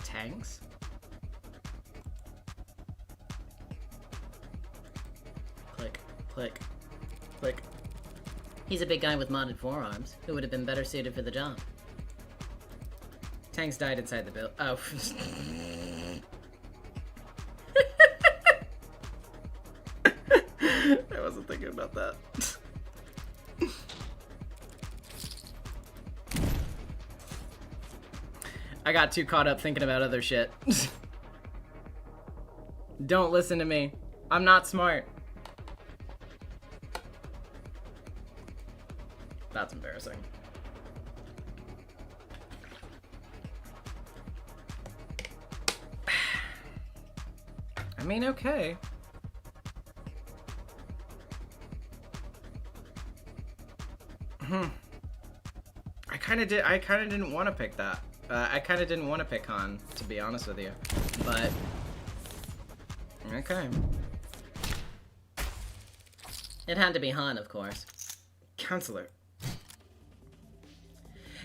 Tanks? Click, click, click. He's a big guy with modded forearms, who would have been better suited for the job. Tanks died inside the building. Oh. I wasn't thinking about that. I got too caught up thinking about other shit. Don't listen to me. I'm not smart. That's embarrassing. I mean, okay. I kind of didn't want to pick that. I kind of didn't want to pick Han, to be honest with you. But okay. It had to be Han, of course. Counselor.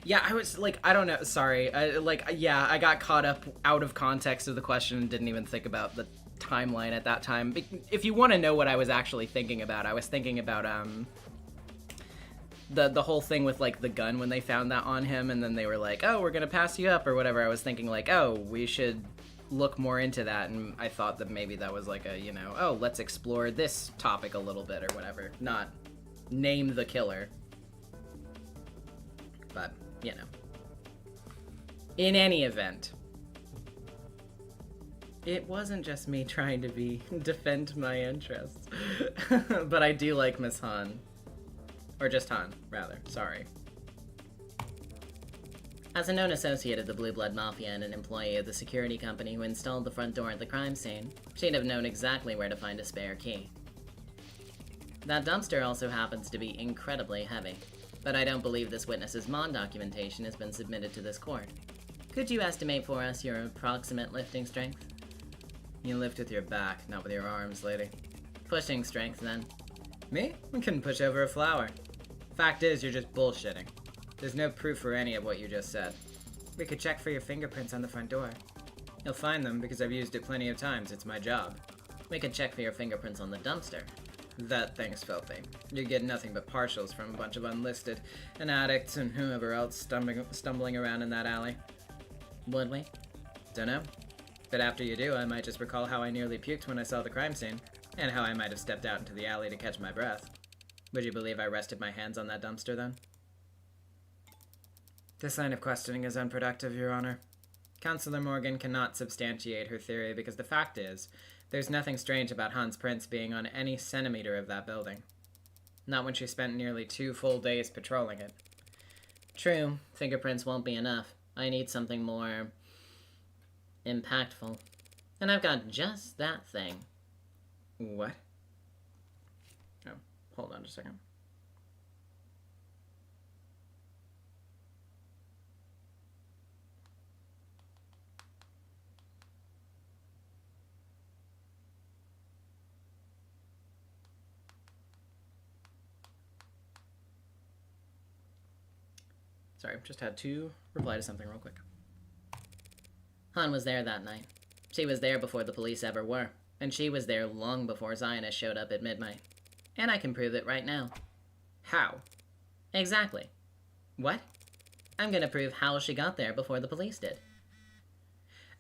Yeah, I was like, I don't know. Sorry. I got caught up out of context of the question and didn't even think about the timeline at that time. If you want to know what I was actually thinking about, I was thinking about the whole thing with like the gun when they found that on him, and then they were like, "Oh, we're gonna pass you up" or whatever. I was thinking like, "Oh, we should look more into that," and I thought that maybe that was like a, you know, oh, let's explore this topic a little bit or whatever, not name the killer. But you know, in any event, it wasn't just me trying to defend my interests, but I do like Miss Han. Or just Han, rather. Sorry. As a known associate of the Blue Blood Mafia and an employee of the security company who installed the front door at the crime scene, she'd have known exactly where to find a spare key. That dumpster also happens to be incredibly heavy, but I don't believe this witness's Mon documentation has been submitted to this court. Could you estimate for us your approximate lifting strength? You lift with your back, not with your arms, lady. Pushing strength, then. Me? I couldn't push over a flower. Fact is, you're just bullshitting. There's no proof for any of what you just said. We could check for your fingerprints on the front door. You'll find them because I've used it plenty of times. It's my job. We could check for your fingerprints on the dumpster. That thing's filthy. You get nothing but partials from a bunch of unlisted and addicts and whoever else stumbling around in that alley. Would we? Dunno. But after you do, I might just recall how I nearly puked when I saw the crime scene, and how I might have stepped out into the alley to catch my breath. Would you believe I rested my hands on that dumpster then? This line of questioning is unproductive, Your Honor. Counselor Morgan cannot substantiate her theory because the fact is, there's nothing strange about Han's prints being on any centimeter of that building. Not when she spent nearly 2 full days patrolling it. True, fingerprints won't be enough. I need something more impactful. And I've got just that thing. What? Oh, hold on just a second. Sorry, just had to reply to something real quick. Han was there that night. She was there before the police ever were, and she was there long before Zionists showed up at midnight. And I can prove it right now. How? Exactly. What? I'm gonna prove how she got there before the police did.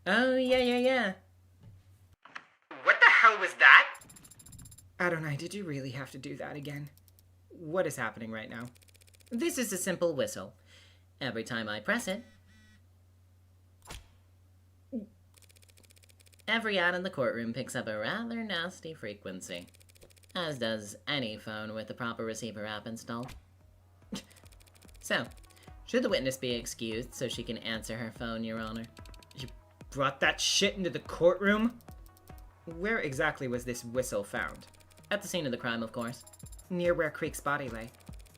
Oh, yeah. What the hell was that? Adonai, did you really have to do that again? What is happening right now? This is a simple whistle. Every time I press it, every ad in the courtroom picks up a rather nasty frequency, as does any phone with the proper receiver app installed. So, should the witness be excused so she can answer her phone, Your Honor? You brought that shit into the courtroom? Where exactly was this whistle found? At the scene of the crime, of course. Near where Creek's body lay.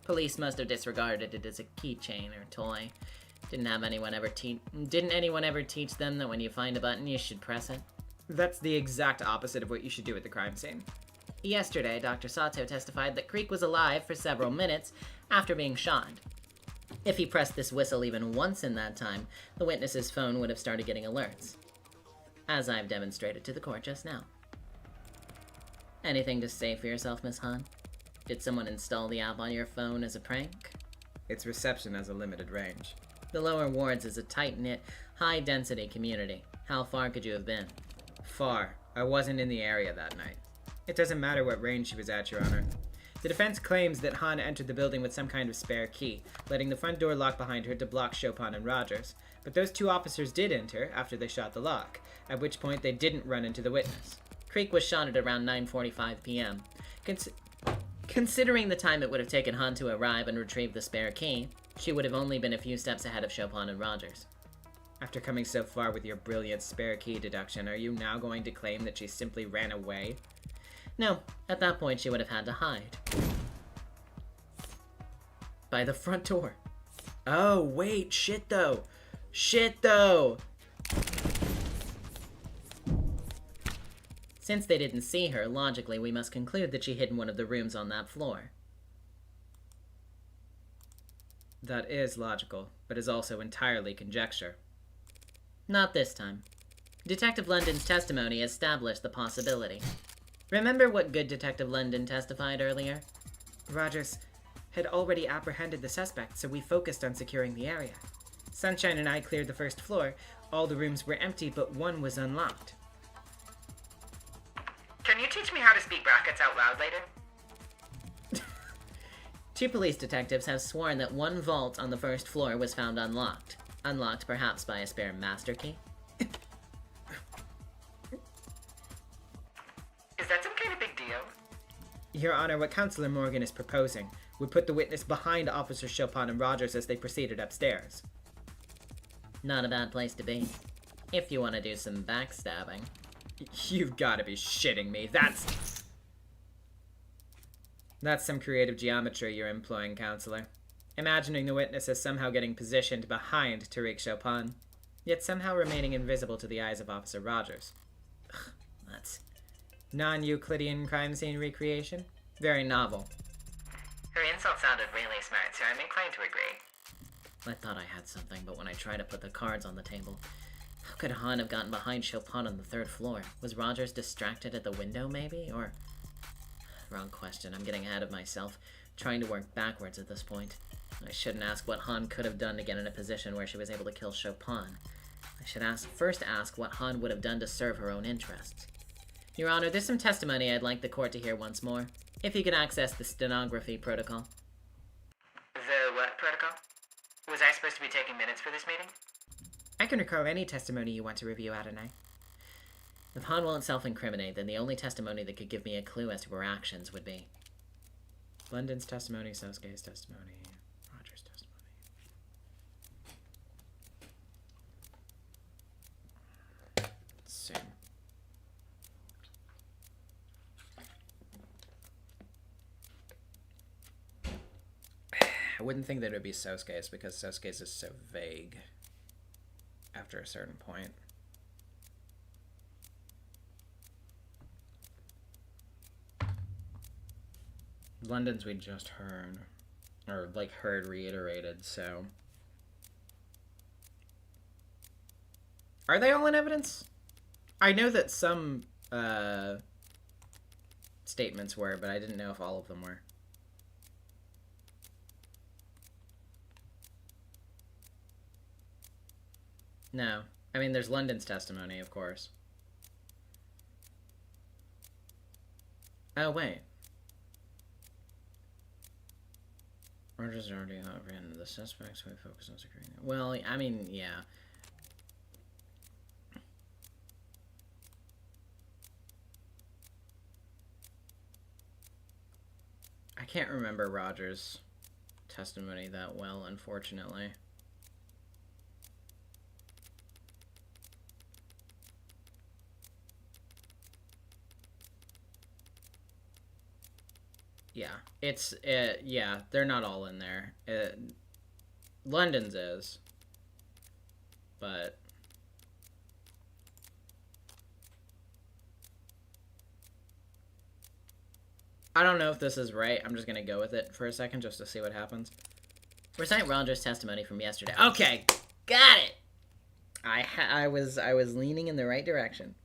Police must have disregarded it as a keychain or toy. Didn't anyone ever teach them that when you find a button, you should press it? That's the exact opposite of what you should do at the crime scene. Yesterday, Dr. Sato testified that Creek was alive for several minutes after being shot. If he pressed this whistle even once in that time, the witness's phone would have started getting alerts, as I've demonstrated to the court just now. Anything to say for yourself, Miss Han? Did someone install the app on your phone as a prank? Its reception has a limited range. The lower wards is a tight-knit, high-density community. How far could you have been? Far. I wasn't in the area that night. It doesn't matter what range she was at, Your Honor. The defense claims that Han entered the building with some kind of spare key, letting the front door lock behind her to block Chopin and Rogers. But those two officers did enter after they shot the lock, at which point they didn't run into the witness. Creek was shot at around 9:45 p.m. Considering the time it would have taken Han to arrive and retrieve the spare key, she would have only been a few steps ahead of Chopin and Rogers. After coming so far with your brilliant spare key deduction, are you now going to claim that she simply ran away? No, at that point she would have had to hide. By the front door. Oh, wait, shit though. Shit though! Since they didn't see her, logically we must conclude that she hid in one of the rooms on that floor. That is logical, but is also entirely conjecture. Not this time. Detective London's testimony established the possibility. Remember what good Detective London testified earlier? Rogers had already apprehended the suspect, so we focused on securing the area. Sunshine and I cleared the first floor. All the rooms were empty, but one was unlocked. Can you teach me how to speak brackets out loud later? Two police detectives have sworn that one vault on the first floor was found unlocked. Unlocked perhaps by a spare master key? Is that some kind of big deal? Your Honor, what Counselor Morgan is proposing would put the witness behind Officer Chopin and Rogers as they proceeded upstairs. Not a bad place to be. If you want to do some backstabbing. You've got to be shitting me. That's some creative geometry you're employing, Counselor. Imagining the witness as somehow getting positioned behind Tariq Chopin, yet somehow remaining invisible to the eyes of Officer Rogers. Ugh, that's non-Euclidean crime scene recreation? Very novel. Her insult sounded really smart, so I'm inclined to agree. I thought I had something, but when I tried to put the cards on the table, how could Han have gotten behind Chopin on the third floor? Was Rogers distracted at the window, maybe? Or... Wrong question. I'm getting ahead of myself, trying to work backwards at this point. I shouldn't ask what Han could have done to get in a position where she was able to kill Chopin. I should first ask what Han would have done to serve her own interests. Your Honor, there's some testimony I'd like the court to hear once more. If you could access the stenography protocol. The what protocol? Was I supposed to be taking minutes for this meeting? I can recall any testimony you want to review, Adonai. If Han won't self-incriminate, then the only testimony that could give me a clue as to her actions would be London's testimony, Sasuke's testimony, Rogers' testimony. Same. I wouldn't think that it would be Sasuke's because Sasuke's is so vague after a certain point. London's we just heard, or like heard reiterated, so Are they all in evidence? I know that some statements were, but I didn't know if all of them were. No. I mean, there's London's testimony, of course. Oh, wait. Rogers already ran the suspects, so we focus on securing them. Well, I mean, yeah. I can't remember Rogers' testimony that well, unfortunately. Yeah, it's, yeah, they're not all in there. London's is, but... I don't know if this is right. I'm just gonna go with it for a second just to see what happens. Recite Rogers' testimony from yesterday. Okay, got it! I was leaning in the right direction.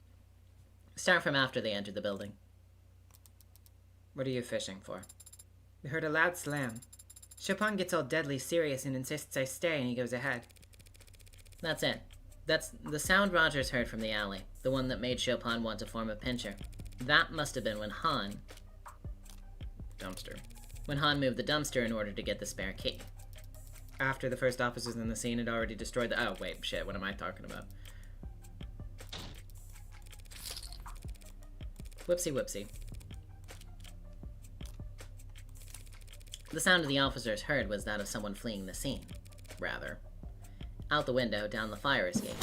Start from after they entered the building. What are you fishing for? We heard a loud slam. Chopin gets all deadly serious and insists I stay, and he goes ahead. That's it. That's the sound Rogers heard from the alley, the one that made Chopin want to form a pincher. That must have been when Han... Dumpster. When Han moved the dumpster in order to get the spare key. After the first officers in the scene had already destroyed the... Oh, wait, shit, what am I talking about? Whoopsie whoopsie. The sound the officers heard was that of someone fleeing the scene. Rather. Out the window, down the fire escape.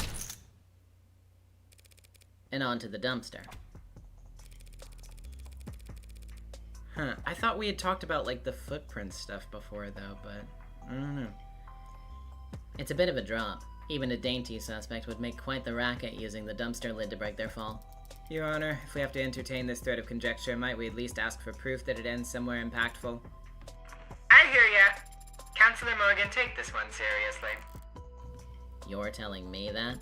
And onto the dumpster. Huh, I thought we had talked about, like, the footprint stuff before, though, but... I don't know. It's a bit of a drop. Even a dainty suspect would make quite the racket using the dumpster lid to break their fall. Your Honor, if we have to entertain this thread of conjecture, might we at least ask for proof that it ends somewhere impactful? I hear ya. Counselor Morgan, take this one seriously. You're telling me that?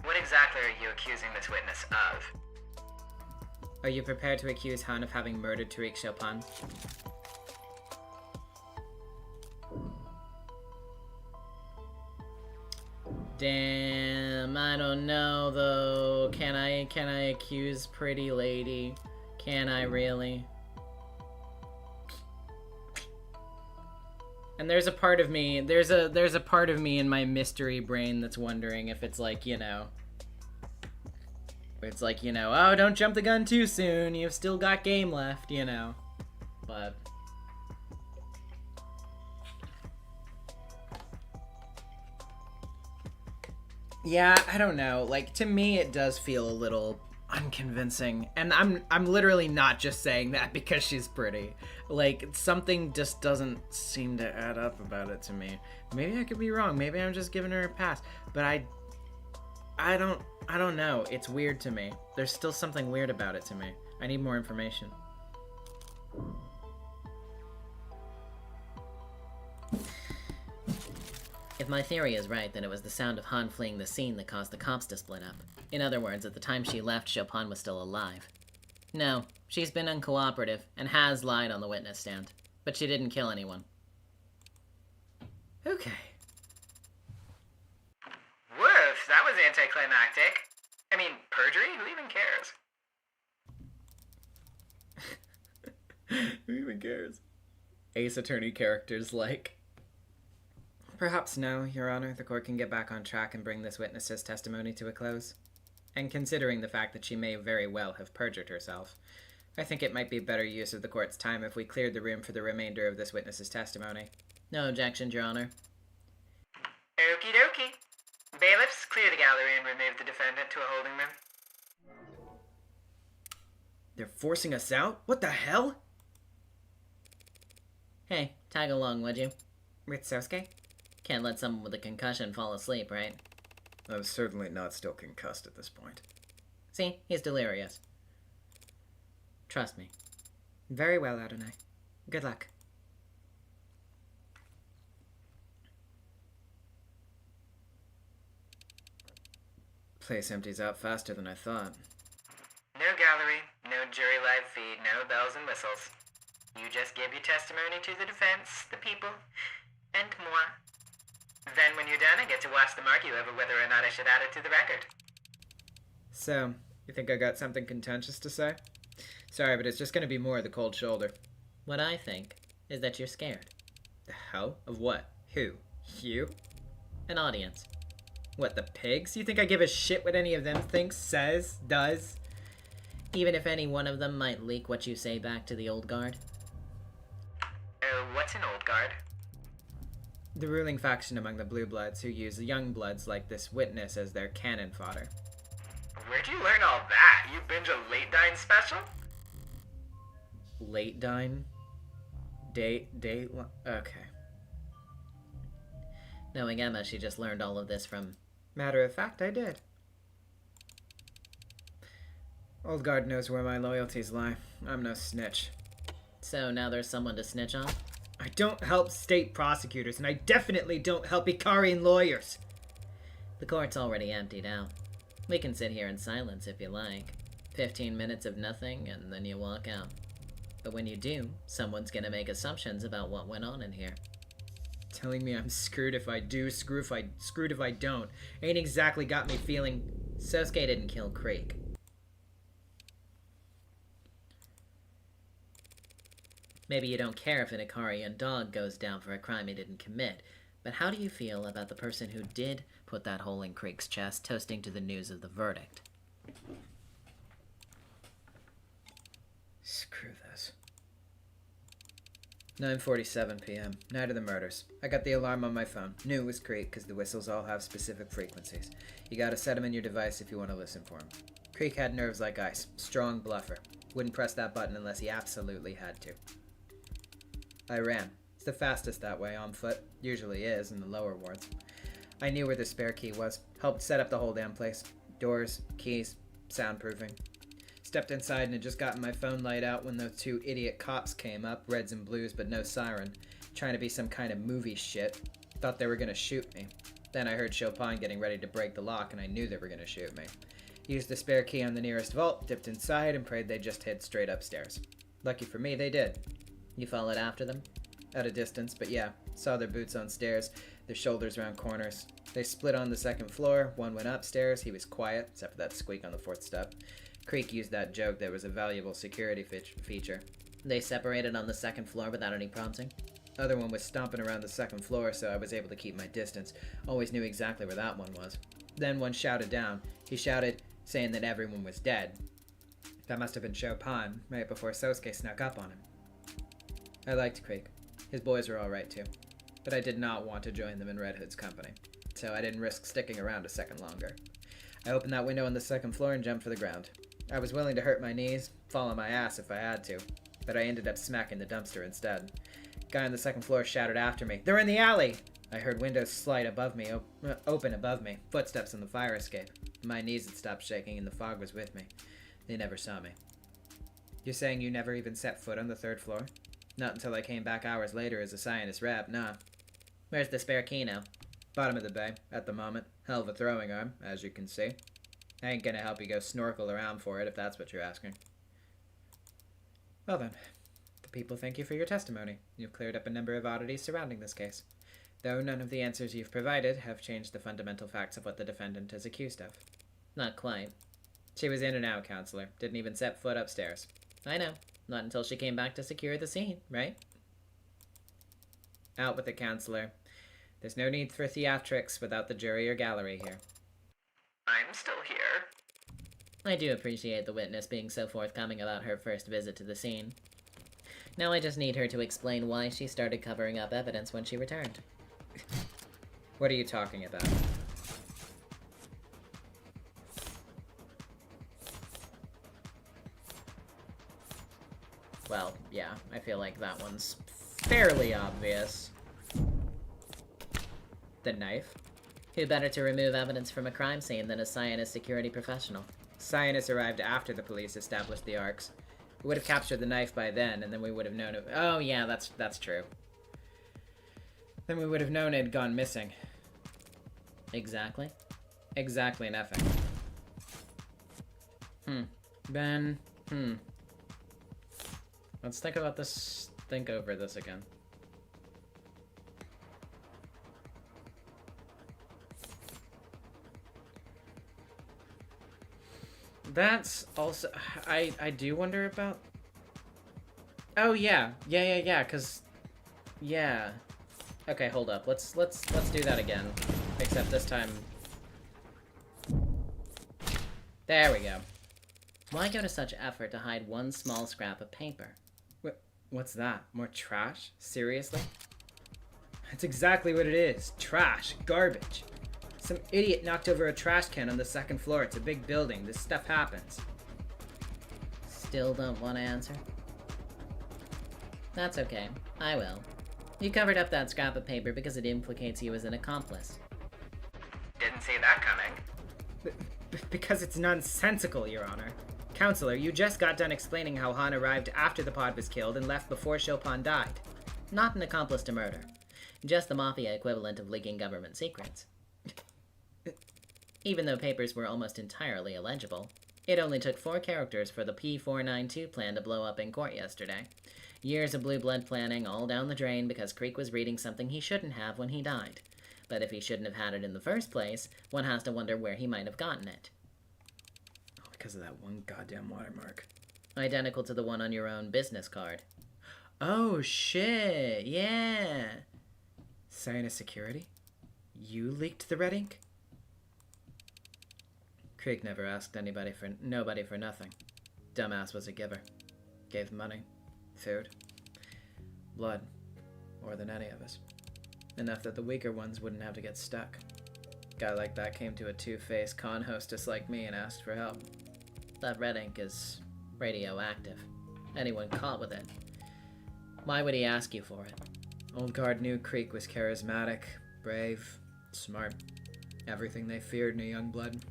What exactly are you accusing this witness of? Are you prepared to accuse Han of having murdered Tariq Chopin? Damn, I don't know, though. Can I accuse Pretty Lady? Can I really? And there's a part of me, there's a part of me in my mystery brain that's wondering if it's like, you know, it's like, you know, oh, don't jump the gun too soon, you've still got game left, you know, but... Yeah, I don't know, like, to me it does feel a little unconvincing, and I'm literally not just saying that because she's pretty. Like, something just doesn't seem to add up about it to me. Maybe I could be wrong, maybe I'm just giving her a pass, but I don't know, it's weird to me. There's still something weird about it to me. I need more information. If my theory is right, then it was the sound of Han fleeing the scene that caused the cops to split up. In other words, at the time she left, Chopin was still alive. No, she's been uncooperative, and has lied on the witness stand. But she didn't kill anyone. Okay. Woof, that was anticlimactic. I mean, perjury? Who even cares? Who even cares? Ace Attorney characters like... Perhaps now, Your Honor, the court can get back on track and bring this witness's testimony to a close. And considering the fact that she may very well have perjured herself, I think it might be better use of the court's time if we cleared the room for the remainder of this witness's testimony. No objections, Your Honor. Okie dokie. Bailiffs, clear the gallery and remove the defendant to a holding room. They're forcing us out? What the hell? Hey, tag along, would you? Ritsuke? Can't let someone with a concussion fall asleep, right? I'm certainly not still concussed at this point. See, he's delirious. Trust me. Very well, Adonai. Good luck. place empties out faster than I thought. No gallery, no jury live feed, no bells and whistles. You just give your testimony to the defense, the people, and more. Then when you're done, I get to watch them argue over whether or not I should add it to the record. So, you think I got something contentious to say? Sorry, but it's just gonna be more of the cold shoulder. What I think is that you're scared. The hell? Of what? Who? You? An audience. What, the pigs? You think I give a shit what any of them thinks, says, does? Even if any one of them might leak what you say back to the old guard? What's an old guard? The ruling faction among the Blue Bloods who use the young bloods like this witness as their cannon fodder. Where'd you learn all that? You binge a late dine special? Late dine? Okay. Knowing Emma, she just learned all of this from... Matter of fact, I did. Old guard knows where my loyalties lie. I'm no snitch. So now there's someone to snitch on? I don't help state prosecutors, and I definitely don't help Ikarian lawyers. The court's already emptied out. We can sit here in silence if you like. 15 minutes of nothing, and then you walk out. But when you do, someone's gonna make assumptions about what went on in here. Telling me I'm screwed if I do, screwed if I don't, ain't exactly got me feeling... Sosuke didn't kill Creek. Maybe you don't care if an Ikarian dog goes down for a crime he didn't commit, but how do you feel about the person who did put that hole in Creek's chest, toasting to the news of the verdict? Screw this. 9:47 p.m. Night of the murders. I got the alarm on my phone. Knew it was Creek because the whistles all have specific frequencies. You gotta set them in your device if you want to listen for them. Creek had nerves like ice. Strong bluffer. Wouldn't press that button unless he absolutely had to. I ran. It's the fastest that way, on foot. Usually is, in the lower wards. I knew where the spare key was. Helped set up the whole damn place. Doors, keys, soundproofing. Stepped inside and had just gotten my phone light out when those two idiot cops came up, reds and blues but no siren, trying to be some kind of movie shit. Thought they were gonna shoot me. Then I heard Chopin getting ready to break the lock and I knew they were gonna shoot me. Used the spare key on the nearest vault, dipped inside, and prayed they'd just head straight upstairs. Lucky for me, they did. You followed after them? At a distance, but yeah. Saw their boots on stairs, their shoulders around corners. They split on the second floor, one went upstairs, he was quiet, except for that squeak on the fourth step. Creek used that joke that was a valuable security feature. They separated on the second floor without any prompting? Other one was stomping around the second floor, so I was able to keep my distance. Always knew exactly where that one was. Then one shouted down. He shouted, saying that everyone was dead. That must have been Chopin, right before Sosuke snuck up on him. I liked Creek. His boys were alright too. But I did not want to join them in Red Hood's company, so I didn't risk sticking around a second longer. I opened that window on the second floor and jumped for the ground. I was willing to hurt my knees, fall on my ass if I had to, but I ended up smacking the dumpster instead. Guy on the second floor shouted after me, "They're in the alley!" I heard windows slide above me, open above me, footsteps in the fire escape. My knees had stopped shaking and the fog was with me. They never saw me. You're saying you never even set foot on the third floor? Not until I came back hours later as a scientist rep, nah. Where's the spare key now? Bottom of the bay, at the moment. Hell of a throwing arm, as you can see. I ain't gonna help you go snorkel around for it if that's what you're asking. Well then, the people thank you for your testimony. You've cleared up a number of oddities surrounding this case. Though none of the answers you've provided have changed the fundamental facts of what the defendant is accused of. Not quite. She was in and out, counselor. Didn't even set foot upstairs. I know. Not until she came back to secure the scene, right? Out with it, counselor. There's no need for theatrics without the jury or gallery here. I'm still here. I do appreciate the witness being so forthcoming about her first visit to the scene. Now I just need her to explain why she started covering up evidence when she returned. What are you talking about? Well, yeah, I feel like that one's fairly obvious. The knife? Who better to remove evidence from a crime scene than a scientist security professional? Scientists arrived after the police established the arcs. We would have captured the knife by then, and then we would have known it. Oh yeah, that's true. Then we would have known it had gone missing. Exactly? Exactly nothing. Then, let's think about this, think over this again. That's also, I do wonder about, oh yeah, cause, yeah. Okay, hold up, let's do that again, except this time, there we go. Why go to such effort to hide one small scrap of paper? What's that? More trash? Seriously? That's exactly what it is. Trash. Garbage. Some idiot knocked over a trash can on the second floor. It's a big building. This stuff happens. Still don't want to answer? That's okay. I will. You covered up that scrap of paper because it implicates you as an accomplice. Didn't see that coming. Because it's nonsensical, Your Honor. Counselor, you just got done explaining how Han arrived after the pod was killed and left before Chopin died. Not an accomplice to murder. Just the mafia equivalent of leaking government secrets. Even though papers were almost entirely illegible, it only took 4 characters for the P492 plan to blow up in court yesterday. Years of blue blood planning all down the drain because Creek was reading something he shouldn't have when he died. But if he shouldn't have had it in the first place, one has to wonder where he might have gotten it. Because of that one goddamn watermark. Identical to the one on your own business card. Oh, shit. Yeah. Sign of security? You leaked the red ink? Creek never asked nobody for nothing. Dumbass was a giver. Gave money, food, blood, more than any of us. Enough that the weaker ones wouldn't have to get stuck. Guy like that came to a two-faced con hostess like me and asked for help. That red ink is radioactive. Anyone caught with it. Why would he ask you for it? Old guard knew Creek was charismatic, brave, smart. Everything they feared in a young blood.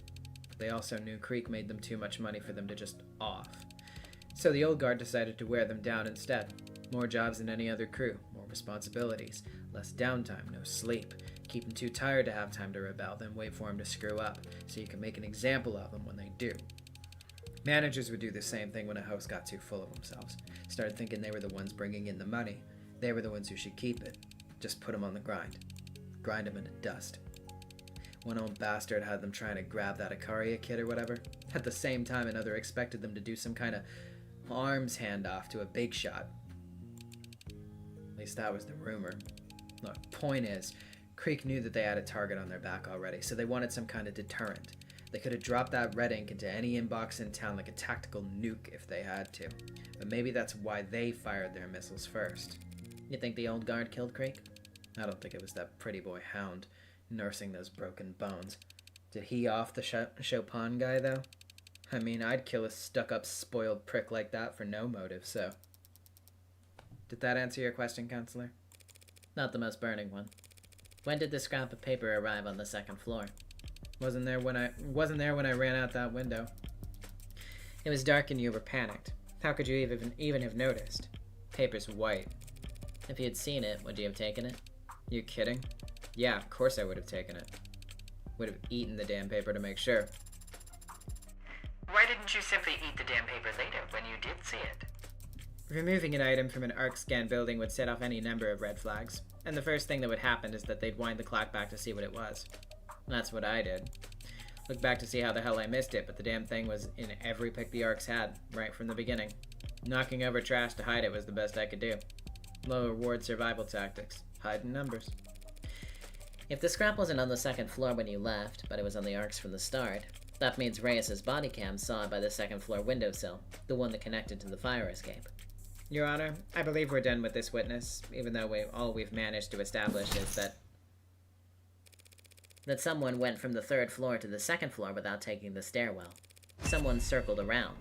They also knew Creek made them too much money for them to just off. So the old guard decided to wear them down instead. More jobs than any other crew, more responsibilities, less downtime, no sleep. Keep them too tired to have time to rebel, then wait for them to screw up, so you can make an example of them when they do. Managers would do the same thing when a house got too full of themselves. Started thinking they were the ones bringing in the money. They were the ones who should keep it. Just put them on the grind. Grind them into dust. One old bastard had them trying to grab that Ikaria kid or whatever. At the same time, another expected them to do some kind of arms handoff to a big shot. At least that was the rumor. Look, point is, Creek knew that they had a target on their back already, so they wanted some kind of deterrent. They could have dropped that red ink into any inbox in town like a tactical nuke if they had to. But maybe that's why they fired their missiles first. You think the old guard killed Creek? I don't think it was that pretty boy Hound nursing those broken bones. Did he off the Chopin guy, though? I mean, I'd kill a stuck-up, spoiled prick like that for no motive, so... Did that answer your question, Counselor? Not the most burning one. When did the scrap of paper arrive on the second floor? Wasn't there when I ran out that window. It was dark and you were panicked. How could you even have noticed? Paper's white. If you had seen it, would you have taken it? You kidding? Yeah, of course I would have taken it. Would have eaten the damn paper to make sure. Why didn't you simply eat the damn paper later when you did see it? Removing an item from an ARC scan building would set off any number of red flags, and the first thing that would happen is that they'd wind the clock back to see what it was. That's what I did. Looked back to see how the hell I missed it, but the damn thing was in every pick the ARCs had, right from the beginning. Knocking over trash to hide it was the best I could do. Low reward survival tactics. Hide in numbers. If the scrap wasn't on the second floor when you left, but it was on the ARCs from the start, that means Reyes' body cam saw it by the second floor windowsill, the one that connected to the fire escape. Your Honor, I believe we're done with this witness, even though all we've managed to establish is that someone went from the third floor to the second floor without taking the stairwell. Someone circled around.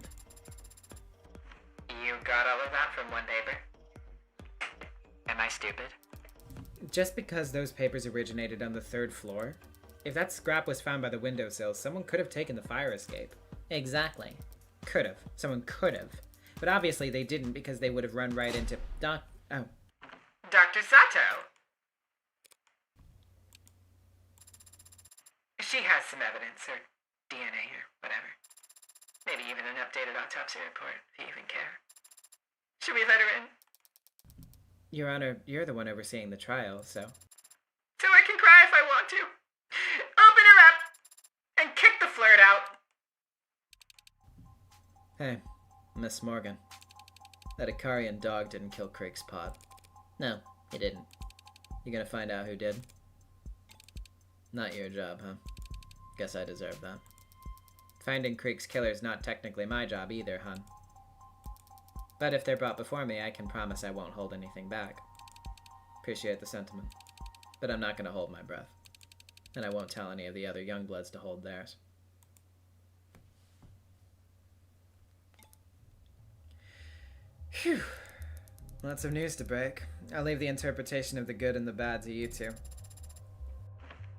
You got all of that from one paper? Am I stupid? Just because those papers originated on the third floor, if that scrap was found by the windowsill, someone could have taken the fire escape. Exactly. Could have. Someone could have. But obviously they didn't because they would have run right into Dr. Sato! She has some evidence, or DNA, or whatever. Maybe even an updated autopsy report, if you even care. Should we let her in? Your Honor, you're the one overseeing the trial, so... So I can cry if I want to. Open her up and kick the flirt out. Hey, Miss Morgan. That Ikarian dog didn't kill Craig's pot. No, he didn't. You gonna find out who did? Not your job, huh? Guess I deserve that. Finding Creek's killer's not technically my job either, hun. But if they're brought before me, I can promise I won't hold anything back. Appreciate the sentiment. But I'm not gonna hold my breath. And I won't tell any of the other Youngbloods to hold theirs. Phew. Lots of news to break. I'll leave the interpretation of the good and the bad to you two.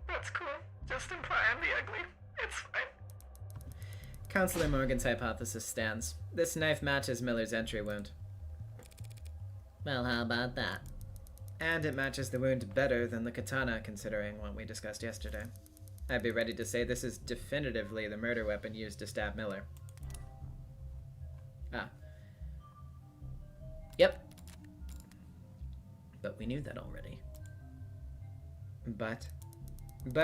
That's cool. Just imply I'm the ugly. It's fine. Counselor Morgan's hypothesis stands. This knife matches Miller's entry wound. Well, how about that? And it matches the wound better than the katana, considering what we discussed yesterday. I'd be ready to say this is definitively the murder weapon used to stab Miller. Ah. Yep. But we knew that already. But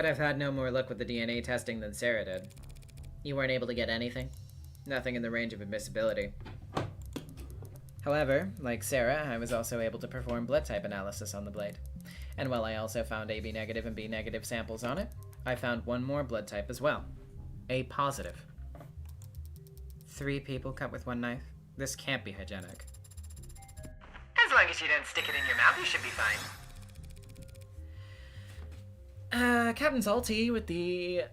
I've had no more luck with the DNA testing than Sarah did. You weren't able to get anything? Nothing in the range of admissibility. However, like Sarah, I was also able to perform blood type analysis on the blade. And while I also found AB negative and B negative samples on it, I found one more blood type as well. A positive. 3 people cut with one knife? This can't be hygienic. As long as you don't stick it in your mouth, you should be fine. Captain Salty with the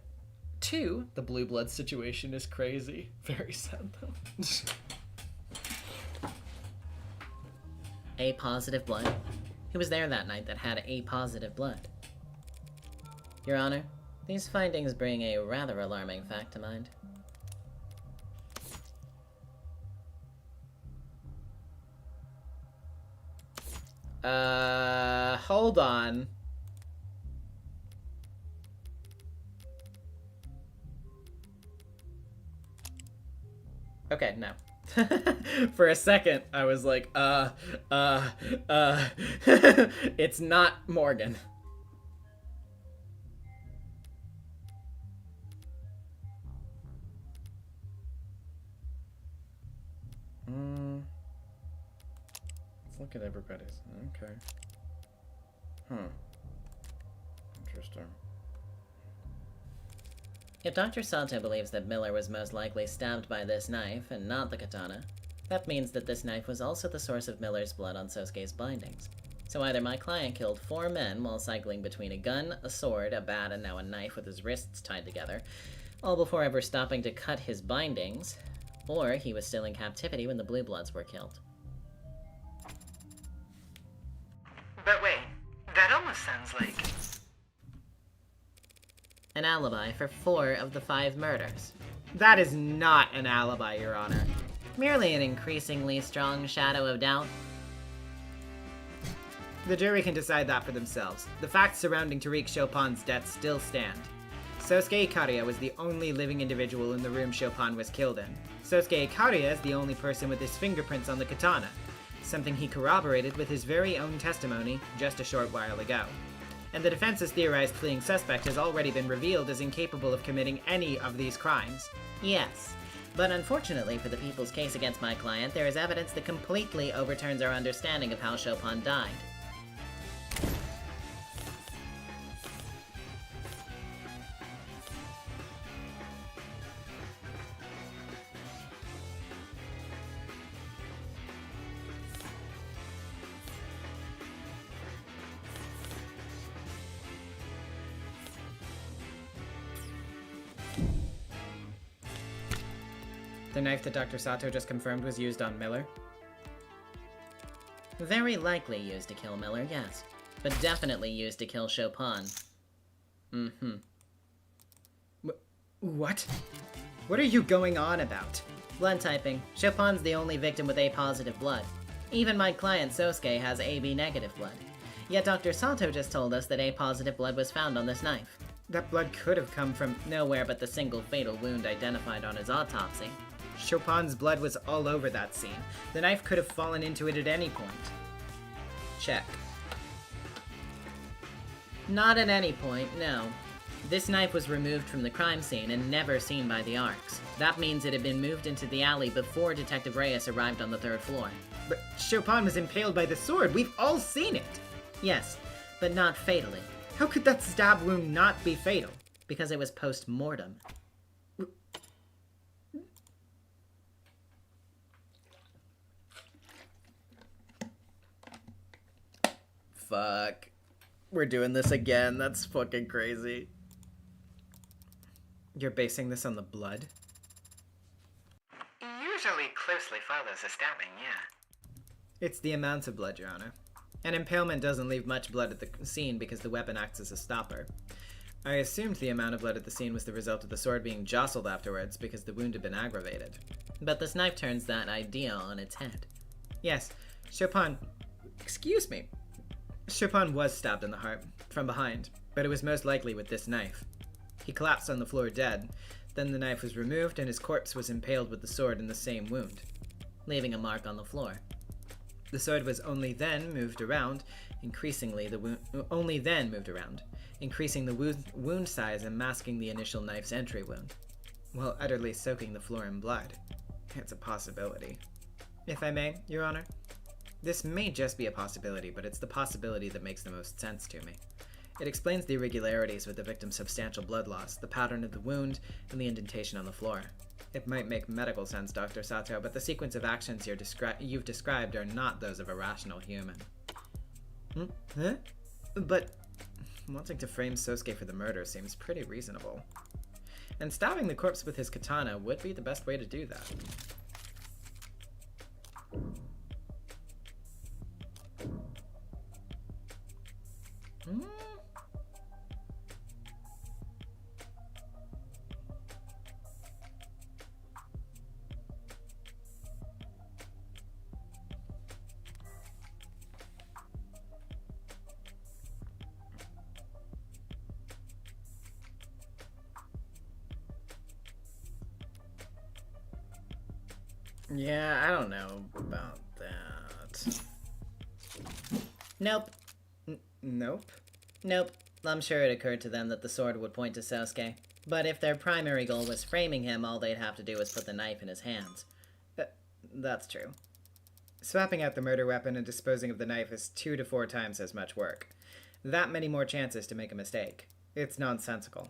2. The blue blood situation is crazy. Very sad, though. A positive blood? Who was there that night that had A positive blood? Your Honor, these findings bring a rather alarming fact to mind. Hold on. Okay, no. For a second, I was like, it's not Morgan. Let's look at everybody's. Okay. Interesting. If Dr. Sato believes that Miller was most likely stabbed by this knife and not the katana, that means that this knife was also the source of Miller's blood on Sosuke's bindings. So either my client killed 4 men while cycling between a gun, a sword, a bat, and now a knife with his wrists tied together, all before ever stopping to cut his bindings, or he was still in captivity when the Blue Bloods were killed. But wait, that almost sounds like... An alibi for 4 of the 5 murders. That is not an alibi, Your Honor. Merely an increasingly strong shadow of doubt. The jury can decide that for themselves. The facts surrounding Tariq Chopin's death still stand. Sosuke Ikaria was the only living individual in the room Chopin was killed in. Sosuke Ikaria is the only person with his fingerprints on the katana, something he corroborated with his very own testimony just a short while ago. And the defense's theorized fleeing suspect has already been revealed as incapable of committing any of these crimes. Yes, but unfortunately for the people's case against my client, there is evidence that completely overturns our understanding of how Chopin died. The knife that Dr. Sato just confirmed was used on Miller? Very likely used to kill Miller, yes. But definitely used to kill Chopin. Mm-hmm. What? What are you going on about? Blood typing. Chopin's the only victim with A-positive blood. Even my client Sosuke has AB-negative blood. Yet Dr. Sato just told us that A-positive blood was found on this knife. That blood could have come from... Nowhere but the single fatal wound identified on his autopsy. Chopin's blood was all over that scene. The knife could have fallen into it at any point. Check. Not at any point, no. This knife was removed from the crime scene and never seen by the Arcs. That means it had been moved into the alley before Detective Reyes arrived on the 3rd floor. But Chopin was impaled by the sword. We've all seen it. Yes, but not fatally, How could that stab wound not be fatal? because it was post-mortem. Fuck. We're doing this again. That's fucking crazy. You're basing this on the blood? Usually closely follows a stabbing, yeah. It's the amount of blood, Your Honor. An impalement doesn't leave much blood at the scene because the weapon acts as a stopper. I assumed the amount of blood at the scene was the result of the sword being jostled afterwards because the wound had been aggravated. But this knife turns that idea on its head. Yes, Chopin... Excuse me. Chopin was stabbed in the heart, from behind, but it was most likely with this knife. He collapsed on the floor dead, then the knife was removed and his corpse was impaled with the sword in the same wound. Leaving a mark on the floor. The sword was only then moved around, increasing the wound size and masking the initial knife's entry wound, while utterly soaking the floor in blood. It's a possibility. If I may, Your Honor? This may just be a possibility, but it's the possibility that makes the most sense to me. It explains the irregularities with the victim's substantial blood loss, the pattern of the wound, and the indentation on the floor. It might make medical sense, Dr. Sato, but the sequence of actions you've described are not those of a rational human. Huh? But wanting to frame Sosuke for the murder seems pretty reasonable. And stabbing the corpse with his katana would be the best way to do that. Yeah, I don't know about that. Nope. Nope. Nope. I'm sure it occurred to them that the sword would point to Sosuke. But if their primary goal was framing him, all they'd have to do was put the knife in his hands. That's true. Swapping out the murder weapon and disposing of the knife is 2 to 4 times as much work. That many more chances to make a mistake. It's nonsensical.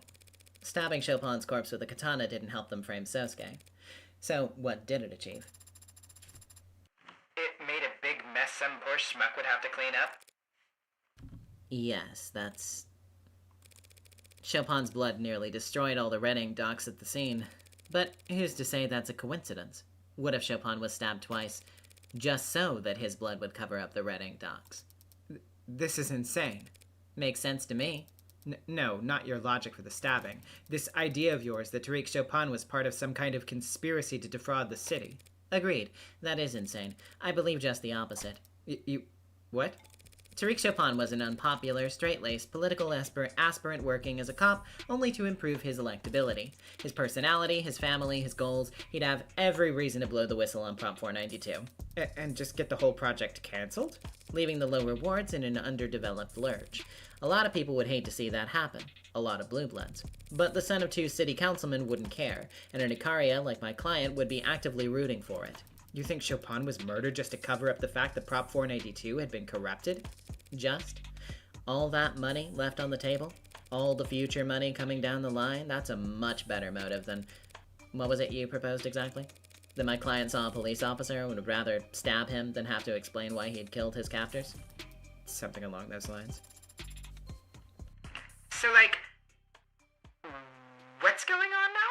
Stabbing Chopin's corpse with a katana didn't help them frame Sosuke. So, what did it achieve? It made a big mess some poor schmuck would have to clean up. Yes, that's... Chopin's blood nearly destroyed all the red ink dots at the scene. But who's to say that's a coincidence? What if Chopin was stabbed twice, just so that his blood would cover up the red ink dots? This is insane. Makes sense to me. No, not your logic for the stabbing. This idea of yours that Tariq Chopin was part of some kind of conspiracy to defraud the city. Agreed. That is insane. I believe just the opposite. What? Tariq Chopin was an unpopular, straight-laced, political aspirant working as a cop only to improve his electability. His personality, his family, his goals, he'd have every reason to blow the whistle on Prop 492. And just get the whole project cancelled? Leaving the lower wards in an underdeveloped lurch. A lot of people would hate to see that happen. A lot of blue bloods. But the son of 2 city councilmen wouldn't care, and an Icaria like my client would be actively rooting for it. You think Chopin was murdered just to cover up the fact that Prop 492 had been corrupted? Just? All that money left on the table? All the future money coming down the line? That's a much better motive than... What was it you proposed exactly? That my client saw a police officer and would rather stab him than have to explain why he had killed his captors? Something along those lines. So, like, what's going on now?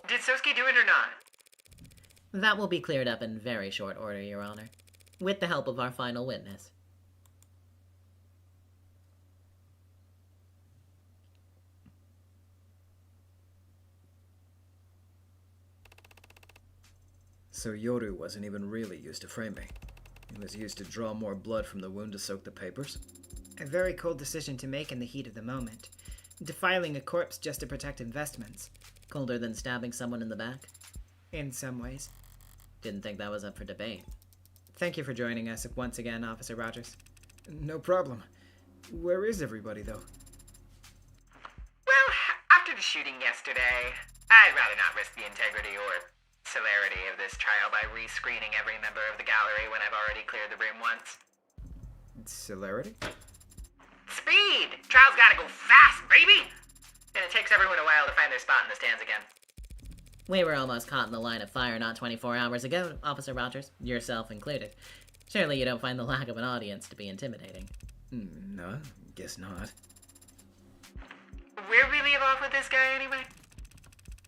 Did Sosuke do it or not? That will be cleared up in very short order, Your Honor. With the help of our final witness. So Yoru wasn't even really used to framing. He was used to draw more blood from the wound to soak the papers? A very cold decision to make in the heat of the moment. Defiling a corpse just to protect investments. Colder than stabbing someone in the back? In some ways. Didn't think that was up for debate. Thank you for joining us once again, Officer Rogers. No problem. Where is everybody, though? Well, after the shooting yesterday, I'd rather not risk the integrity or celerity of this trial by rescreening every member of the gallery when I've already cleared the room once. Celerity? Speed! Trial's gotta go fast, baby! And it takes everyone a while to find their spot in the stands again. We were almost caught in the line of fire not 24 hours ago, Officer Rogers, yourself included. Surely you don't find the lack of an audience to be intimidating. No, guess not. Where we leave off with this guy anyway?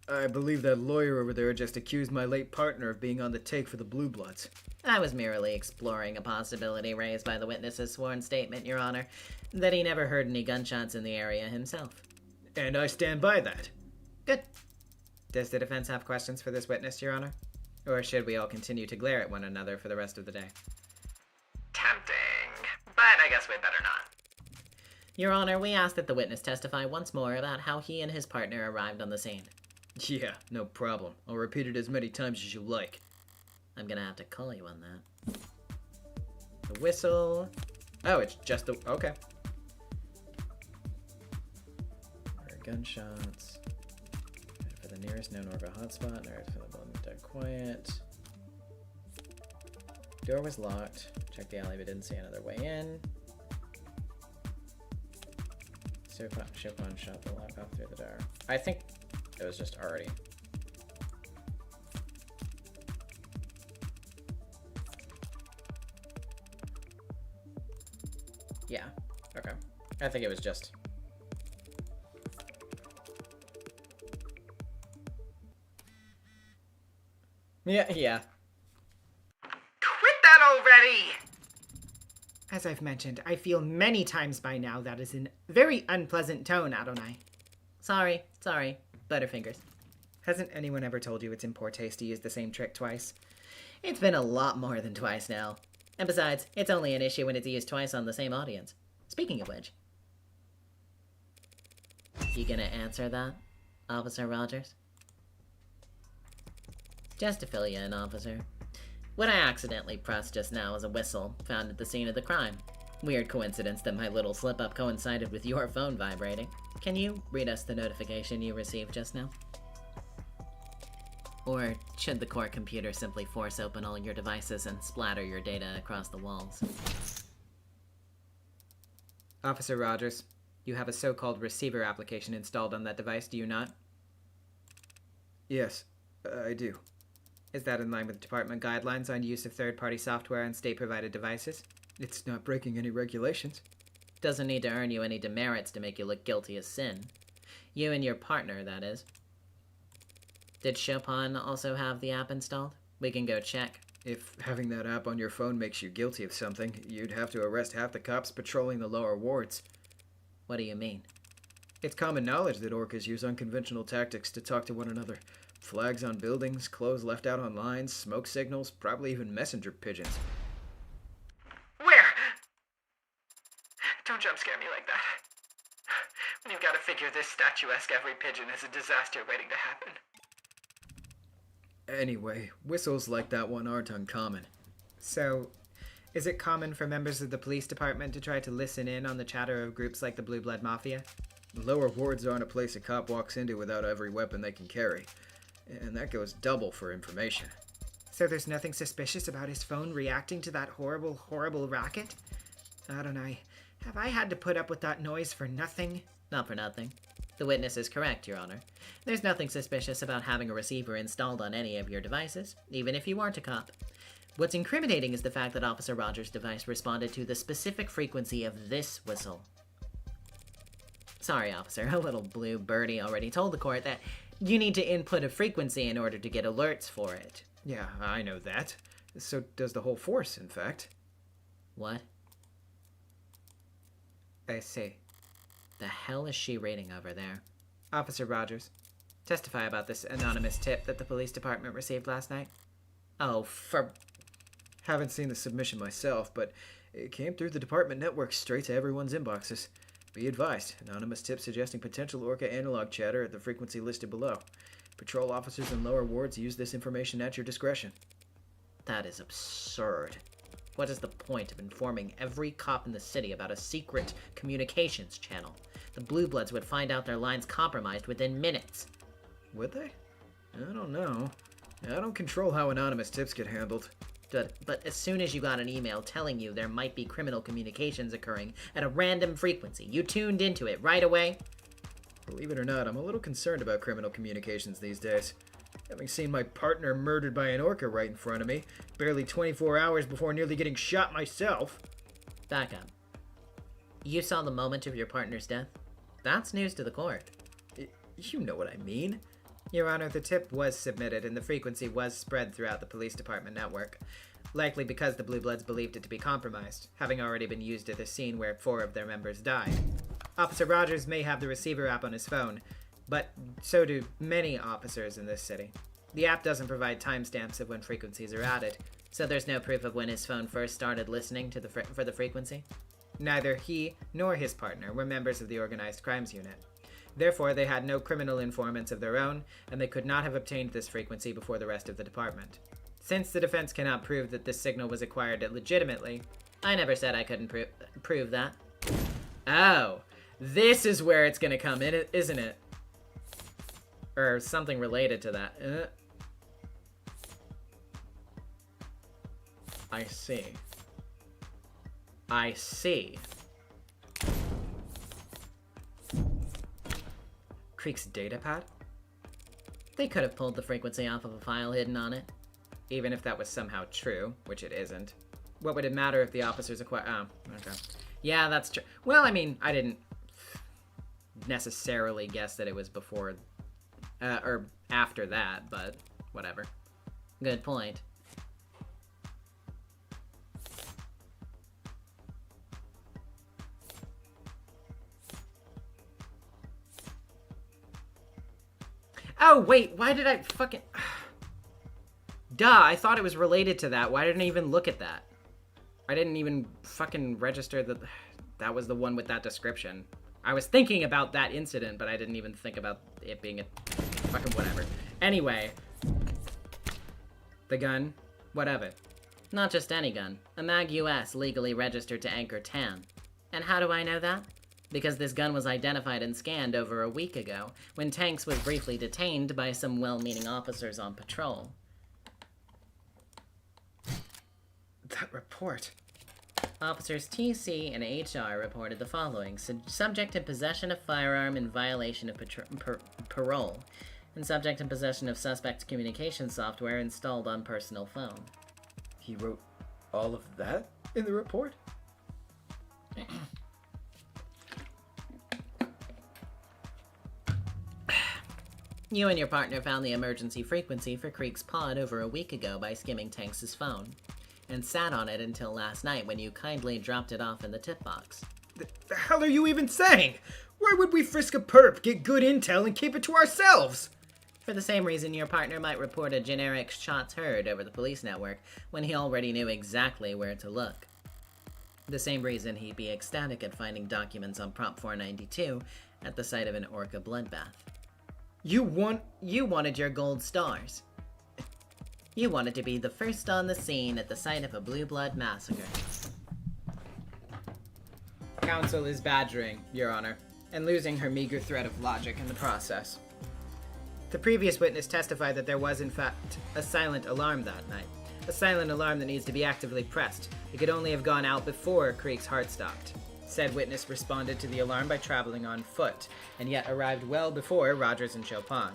I believe that lawyer over there just accused my late partner of being on the take for the Blue Bloods. I was merely exploring a possibility raised by the witness's sworn statement, Your Honor, that he never heard any gunshots in the area himself. And I stand by that. Good. Does the defense have questions for this witness, Your Honor? Or should we all continue to glare at one another for the rest of the day? Tempting, but I guess we'd better not. Your Honor, we ask that the witness testify once more about how he and his partner arrived on the scene. Yeah, no problem. I'll repeat it as many times as you like. I'm gonna have to call you on that. The whistle. Oh, it's just the... Okay. Gunshots. For the nearest known orbit hotspot, and for the moment dead quiet. Door was locked. Checked the alley but didn't see another way in. Chopin shot the lock off through the door. I think it was just already. Yeah. Okay. I think it was just. Yeah. Quit that already! As I've mentioned, I feel many times by now that is a very unpleasant tone, Adonai. Sorry. Butterfingers. Hasn't anyone ever told you it's in poor taste to use the same trick twice? It's been a lot more than twice now. And besides, it's only an issue when it's used twice on the same audience. Speaking of which. You gonna answer that, Officer Rogers? Just to fill you in, officer. What I accidentally pressed just now was a whistle found at the scene of the crime. Weird coincidence that my little slip-up coincided with your phone vibrating. Can you read us the notification you received just now? Or should the core computer simply force open all your devices and splatter your data across the walls? Officer Rogers, you have a so-called receiver application installed on that device, do you not? Yes, I do. Is that in line with department guidelines on use of third-party software on state-provided devices? It's not breaking any regulations. Doesn't need to earn you any demerits to make you look guilty as sin. You and your partner, that is. Did Chopin also have the app installed? We can go check. If having that app on your phone makes you guilty of something, you'd have to arrest half the cops patrolling the lower wards. What do you mean? It's common knowledge that orcas use unconventional tactics to talk to one another. Flags on buildings, clothes left out on lines, smoke signals, probably even messenger pigeons. Where? Don't jump scare me like that. When you've got to figure this statuesque every pigeon is a disaster waiting to happen. Anyway, whistles like that one aren't uncommon. So, is it common for members of the police department to try to listen in on the chatter of groups like the Blue Blood Mafia? The lower wards aren't a place a cop walks into without every weapon they can carry. And that goes double for information. So there's nothing suspicious about his phone reacting to that horrible, horrible racket? Adonai, have I had to put up with that noise for nothing? Not for nothing. The witness is correct, Your Honor. There's nothing suspicious about having a receiver installed on any of your devices, even if you aren't a cop. What's incriminating is the fact that Officer Rogers' device responded to the specific frequency of this whistle. Sorry, officer, a little blue birdie already told the court that you need to input a frequency in order to get alerts for it. Yeah, I know that. So does the whole force, in fact. What? I see. The hell is she reading over there? Officer Rogers, testify about this anonymous tip that the police department received last night. Oh, for... Haven't seen the submission myself, but it came through the department network straight to everyone's inboxes. Be advised, anonymous tip suggesting potential Orca analog chatter at the frequency listed below. Patrol officers in lower wards use this information at your discretion. That is absurd. What is the point of informing every cop in the city about a secret communications channel? The Blue Bloods would find out their lines compromised within minutes. Would they? I don't know. I don't control how anonymous tips get handled. Good, but as soon as you got an email telling you there might be criminal communications occurring at a random frequency, you tuned into it right away? Believe it or not, I'm a little concerned about criminal communications these days. Having seen my partner murdered by an orca right in front of me, barely 24 hours before nearly getting shot myself. Back up. You saw the moment of your partner's death? That's news to the court. You know what I mean. Your Honor, the tip was submitted and the frequency was spread throughout the police department network. Likely because the Blue Bloods believed it to be compromised, having already been used at the scene where 4 of their members died. Officer Rogers may have the receiver app on his phone, but so do many officers in this city. The app doesn't provide timestamps of when frequencies are added. So there's no proof of when his phone first started listening to for the frequency? Neither he nor his partner were members of the Organized Crimes Unit. Therefore, they had no criminal informants of their own, and they could not have obtained this frequency before the rest of the department. Since the defense cannot prove that this signal was acquired legitimately... I never said I couldn't prove that. Oh, this is where it's gonna come in, isn't it? Or something related to that. I see. I see. Creek's datapad? They could have pulled the frequency off of a file hidden on it. Even if that was somehow true, which it isn't. What would it matter if the officers acquired... Oh, okay. Yeah, that's true. Well, I mean, I didn't necessarily guess that it was before... or after that, but whatever. Good point. Oh, wait, why did I fucking... Duh, I thought it was related to that. Why didn't I even look at that? I didn't even fucking register that that was the one with that description. I was thinking about that incident, but I didn't even think about it being a fucking whatever. Anyway. The gun. What of it? Not just any gun. A Mag US legally registered to Anchor 10. And how do I know that? Because this gun was identified and scanned over a week ago, when Tanks was briefly detained by some well-meaning officers on patrol. That report. Officers TC and HR reported the following. Subject in possession of firearm in violation of parole, and subject in possession of suspect's communication software installed on personal phone. He wrote all of that in the report? You and your partner found the emergency frequency for Creek's pod over a week ago by skimming Tanks' phone, and sat on it until last night when you kindly dropped it off in the tip box. The hell are you even saying? Why would we frisk a perp, get good intel, and keep it to ourselves? For the same reason your partner might report a generic shots heard over the police network when he already knew exactly where to look. The same reason he'd be ecstatic at finding documents on Prop 492 at the site of an Orca bloodbath. You wanted your gold stars. You wanted to be the first on the scene at the site of a Blue Blood massacre. Counsel is badgering, Your Honor, and losing her meager thread of logic in the process. The previous witness testified that there was, in fact, a silent alarm that night. A silent alarm that needs to be actively pressed. It could only have gone out before Creek's heart stopped. Said witness responded to the alarm by traveling on foot, and yet arrived well before Rogers and Chopin.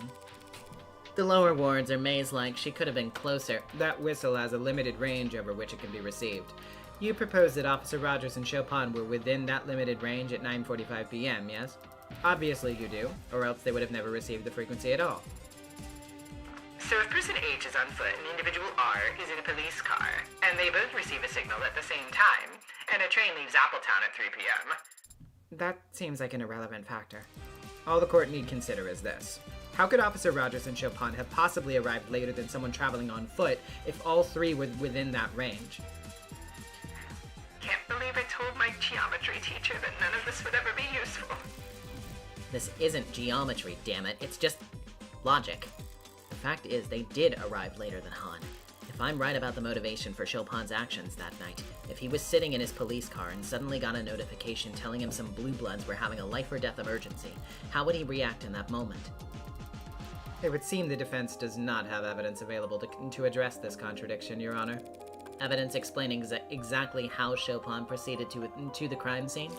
The lower wards are maze-like. She could have been closer. That whistle has a limited range over which it can be received. You propose that Officer Rogers and Chopin were within that limited range at 9:45 p.m., yes? Obviously you do, or else they would have never received the frequency at all. So if person H is on foot and individual R is in a police car, and they both receive a signal at the same time, and a train leaves Appletown at 3 p.m. That seems like an irrelevant factor. All the court need consider is this. How could Officer Rogers and Chopin have possibly arrived later than someone traveling on foot if all three were within that range? Can't believe I told my geometry teacher that none of this would ever be useful. This isn't geometry, damn it. It's just logic. The fact is, they did arrive later than Han. If I'm right about the motivation for Chopin's actions that night, if he was sitting in his police car and suddenly got a notification telling him some blue bloods were having a life-or-death emergency, how would he react in that moment? It would seem the defense does not have evidence available to address this contradiction, Your Honor. Evidence explaining exactly how Chopin proceeded to the crime scene?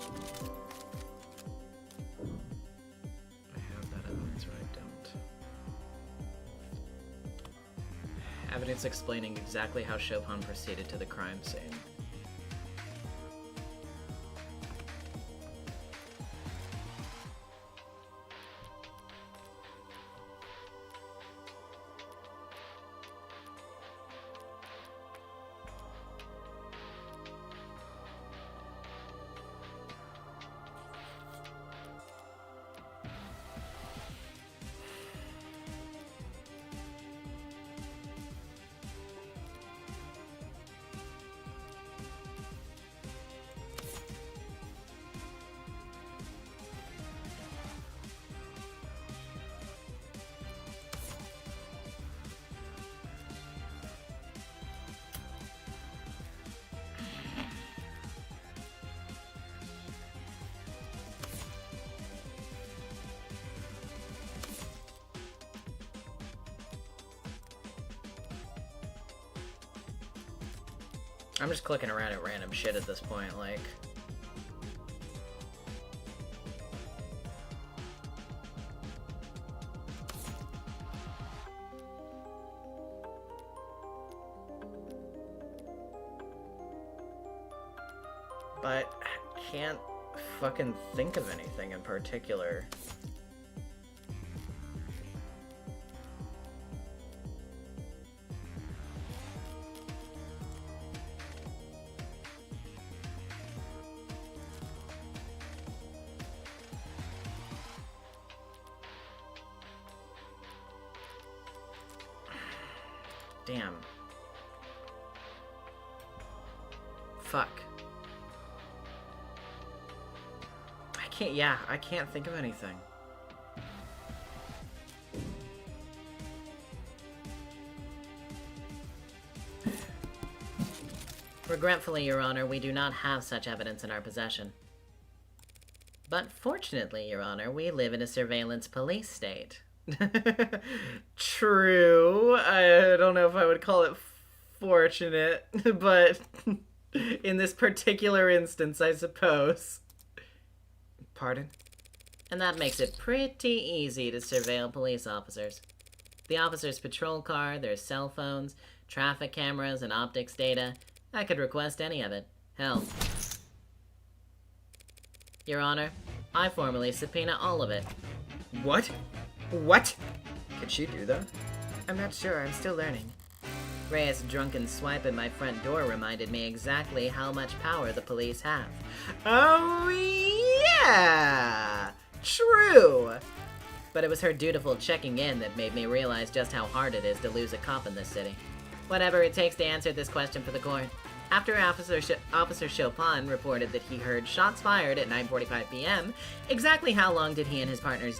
I have that evidence, or I don't. Evidence explaining exactly how Chopin proceeded to the crime scene. I'm just clicking around at random shit at this point, like... But I can't fucking think of anything in particular. Damn. Fuck. I can't think of anything. Regretfully, Your Honor, we do not have such evidence in our possession. But fortunately, Your Honor, we live in a surveillance police state. True. I don't know if I would call it fortunate, but in this particular instance, I suppose. Pardon? And that makes it pretty easy to surveil police officers. The officers' patrol car, their cell phones, traffic cameras, and optics data. I could request any of it. Hell. Your Honor, I formally subpoena all of it. What? What? Can she do that? I'm not sure. I'm still learning. Reyes' drunken swipe at my front door reminded me exactly how much power the police have. Oh, yeah! True! But it was her dutiful checking in that made me realize just how hard it is to lose a cop in this city. Whatever it takes to answer this question for the court. After Officer Chopin reported that he heard shots fired at 9:45 p.m., exactly how long did he and his partner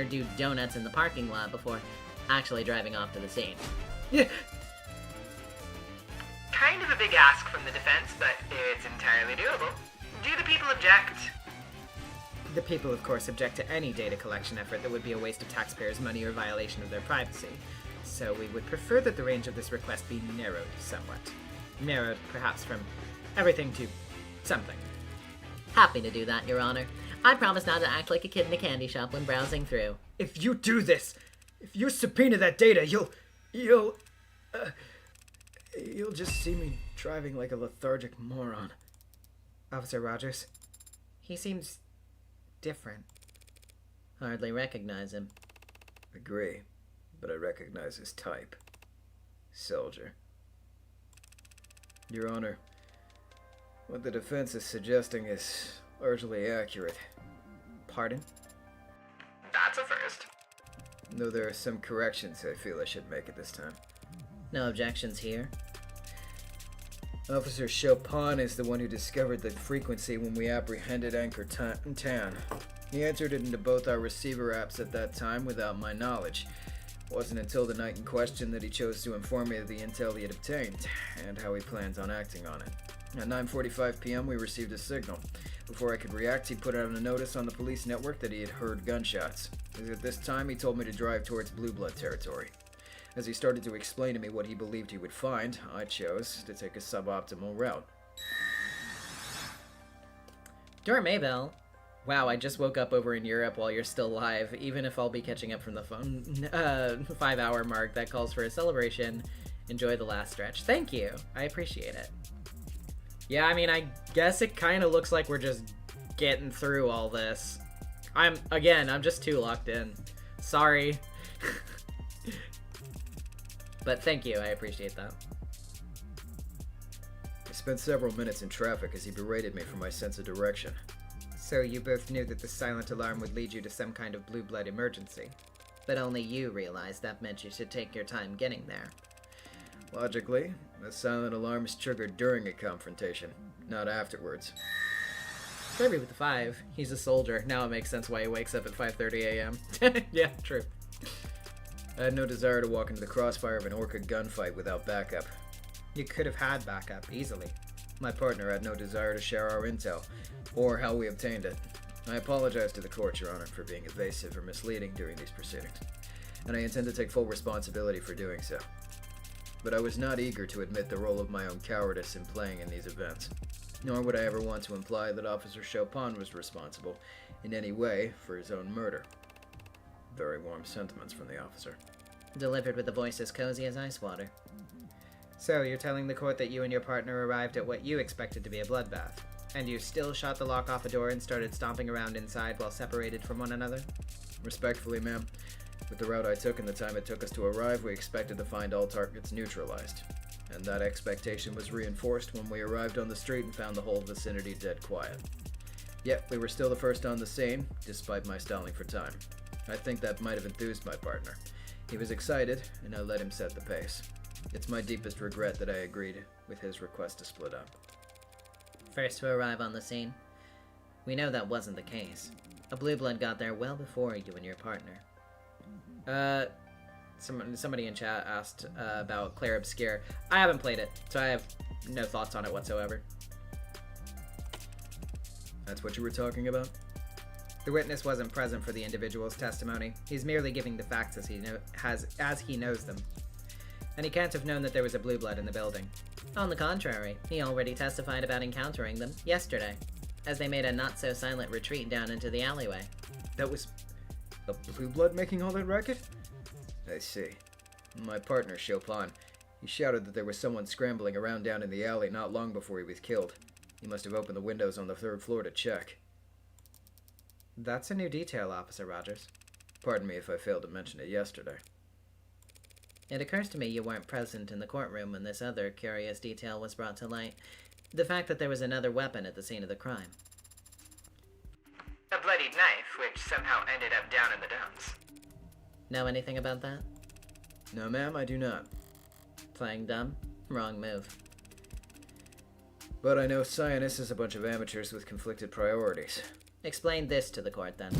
do donuts in the parking lot before actually driving off to the scene? Yeah. Kind of a big ask from the defense, but it's entirely doable. Do the people object? The people, of course, object to any data collection effort that would be a waste of taxpayers' money or violation of their privacy. So we would prefer that the range of this request be narrowed somewhat. Narrowed, perhaps, from everything to something. Happy to do that, Your Honor. I promise not to act like a kid in a candy shop when browsing through. If you do this, if you subpoena that data, you'll just see me driving like a lethargic moron. Officer Rogers, he seems different. Hardly recognize him. Agree, but I recognize his type. Soldier. Your Honor, what the defense is suggesting is largely accurate. Pardon? That's a first. Though there are some corrections I feel I should make at this time. No objections here. Officer Chopin is the one who discovered the frequency when we apprehended Anchor Tan. He entered it into both our receiver apps at that time without my knowledge. It wasn't until the night in question that he chose to inform me of the intel he had obtained, and how he plans on acting on it. At 9:45 p.m. we received a signal. Before I could react, he put out a notice on the police network that he had heard gunshots. At this time, he told me to drive towards Blue Blood territory. As he started to explain to me what he believed he would find, I chose to take a suboptimal route. Dora Maybell. Wow, I just woke up over in Europe while you're still live, even if I'll be catching up from the 5-hour mark. That calls for a celebration. Enjoy the last stretch. Thank you. I appreciate it. Yeah, I mean, I guess it kind of looks like we're just getting through all this. I'm just too locked in. Sorry. But thank you, I appreciate that. I spent several minutes in traffic as he berated me for my sense of direction. So you both knew that the silent alarm would lead you to some kind of blue blood emergency. But only you realized that meant you should take your time getting there. Logically, the silent alarm is triggered during a confrontation, not afterwards. Kirby with the 5. He's a soldier. Now it makes sense why he wakes up at 5:30 a.m. Yeah, true. I had no desire to walk into the crossfire of an Orca gunfight without backup. You could have had backup, easily. My partner had no desire to share our intel, or how we obtained it. I apologize to the court, Your Honor, for being evasive or misleading during these proceedings, and I intend to take full responsibility for doing so. But I was not eager to admit the role of my own cowardice in playing in these events, nor would I ever want to imply that Officer Chopin was responsible in any way for his own murder. Very warm sentiments from the officer. Delivered with a voice as cozy as ice water. So you're telling the court that you and your partner arrived at what you expected to be a bloodbath, and you still shot the lock off a door and started stomping around inside while separated from one another? Respectfully, ma'am, with the route I took and the time it took us to arrive, we expected to find all targets neutralized. And that expectation was reinforced when we arrived on the street and found the whole vicinity dead quiet. Yet, we were still the first on the scene, despite my stalling for time. I think that might have enthused my partner. He was excited, and I let him set the pace. It's my deepest regret that I agreed with his request to split up. First to arrive on the scene? We know that wasn't the case. A blue blood got there well before you and your partner. Somebody in chat asked about Claire Obscure. I haven't played it, so I have no thoughts on it whatsoever. That's what you were talking about? The witness wasn't present for the individual's testimony. He's merely giving the facts as he knows them. And he can't have known that there was a blue blood in the building. On the contrary, he already testified about encountering them yesterday, as they made a not-so-silent retreat down into the alleyway. That was a blue blood making all that racket? I see. My partner, Chopin, he shouted that there was someone scrambling around down in the alley not long before he was killed. He must have opened the windows on the 3rd floor to check. That's a new detail, Officer Rogers. Pardon me if I failed to mention it yesterday. It occurs to me you weren't present in the courtroom when this other curious detail was brought to light. The fact that there was another weapon at the scene of the crime. A bloodied knife, which somehow ended up down in the dumps. Know anything about that? No, ma'am, I do not. Playing dumb? Wrong move. But I know Cyanus is a bunch of amateurs with conflicted priorities. Explain this to the court, then.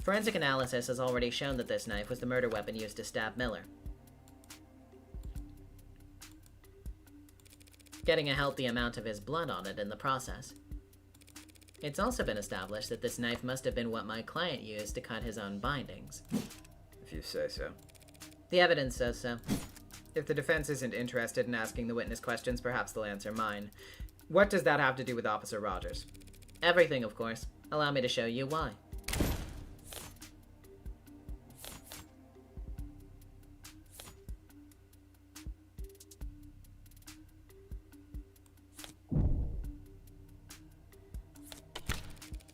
Forensic analysis has already shown that this knife was the murder weapon used to stab Miller. Getting a healthy amount of his blood on it in the process. It's also been established that this knife must have been what my client used to cut his own bindings. If you say so. The evidence says so. If the defense isn't interested in asking the witness questions, perhaps they'll answer mine. What does that have to do with Officer Rogers? Everything, of course. Allow me to show you why.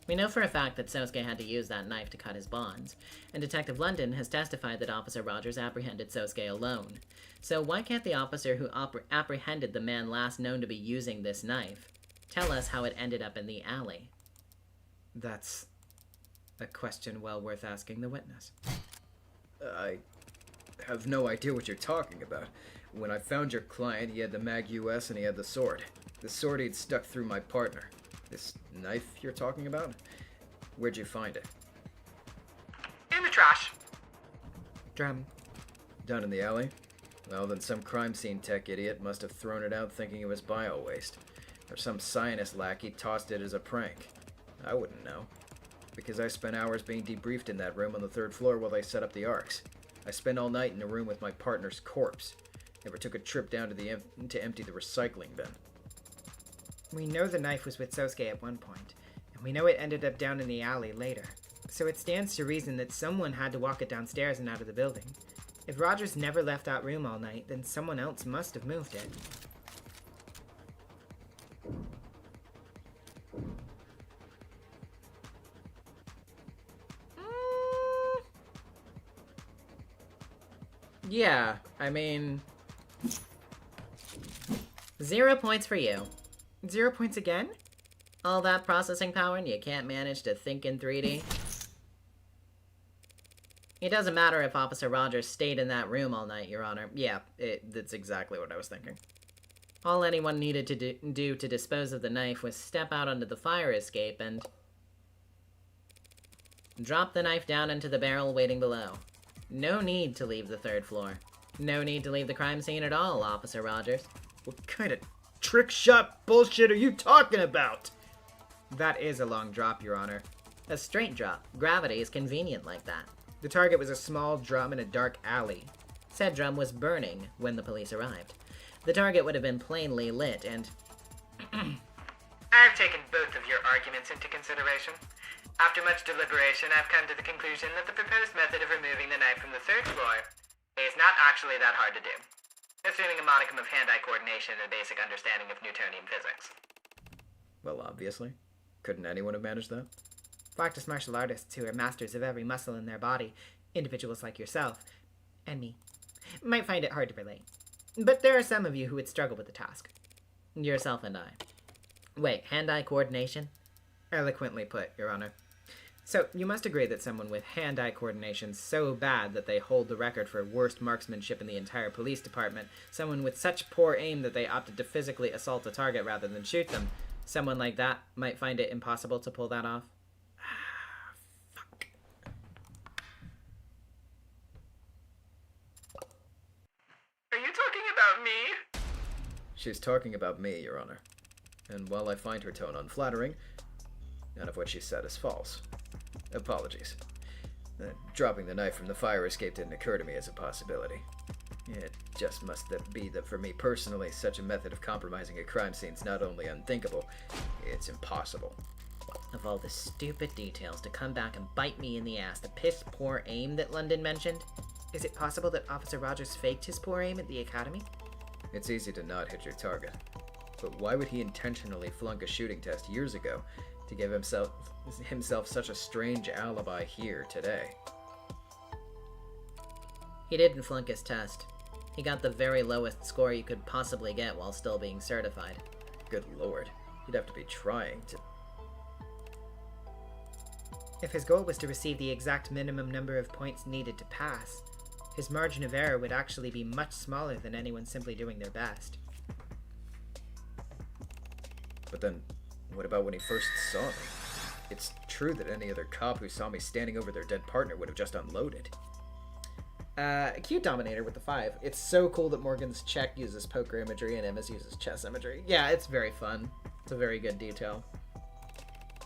We know for a fact that Sosuke had to use that knife to cut his bonds, and Detective London has testified that Officer Rogers apprehended Sosuke alone. So why can't the officer who apprehended the man last known to be using this knife tell us how it ended up in the alley? That's a question well worth asking the witness. I have no idea what you're talking about. When I found your client, he had the Mag US and he had the sword. The sword he'd stuck through my partner. This knife you're talking about? Where'd you find it? In the trash. Drum. Down in the alley? Well, then some crime scene tech idiot must have thrown it out thinking it was bio-waste. Or some scientist lackey tossed it as a prank. I wouldn't know. Because I spent hours being debriefed in that room on the 3rd floor while they set up the arcs. I spent all night in a room with my partner's corpse. Never took a trip down to empty the recycling bin. We know the knife was with Sosuke at one point, and we know it ended up down in the alley later. So it stands to reason that someone had to walk it downstairs and out of the building. If Rogers never left that room all night, then someone else must have moved it. Yeah, I mean... 0 points for you. 0 points again? All that processing power and you can't manage to think in 3D? It doesn't matter if Officer Rogers stayed in that room all night, Your Honor. Yeah, that's exactly what I was thinking. All anyone needed to do to dispose of the knife was step out onto the fire escape and... drop the knife down into the barrel waiting below. No need to leave the 3rd floor. No need to leave the crime scene at all, Officer Rogers. What kind of trick shot bullshit are you talking about? That is a long drop, Your Honor. A straight drop. Gravity is convenient like that. The target was a small drum in a dark alley. Said drum was burning when the police arrived. The target would have been plainly lit and... I've taken both of your arguments into consideration. After much deliberation, I've come to the conclusion that the proposed method of removing the knife from the 3rd floor is not actually that hard to do, assuming a modicum of hand-eye coordination and a basic understanding of Newtonian physics. Well, obviously. Couldn't anyone have managed that? Practiced martial artists who are masters of every muscle in their body, individuals like yourself, and me, might find it hard to relate. But there are some of you who would struggle with the task. Yourself and I. Wait, hand-eye coordination? Eloquently put, Your Honor. So, you must agree that someone with hand-eye coordination so bad that they hold the record for worst marksmanship in the entire police department, someone with such poor aim that they opted to physically assault a target rather than shoot them, someone like that might find it impossible to pull that off? Fuck. Are you talking about me? She's talking about me, Your Honor. And while I find her tone unflattering, none of what she said is false. Apologies. Dropping the knife from the fire escape didn't occur to me as a possibility. It just must be that for me personally, such a method of compromising a crime scene is not only unthinkable, it's impossible. Of all the stupid details to come back and bite me in the ass, the piss poor aim that London mentioned? Is it possible that Officer Rogers faked his poor aim at the academy? It's easy to not hit your target. But why would he intentionally flunk a shooting test years ago to give himself such a strange alibi here today? He didn't flunk his test. He got the very lowest score you could possibly get while still being certified. Good lord, he'd have to be trying to... If his goal was to receive the exact minimum number of points needed to pass, his margin of error would actually be much smaller than anyone simply doing their best. But then, what about when he first saw me? It's true that any other cop who saw me standing over their dead partner would have just unloaded. Acute Dominator with the 5. It's so cool that Morgan's check uses poker imagery and Emma's uses chess imagery. Yeah, it's very fun. It's a very good detail.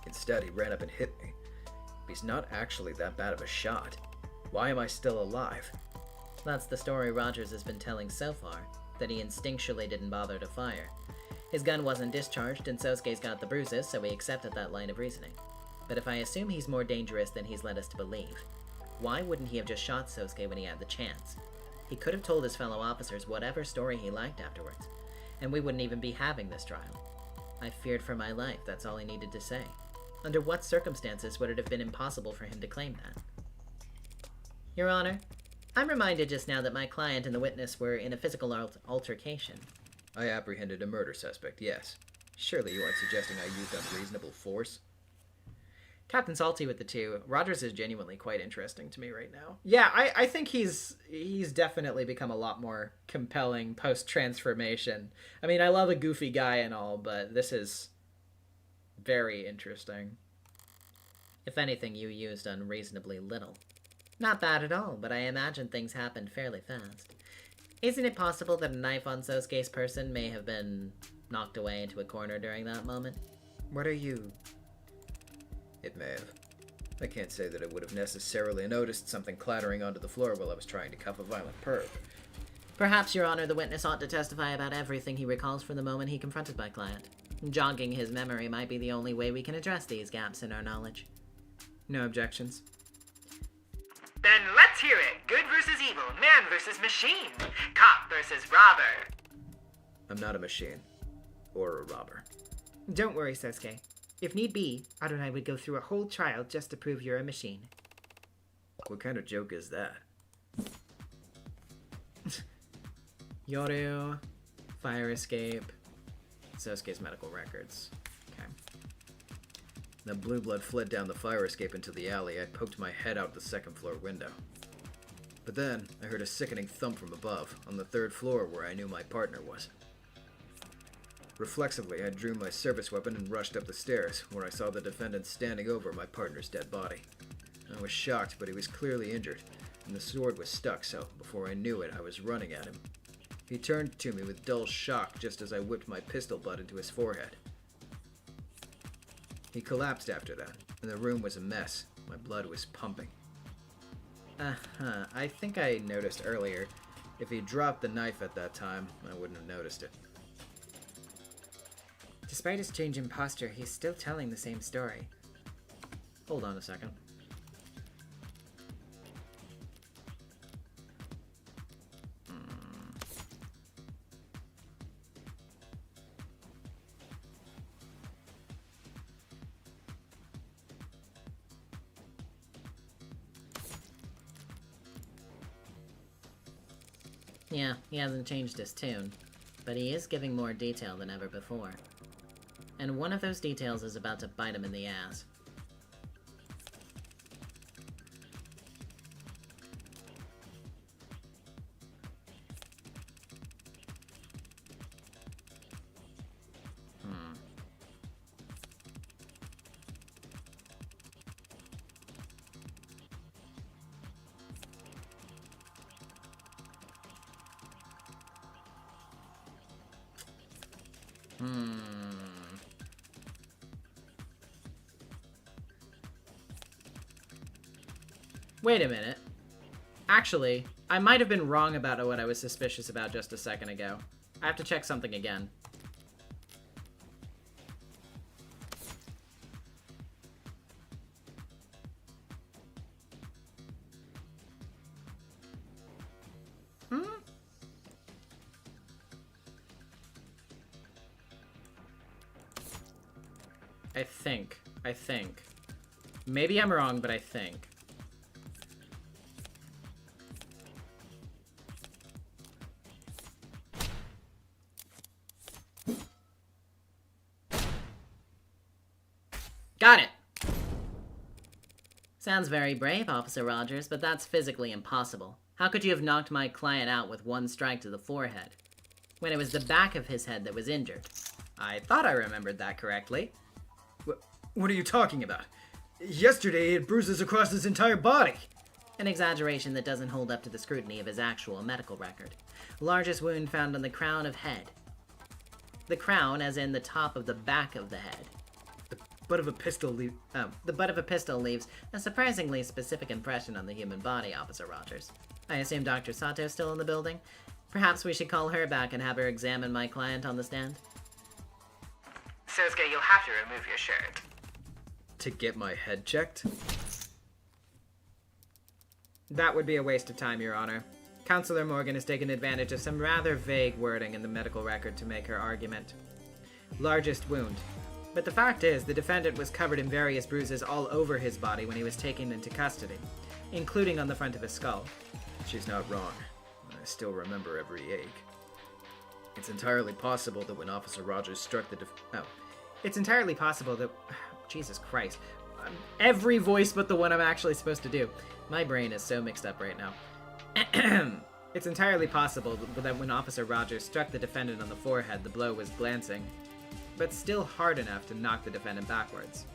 Instead, he ran up and hit me. He's not actually that bad of a shot. Why am I still alive? That's the story Rogers has been telling so far, that he instinctually didn't bother to fire. His gun wasn't discharged and Sosuke's got the bruises, so we accepted that line of reasoning. But if I assume he's more dangerous than he's led us to believe, why wouldn't he have just shot Sosuke when he had the chance? He could have told his fellow officers whatever story he liked afterwards, and we wouldn't even be having this trial. I feared for my life, that's all he needed to say. Under what circumstances would it have been impossible for him to claim that? Your Honor, I'm reminded just now that my client and the witness were in a physical altercation. I apprehended a murder suspect, yes. Surely you aren't suggesting I used unreasonable force? Captain Salty with the 2. Rogers is genuinely quite interesting to me right now. Yeah, I think he's definitely become a lot more compelling post-transformation. I mean, I love a goofy guy and all, but this is very interesting. If anything, you used unreasonably little. Not bad at all, but I imagine things happened fairly fast. Isn't it possible that a knife on Sosuke's person may have been knocked away into a corner during that moment? What are you? It may have. I can't say that I would have necessarily noticed something clattering onto the floor while I was trying to cuff a violent perv. Perhaps, Your Honor, the witness ought to testify about everything he recalls from the moment he confronted my client. Jogging his memory might be the only way we can address these gaps in our knowledge. No objections. Then let's hear it. Good versus evil, man versus machine, cop versus robber. I'm not a machine. Or a robber. Don't worry, Sosuke. If need be, Adonai would go through a whole trial just to prove you're a machine. What kind of joke is that? Yoru, fire escape, Sosuke's medical records. Okay. The blue blood fled down the fire escape into the alley. I poked my head out the second floor window. But then, I heard a sickening thump from above, on the 3rd floor where I knew my partner was. Reflexively, I drew my service weapon and rushed up the stairs, where I saw the defendant standing over my partner's dead body. I was shocked, but he was clearly injured, and the sword was stuck, so before I knew it, I was running at him. He turned to me with dull shock just as I whipped my pistol butt into his forehead. He collapsed after that, and the room was a mess. My blood was pumping. I think I noticed earlier. If he dropped the knife at that time, I wouldn't have noticed it. Despite his change in posture, he's still telling the same story. Hold on a second. Yeah, he hasn't changed his tune, but he is giving more detail than ever before. And one of those details is about to bite him in the ass. Wait a minute. Actually, I might have been wrong about what I was suspicious about just a second ago. I have to check something again. I think. Maybe I'm wrong, but I think. Got it! Sounds very brave, Officer Rogers, but that's physically impossible. How could you have knocked my client out with one strike to the forehead, when it was the back of his head that was injured? I thought I remembered that correctly. What are you talking about? Yesterday he had bruises across his entire body. An exaggeration that doesn't hold up to the scrutiny of his actual medical record. Largest wound found on the crown of head. The crown, as in the top of the back of the head. The butt of a pistol leaves a surprisingly specific impression on the human body, Officer Rogers. I assume Dr. Sato's still in the building? Perhaps we should call her back and have her examine my client on the stand? Sosuke, you'll have to remove your shirt. To get my head checked? That would be a waste of time, Your Honor. Counselor Morgan has taken advantage of some rather vague wording in the medical record to make her argument. Largest wound. But the fact is, the defendant was covered in various bruises all over his body when he was taken into custody, including on the front of his skull. She's not wrong. I still remember every ache. It's entirely possible that when Officer Rogers struck the It's entirely possible that... Jesus Christ. every voice but the one I'm actually supposed to do. My brain is so mixed up right now. It's entirely possible that when Officer Rogers struck the defendant on the forehead, the blow was glancing, but still hard enough to knock the defendant backwards.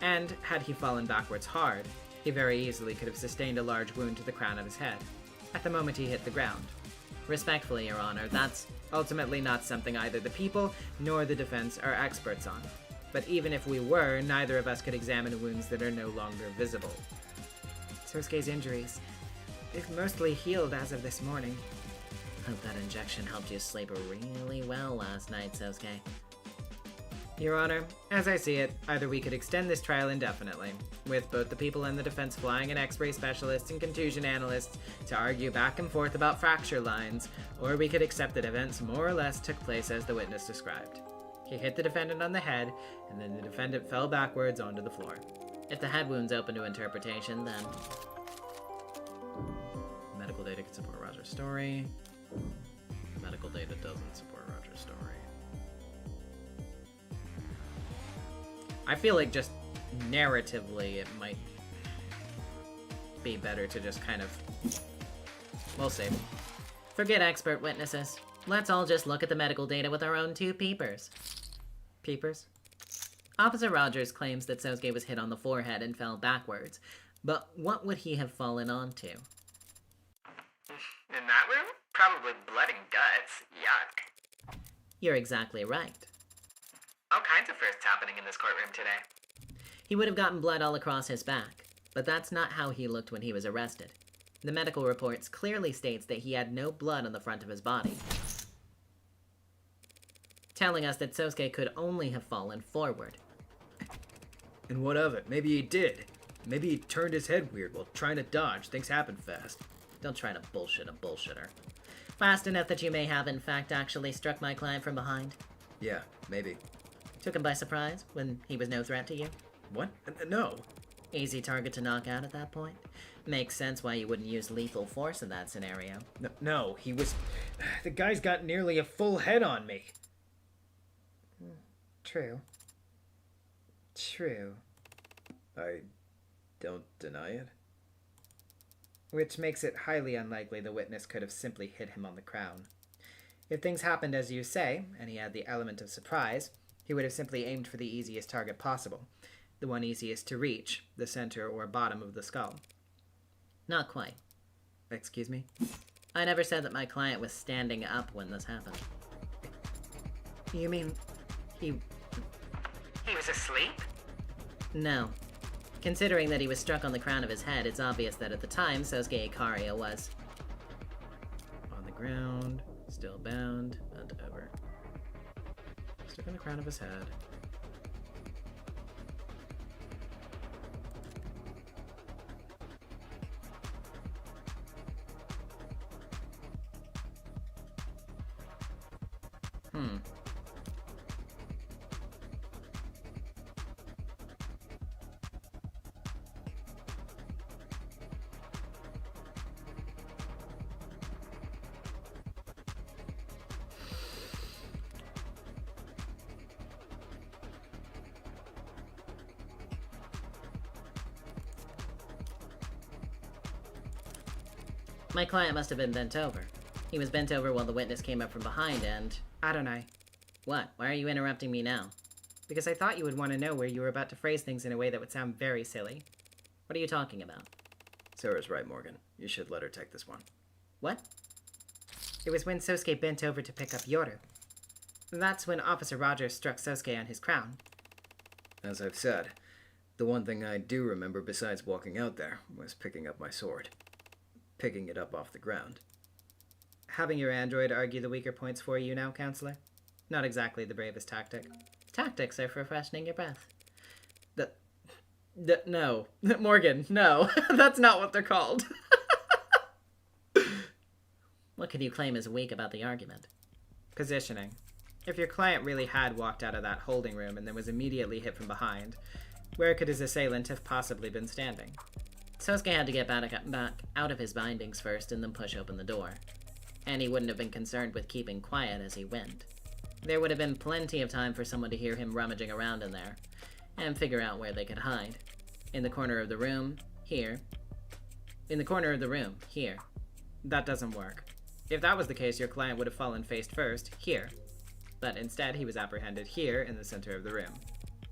And had he fallen backwards hard, he very easily could have sustained a large wound to the crown of his head at the moment he hit the ground. Respectfully, Your Honor, that's Ultimately not something either the people nor the defense are experts on. But even if we were, neither of us could examine wounds that are no longer visible. Sosuke's injuries. They've mostly healed as of this morning. hope that injection helped you sleep really well last night, Sosuke. Your Honor, as I see it, either we could extend this trial indefinitely, with both the people in the defense flying an X-ray specialist and contusion analysts to argue back and forth about fracture lines, or we could accept that events more or less took place as the witness described. He hit the defendant on the head, and then the defendant fell backwards onto the floor. If the head wound's open to interpretation, then Medical data can support Roger's story. Medical data doesn't support Roger's story. I feel like just narratively it might be better to just kind of... We'll see. forget expert witnesses. Let's all just look at the medical data with our own two peepers. Peepers? Officer Rogers claims that Sosuke was hit on the forehead and fell backwards, but what would he have fallen onto? In that room? Probably blood and guts. Yuck. You're exactly right. All kinds of firsts happening in this courtroom today. He would have gotten blood all across his back, but that's not how he looked when he was arrested. The medical reports clearly states that he had no blood on the front of his body, telling us that Sosuke could only have fallen forward. And what of it? Maybe he did. Maybe he turned his head weird while trying to dodge. Things happen fast. Don't try to bullshit a bullshitter. Fast enough that you may have, in fact, actually struck my client from behind. Yeah, maybe. Took him by surprise when he was no threat to you. What? No. Easy target to knock out at that point. Makes sense why you wouldn't use lethal force in that scenario. No, he was... The guy's got nearly a full head on me. True. True. I don't deny it. Which makes it highly unlikely the witness could have simply hit him on the crown. If things happened as you say, and he had the element of surprise, he would have simply aimed for the easiest target possible, the one easiest to reach, the center or bottom of the skull. Not quite. Excuse me? I never said that my client was standing up when this happened. You mean he... He was asleep? No. Considering that he was struck on the crown of his head, it's obvious that at the time, Sosuke Ikaria was. On the ground, still bound, bent over. Stuck on the crown of his head. My client must have been bent over. He was bent over while the witness came up from behind and... Adonai, What? Why are you interrupting me now? because I thought you would want to know where you were about to phrase things in a way that would sound very silly. What are you talking about? Sarah's right, Morgan. You should let her take this one. What? It was when Sosuke bent over to pick up Yoru. That's when Officer Rogers struck Sosuke on his crown. As I've said, the one thing I do remember besides walking out there was picking up my sword. Picking it up off the ground. Having your android argue the weaker points for you now, Counselor? Not exactly the bravest tactic. Tactics are for freshening your breath. No. Morgan, no. That's not what they're called. What could you claim is weak about the argument? Positioning. If your client really had walked out of that holding room and then was immediately hit from behind, where could his assailant have possibly been standing? Sosuke had to get back out of his bindings first and then push open the door. And he wouldn't have been concerned with keeping quiet as he went. There would have been plenty of time for someone to hear him rummaging around in there, and figure out where they could hide. In the corner of the room, here. In the corner of the room, here. That doesn't work. If that was the case, your client would have fallen face first, here. But instead, he was apprehended here in the center of the room.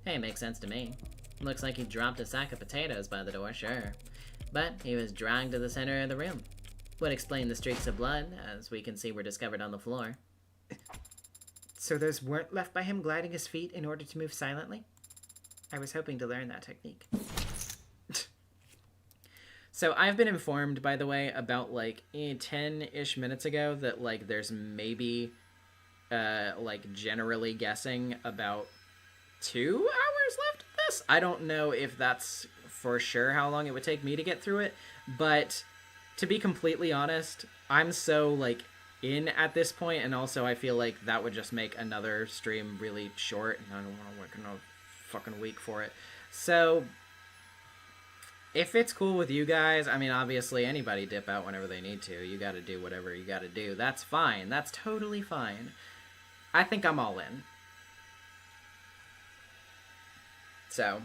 Hey, makes sense to me. Looks like he dropped a sack of potatoes by the door, sure. But he was dragged to the center of the room. Would explain the streaks of blood, as we can see were discovered on the floor. So those weren't left by him gliding his feet in order to move silently? I was hoping to learn that technique. So I've been informed, by the way, about, like, 10-ish minutes ago that, like, there's maybe, like, generally guessing about 2 hours left of this. I don't know if that's for sure how long it would take me to get through it, but to be completely honest, I'm so, like, in at this point, and also I feel like that would just make another stream really short, and I don't want to work another fucking week for it. So if it's cool with you guys, I mean, obviously anybody dip out whenever they need to. You gotta do whatever you gotta do. That's fine. That's totally fine. I think I'm all in. So,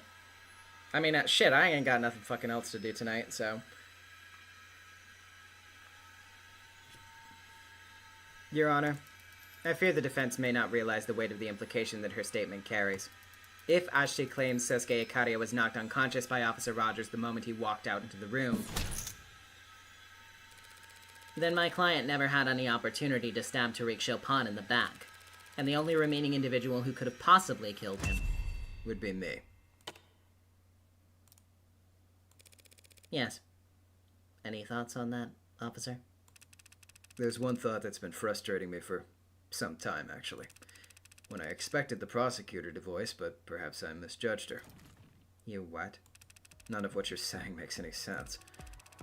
I mean, shit, I ain't got nothing fucking else to do tonight, so. Your Honor, I fear the defense may not realize the weight of the implication that her statement carries. If, as she claims, Sosuke Ikaria was knocked unconscious by Officer Rogers the moment he walked out into the room, Then my client never had any opportunity to stab Tariq Chopin in the back. And the only remaining individual who could have possibly killed him Would be me. Yes. Any thoughts on that, officer? There's one thought that's been frustrating me for some time, actually. When I expected the prosecutor to voice, but perhaps I misjudged her. You what? None of what you're saying makes any sense.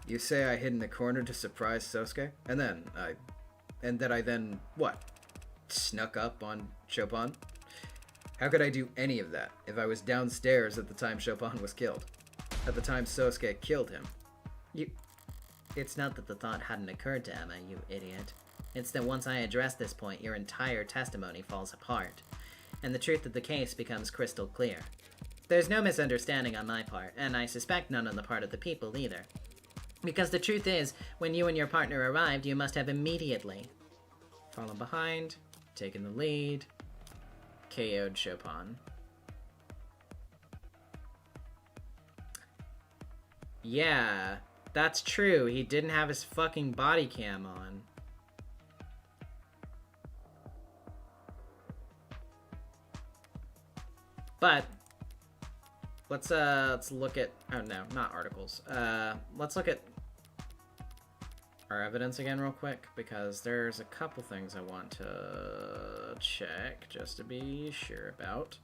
You say I hid in the corner to surprise Sosuke, and that I then, what? Snuck up on Chopin? How could I do any of that if I was downstairs at the time Chopin was killed? At the time Sosuke killed him? It's not that the thought hadn't occurred to Emma, you idiot. It's that once I address this point, your entire testimony falls apart, and the truth of the case becomes crystal clear. There's no misunderstanding on my part, and I suspect none on the part of the people either. Because the truth is, when you and your partner arrived, you must have immediately fallen behind, taken the lead, KO'd Chopin. Yeah, that's true. He didn't have his fucking body cam on. But let's look at, oh no, not articles. Let's look at our evidence again real quick, because there's a couple things I want to check just to be sure about.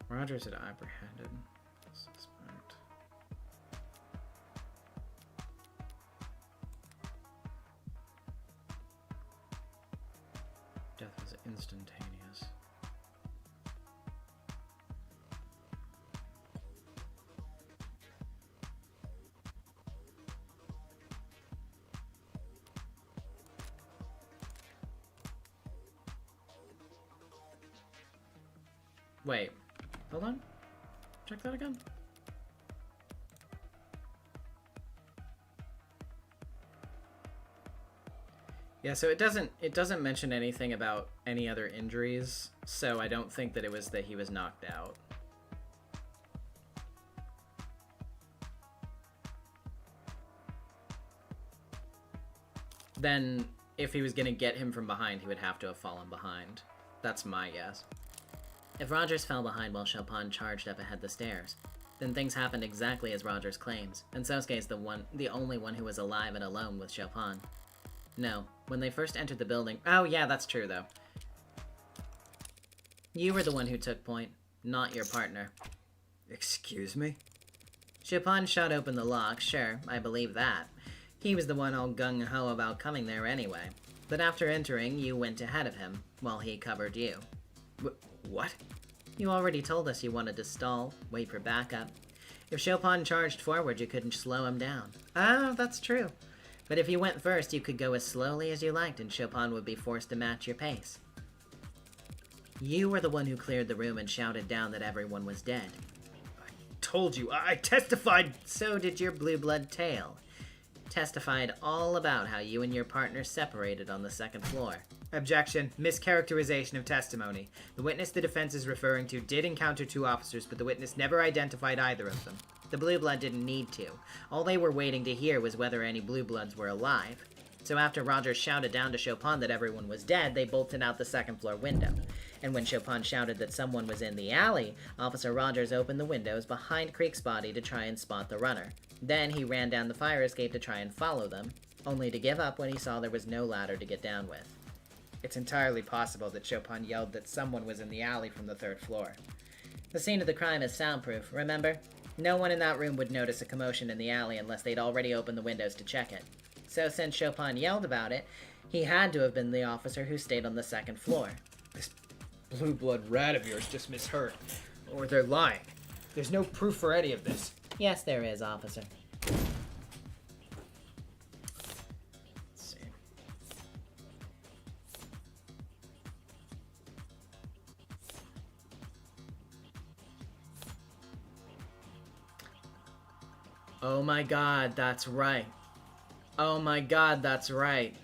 Rogers had apprehended suspect. Death was instantaneous. Wait, hold on. Check that again. Yeah, so it doesn't mention anything about any other injuries, so I don't think that it was that he was knocked out. Then, if he was gonna get him from behind, he would have to have fallen behind. That's my guess. If Rogers fell behind while Chopin charged up ahead the stairs, then things happened exactly as Rogers claims, and Sosuke is the only one who was alive and alone with Chopin. No, when they first entered the building— oh yeah, that's true though. You were the one who took point, not your partner. Excuse me? Chopin shot open the lock, sure, I believe that. He was the one all gung-ho about coming there anyway. But after entering, you went ahead of him, while he covered you. What? You already told us you wanted to stall, wait for backup. If Chopin charged forward, you couldn't slow him down. Ah, that's true. But if you went first, you could go as slowly as you liked, and Chopin would be forced to match your pace. You were the one who cleared the room and shouted down that everyone was dead. Told you, I testified. So did your blue blood tail. Testified all about how you and your partner separated on the second floor. Objection. Mischaracterization of testimony. The witness the defense is referring to did encounter 2 officers, but the witness never identified either of them. The blue blood didn't need to. All they were waiting to hear was whether any blue bloods were alive. So after Rogers shouted down to Chopin that everyone was dead, they bolted out the second floor window. And when Chopin shouted that someone was in the alley, Officer Rogers opened the windows behind Creek's body to try and spot the runner. Then he ran down the fire escape to try and follow them, only to give up when he saw there was no ladder to get down with. It's entirely possible that Chopin yelled that someone was in the alley from the 3rd floor. The scene of the crime is soundproof, remember? No one in that room would notice a commotion in the alley unless they'd already opened the windows to check it. So since Chopin yelled about it, he had to have been the officer who stayed on the 2nd floor. This blue blood rat of yours just misheard. Or they're lying. There's no proof for any of this. Yes, there is, officer. Let's see. Oh my god, that's right. Oh my god, that's right.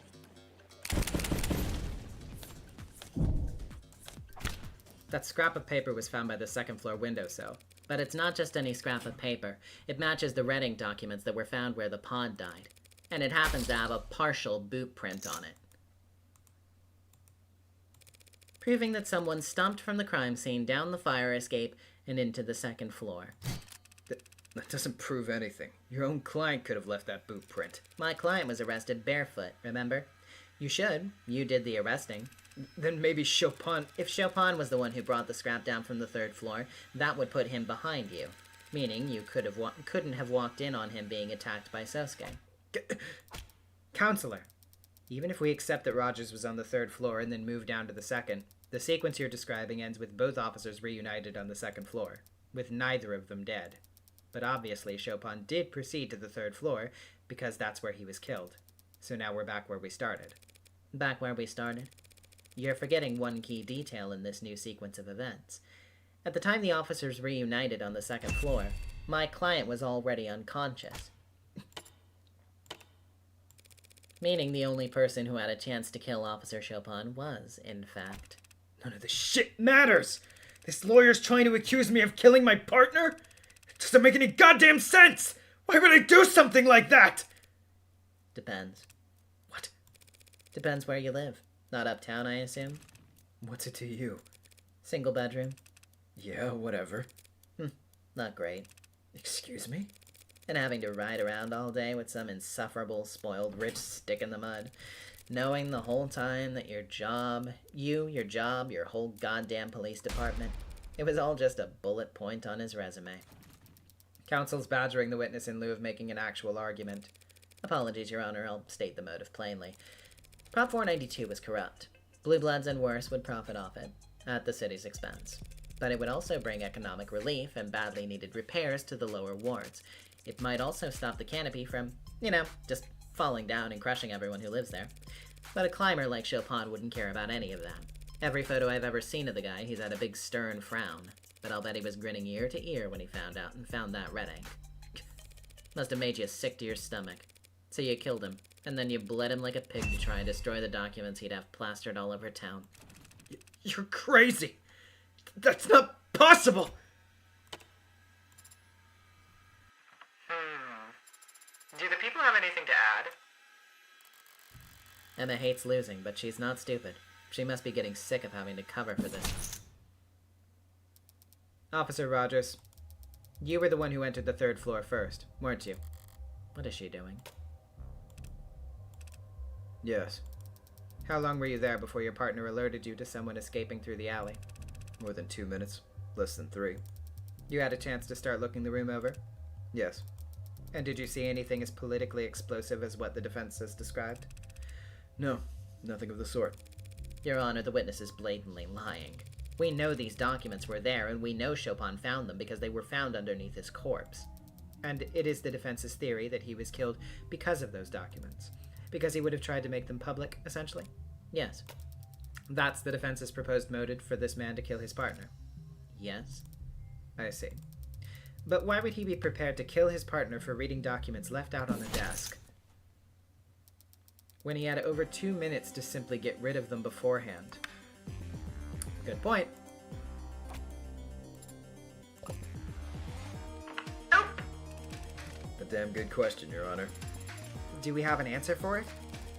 That scrap of paper was found by the 2nd floor windowsill. But it's not just any scrap of paper. It matches the Redding documents that were found where the pod died. And it happens to have a partial boot print on it. Proving that someone stomped from the crime scene down the fire escape and into the 2nd floor. That doesn't prove anything. Your own client could have left that boot print. My client was arrested barefoot, remember? You should. You did the arresting. Then maybe Chopin... If Chopin was the one who brought the scrap down from the 3rd floor, that would put him behind you. Meaning you couldn't have walked in on him being attacked by Sosuke. Counselor, even if we accept that Rogers was on the 3rd floor and then moved down to the 2nd, the sequence you're describing ends with both officers reunited on the 2nd floor, with neither of them dead. But obviously Chopin did proceed to the 3rd floor, because that's where he was killed. So now we're back where we started. Back where we started? You're forgetting one key detail in this new sequence of events. At the time the officers reunited on the 2nd floor, my client was already unconscious. Meaning the only person who had a chance to kill Officer Chopin was, in fact. None of this shit matters! This lawyer's trying to accuse me of killing my partner? It doesn't make any goddamn sense! Why would I do something like that? Depends. What? Depends where you live. Not uptown, I assume? What's it to you? Single bedroom? Yeah, whatever. Not great. Excuse me? And having to ride around all day with some insufferable, spoiled, rich stick in the mud. Knowing the whole time that your job, your whole goddamn police department, it was all just a bullet point on his resume. Counsel's badgering the witness in lieu of making an actual argument. Apologies, Your Honor, I'll state the motive plainly. Prop 492 was corrupt. Blue Bloods and worse would profit off it, at the city's expense. But it would also bring economic relief and badly needed repairs to the lower wards. It might also stop the canopy from, just falling down and crushing everyone who lives there. But a climber like Chopin wouldn't care about any of that. Every photo I've ever seen of the guy, he's had a big stern frown. But I'll bet he was grinning ear to ear when he found that red ink. Must have made you sick to your stomach. So you killed him, and then you bled him like a pig to try and destroy the documents he'd have plastered all over town. You're crazy! That's not possible! Do the people have anything to add? Emma hates losing, but she's not stupid. She must be getting sick of having to cover for this. Officer Rogers, you were the one who entered the 3rd floor first, weren't you? What is she doing? Yes. How long were you there before your partner alerted you to someone escaping through the alley? More than 2 minutes. Less than 3. You had a chance to start looking the room over? Yes. And did you see anything as politically explosive as what the defense has described? No, nothing of the sort. Your Honor, the witness is blatantly lying. We know these documents were there, and we know Chopin found them because they were found underneath his corpse. And it is the defense's theory that he was killed because of those documents. Because he would have tried to make them public, essentially? Yes. That's the defense's proposed motive for this man to kill his partner. Yes? I see. But why would he be prepared to kill his partner for reading documents left out on a desk, when he had over 2 minutes to simply get rid of them beforehand? Good point. A damn good question, Your Honor. Do we have an answer for it?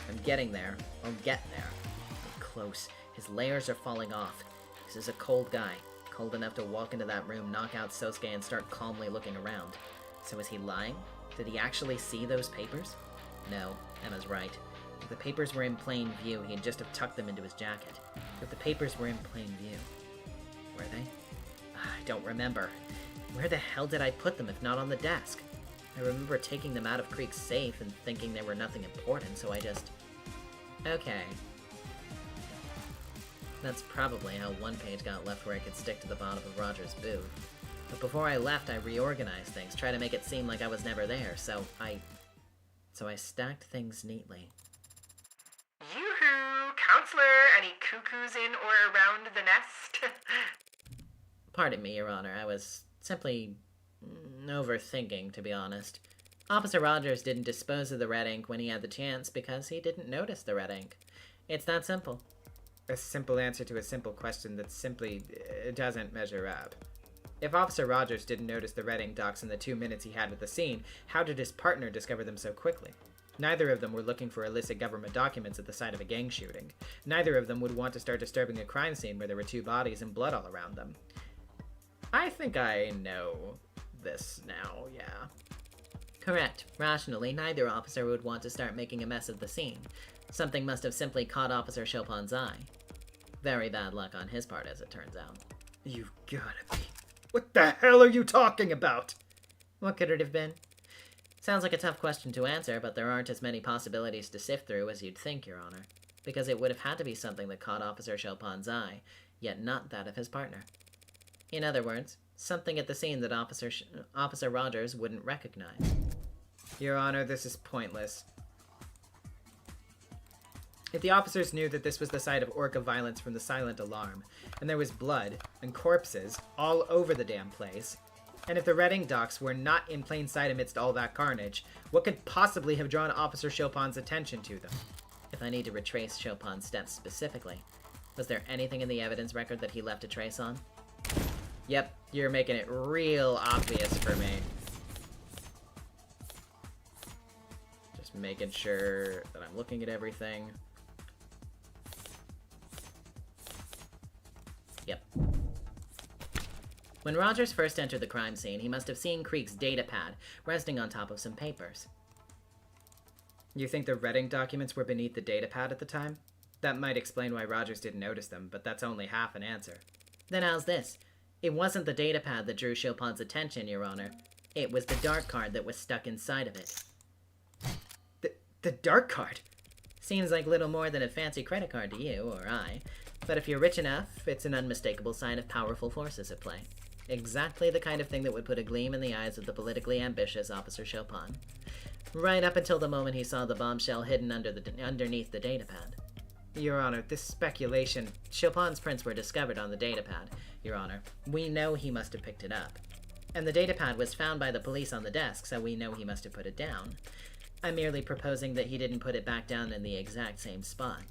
I'm getting there. I'll get there. I'm close. His layers are falling off. This is a cold guy. Cold enough to walk into that room, knock out Sosuke, and start calmly looking around. So is he lying? Did he actually see those papers? No, Emma's right. If the papers were in plain view, he'd just have tucked them into his jacket. But the papers were in plain view. Were they? I don't remember. Where the hell did I put them if not on the desk? I remember taking them out of Creek's safe and thinking they were nothing important, so I just... Okay. That's probably how one page got left where I could stick to the bottom of Roger's booth. But before I left, I reorganized things, tried to make it seem like I was never there, so I stacked things neatly. Yoo-hoo! Counselor, any cuckoos in or around the nest? Pardon me, Your Honor, I was simply overthinking, to be honest. Officer Rogers didn't dispose of the red ink when he had the chance because he didn't notice the red ink. It's that simple. A simple answer to a simple question that simply doesn't measure up. If Officer Rogers didn't notice the red ink docs in the 2 minutes he had with the scene, how did his partner discover them so quickly? Neither of them were looking for illicit government documents at the site of a gang shooting. Neither of them would want to start disturbing a crime scene where there were 2 bodies and blood all around them. I think I know this now, yeah. Correct. Rationally, neither officer would want to start making a mess of the scene. Something must have simply caught Officer Chopin's eye. Very bad luck on his part, as it turns out. You've gotta be... What the hell are you talking about? What could it have been? Sounds like a tough question to answer, but there aren't as many possibilities to sift through as you'd think, Your Honor. Because it would have had to be something that caught Officer Chopin's eye, yet not that of his partner. In other words, something at the scene that Officer Rogers wouldn't recognize. Your Honor, this is pointless. If the officers knew that this was the site of orca violence from the silent alarm, and there was blood and corpses all over the damn place, and if the red ink docs were not in plain sight amidst all that carnage, what could possibly have drawn Officer Chopin's attention to them? If I need to retrace Chopin's steps specifically, was there anything in the evidence record that he left a trace on? Yep, you're making it real obvious for me. Just making sure that I'm looking at everything. Yep. When Rogers first entered the crime scene, he must have seen Creek's data pad resting on top of some papers. You think the red ink documents were beneath the data pad at the time? That might explain why Rogers didn't notice them, but that's only half an answer. Then how's this? It wasn't the data pad that drew Chopin's attention, Your Honor. It was the dark card that was stuck inside of it. The dark card? Seems like little more than a fancy credit card to you, or I. But if you're rich enough, it's an unmistakable sign of powerful forces at play. Exactly the kind of thing that would put a gleam in the eyes of the politically ambitious Officer Chopin. Right up until the moment he saw the bombshell hidden underneath the datapad. Your Honor, this speculation... Chopin's prints were discovered on the datapad, Your Honor. We know he must have picked it up. And the datapad was found by the police on the desk, so we know he must have put it down. I'm merely proposing that he didn't put it back down in the exact same spot.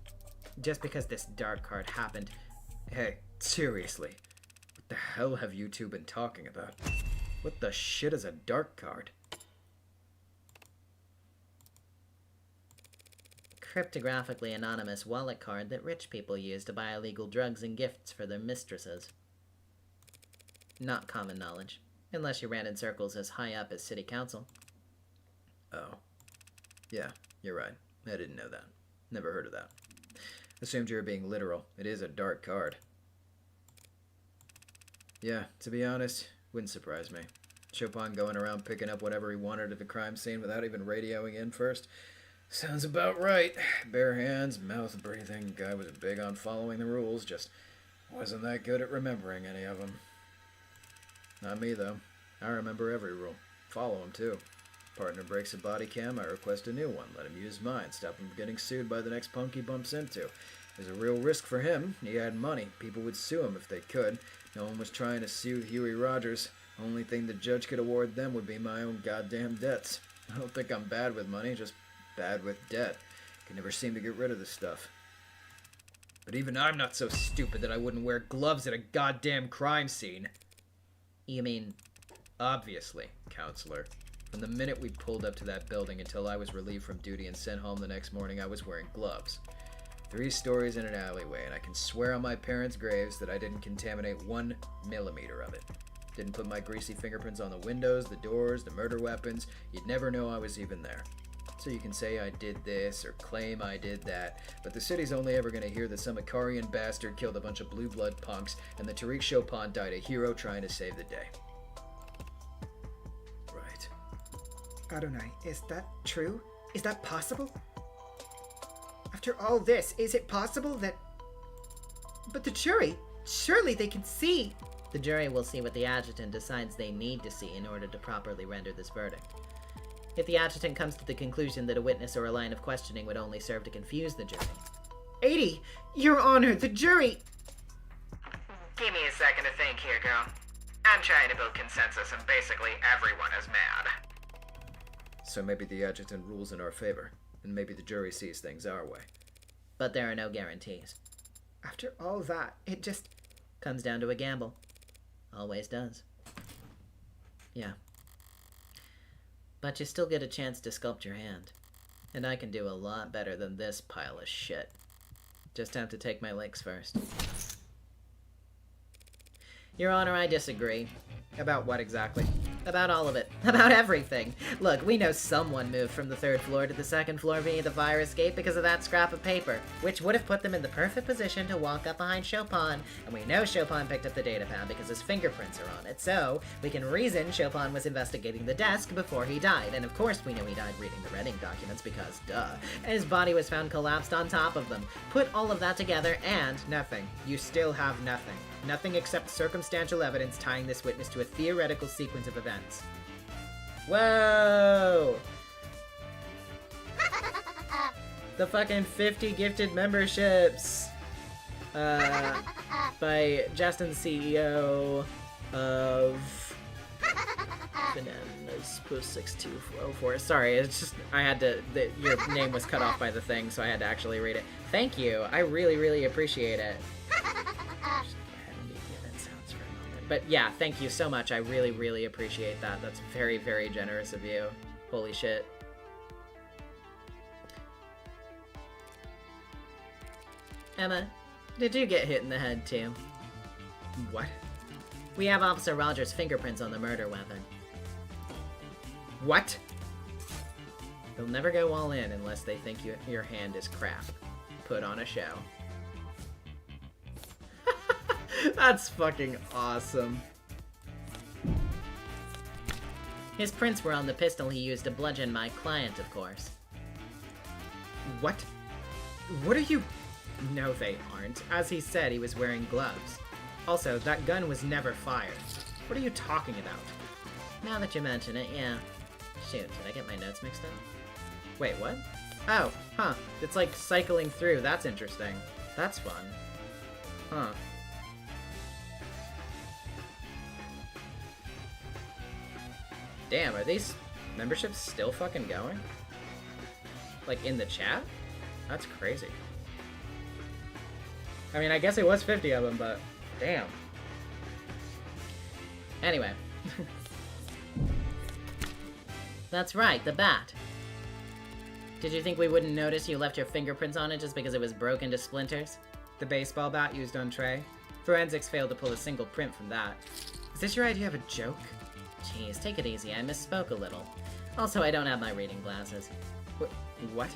Just because this dark card happened... Hey, seriously. What the hell have you two been talking about? What the shit is a dark card? Cryptographically anonymous wallet card that rich people use to buy illegal drugs and gifts for their mistresses. Not common knowledge, unless you ran in circles as high up as city council. Oh. Yeah, you're right. I didn't know that. Never heard of that. Assumed you were being literal. It is a dark card. Yeah, to be honest, wouldn't surprise me. Chopin going around picking up whatever he wanted at the crime scene without even radioing in first. Sounds about right. Bare hands, mouth breathing. Guy was big on following the rules, just wasn't that good at remembering any of them. Not me, though. I remember every rule. Follow them, too. Partner breaks a body cam, I request a new one. Let him use mine. Stop him from getting sued by the next punk he bumps into. There's a real risk for him. He had money. People would sue him if they could. No one was trying to sue Huey Rogers. Only thing the judge could award them would be my own goddamn debts. I don't think I'm bad with money, just bad with debt. Can never seem to get rid of this stuff. But even I'm not so stupid that I wouldn't wear gloves at a goddamn crime scene. You mean... Obviously, counselor. From the minute we pulled up to that building until I was relieved from duty and sent home the next morning, I was wearing gloves. 3 stories in an alleyway, and I can swear on my parents' graves that I didn't contaminate 1 millimeter of it. Didn't put my greasy fingerprints on the windows, the doors, the murder weapons. You'd never know I was even there. So you can say I did this or claim I did that, but the city's only ever going to hear that some Ikarian bastard killed a bunch of blue blood punks and that Tariq Chopin died a hero trying to save the day. Right. Adonai, is that true? Is that possible? After all this, is it possible that... But the jury, surely they can see... The jury will see what the adjutant decides they need to see in order to properly render this verdict. If the adjutant comes to the conclusion that a witness or a line of questioning would only serve to confuse the jury... 80! Your Honor, the jury... Give me a second to think here, girl. I'm trying to build consensus and basically everyone is mad. So maybe the adjutant rules in our favor, and maybe the jury sees things our way. But there are no guarantees. After all that, it just... Comes down to a gamble. Always does. Yeah. But you still get a chance to sculpt your hand. And I can do a lot better than this pile of shit. Just have to take my licks first. Your Honor, I disagree. About what exactly? About all of it. About everything. Look, we know someone moved from the 3rd floor to the 2nd floor via the fire escape because of that scrap of paper, which would have put them in the perfect position to walk up behind Chopin, and we know Chopin picked up the datapad because his fingerprints are on it, so we can reason Chopin was investigating the desk before he died, and of course we know he died reading the Reading documents because, duh, his body was found collapsed on top of them. Put all of that together and... Nothing. You still have nothing. Nothing except circumstantial evidence tying this witness to a theoretical sequence of events. Whoa! The fucking 50 gifted memberships! By Justin, CEO of... Bananas post 6204. Sorry, it's just, I had to, your name was cut off by the thing, so I had to actually read it. Thank you, I really, really appreciate it. But yeah, thank you so much. I really, really appreciate that. That's very, very generous of you. Holy shit. Emma, did you get hit in the head too? What? We have Officer Rogers' fingerprints on the murder weapon. What? They'll never go all in unless they think your hand is crap. Put on a show. That's fucking awesome. His prints were on the pistol he used to bludgeon my client, of course. What? What are you... No, they aren't. As he said, he was wearing gloves. Also, that gun was never fired. What are you talking about? Now that you mention it, yeah. Shoot, did I get my notes mixed up? Wait, what? Oh, huh. It's like cycling through. That's interesting. That's fun. Huh. Damn, are these memberships still fucking going? Like, in the chat? That's crazy. I mean, I guess it was 50 of them, but damn. Anyway. That's right, the bat. Did you think we wouldn't notice you left your fingerprints on it just because it was broken to splinters? The baseball bat used on Trey? Forensics failed to pull a single print from that. Is this your idea of a joke? Jeez, take it easy, I misspoke a little. Also, I don't have my reading glasses. What?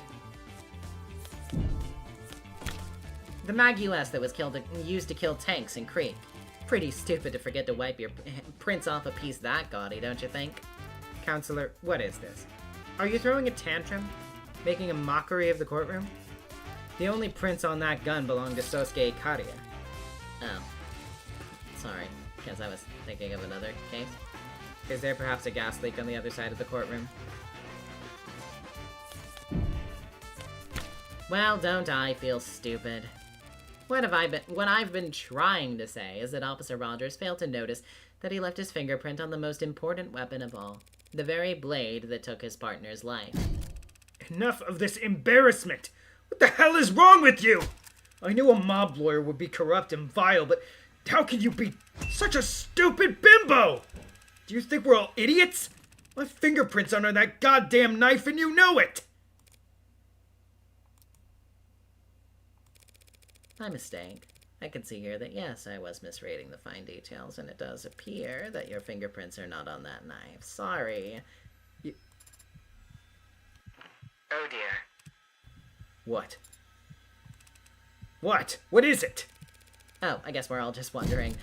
The Mag US that was used to kill tanks in Creek. Pretty stupid to forget to wipe your prints off a piece that gaudy, don't you think? Counselor, what is this? Are you throwing a tantrum? Making a mockery of the courtroom? The only prints on that gun belong to Sosuke Ikaria. Oh. Sorry, guess I was thinking of another case. Is there perhaps a gas leak on the other side of the courtroom? Well, don't I feel stupid. What I've been trying to say is that Officer Rogers failed to notice that he left his fingerprint on the most important weapon of all. The very blade that took his partner's life. Enough of this embarrassment! What the hell is wrong with you? I knew a mob lawyer would be corrupt and vile, but how can you be such a stupid bimbo? Do you think we're all idiots? My fingerprints are on that goddamn knife and you know it! My mistake. I can see here that yes, I was misreading the fine details, and it does appear that your fingerprints are not on that knife. Sorry. Oh dear. What? What? What is it? Oh, I guess we're all just wondering.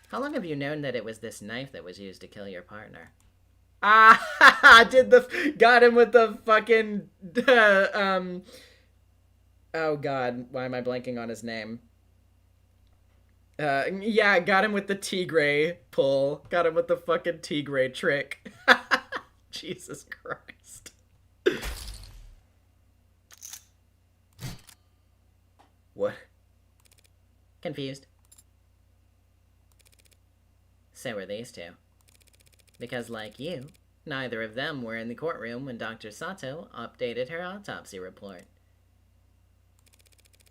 How long have you known that it was this knife that was used to kill your partner? Ah, got him with the fucking, oh god, why am I blanking on his name? Yeah, got him with the Tigray pull. Got him with the fucking Tigray trick. Jesus Christ. What? Confused. So were these two. Because like you, neither of them were in the courtroom when Dr. Sato updated her autopsy report.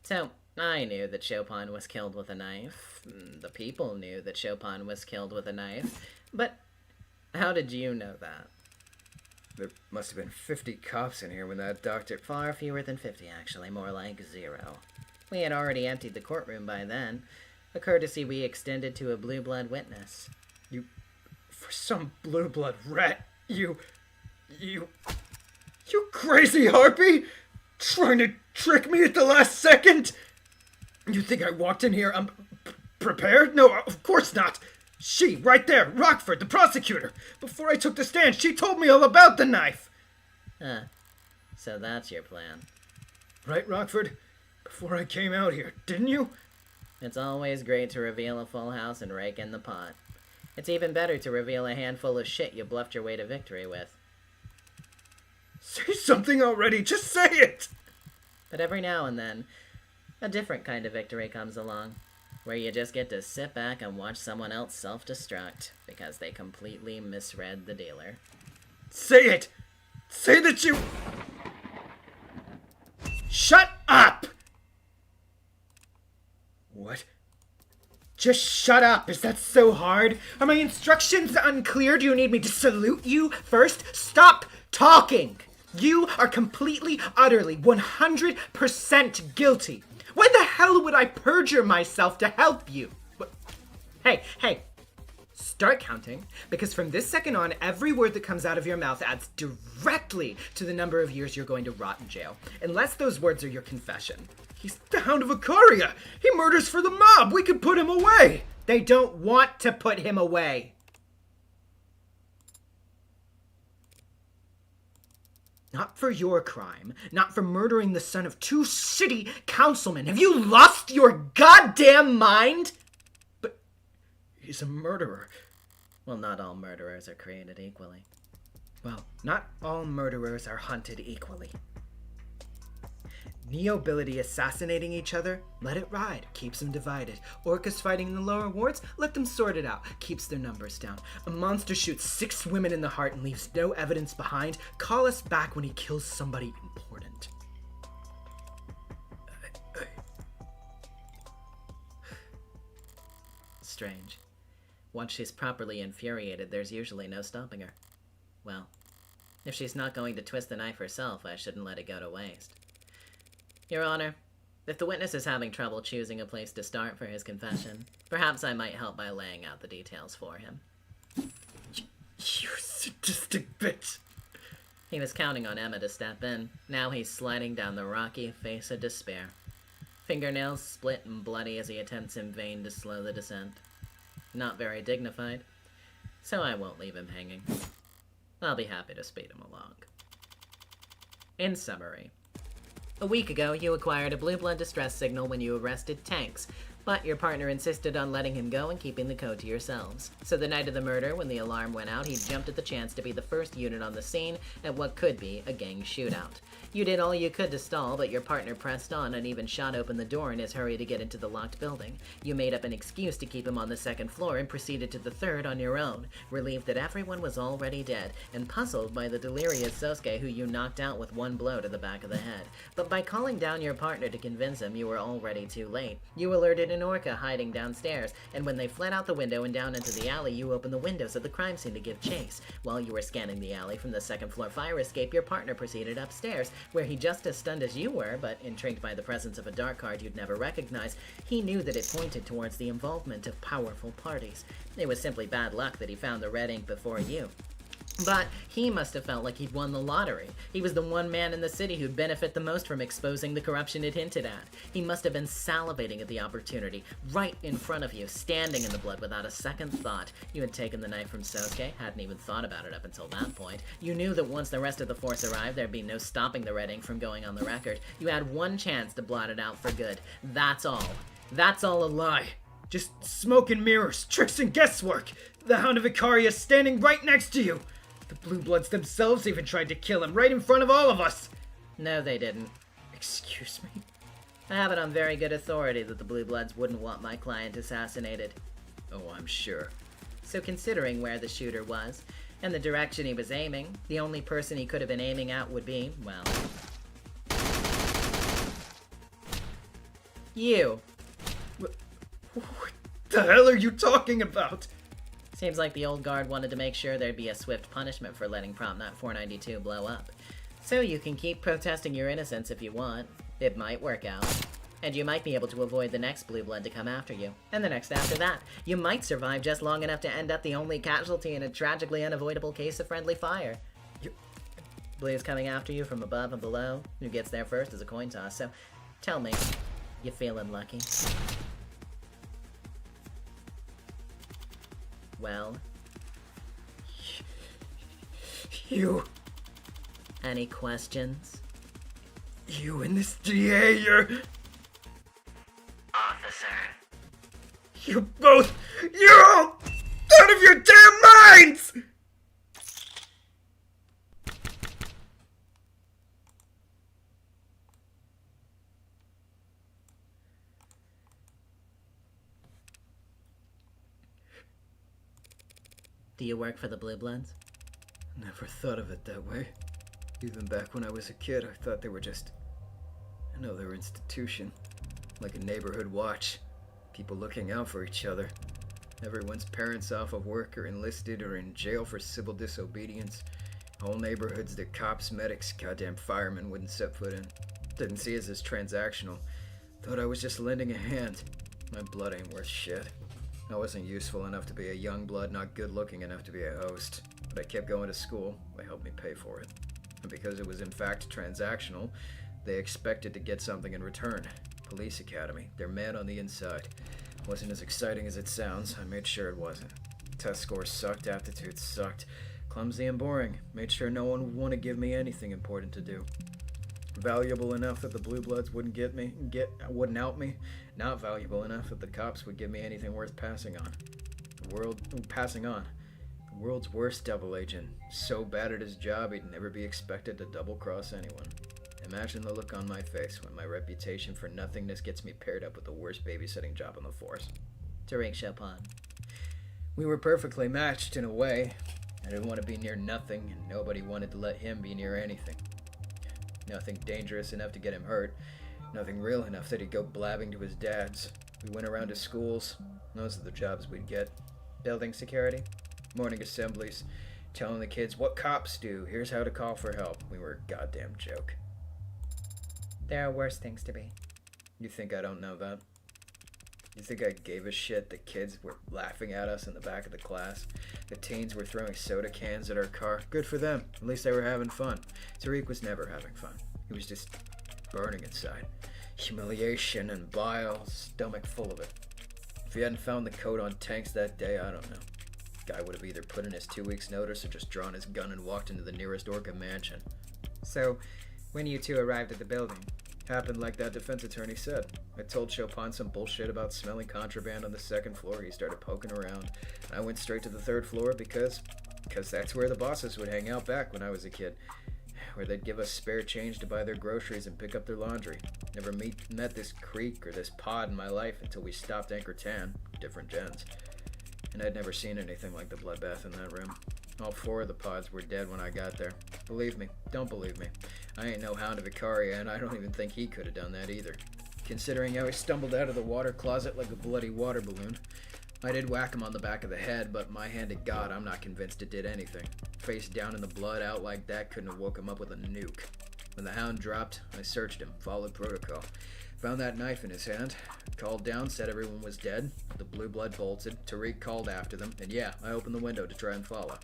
So, I knew that Chopin was killed with a knife. The people knew that Chopin was killed with a knife. But how did you know that? There must have been 50 cops in here when that doctor... Far fewer than 50, actually. More like 0. We had already emptied the courtroom by then. A courtesy we extended to a blue blood witness. For some blue blood rat, you crazy harpy! Trying to trick me at the last second? You think I walked in here prepared? No, of course not. She, right there, Rockford, the prosecutor. Before I took the stand, she told me all about the knife. So that's your plan. Right, Rockford? Before I came out here, didn't you? It's always great to reveal a full house and rake in the pot. It's even better to reveal a handful of shit you bluffed your way to victory with. Say something already, just say it! But every now and then, a different kind of victory comes along, where you just get to sit back and watch someone else self-destruct because they completely misread the dealer. Say it! Say that you... Shut up! What? Just shut up. Is that so hard? Are my instructions unclear? Do you need me to salute you first? Stop talking! You are completely, utterly, 100% guilty. Why the hell would I perjure myself to help you? Hey. Start counting, because from this second on, every word that comes out of your mouth adds directly to the number of years you're going to rot in jail. Unless those words are your confession. He's the Hound of Ikaria. He murders for the mob. We could put him away. They don't want to put him away. Not for your crime. Not for murdering the son of 2 city councilmen. Have you lost your goddamn mind? But he's a murderer. Well, not all murderers are created equally. Well, not all murderers are hunted equally. Neobility assassinating each other? Let it ride. Keeps them divided. Orcas fighting in the lower wards? Let them sort it out. Keeps their numbers down. A monster shoots 6 women in the heart and leaves no evidence behind? Call us back when he kills somebody important. Strange. Once she's properly infuriated, there's usually no stopping her. Well, if she's not going to twist the knife herself, I shouldn't let it go to waste. Your Honor, if the witness is having trouble choosing a place to start for his confession, perhaps I might help by laying out the details for him. You sadistic bitch. He was counting on Emma to step in. Now he's sliding down the rocky face of despair. Fingernails split and bloody as he attempts in vain to slow the descent. Not very dignified, so I won't leave him hanging. I'll be happy to speed him along. In summary, a week ago, you acquired a blue blood distress signal when you arrested Tanks, But your partner insisted on letting him go and keeping the code to yourselves. So the night of the murder, when the alarm went out, he jumped at the chance to be the first unit on the scene at what could be a gang shootout. You did all you could to stall, but your partner pressed on and even shot open the door in his hurry to get into the locked building. You made up an excuse to keep him on the second floor and proceeded to the third on your own, relieved that everyone was already dead, and puzzled by the delirious Sosuke who you knocked out with one blow to the back of the head. But by calling down your partner to convince him, you were already too late. You alerted an orca hiding downstairs, and when they fled out the window and down into the alley, you opened the windows of the crime scene to give chase. While you were scanning the alley from the second floor fire escape, your partner proceeded upstairs, where he just as stunned as you were, but intrigued by the presence of a dark card you'd never recognize, he knew that it pointed towards the involvement of powerful parties. It was simply bad luck that he found the red ink before you. But he must have felt like he'd won the lottery. He was the one man in the city who'd benefit the most from exposing the corruption it hinted at. He must have been salivating at the opportunity, right in front of you, standing in the blood without a second thought. You had taken the knife from Sosuke, hadn't even thought about it up until that point. You knew that once the rest of the force arrived, there'd be no stopping the red ink from going on the record. You had one chance to blot it out for good. That's all. That's all a lie. Just smoke and mirrors, tricks and guesswork. The Hound of Icaria is standing right next to you. The Blue Bloods themselves even tried to kill him right in front of all of us. No, they didn't. Excuse me? I have it on very good authority that the Blue Bloods wouldn't want my client assassinated. Oh, I'm sure. So considering where the shooter was, and the direction he was aiming, the only person he could have been aiming at would be, well... you. What the hell are you talking about? Seems like the old guard wanted to make sure there'd be a swift punishment for letting PromNut 492 blow up. So you can keep protesting your innocence if you want. It might work out. And you might be able to avoid the next Blue Blood to come after you. And the next after that. You might survive just long enough to end up the only casualty in a tragically unavoidable case of friendly fire. Blue's coming after you from above and below. Who gets there first is a coin toss, so tell me, you feeling lucky? Well? You Any questions? and this DA, you're Officer. you're all out of your damn minds! Do you work for the Blue Bloods? Never thought of it that way. Even back when I was a kid, I thought they were just another institution. Like a neighborhood watch. People looking out for each other. Everyone's parents off of work or enlisted or in jail for civil disobedience. Whole neighborhoods that cops, medics, goddamn firemen wouldn't set foot in. Didn't see us as transactional. Thought I was just lending a hand. My blood ain't worth shit. I wasn't useful enough to be a young blood, not good looking enough to be a host. But I kept going to school. They helped me pay for it. And because it was in fact transactional, they expected to get something in return. Police Academy. They're mad on the inside. Wasn't as exciting as it sounds. I made sure it wasn't. Test scores sucked, aptitude sucked. Clumsy and boring. Made sure no one would want to give me anything important to do. Valuable enough that the Blue Bloods wouldn't wouldn't out me. Not valuable enough that the cops would give me anything worth passing on. The world's worst double agent. So bad at his job he'd never be expected to double-cross anyone. Imagine the look on my face when my reputation for nothingness gets me paired up with the worst babysitting job on the force. Tariq Chopin. We were perfectly matched in a way. I didn't want to be near nothing, and nobody wanted to let him be near anything. Nothing dangerous enough to get him hurt. Nothing real enough that he'd go blabbing to his dad's. We went around to schools. Those are the jobs we'd get. Building security. Morning assemblies. Telling the kids what cops do. Here's how to call for help. We were a goddamn joke. There are worse things to be. You think I don't know that? You think I gave a shit that kids were laughing at us in the back of the class? The teens were throwing soda cans at our car? Good for them. At least they were having fun. Tariq was never having fun. He was just burning inside. Humiliation and bile, stomach full of it. If he hadn't found the code on tanks that day, I don't know. Guy would have either put in his 2 weeks notice or just drawn his gun and walked into the nearest Orca mansion. So, when you two arrived at the building, Happened like that defense attorney said. I told Chopin some bullshit about smelling contraband on the second floor. He started poking around. I went straight to the third floor because that's where the bosses would hang out back when I was a kid. Where they'd give us spare change to buy their groceries and pick up their laundry. Never met this creek or this pod in my life until we stopped Anchor Tan, different gens. And I'd never seen anything like the bloodbath in that room. All 4 of the pods were dead when I got there. Believe me, don't believe me. I ain't no Hound of Icaria, and I don't even think he could have done that either. Considering how he stumbled out of the water closet like a bloody water balloon. I did whack him on the back of the head, but my hand to God, I'm not convinced it did anything. Face down in the blood out like that couldn't have woke him up with a nuke. When the Hound dropped, I searched him, followed protocol. Found that knife in his hand. Called down, said everyone was dead. The blue blood bolted. Tariq called after them, and yeah, I opened the window to try and follow.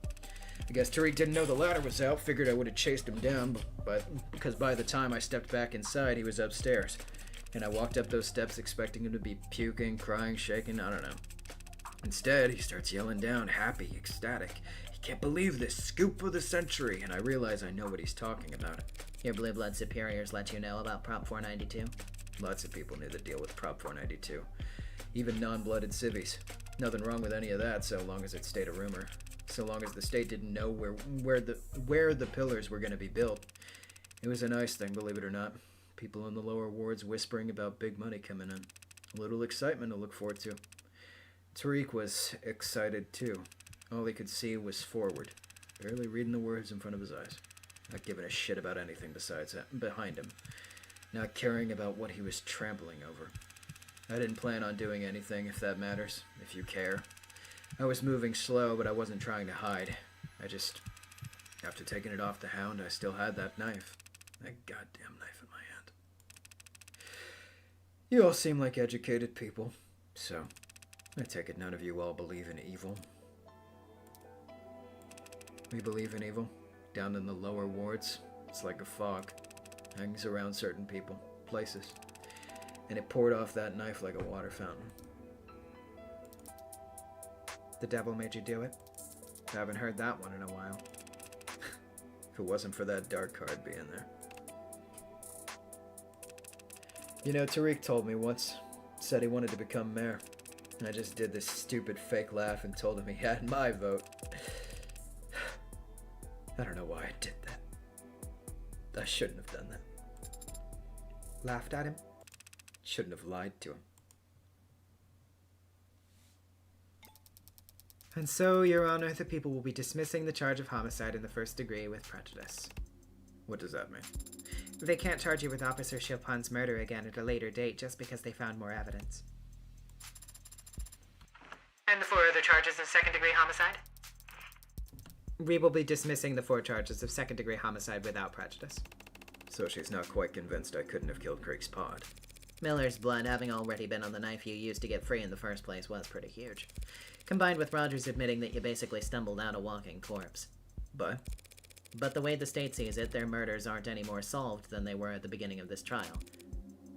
I guess Tariq didn't know the ladder was out, figured I would have chased him down, but because by the time I stepped back inside, he was upstairs. And I walked up those steps expecting him to be puking, crying, shaking, I don't know. Instead, he starts yelling down, happy, ecstatic. He can't believe this, scoop of the century, and I realize I know what he's talking about. Your blue blood superiors let you know about Prop 492? Lots of people knew the deal with Prop 492. Even non-blooded civvies. Nothing wrong with any of that so long as it stayed a rumor. So long as the state didn't know where the pillars were going to be built. It was a nice thing, believe it or not. People in the lower wards whispering about big money coming in. A little excitement to look forward to. Tariq was excited too. All he could see was forward, barely reading the words in front of his eyes. Not giving a shit about anything besides that, behind him. Not caring about what he was trampling over. I didn't plan on doing anything, if that matters, if you care. I was moving slow, but I wasn't trying to hide. After taking it off the Hound, I still had that knife. That goddamn knife in my hand. You all seem like educated people, so I take it none of you all believe in evil. We believe in evil. Down in the lower wards, it's like a fog. Hangs around certain people, places. And it poured off that knife like a water fountain. The devil made you do it? Haven't heard that one in a while. If it wasn't for that dark card being there. You know, Tariq told me once, said he wanted to become mayor. I just did this stupid fake laugh and told him he had my vote. I don't know why I did that. I shouldn't have done that. Laughed at him? Shouldn't have lied to him. And so, Your Honor, the people will be dismissing the charge of homicide in the first degree with prejudice. What does that mean? They can't charge you with Officer Chopin's murder again at a later date just because they found more evidence. And the 4 other charges of second-degree homicide? We will be dismissing the 4 charges of second-degree homicide without prejudice. So she's not quite convinced I couldn't have killed Craig's pod. Miller's blood, having already been on the knife you used to get free in the first place, was pretty huge. Combined with Rogers admitting that you basically stumbled out a walking corpse. But the way the state sees it, their murders aren't any more solved than they were at the beginning of this trial.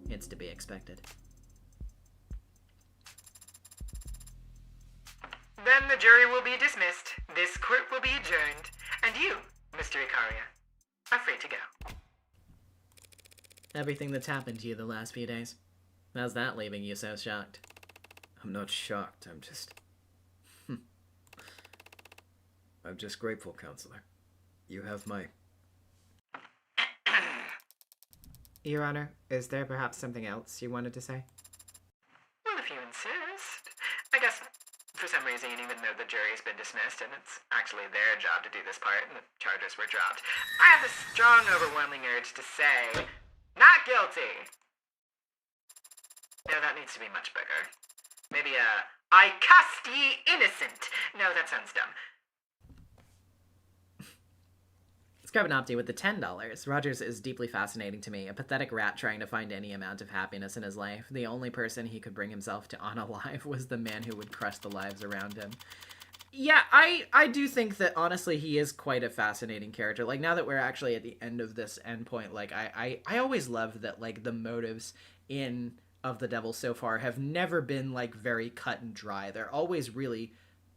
It's to be expected. Then the jury will be dismissed, this court will be adjourned, and you, Mr. Icaria, are free to go. Everything that's happened to you the last few days, how's that leaving you so shocked? I'm not shocked, I'm just grateful, Counselor. You have my... Your Honor, is there perhaps something else you wanted to say? Well, if you insist. I guess, for some reason, even though the jury's been dismissed and it's actually their job to do this part and the charges were dropped, I have this strong, overwhelming urge to say, not guilty. No, that needs to be much bigger. Maybe I cast ye innocent. No, that sounds dumb. Scrivenopti with the $10. Rogers is deeply fascinating to me. A pathetic rat trying to find any amount of happiness in his life. The only person he could bring himself to unalive was the man who would crush the lives around him. Yeah, I do think that, honestly, he is quite a fascinating character. Like, now that we're actually at the end of this endpoint, like, I always love that, like, the motives in Of the Devil so far have never been, like, very cut and dry. They're always really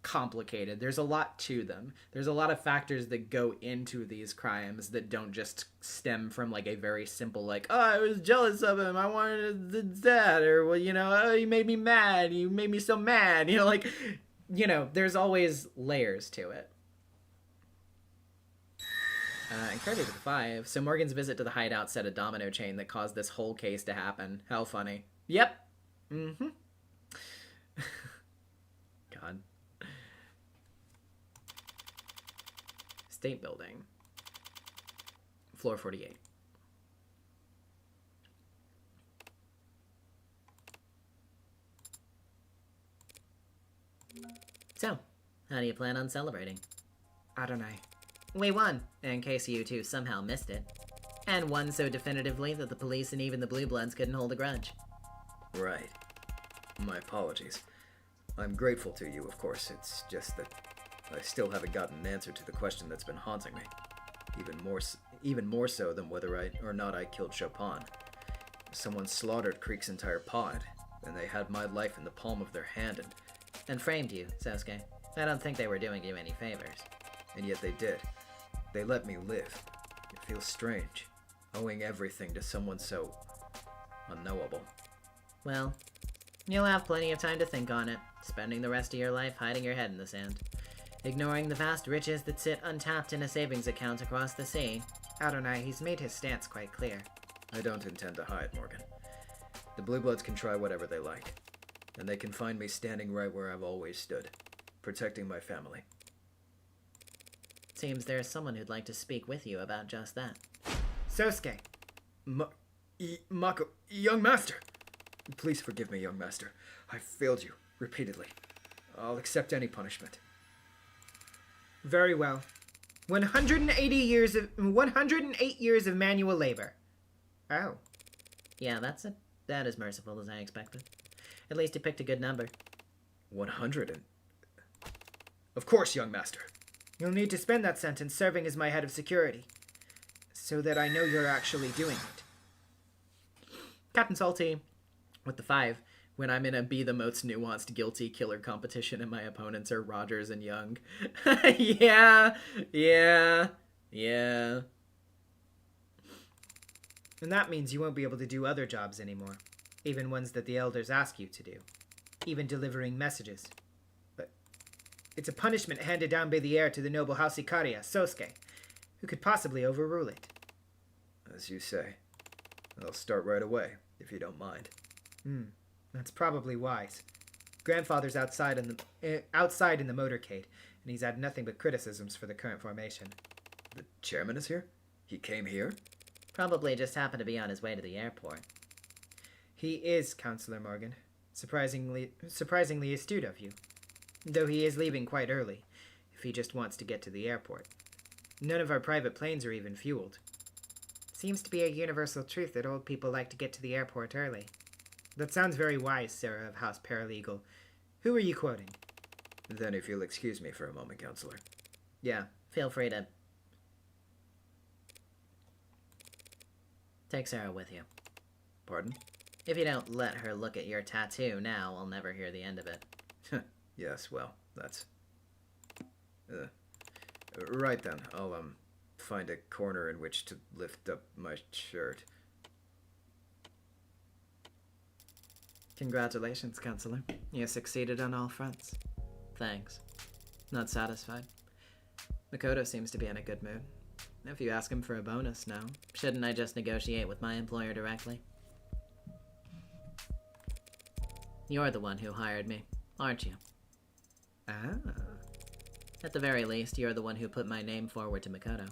complicated. There's a lot to them. There's a lot of factors that go into these crimes that don't just stem from like a very simple like, oh, I was jealous of him, I wanted that, or well, you know, oh, you made me mad, you made me so mad, you know, like, you know, there's always layers to it. Encouraged with 5. So Morgan's visit to the hideout set a domino chain that caused this whole case to happen. How funny. Yep. Mm-hmm. God. State building. Floor 48. So, how do you plan on celebrating? Adonai. We won, in case you two somehow missed it. And won so definitively that the police and even the Blue Bloods couldn't hold a grudge. Right. My apologies. I'm grateful to you, of course. It's just that I still haven't gotten an answer to the question that's been haunting me. Even more so than whether or not I killed Chopin. Someone slaughtered Creek's entire pod, and they had my life in the palm of their hand, And framed you, Sosuke. I don't think they were doing you any favors. and yet they did. They let me live. It feels strange, owing everything to someone so unknowable. Well, you'll have plenty of time to think on it, spending the rest of your life hiding your head in the sand, ignoring the vast riches that sit untapped in a savings account across the sea. Adonai, he's made his stance quite clear. I don't intend to hide, Morgan. The Blue Bloods can try whatever they like, and they can find me standing right where I've always stood, protecting my family. Seems there's someone who'd like to speak with you about just that. Sosuke. Mako, young master! Please forgive me, young master. I've failed you, repeatedly. I'll accept any punishment. Very well. 108 years of manual labor. Oh. Yeah, that is merciful as I expected. At least you picked a good number. 100 and... Of course, young master. You'll need to spend that sentence serving as my head of security, so that I know you're actually doing it. Captain Salty with the 5. When I'm in a be the most nuanced guilty killer competition and my opponents are Rogers and Young. Yeah. And that means you won't be able to do other jobs anymore, even ones that the elders ask you to do, even delivering messages. But it's a punishment handed down by the heir to the noble House Ikaria, Sosuke, who could possibly overrule it. As you say. I'll start right away, if you don't mind. That's probably wise. Grandfather's outside in the motorcade, and he's had nothing but criticisms for the current formation. The chairman is here? He came here? Probably just happened to be on his way to the airport. He is, Counselor Morgan. Surprisingly astute of you. Though he is leaving quite early, if he just wants to get to the airport. None of our private planes are even fueled. Seems to be a universal truth that old people like to get to the airport early. That sounds very wise, Sarah of House Paralegal. Who are you quoting? Then if you'll excuse me for a moment, Counselor. Yeah, feel free to... Take Sarah with you. Pardon? If you don't let her look at your tattoo now, I'll never hear the end of it. Yes, well, that's... Right then, I'll, find a corner in which to lift up my shirt. Congratulations, Counselor. You succeeded on all fronts. Thanks. Not satisfied. Makoto seems to be in a good mood. If you ask him for a bonus now. Shouldn't I just negotiate with my employer directly? You're the one who hired me, aren't you? Ah. At the very least, you're the one who put my name forward to Makoto.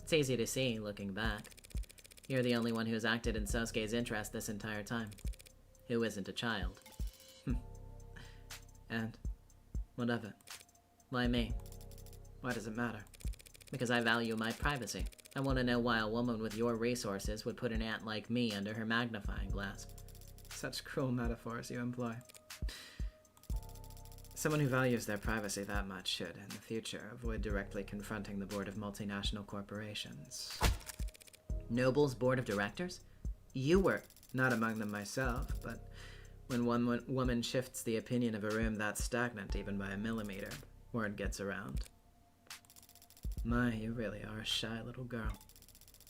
It's easy to see, looking back. You're the only one who's acted in Sosuke's interest this entire time. Who isn't a child. And? What of it? Why me? Why does it matter? Because I value my privacy. I want to know why a woman with your resources would put an ant like me under her magnifying glass. Such cruel metaphors you employ. Someone who values their privacy that much should, in the future, avoid directly confronting the board of multinational corporations. Noble's board of directors? You were... Not among them myself, but When one woman shifts the opinion of a room that's stagnant even by a millimeter, word gets around. My, you really are a shy little girl.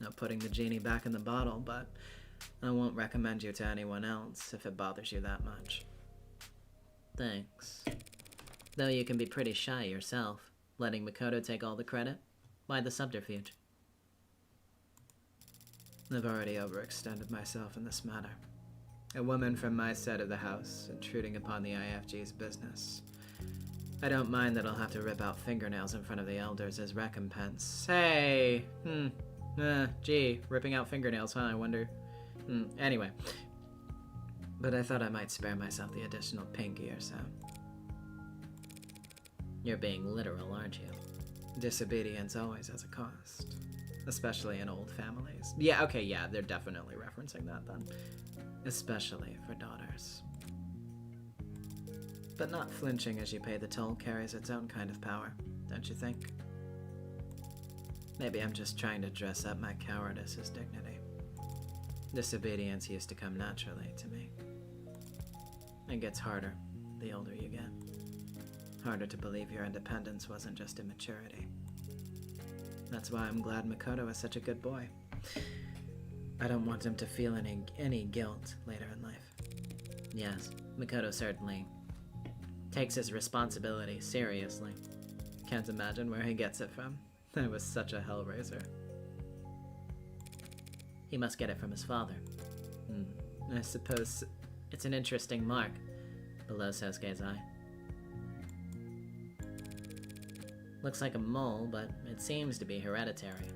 Not putting the genie back in the bottle, but I won't recommend you to anyone else if it bothers you that much. Thanks. Though you can be pretty shy yourself, letting Makoto take all the credit. Why the subterfuge? I've already overextended myself in this matter. A woman from my side of the house, intruding upon the IFG's business. I don't mind that I'll have to rip out fingernails in front of the elders as recompense. Hey! Gee, ripping out fingernails, huh? I wonder. Anyway. But I thought I might spare myself the additional pinky or so. You're being literal, aren't you? Disobedience always has a cost. Especially in old families. Yeah, okay, yeah, they're definitely referencing that then. Especially for daughters. But not flinching as you pay the toll carries its own kind of power, don't you think? Maybe I'm just trying to dress up my cowardice as dignity. Disobedience used to come naturally to me. It gets harder the older you get. Harder to believe your independence wasn't just immaturity. That's why I'm glad Makoto is such a good boy. I don't want him to feel any guilt later in life. Yes, Makoto certainly takes his responsibility seriously. Can't imagine where he gets it from. I was such a hellraiser. He must get it from his father. I suppose it's an interesting mark below Sosuke's eye. Looks like a mole, but it seems to be hereditary.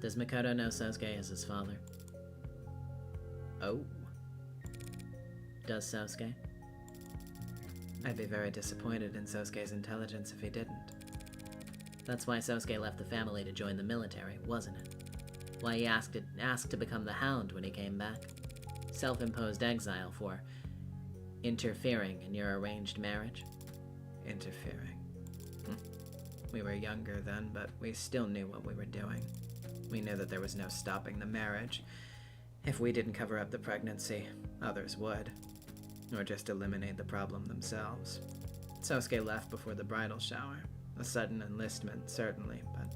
Does Makoto know Sosuke is his father? Oh. Does Sosuke? I'd be very disappointed in Sosuke's intelligence if he didn't. That's why Sosuke left the family to join the military, wasn't it? Why he asked to become the Hound when he came back. Self-imposed exile for interfering in your arranged marriage. Interfering. We were younger then, but we still knew what we were doing. We knew that there was no stopping the marriage. If we didn't cover up the pregnancy, others would. Or just eliminate the problem themselves. Sosuke left before the bridal shower. A sudden enlistment, certainly, but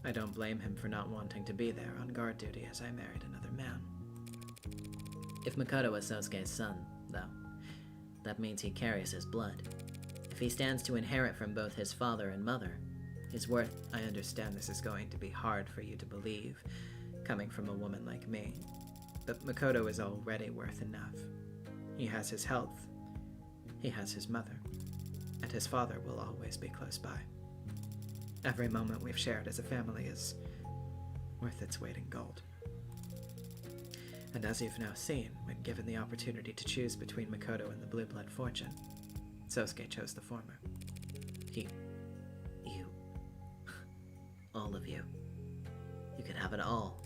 I don't blame him for not wanting to be there on guard duty as I married another man. If Makoto is Sosuke's son, though, that means he carries his blood. If he stands to inherit from both his father and mother, his worth— I understand this is going to be hard for you to believe, coming from a woman like me, but Makoto is already worth enough. He has his health, he has his mother, and his father will always be close by. Every moment we've shared as a family is worth its weight in gold. And as you've now seen, when given the opportunity to choose between Makoto and the Blue Blood fortune, Sosuke chose the former. You, all of you. You could have it all.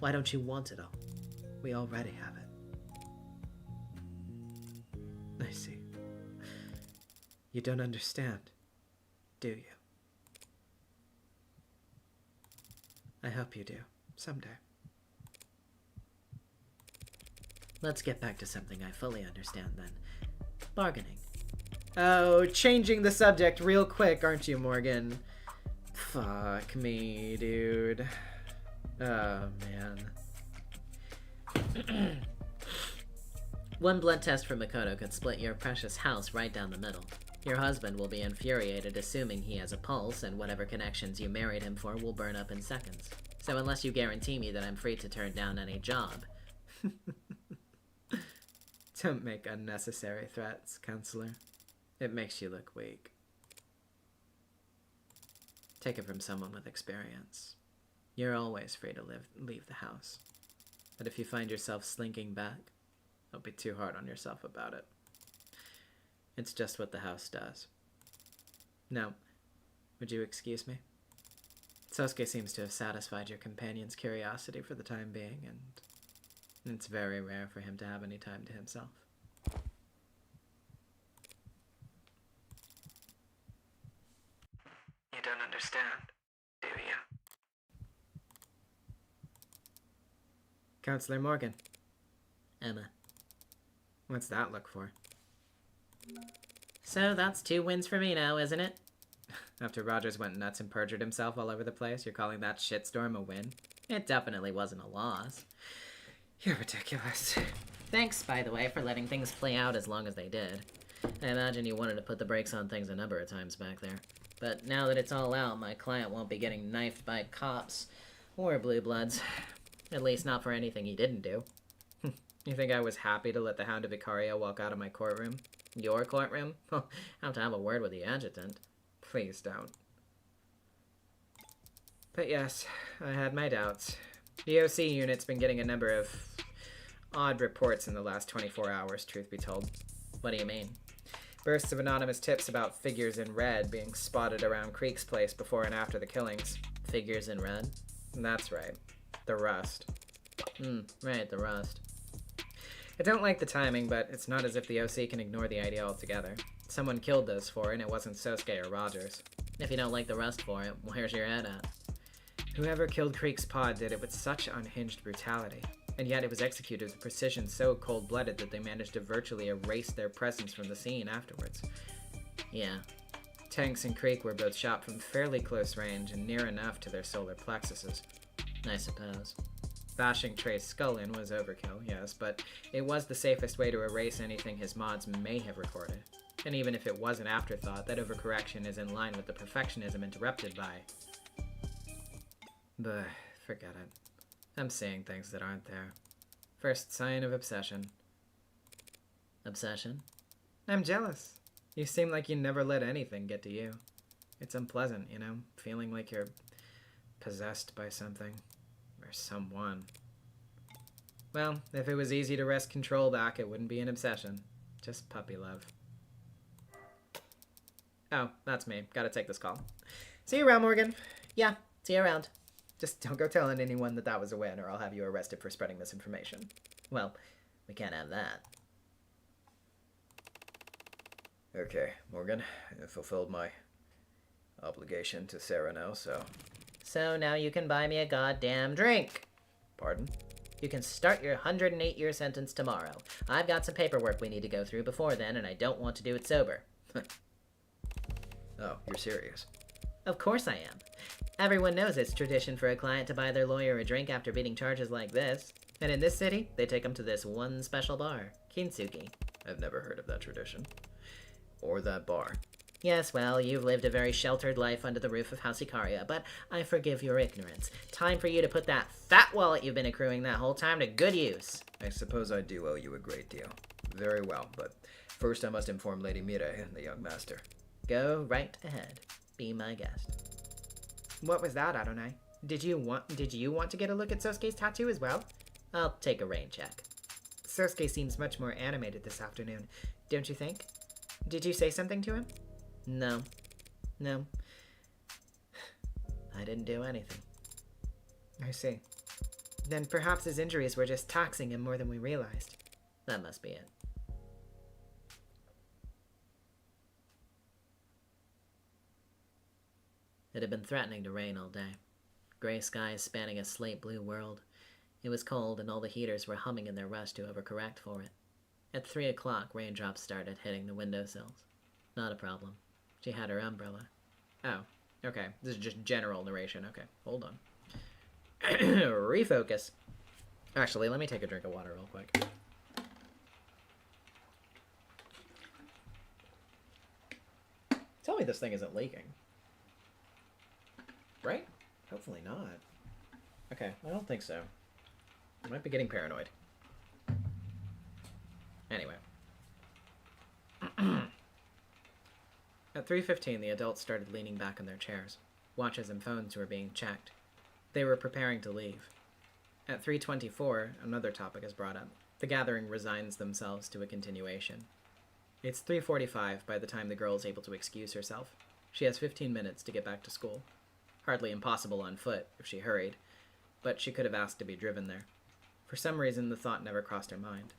Why don't you want it all? We already have it. I see. You don't understand, do you? I hope you do, someday. Let's get back to something I fully understand then. Bargaining. Oh, changing the subject real quick, aren't you, Morgan? Fuck me, dude. Oh, man. One blood test from Makoto could split your precious house right down the middle. Your husband will be infuriated, assuming he has a pulse, and whatever connections you married him for will burn up in seconds. So unless you guarantee me that I'm free to turn down any job... Don't make unnecessary threats, counselor. It makes you look weak. Take it from someone with experience. You're always free to leave the house. But if you find yourself slinking back, don't be too hard on yourself about it. It's just what the house does. Now, would you excuse me? Sosuke seems to have satisfied your companion's curiosity for the time being, and it's very rare for him to have any time to himself. You don't understand, do you? Counselor Morgan, Emma. What's that look for? So that's 2 wins for me now, isn't it? After Rogers went nuts and perjured himself all over the place, you're calling that shitstorm a win? It definitely wasn't a loss. You're ridiculous. Thanks, by the way, for letting things play out as long as they did. I imagine you wanted to put the brakes on things a number of times back there. But now that it's all out, my client won't be getting knifed by cops or blue bloods. At least not for anything he didn't do. You think I was happy to let the Hound of Icaria walk out of my courtroom? Your courtroom? I'll have to have a word with the adjutant. Please don't. But yes, I had my doubts. The OC unit's been getting a number of odd reports in the last 24 hours, truth be told. What do you mean? Bursts of anonymous tips about figures in red being spotted around Creek's place before and after the killings. Figures in red? That's right. The Rust. Right, the Rust. I don't like the timing, but it's not as if the OC can ignore the idea altogether. Someone killed those four, and it wasn't Sosuke or Rogers. If you don't like the Rust for it, where's your head at? Whoever killed Creek's pod did it with such unhinged brutality, and yet it was executed with precision so cold-blooded that they managed to virtually erase their presence from the scene afterwards. Yeah. Tanks and Creek were both shot from fairly close range and near enough to their solar plexuses. I suppose. Bashing Trey's skull in was overkill, yes, but it was the safest way to erase anything his mods may have recorded. And even if it was an afterthought, that overcorrection is in line with the perfectionism interrupted by... But forget it. I'm seeing things that aren't there. First sign of obsession. Obsession? I'm jealous. You seem like you never let anything get to you. It's unpleasant, you know, feeling like you're possessed by something. Or someone. Well, if it was easy to wrest control back, it wouldn't be an obsession. Just puppy love. Oh, that's me. Gotta take this call. See you around, Morgan. Yeah, see you around. Just don't go telling anyone that was a win, or I'll have you arrested for spreading misinformation. Well, we can't have that. Okay, Morgan, I fulfilled my obligation to Sarah now, so... So now you can buy me a goddamn drink. Pardon? You can start your 108-year sentence tomorrow. I've got some paperwork we need to go through before then, and I don't want to do it sober. Oh, you're serious? Of course I am. Everyone knows it's tradition for a client to buy their lawyer a drink after beating charges like this. And in this city, they take them to this one special bar, Kintsugi. I've never heard of that tradition. Or that bar. Yes, well, you've lived a very sheltered life under the roof of House Icaria, but I forgive your ignorance. Time for you to put that fat wallet you've been accruing that whole time to good use. I suppose I do owe you a great deal. Very well, but first I must inform Lady Mire and the young master. Go right ahead. Be my guest. What was that, Adonai? Did you want to get a look at Sosuke's tattoo as well? I'll take a rain check. Sosuke seems much more animated this afternoon, don't you think? Did you say something to him? No. I didn't do anything. I see. Then perhaps his injuries were just taxing him more than we realized. That must be it. It had been threatening to rain all day. Gray skies spanning a slate blue world. It was cold, and all the heaters were humming in their rush to overcorrect for it. At 3 o'clock, raindrops started hitting the windowsills. Not a problem. She had her umbrella. Oh, okay. This is just general narration. Okay, hold on. Refocus. Actually, let me take a drink of water real quick. Tell me this thing isn't leaking. Right? Hopefully not. Okay, I don't think so. I might be getting paranoid. Anyway. At 3:15, the adults started leaning back in their chairs. Watches and phones were being checked. They were preparing to leave. At 3:24, another topic is brought up. The gathering resigns themselves to a continuation. It's 3:45 by the time the girl is able to excuse herself. She has 15 minutes to get back to school. Hardly impossible on foot, if she hurried, but she could have asked to be driven there. For some reason, the thought never crossed her mind.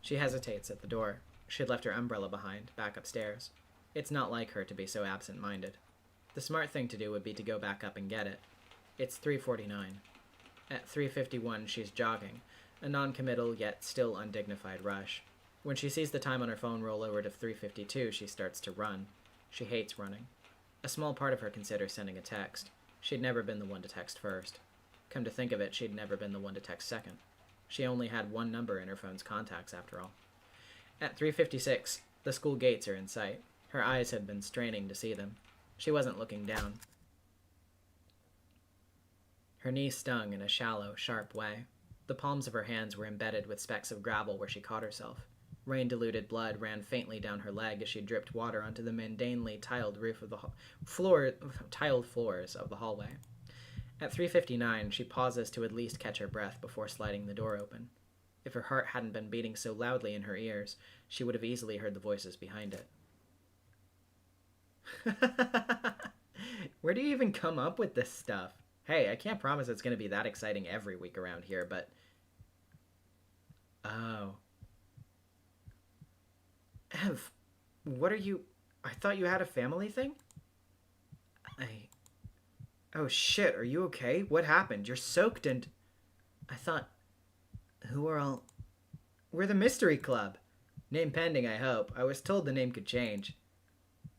She hesitates at the door. She had left her umbrella behind, back upstairs. It's not like her to be so absent-minded. The smart thing to do would be to go back up and get it. It's 3:49. At 3:51, she's jogging, a non-committal yet still undignified rush. When she sees the time on her phone roll over to 3:52, she starts to run. She hates running. A small part of her considers sending a text. She'd never been the one to text first. Come to think of it, she'd never been the one to text second. She only had one number in her phone's contacts, after all. At 3:56, the school gates are in sight. Her eyes had been straining to see them. She wasn't looking down. Her knee stung in a shallow, sharp way. The palms of her hands were embedded with specks of gravel where she caught herself. Rain-diluted blood ran faintly down her leg as she dripped water onto the mundanely tiled roof of the tiled floors of the hallway. At 3:59, she pauses to at least catch her breath before sliding the door open. If her heart hadn't been beating so loudly in her ears, she would have easily heard the voices behind it. Where do you even come up with this stuff? Hey, I can't promise it's going to be that exciting every week around here, but... Oh. Ev, what are you... I thought you had a family thing? Oh shit, are you okay? What happened? You're soaked and... I thought... Who are all... We're the Mystery Club. Name pending, I hope. I was told the name could change.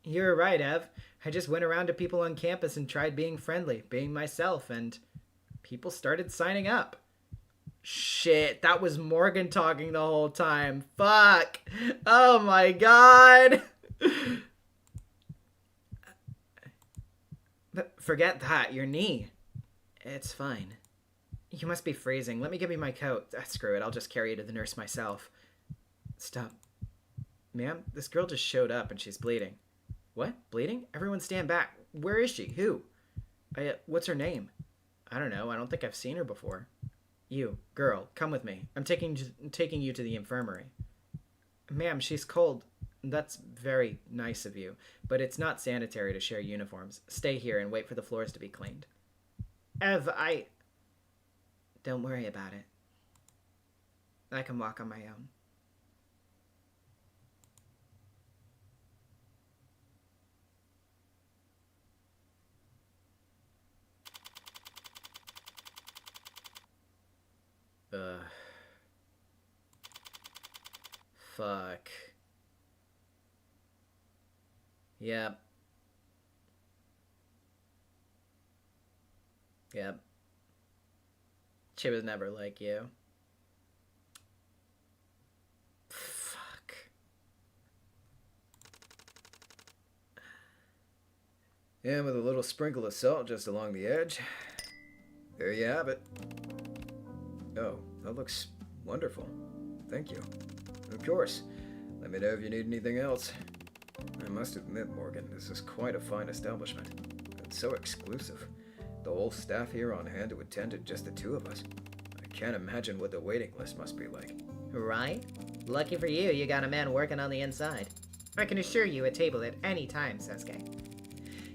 You're right, Ev. I just went around to people on campus and tried being friendly, being myself, and people started signing up. Shit, that was Morgan talking the whole time. Fuck. Oh my god. But forget that, your knee. It's fine. You must be freezing. Let me give you my coat. Screw it, I'll just carry you to the nurse myself. Stop. Ma'am, this girl just showed up and she's bleeding. What? Bleeding? Everyone stand back. Where is she? Who? What's her name? I don't know. I don't think I've seen her before. You, girl, come with me. I'm taking you to the infirmary. Ma'am, she's cold. That's very nice of you, but it's not sanitary to share uniforms. Stay here and wait for the floors to be cleaned. Ev, Don't worry about it. I can walk on my own. Fuck. Yep. She was never like you. Fuck. And with a little sprinkle of salt just along the edge, there you have it. Oh, that looks wonderful. Thank you. Of course. Let me know if you need anything else. I must admit, Morgan, this is quite a fine establishment. It's so exclusive. The whole staff here on hand to attend to just the two of us. I can't imagine what the waiting list must be like. Right? Lucky for you, you got a man working on the inside. I can assure you a table at any time, Sasuke.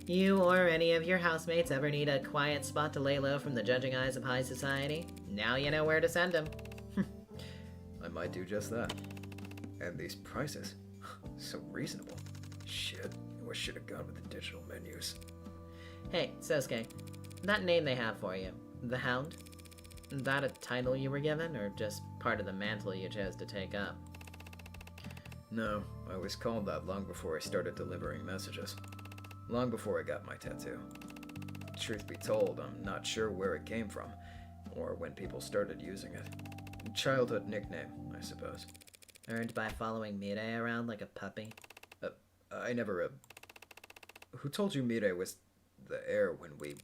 You or any of your housemates ever need a quiet spot to lay low from the judging eyes of high society? Now you know where to send them. I might do just that. And these prices, so reasonable. Shit, I should have gone with the digital menus. Hey, Sosuke, that name they have for you, the Hound, that a title you were given, or just part of the mantle you chose to take up? No, I was called that long before I started delivering messages. Long before I got my tattoo. Truth be told, I'm not sure where it came from, or when people started using it. Childhood nickname, I suppose. Earned by following Mirai around like a puppy? I never, Who told you Mirai was the heir when we...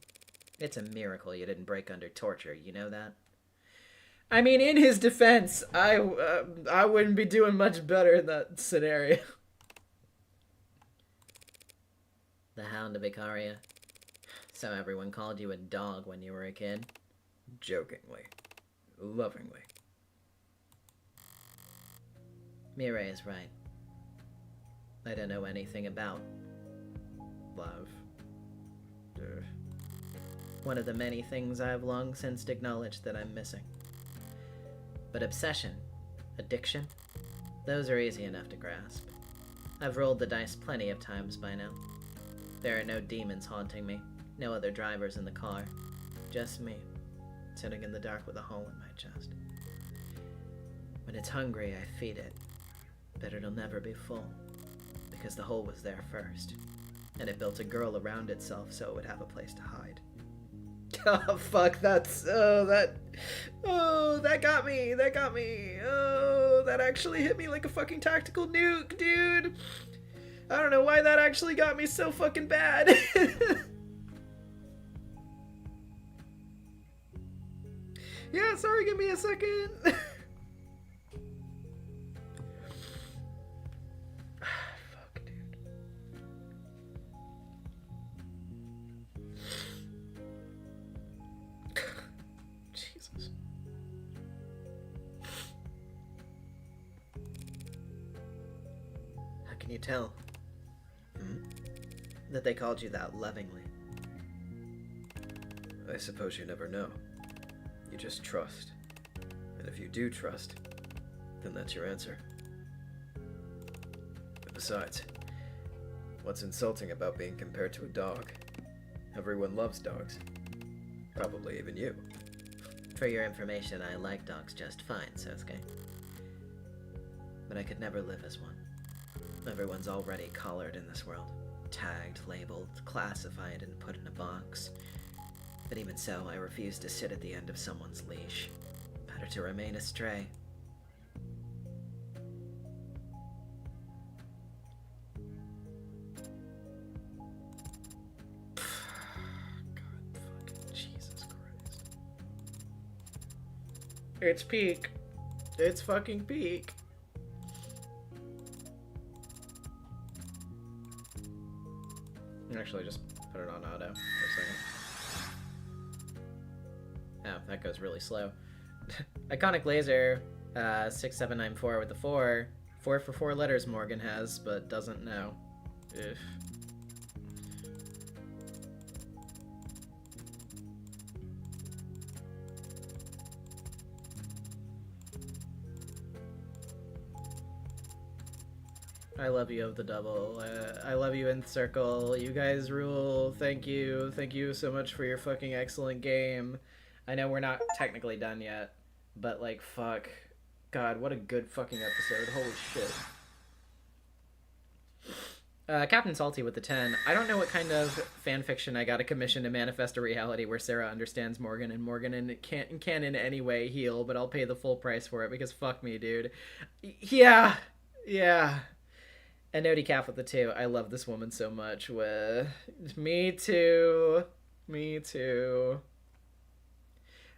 It's a miracle you didn't break under torture, you know that? I mean, in his defense, I wouldn't be doing much better in that scenario. The Hound of Icaria. So everyone called you a dog when you were a kid? Jokingly. Lovingly. Mirai is right. I don't know anything about love. One of the many things I've long since acknowledged that I'm missing. But obsession, addiction, those are easy enough to grasp. I've rolled the dice plenty of times by now. There are no demons haunting me, no other drivers in the car, just me, sitting in the dark with a hole in my chest. When it's hungry, I feed it. But it'll never be full. Because the hole was there first. And it built a girl around itself so it would have a place to hide. Oh, fuck, that got me, oh, that actually hit me like a fucking tactical nuke, dude. I don't know why that actually got me so fucking bad. Yeah, sorry, give me a second. Fuck, dude. Jesus. How can you tell? That they called you that lovingly. I suppose you never know. You just trust. And if you do trust, then that's your answer. And besides, what's insulting about being compared to a dog? Everyone loves dogs. Probably even you. For your information, I like dogs just fine, Sosuke. But I could never live as one. Everyone's already collared in this world. Tagged, labeled, classified, and put in a box. But even so, I refuse to sit at the end of someone's leash. Better to remain a stray. God fucking Jesus Christ. It's peak. It's fucking peak. Actually, just put it on auto for a second. Oh, that goes really slow. Iconic laser, 6794 with the 4. 4 for 4 letters Morgan has, but doesn't know. If. I love you of the double. I love you Nth Circle. You guys rule. Thank you. Thank you so much for your fucking excellent game. I know we're not technically done yet, but like, fuck. God, what a good fucking episode. Holy shit. Captain Salty with the 10. I don't know what kind of fanfiction I got a commission to manifest a reality where Sarah understands Morgan and Morgan can in any way heal, but I'll pay the full price for it because fuck me, dude. Yeah. Yeah. And Nody Calf with the 2. I love this woman so much. Me too. Me too.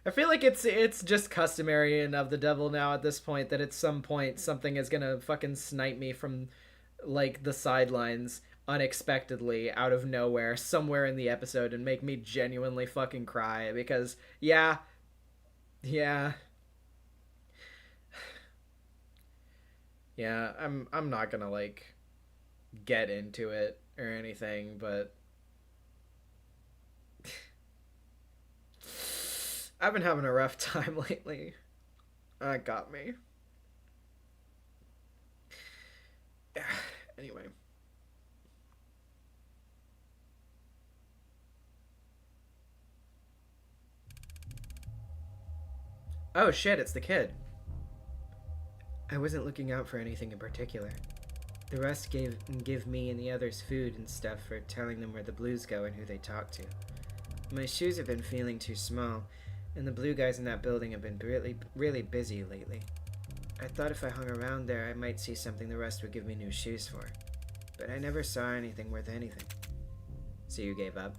I feel like it's just customary and of the devil now at this point that at some point something is gonna fucking snipe me from like the sidelines unexpectedly out of nowhere somewhere in the episode and make me genuinely fucking cry because yeah. Yeah, I'm not gonna like get into it or anything, but I've been having a rough time lately. That got me. Anyway. Oh shit, it's the kid. I wasn't looking out for anything in particular. The rest give me and the others food and stuff for telling them where the blues go and who they talk to. My shoes have been feeling too small, and the blue guys in that building have been really busy lately. I thought if I hung around there, I might see something the rest would give me new shoes for. But I never saw anything worth anything. So you gave up?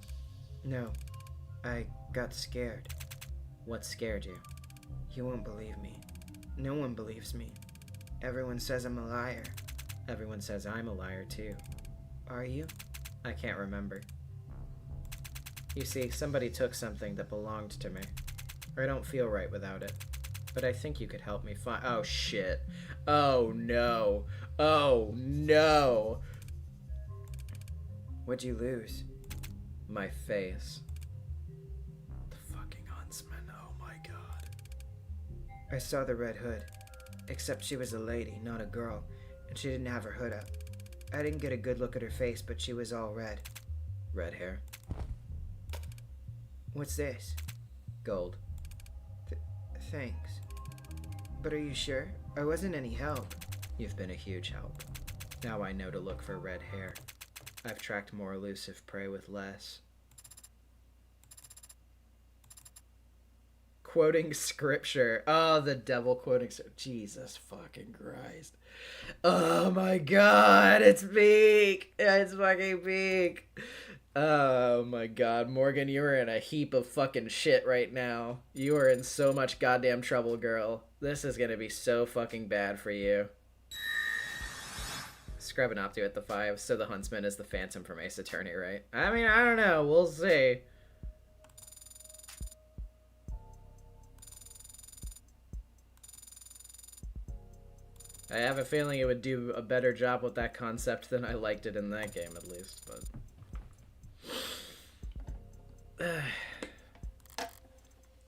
No. I got scared. What scared you? You won't believe me. No one believes me. Everyone says I'm a liar. Everyone says I'm a liar too. Are you? I can't remember. You see, somebody took something that belonged to me. I don't feel right without it. But I think you could help me find— Oh shit. Oh no. Oh no. What'd you lose? My face. The fucking huntsman, oh my god. I saw the red hood. Except she was a lady, not a girl, and she didn't have her hood up. I didn't get a good look at her face, but she was all red. Red hair. What's this? Gold. Thanks. But are you sure? I wasn't any help. You've been a huge help. Now I know to look for red hair. I've tracked more elusive prey with less. Quoting scripture. Oh, the devil quoting scripture. Jesus fucking Christ. Oh my god, it's peak. It's fucking peak. Oh my god, Morgan, you are in a heap of fucking shit right now. You are in so much goddamn trouble, girl. This is gonna be so fucking bad for you. Scrub and Opti at the 5, so the Huntsman is the Phantom from Ace Attorney, right? I mean, I don't know. We'll see. I have a feeling it would do a better job with that concept than I liked it in that game, at least, but...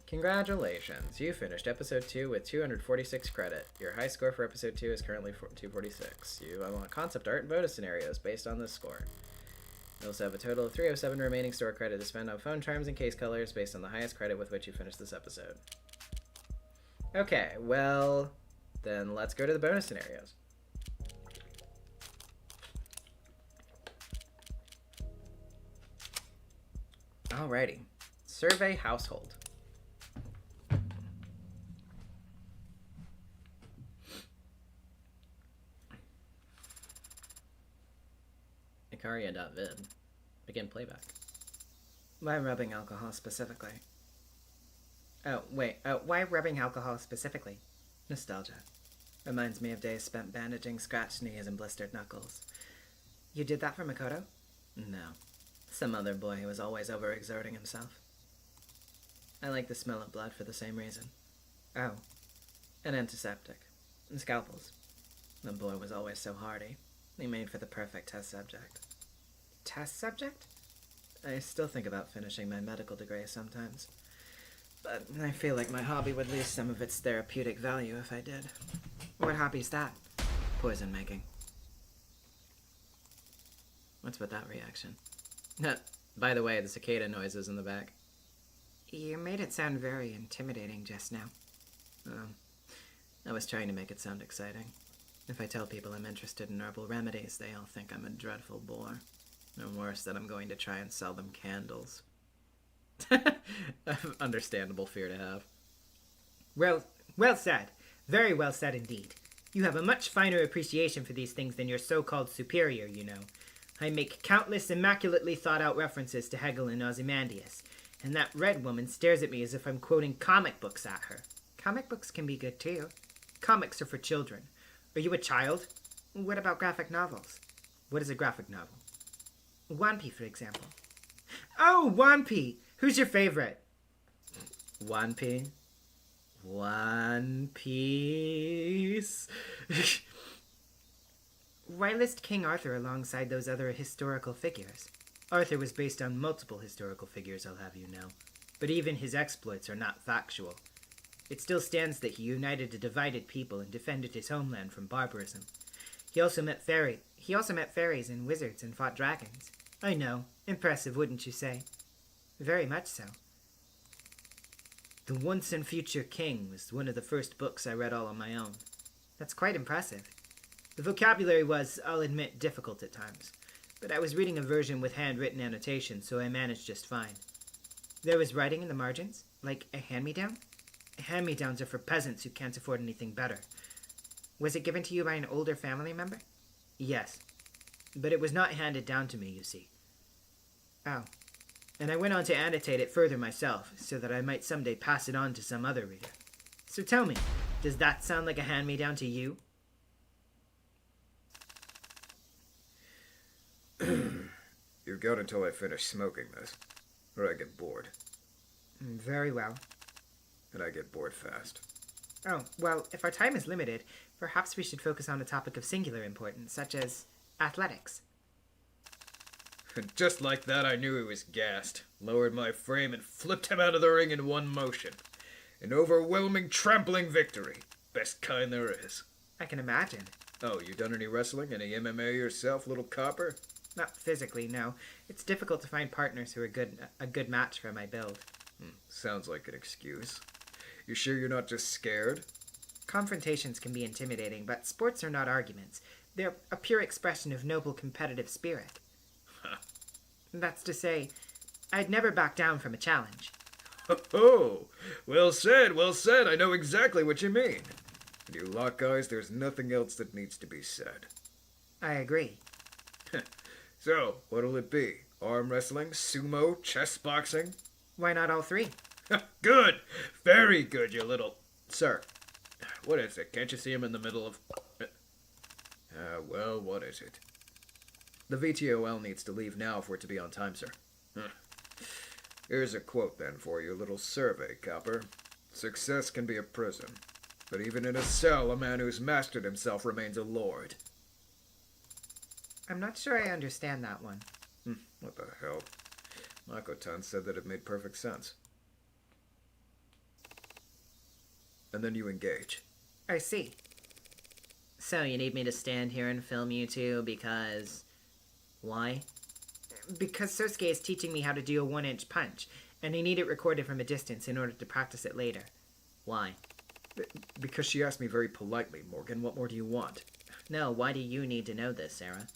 Congratulations, you finished episode 2 with 246 credit. Your high score for episode 2 is currently 246. You unlock concept art and bonus scenarios based on this score. You also have a total of 307 remaining store credit to spend on phone charms and case colors based on the highest credit with which you finished this episode. Okay, well, then let's go to the bonus scenarios. Alrighty. Survey household. Icaria.vid. Begin playback. Why rubbing alcohol specifically? Oh, wait. Why rubbing alcohol specifically? Nostalgia. Reminds me of days spent bandaging scratched knees and blistered knuckles. You did that for Makoto? No. Some other boy who was always overexerting himself. I like the smell of blood for the same reason. Oh. An antiseptic. And scalpels. The boy was always so hardy. He made for the perfect test subject. Test subject? I still think about finishing my medical degree sometimes. But I feel like my hobby would lose some of its therapeutic value if I did. What hobby's that? Poison making. What's with that reaction? By the way, the cicada noises in the back. You made it sound very intimidating just now. I was trying to make it sound exciting. If I tell people I'm interested in herbal remedies, they all think I'm a dreadful bore. Or worse, that I'm going to try and sell them candles. Understandable fear to have. Well said. Very well said indeed. You have a much finer appreciation for these things than your so-called superior, you know. I make countless immaculately thought-out references to Hegel and Ozymandias, and that red woman stares at me as if I'm quoting comic books at her. Comic books can be good too. Comics are for children. Are you a child? What about graphic novels? What is a graphic novel? One Piece, for example. Oh, One Piece! Who's your favorite? One Piece? One Piece? Why list King Arthur alongside those other historical figures? Arthur was based on multiple historical figures, I'll have you know. But even his exploits are not factual. It still stands that he united a divided people and defended his homeland from barbarism. He also met fairies and wizards and fought dragons. I know. Impressive, wouldn't you say? Very much so. The Once and Future King was one of the first books I read all on my own. That's quite impressive. The vocabulary was, I'll admit, difficult at times, but I was reading a version with handwritten annotations, so I managed just fine. There was writing in the margins, like a hand-me-down? Hand-me-downs are for peasants who can't afford anything better. Was it given to you by an older family member? Yes, but it was not handed down to me, you see. Oh. And I went on to annotate it further myself, so that I might someday pass it on to some other reader. So tell me, does that sound like a hand-me-down to you? You've got until I finish smoking this, or I get bored. Very well. And I get bored fast. Oh, well, if our time is limited, perhaps we should focus on a topic of singular importance, such as athletics. And just like that, I knew he was gassed, lowered my frame, and flipped him out of the ring in one motion. An overwhelming, trampling victory. Best kind there is. I can imagine. Oh, you done any wrestling? Any MMA yourself, little copper? Not physically, no. It's difficult to find partners who are a good match for my build. Sounds like an excuse. You sure you're not just scared? Confrontations can be intimidating, but sports are not arguments. They're a pure expression of noble competitive spirit. That's to say, I'd never back down from a challenge. Oh, well said, well said. I know exactly what you mean. When you lock eyes, there's nothing else that needs to be said. I agree. So, what'll it be? Arm wrestling, sumo, chess boxing? Why not all three? Good! Very good, you little... Sir, what is it? Can't you see him in the middle of... well, what is it? The VTOL needs to leave now for it to be on time, sir. Here's a quote, then, for your little survey, Copper. Success can be a prison, but even in a cell, a man who's mastered himself remains a lord. I'm not sure I understand that one. What the hell? Mako-tan said that it made perfect sense. And then you engage. I see. So, you need me to stand here and film you two because... Why? Because Sosuke is teaching me how to do a 1-inch punch, and I need it recorded from a distance in order to practice it later. Why? Because she asked me very politely, Morgan, what more do you want? No, why do you need to know this, Sarah?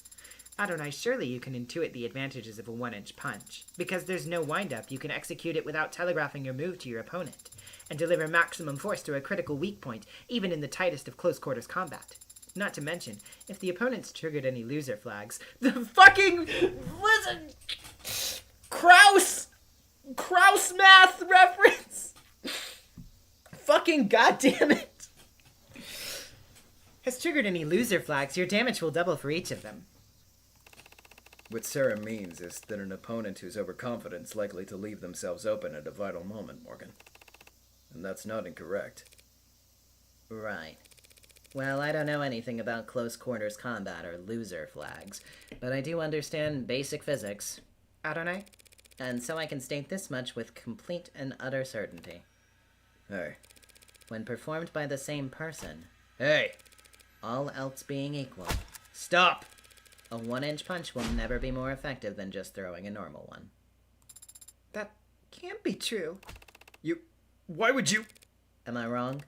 Adonai, surely you can intuit the advantages of a 1-inch punch. Because there's no wind-up, you can execute it without telegraphing your move to your opponent, and deliver maximum force to a critical weak point, even in the tightest of close-quarters combat. Not to mention, if the opponent's triggered any loser flags, the fucking... Listen! Kraus math reference! Fucking goddamn it! Has triggered any loser flags, your damage will double for each of them. What Sarah means is that an opponent who's overconfident is likely to leave themselves open at a vital moment, Morgan. And that's not incorrect. Right. Well, I don't know anything about close quarters combat or loser flags, but I do understand basic physics. Adonai? And so I can state this much with complete and utter certainty. Hey. When performed by the same person, Hey! all else being equal, Stop! a 1-inch punch will never be more effective than just throwing a normal one. That can't be true. Why would you... Am I wrong?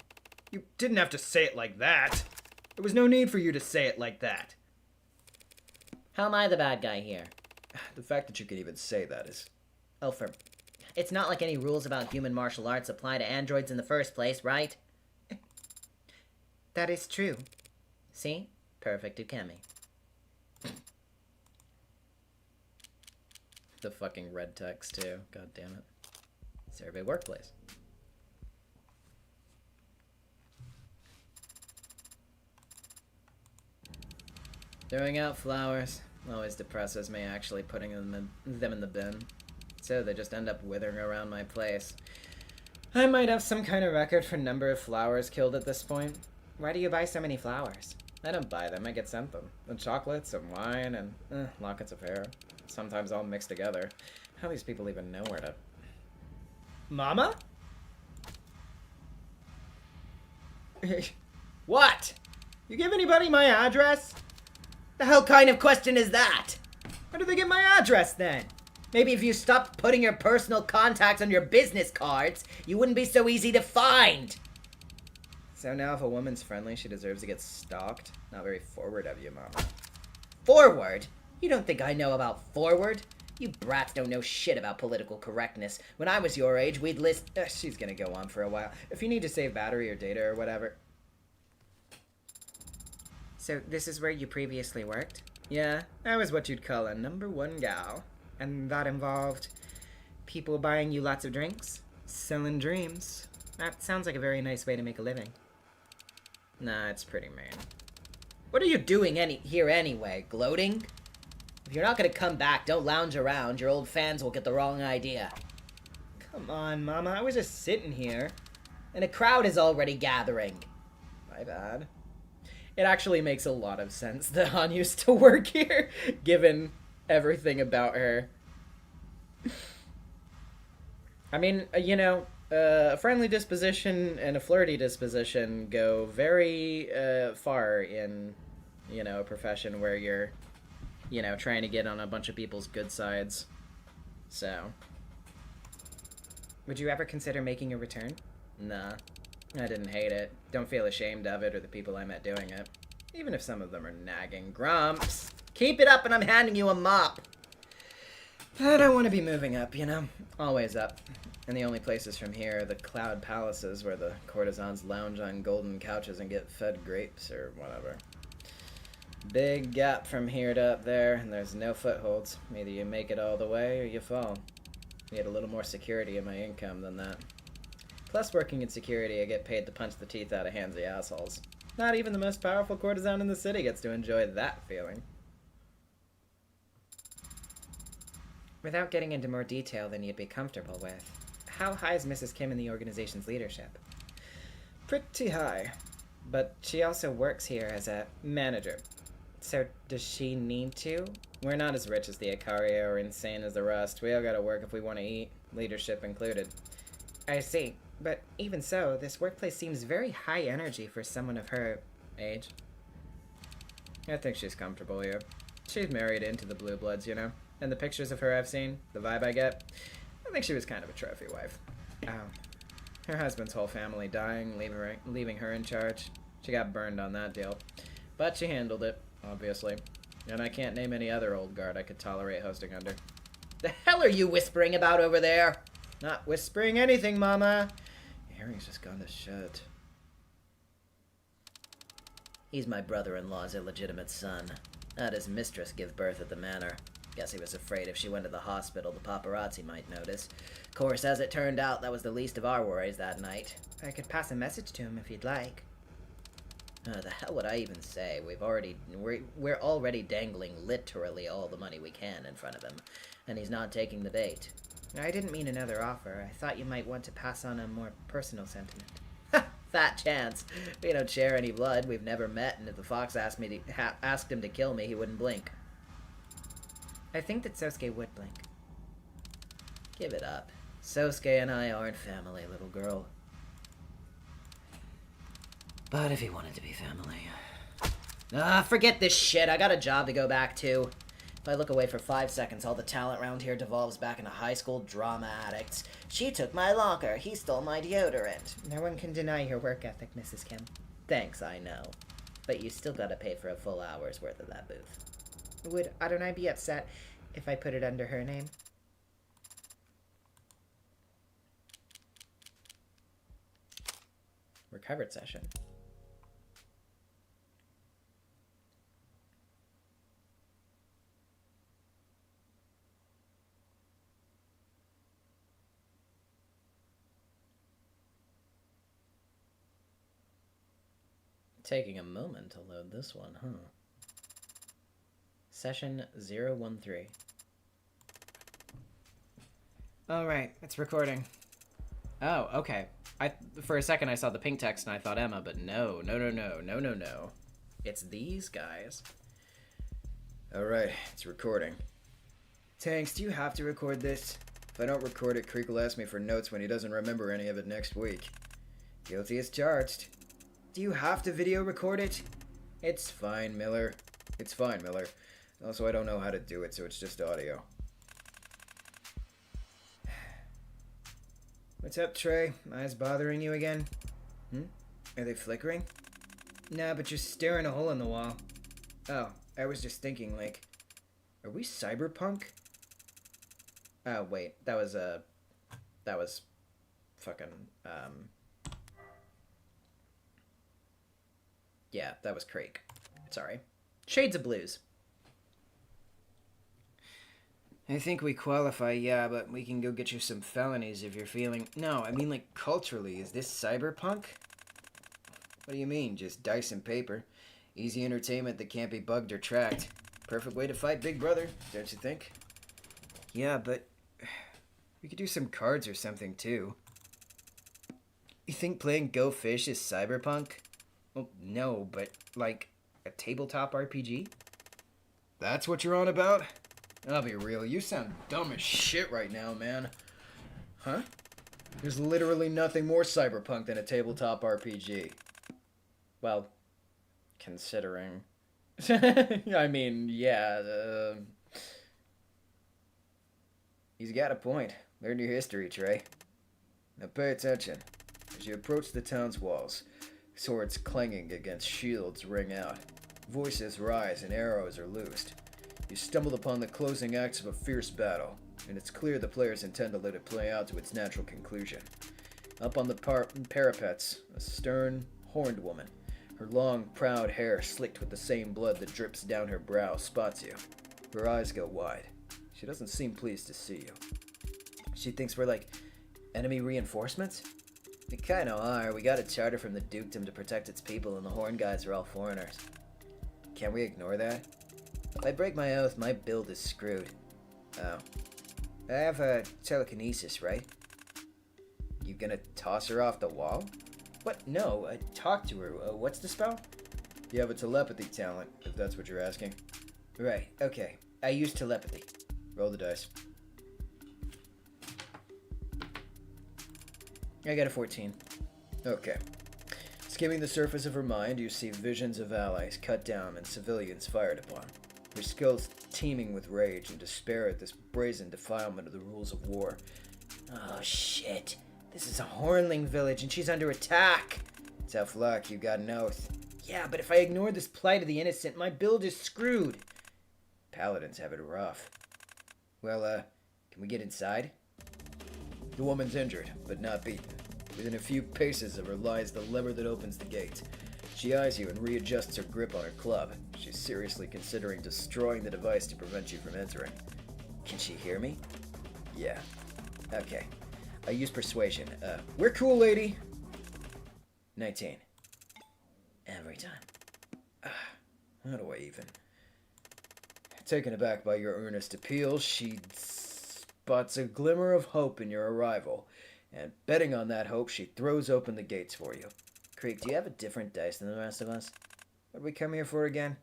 You didn't have to say it like that. There was no need for you to say it like that. How am I the bad guy here? The fact that you can even say that is... Oh, it's not like any rules about human martial arts apply to androids in the first place, right? That is true. See? Perfect ukemi. The fucking red text, too. God damn it. Survey workplace. Throwing out flowers always depresses me, actually putting them in the bin. So they just end up withering around my place. I might have some kind of record for number of flowers killed at this point. Why do you buy so many flowers? I don't buy them, I get sent them. And chocolates and wine and lockets of hair. Sometimes all mixed together. How these people even know where to... Mama? What? You give anybody my address? The hell kind of question is that? How did they get my address then? Maybe if you stopped putting your personal contacts on your business cards, you wouldn't be so easy to find. So now if a woman's friendly, she deserves to get stalked? Not very forward of you, Mama. Forward? You don't think I know about forward? You brats don't know shit about political correctness. When I was your age, we'd list... She's gonna go on for a while. If you need to save battery or data or whatever... So this is where you previously worked? Yeah, I was what you'd call a #1 gal. And that involved people buying you lots of drinks? Selling dreams. That sounds like a very nice way to make a living. Nah, it's pretty mean. What are you doing here anyway? Gloating? If you're not gonna come back, don't lounge around. Your old fans will get the wrong idea. Come on, Mama. I was just sitting here. And a crowd is already gathering. My bad. It actually makes a lot of sense that Han used to work here, given everything about her. I mean, a friendly disposition and a flirty disposition go very far in, a profession where you're, trying to get on a bunch of people's good sides. So. Would you ever consider making a return? Nah. I didn't hate it. Don't feel ashamed of it or the people I met doing it. Even if some of them are nagging. Grumps, keep it up and I'm handing you a mop. I don't want to be moving up, you know? Always up. And the only places from here are the cloud palaces where the courtesans lounge on golden couches and get fed grapes or whatever. Big gap from here to up there, and there's no footholds. Either you make it all the way or you fall. Need a little more security in my income than that. Plus, working in security, I get paid to punch the teeth out of handsy assholes. Not even the most powerful courtesan in the city gets to enjoy that feeling. Without getting into more detail than you'd be comfortable with, how high is Mrs. Kim in the organization's leadership? Pretty high. But she also works here as a manager. So, does she need to? We're not as rich as the Icaria or insane as the rest. We all gotta work if we want to eat, leadership included. I see. But even so, this workplace seems very high energy for someone of her age. I think she's comfortable here. She's married into the Blue Bloods, you know? And the pictures of her I've seen, the vibe I get, I think she was kind of a trophy wife. Oh. Her husband's whole family dying, leaving her in charge. She got burned on that deal. But she handled it, obviously. And I can't name any other old guard I could tolerate hosting under. The hell are you whispering about over there? Not whispering anything, Mama. Harry's just gone to shit. He's my brother-in-law's illegitimate son. Had his mistress give birth at the manor. Guess he was afraid if she went to the hospital, the paparazzi might notice. Course, as it turned out, that was the least of our worries that night. I could pass a message to him if you'd like. The hell would I even say? We're already dangling literally all the money we can in front of him, and he's not taking the bait. I didn't mean another offer. I thought you might want to pass on a more personal sentiment. Fat chance. We don't share any blood. We've never met, and if the fox asked him to kill me, he wouldn't blink. I think that Sosuke would blink. Give it up. Sosuke and I aren't family, little girl. But if he wanted to be family... forget this shit. I got a job to go back to. If I look away for 5 seconds, all the talent around here devolves back into high school drama addicts. She took my locker. He stole my deodorant. No one can deny your work ethic, Mrs. Kim. Thanks, I know. But you still gotta pay for a full hour's worth of that booth. Would Adonai be upset if I put it under her name? Recovered session. Taking a moment to load this one, huh? Session 013. Alright, it's recording. Oh, okay. For a second I saw the pink text and I thought Emma, but no. It's these guys. Alright, it's recording. Tanks, do you have to record this? If I don't record it, Creek will ask me for notes when he doesn't remember any of it next week. Guilty as charged. Do you have to video record it? It's fine, Miller. It's fine, Miller. Also, I don't know how to do it, so it's just audio. What's up, Trey? Eyes bothering you again? Are they flickering? Nah, but you're staring a hole in the wall. Oh, I was just thinking, like, are we cyberpunk? Oh, wait. That was fucking, yeah, that was Creek. Sorry. Shades of Blues. I think we qualify, yeah, but we can go get you some felonies if you're feeling... No, I mean, like, culturally, is this cyberpunk? What do you mean? Just dice and paper. Easy entertainment that can't be bugged or tracked. Perfect way to fight Big Brother, don't you think? Yeah, but... we could do some cards or something, too. You think playing Go Fish is cyberpunk? Well, no, but, like, a tabletop RPG? That's what you're on about? I'll be real, you sound dumb as shit right now, man. Huh? There's literally nothing more cyberpunk than a tabletop RPG. Well, considering. I mean, yeah, He's got a point. Learn your history, Trey. Now pay attention. As you approach the town's walls, swords clanging against shields ring out. Voices rise and arrows are loosed. You stumbled upon the closing acts of a fierce battle, and it's clear the players intend to let it play out to its natural conclusion. Up on the parapets, a stern, horned woman, her long, proud hair slicked with the same blood that drips down her brow, spots you. Her eyes go wide. She doesn't seem pleased to see you. She thinks we're like enemy reinforcements? We kinda are. We got a charter from the dukedom to protect its people, and the Horn guys are all foreigners. Can we ignore that? If I break my oath, my build is screwed. Oh. I have telekinesis, right? You gonna toss her off the wall? What? No, talk to her. What's the spell? You have a telepathy talent, if that's what you're asking. Right, okay. I use telepathy. Roll the dice. I got a 14. Okay. Skimming the surface of her mind, you see visions of allies cut down and civilians fired upon. Her skull's teeming with rage and despair at this brazen defilement of the rules of war. Oh, shit. This is a Hornling village and she's under attack. Tough luck, you got an oath. Yeah, but if I ignore this plight of the innocent, my build is screwed. Paladins have it rough. Well, can we get inside? The woman's injured, but not beaten. Within a few paces of her lies the lever that opens the gate. She eyes you and readjusts her grip on her club. She's seriously considering destroying the device to prevent you from entering. Can she hear me? Yeah. Okay. I use persuasion. We're cool, lady. 19. Every time. How do I even? Taken aback by your earnest appeal, she spots a glimmer of hope in your arrival, and betting on that hope, she throws open the gates for you. Creek, do you have a different dice than the rest of us? What did we come here for again?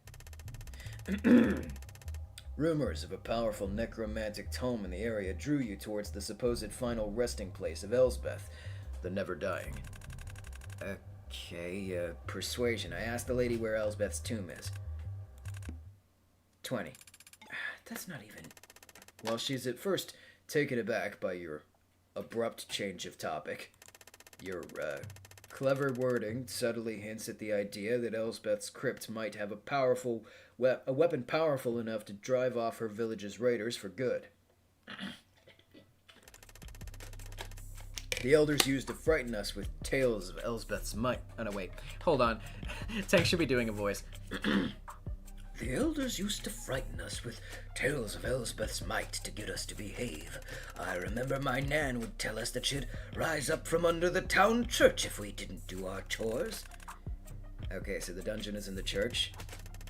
Rumors of a powerful necromantic tome in the area drew you towards the supposed final resting place of Elsbeth, the Never-Dying. Okay, persuasion. I asked the lady where Elsbeth's tomb is. 20. That's not even... While she's at first taken aback by your abrupt change of topic, your clever wording subtly hints at the idea that Elsbeth's crypt might have a weapon powerful enough to drive off her village's raiders for good. The elders used to frighten us with tales of Elsbeth's might. Oh no, wait. Hold on. Tank should be doing a voice. The elders used to frighten us with tales of Elsbeth's might to get us to behave. I remember my Nan would tell us that she'd rise up from under the town church if we didn't do our chores. Okay, so the dungeon is in the church?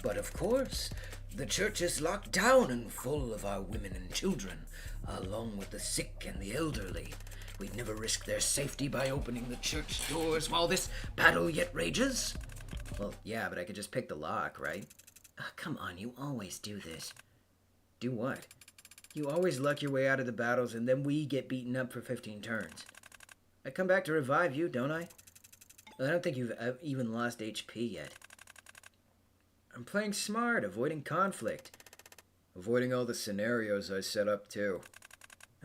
But of course, the church is locked down and full of our women and children, along with the sick and the elderly. We'd never risk their safety by opening the church doors while this battle yet rages. Well, yeah, but I could just pick the lock, right? Come on, you always do this. Do what? You always luck your way out of the battles and then we get beaten up for 15 turns. I come back to revive you, don't I? I don't think you've even lost HP yet. I'm playing smart, avoiding conflict. Avoiding all the scenarios I set up, too.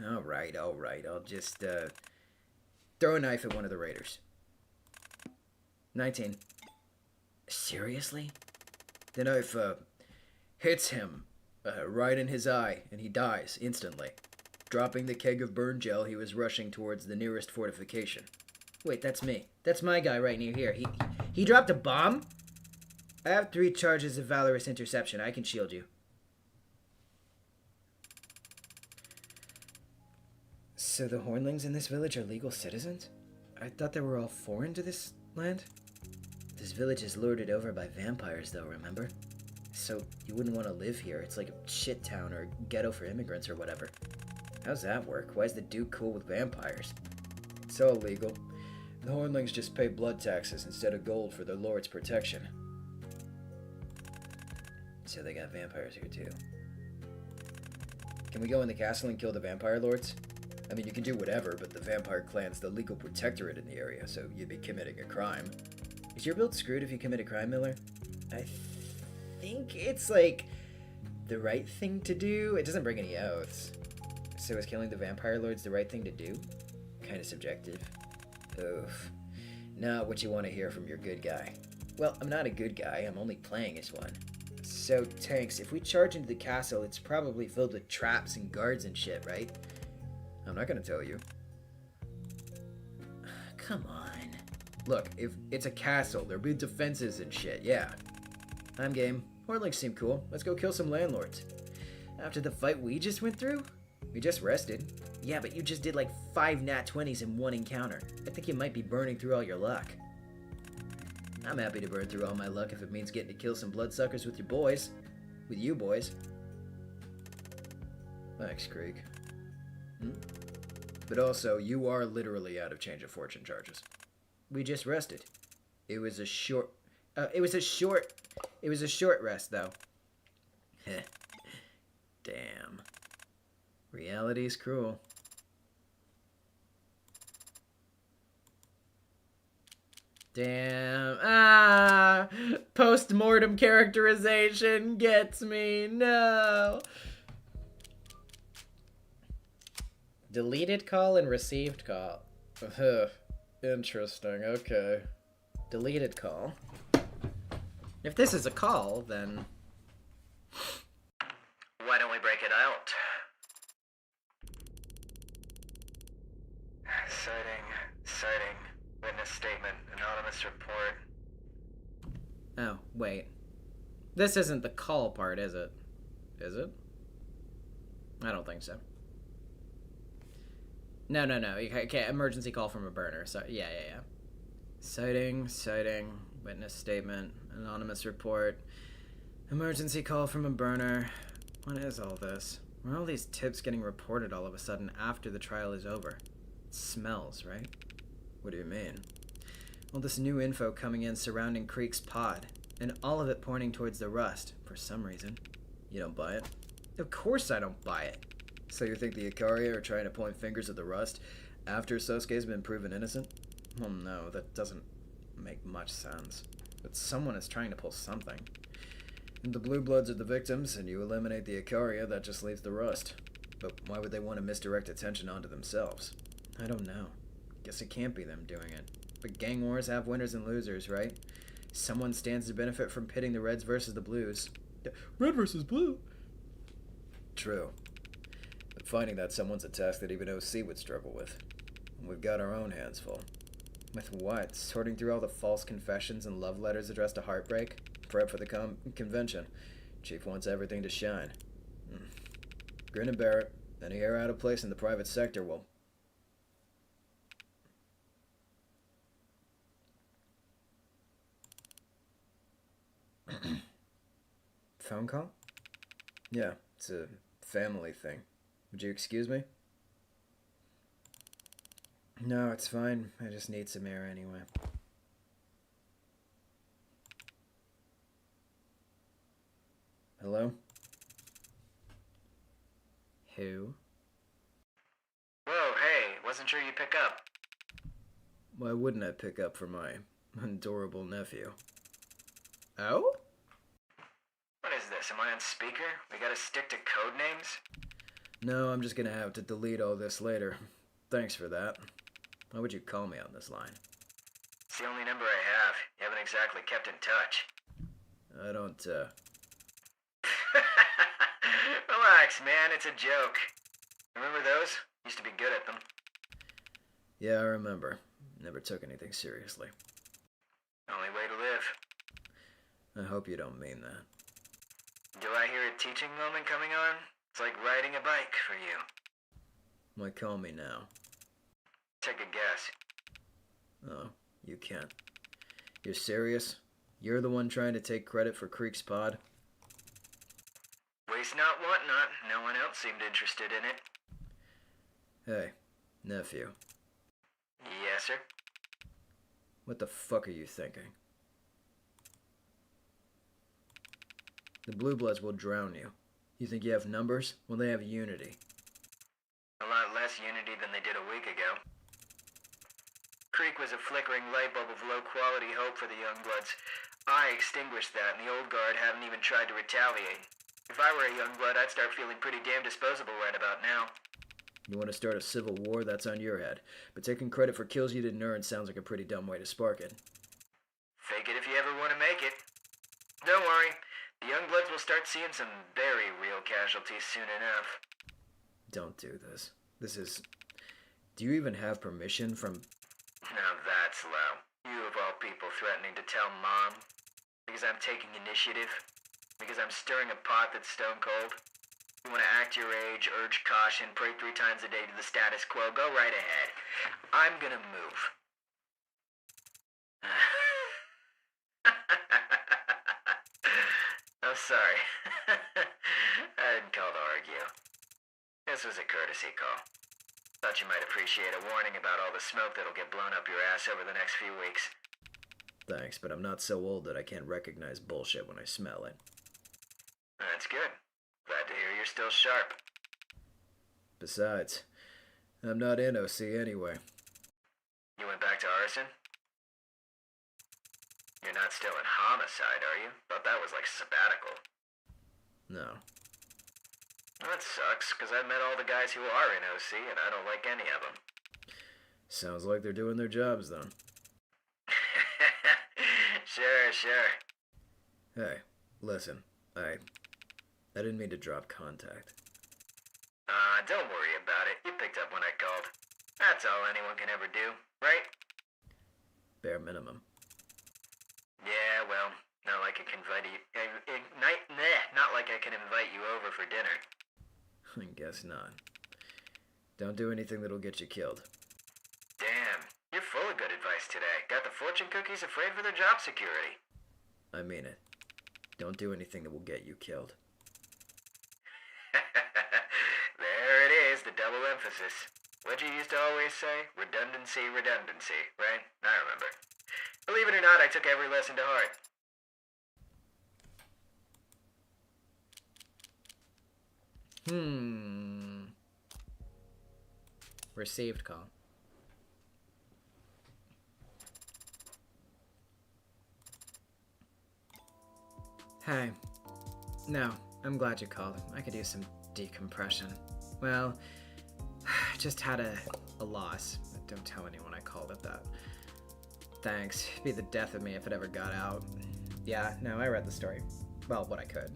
All right. I'll just, throw a knife at one of the raiders. 19. Seriously? The knife, hits him, right in his eye, and he dies instantly, dropping the keg of burn gel he was rushing towards the nearest fortification. Wait, that's me. That's my guy right near here. He dropped a bomb? I have 3 charges of Valorous Interception. I can shield you. So the Hornlings in this village are legal citizens? I thought they were all foreign to this land? This village is lorded over by vampires, though, remember? So you wouldn't want to live here. It's like a shit town or ghetto for immigrants or whatever. How's that work? Why is the Duke cool with vampires? It's all legal. The Hornlings just pay blood taxes instead of gold for their lord's protection. So they got vampires here, too. Can we go in the castle and kill the vampire lords? I mean, you can do whatever, but the vampire clan's the legal protectorate in the area, so you'd be committing a crime. Is your build screwed if you commit a crime, Miller? I think it's, like, the right thing to do. It doesn't bring any oaths. So is killing the vampire lords the right thing to do? Kind of subjective. Oof. Not what you want to hear from your good guy. Well, I'm not a good guy, I'm only playing as one. So, Tanks, if we charge into the castle, it's probably filled with traps and guards and shit, right? I'm not gonna tell you. Come on. Look, if it's a castle, there'll be defenses and shit, yeah. I'm game. Hornlings seem cool. Let's go kill some landlords. After the fight we just went through? We just rested. Yeah, but you just did like 5 nat 20s in one encounter. I think you might be burning through all your luck. I'm happy to burn through all my luck if it means getting to kill some bloodsuckers with your boys. With you boys. Thanks, Creek. But also, you are literally out of change of fortune charges. We just rested. It was a short rest, though. Damn. Reality's cruel. Damn. Post-mortem characterization gets me. No. Deleted call and received call. Interesting. Okay. Deleted call. If this is a call, then... Why don't we break it out? Sighting. Witness statement. Anonymous report. Oh, wait. This isn't the call part, is it? Is it? I don't think so. No. Okay, emergency call from a burner. So, yeah. Sighting. Witness statement. Anonymous report. Emergency call from a burner. What is all this? Why are all these tips getting reported all of a sudden after the trial is over? It smells, right? What do you mean? All this new info coming in surrounding Creek's pod, and all of it pointing towards the rust, for some reason. You don't buy it? Of course I don't buy it. So you think the Ikaria are trying to point fingers at the rust after Sosuke's been proven innocent? Well, no, that doesn't make much sense. But someone is trying to pull something. And the Blue Bloods are the victims, and you eliminate the Ikaria, that just leaves the rust. But why would they want to misdirect attention onto themselves? I don't know. Guess it can't be them doing it. But gang wars have winners and losers, right? Someone stands to benefit from pitting the Reds versus the Blues. Red versus Blue? True. But finding that someone's a task that even OC would struggle with. And we've got our own hands full. With what? Sorting through all the false confessions and love letters addressed to Heartbreak? Prep for the convention. Chief wants everything to shine. Grin and bear it. Any hair out of place in the private sector will... Phone call? Yeah, it's a family thing. Would you excuse me? No, it's fine. I just need some air anyway. Hello? Who? Whoa, hey, wasn't sure you'd pick up. Why wouldn't I pick up for my adorable nephew? Oh? What is this? Am I on speaker? We gotta stick to code names? No, I'm just gonna have to delete all this later. Thanks for that. Why would you call me on this line? It's the only number I have. You haven't exactly kept in touch. I don't, Relax, man, it's a joke. Remember those? Used to be good at them. Yeah, I remember. Never took anything seriously. Only way to live. I hope you don't mean that. Do I hear a teaching moment coming on? It's like riding a bike for you. Why call me now? Take a guess. Oh, you can't. You're serious? You're the one trying to take credit for Creek's pod? Waste not, want not. No one else seemed interested in it. Hey, nephew. Yes, sir. What the fuck are you thinking? The Blue Bloods will drown you. You think you have numbers? Well, they have unity. A lot less unity than they did a week ago. Creek was a flickering light bulb of low-quality hope for the Youngbloods. I extinguished that, and the old guard haven't even tried to retaliate. If I were a Youngblood, I'd start feeling pretty damn disposable right about now. You want to start a civil war, that's on your head. But taking credit for kills you didn't earn sounds like a pretty dumb way to spark it. Fake it if you ever want to make it. Don't worry, the Youngbloods will start seeing some very real casualties soon enough. Don't do this. This is... Do you even have permission from... Now that's low. You of all people threatening to tell Mom? Because I'm taking initiative? Because I'm stirring a pot that's stone cold? You want to act your age, urge caution, pray 3 times a day to the status quo? Go right ahead. I'm gonna move. I'm sorry. I didn't call to argue. This was a courtesy call. Thought you might appreciate a warning about all the smoke that'll get blown up your ass over the next few weeks. Thanks, but I'm not so old that I can't recognize bullshit when I smell it. That's good. Glad to hear you're still sharp. Besides, I'm not in OC anyway. You went back to arson? You're not still in homicide, are you? Thought that was like sabbatical. No. That sucks, because I've met all the guys who are in OC, and I don't like any of them. Sounds like they're doing their jobs, then. Sure. Hey, listen, I didn't mean to drop contact. Don't worry about it. You picked up when I called. That's all anyone can ever do, right? Bare minimum. Yeah, well, not like I can not like I can invite you over for dinner. I guess not. Don't do anything that'll get you killed. Damn, you're full of good advice today. Got the fortune cookies afraid for their job security. I mean it. Don't do anything that will get you killed. There it is, the double emphasis. What'd you used to always say? Redundancy, right? I remember. Believe it or not, I took every lesson to heart. Received call. Hi. No, I'm glad you called. I could use some decompression. Well, I just had a loss. Don't tell anyone I called it that. Thanks. It'd be the death of me if it ever got out. Yeah, no, I read the story. Well, what I could.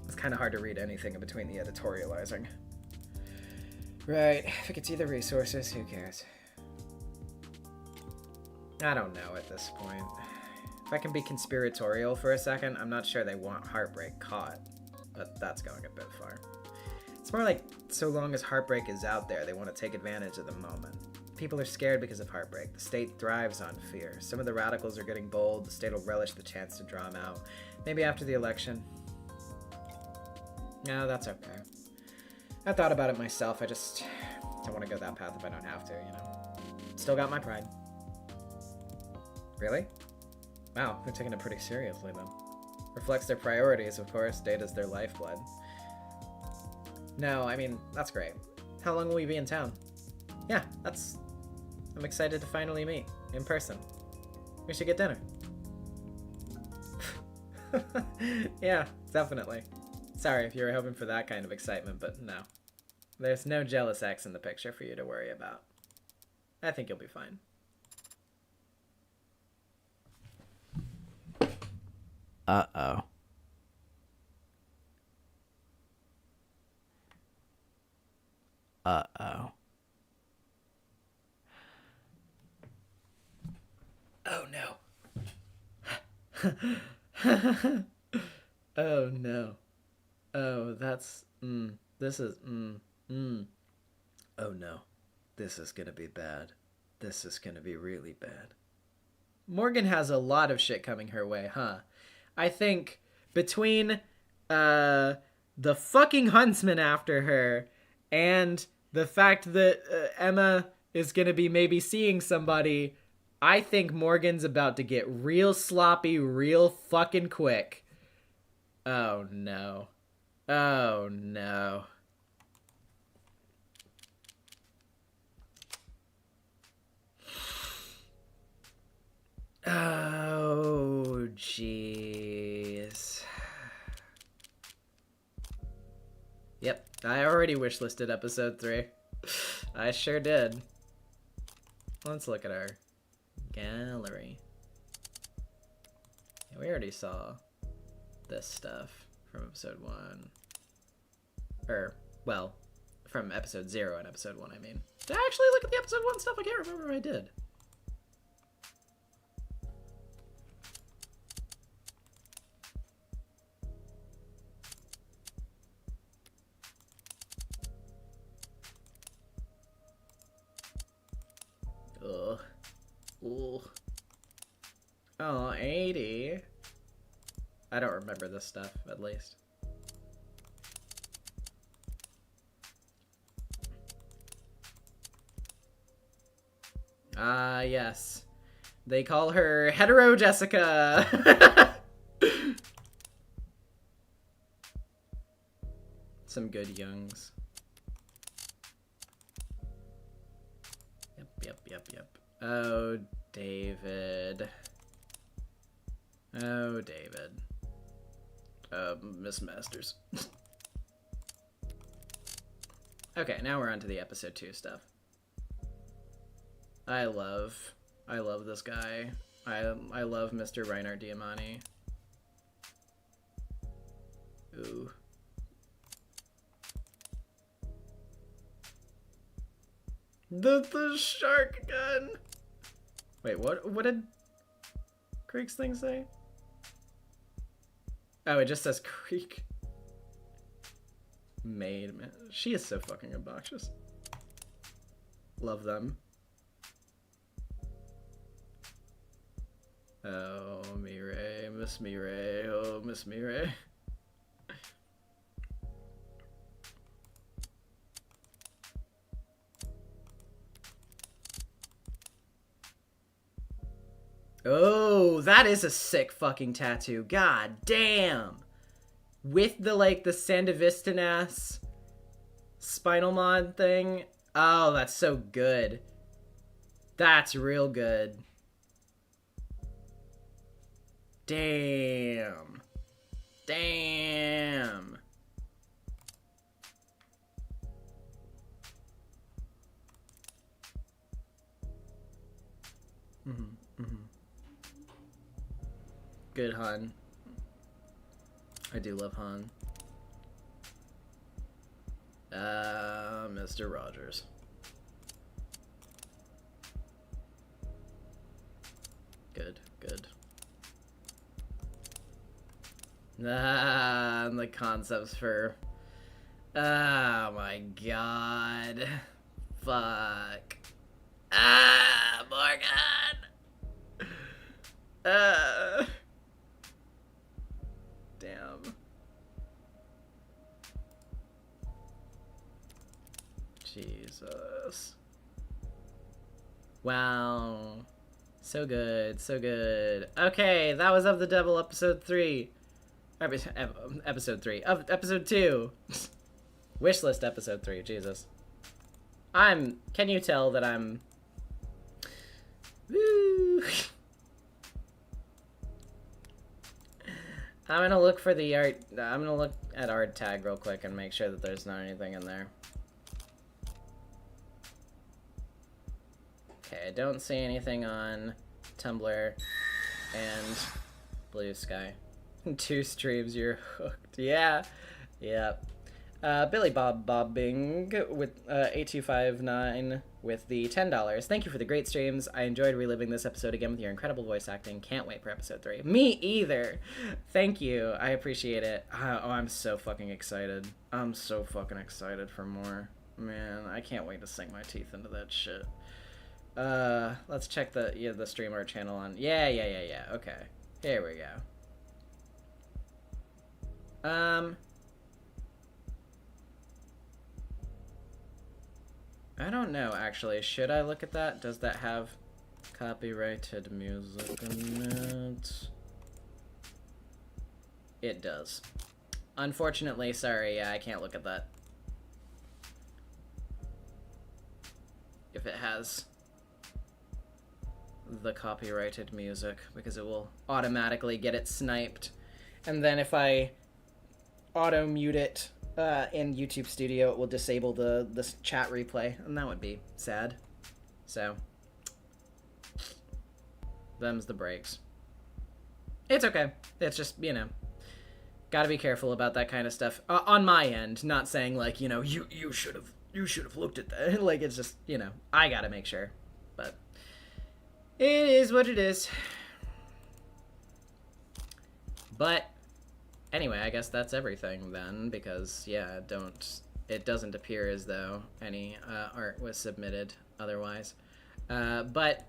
It's kind of hard to read anything in between the editorializing. Right, if it gets you the resources, who cares? I don't know at this point. If I can be conspiratorial for a second, I'm not sure they want Heartbreak caught. But that's going a bit far. It's more like, so long as Heartbreak is out there, they want to take advantage of the moment. People are scared because of Heartbreak. The state thrives on fear. Some of the radicals are getting bold. The state will relish the chance to draw him out. Maybe after the election. No, that's okay. I thought about it myself. I just don't want to go that path if I don't have to, you know. Still got my pride. Really? Wow, they're taking it pretty seriously then. Reflects their priorities, of course. Data's their lifeblood. No, I mean, that's great. How long will we be in town? Yeah, I'm excited to finally meet, in person. We should get dinner. Yeah, definitely. Sorry if you were hoping for that kind of excitement, but no. There's no jealous ex in the picture for you to worry about. I think you'll be fine. Uh-oh. Uh-oh. Oh no. Oh no. Oh, that's, this is, Oh no. This is gonna be bad. This is gonna be really bad. Morgan has a lot of shit coming her way, huh? I think between the fucking huntsman after her and the fact that Emma is going to be maybe seeing somebody, I think Morgan's about to get real sloppy real fucking quick. Oh no. Oh no. Oh, jeez. Yep, I already wishlisted episode 3. I sure did. Let's look at our gallery. Yeah, we already saw this stuff from episode 1. Or, well, from episode 0 and episode 1, I mean. Did I actually look at the episode 1 stuff? I can't remember if I did. Ugh. Ooh. Oh, 80. I don't remember this stuff, at least. Ah, yes. They call her Hetero Jessica. Some good youngs. Yep. Oh, David. Oh, David. Miss Masters. Okay, now we're on to the episode 2 stuff. I love this guy. I love Mr. Reinhard Diamani. Ooh. The shark gun. Wait, what did Creek's thing say? Oh, it just says Creek. Maid, man. She is so fucking obnoxious. Love them. Oh, Mireille, Miss Mireille, oh, Miss Mireille. Oh, that is a sick fucking tattoo. God damn. With the, like, the Sandevistan-ass spinal mod thing. Oh, that's so good. That's real good. Damn. Damn. Good Han. I do love Han. Mr. Rogers. Good. And the concepts for... Oh my god. Fuck. Morgan! Damn. Jesus. Wow. So good. Okay, that was Of the Devil, episode 3. Episode 3. Of episode 2. Wishlist episode 3, Jesus. Can you tell that I'm... Woo! I'm gonna look for the art. I'm gonna look at art tag real quick and make sure that there's not anything in there. Okay, I don't see anything on Tumblr and Blue Sky. 2 streams, you're hooked. Yeah. Yep. Billy Bob Bobbing with 8259 with the $10. Thank you for the great streams. I enjoyed reliving this episode again with your incredible voice acting. Can't wait for episode 3. Me either. Thank you. I appreciate it. Oh, I'm so fucking excited. I'm so fucking excited for more. Man, I can't wait to sink my teeth into that shit. Let's check the stream art channel on. Yeah. Okay. Here we go. I don't know, actually. Should I look at that? Does that have copyrighted music in it? It does. Unfortunately, sorry, yeah, I can't look at that. If it has the copyrighted music, because it will automatically get it sniped. And then if I auto-mute it in YouTube Studio, it will disable the chat replay, and that would be sad. So, them's the breaks. It's okay. It's just, you know, gotta be careful about that kind of stuff on my end. Not saying like, you know, you should have looked at that. Like, it's just, you know, I gotta make sure. But it is what it is. But anyway, I guess that's everything then, because yeah, it doesn't appear as though any art was submitted otherwise. But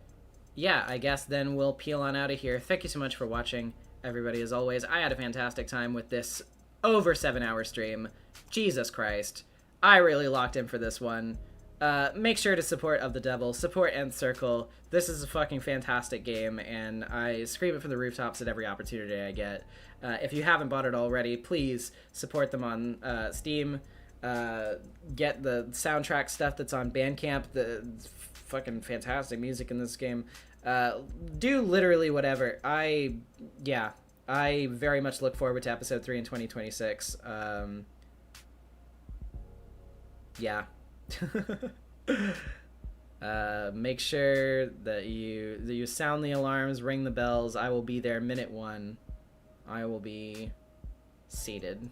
yeah, I guess then we'll peel on out of here. Thank you so much for watching, everybody. As always, I had a fantastic time with this over 7-hour stream. Jesus Christ, I really locked in for this one. Make sure to support Of the Devil, support Nth Circle. This is a fucking fantastic game, and I scream it from the rooftops at every opportunity I get. If you haven't bought it already, please support them on Steam. Get the soundtrack stuff that's on Bandcamp. The fucking fantastic music in this game. Do literally whatever. I very much look forward to episode 3 in 2026. Yeah. Make sure that you sound the alarms, ring the bells. I will be there minute 1. I will be seated.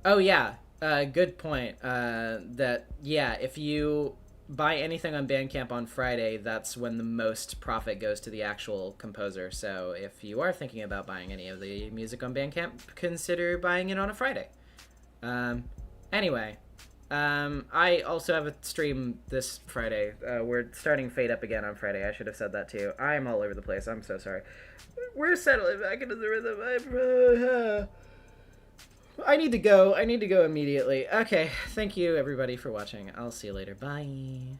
Oh yeah, good point. If you buy anything on Bandcamp on Friday, that's when the most profit goes to the actual composer. So if you are thinking about buying any of the music on Bandcamp, consider buying it on a Friday. Anyway, I also have a stream this Friday. We're starting Fade Up again on Friday. I should have said that too. I'm all over the place. I'm so sorry. We're settling back into the rhythm. I need to go. I need to go immediately. Okay, thank you everybody for watching. I'll see you later. Bye.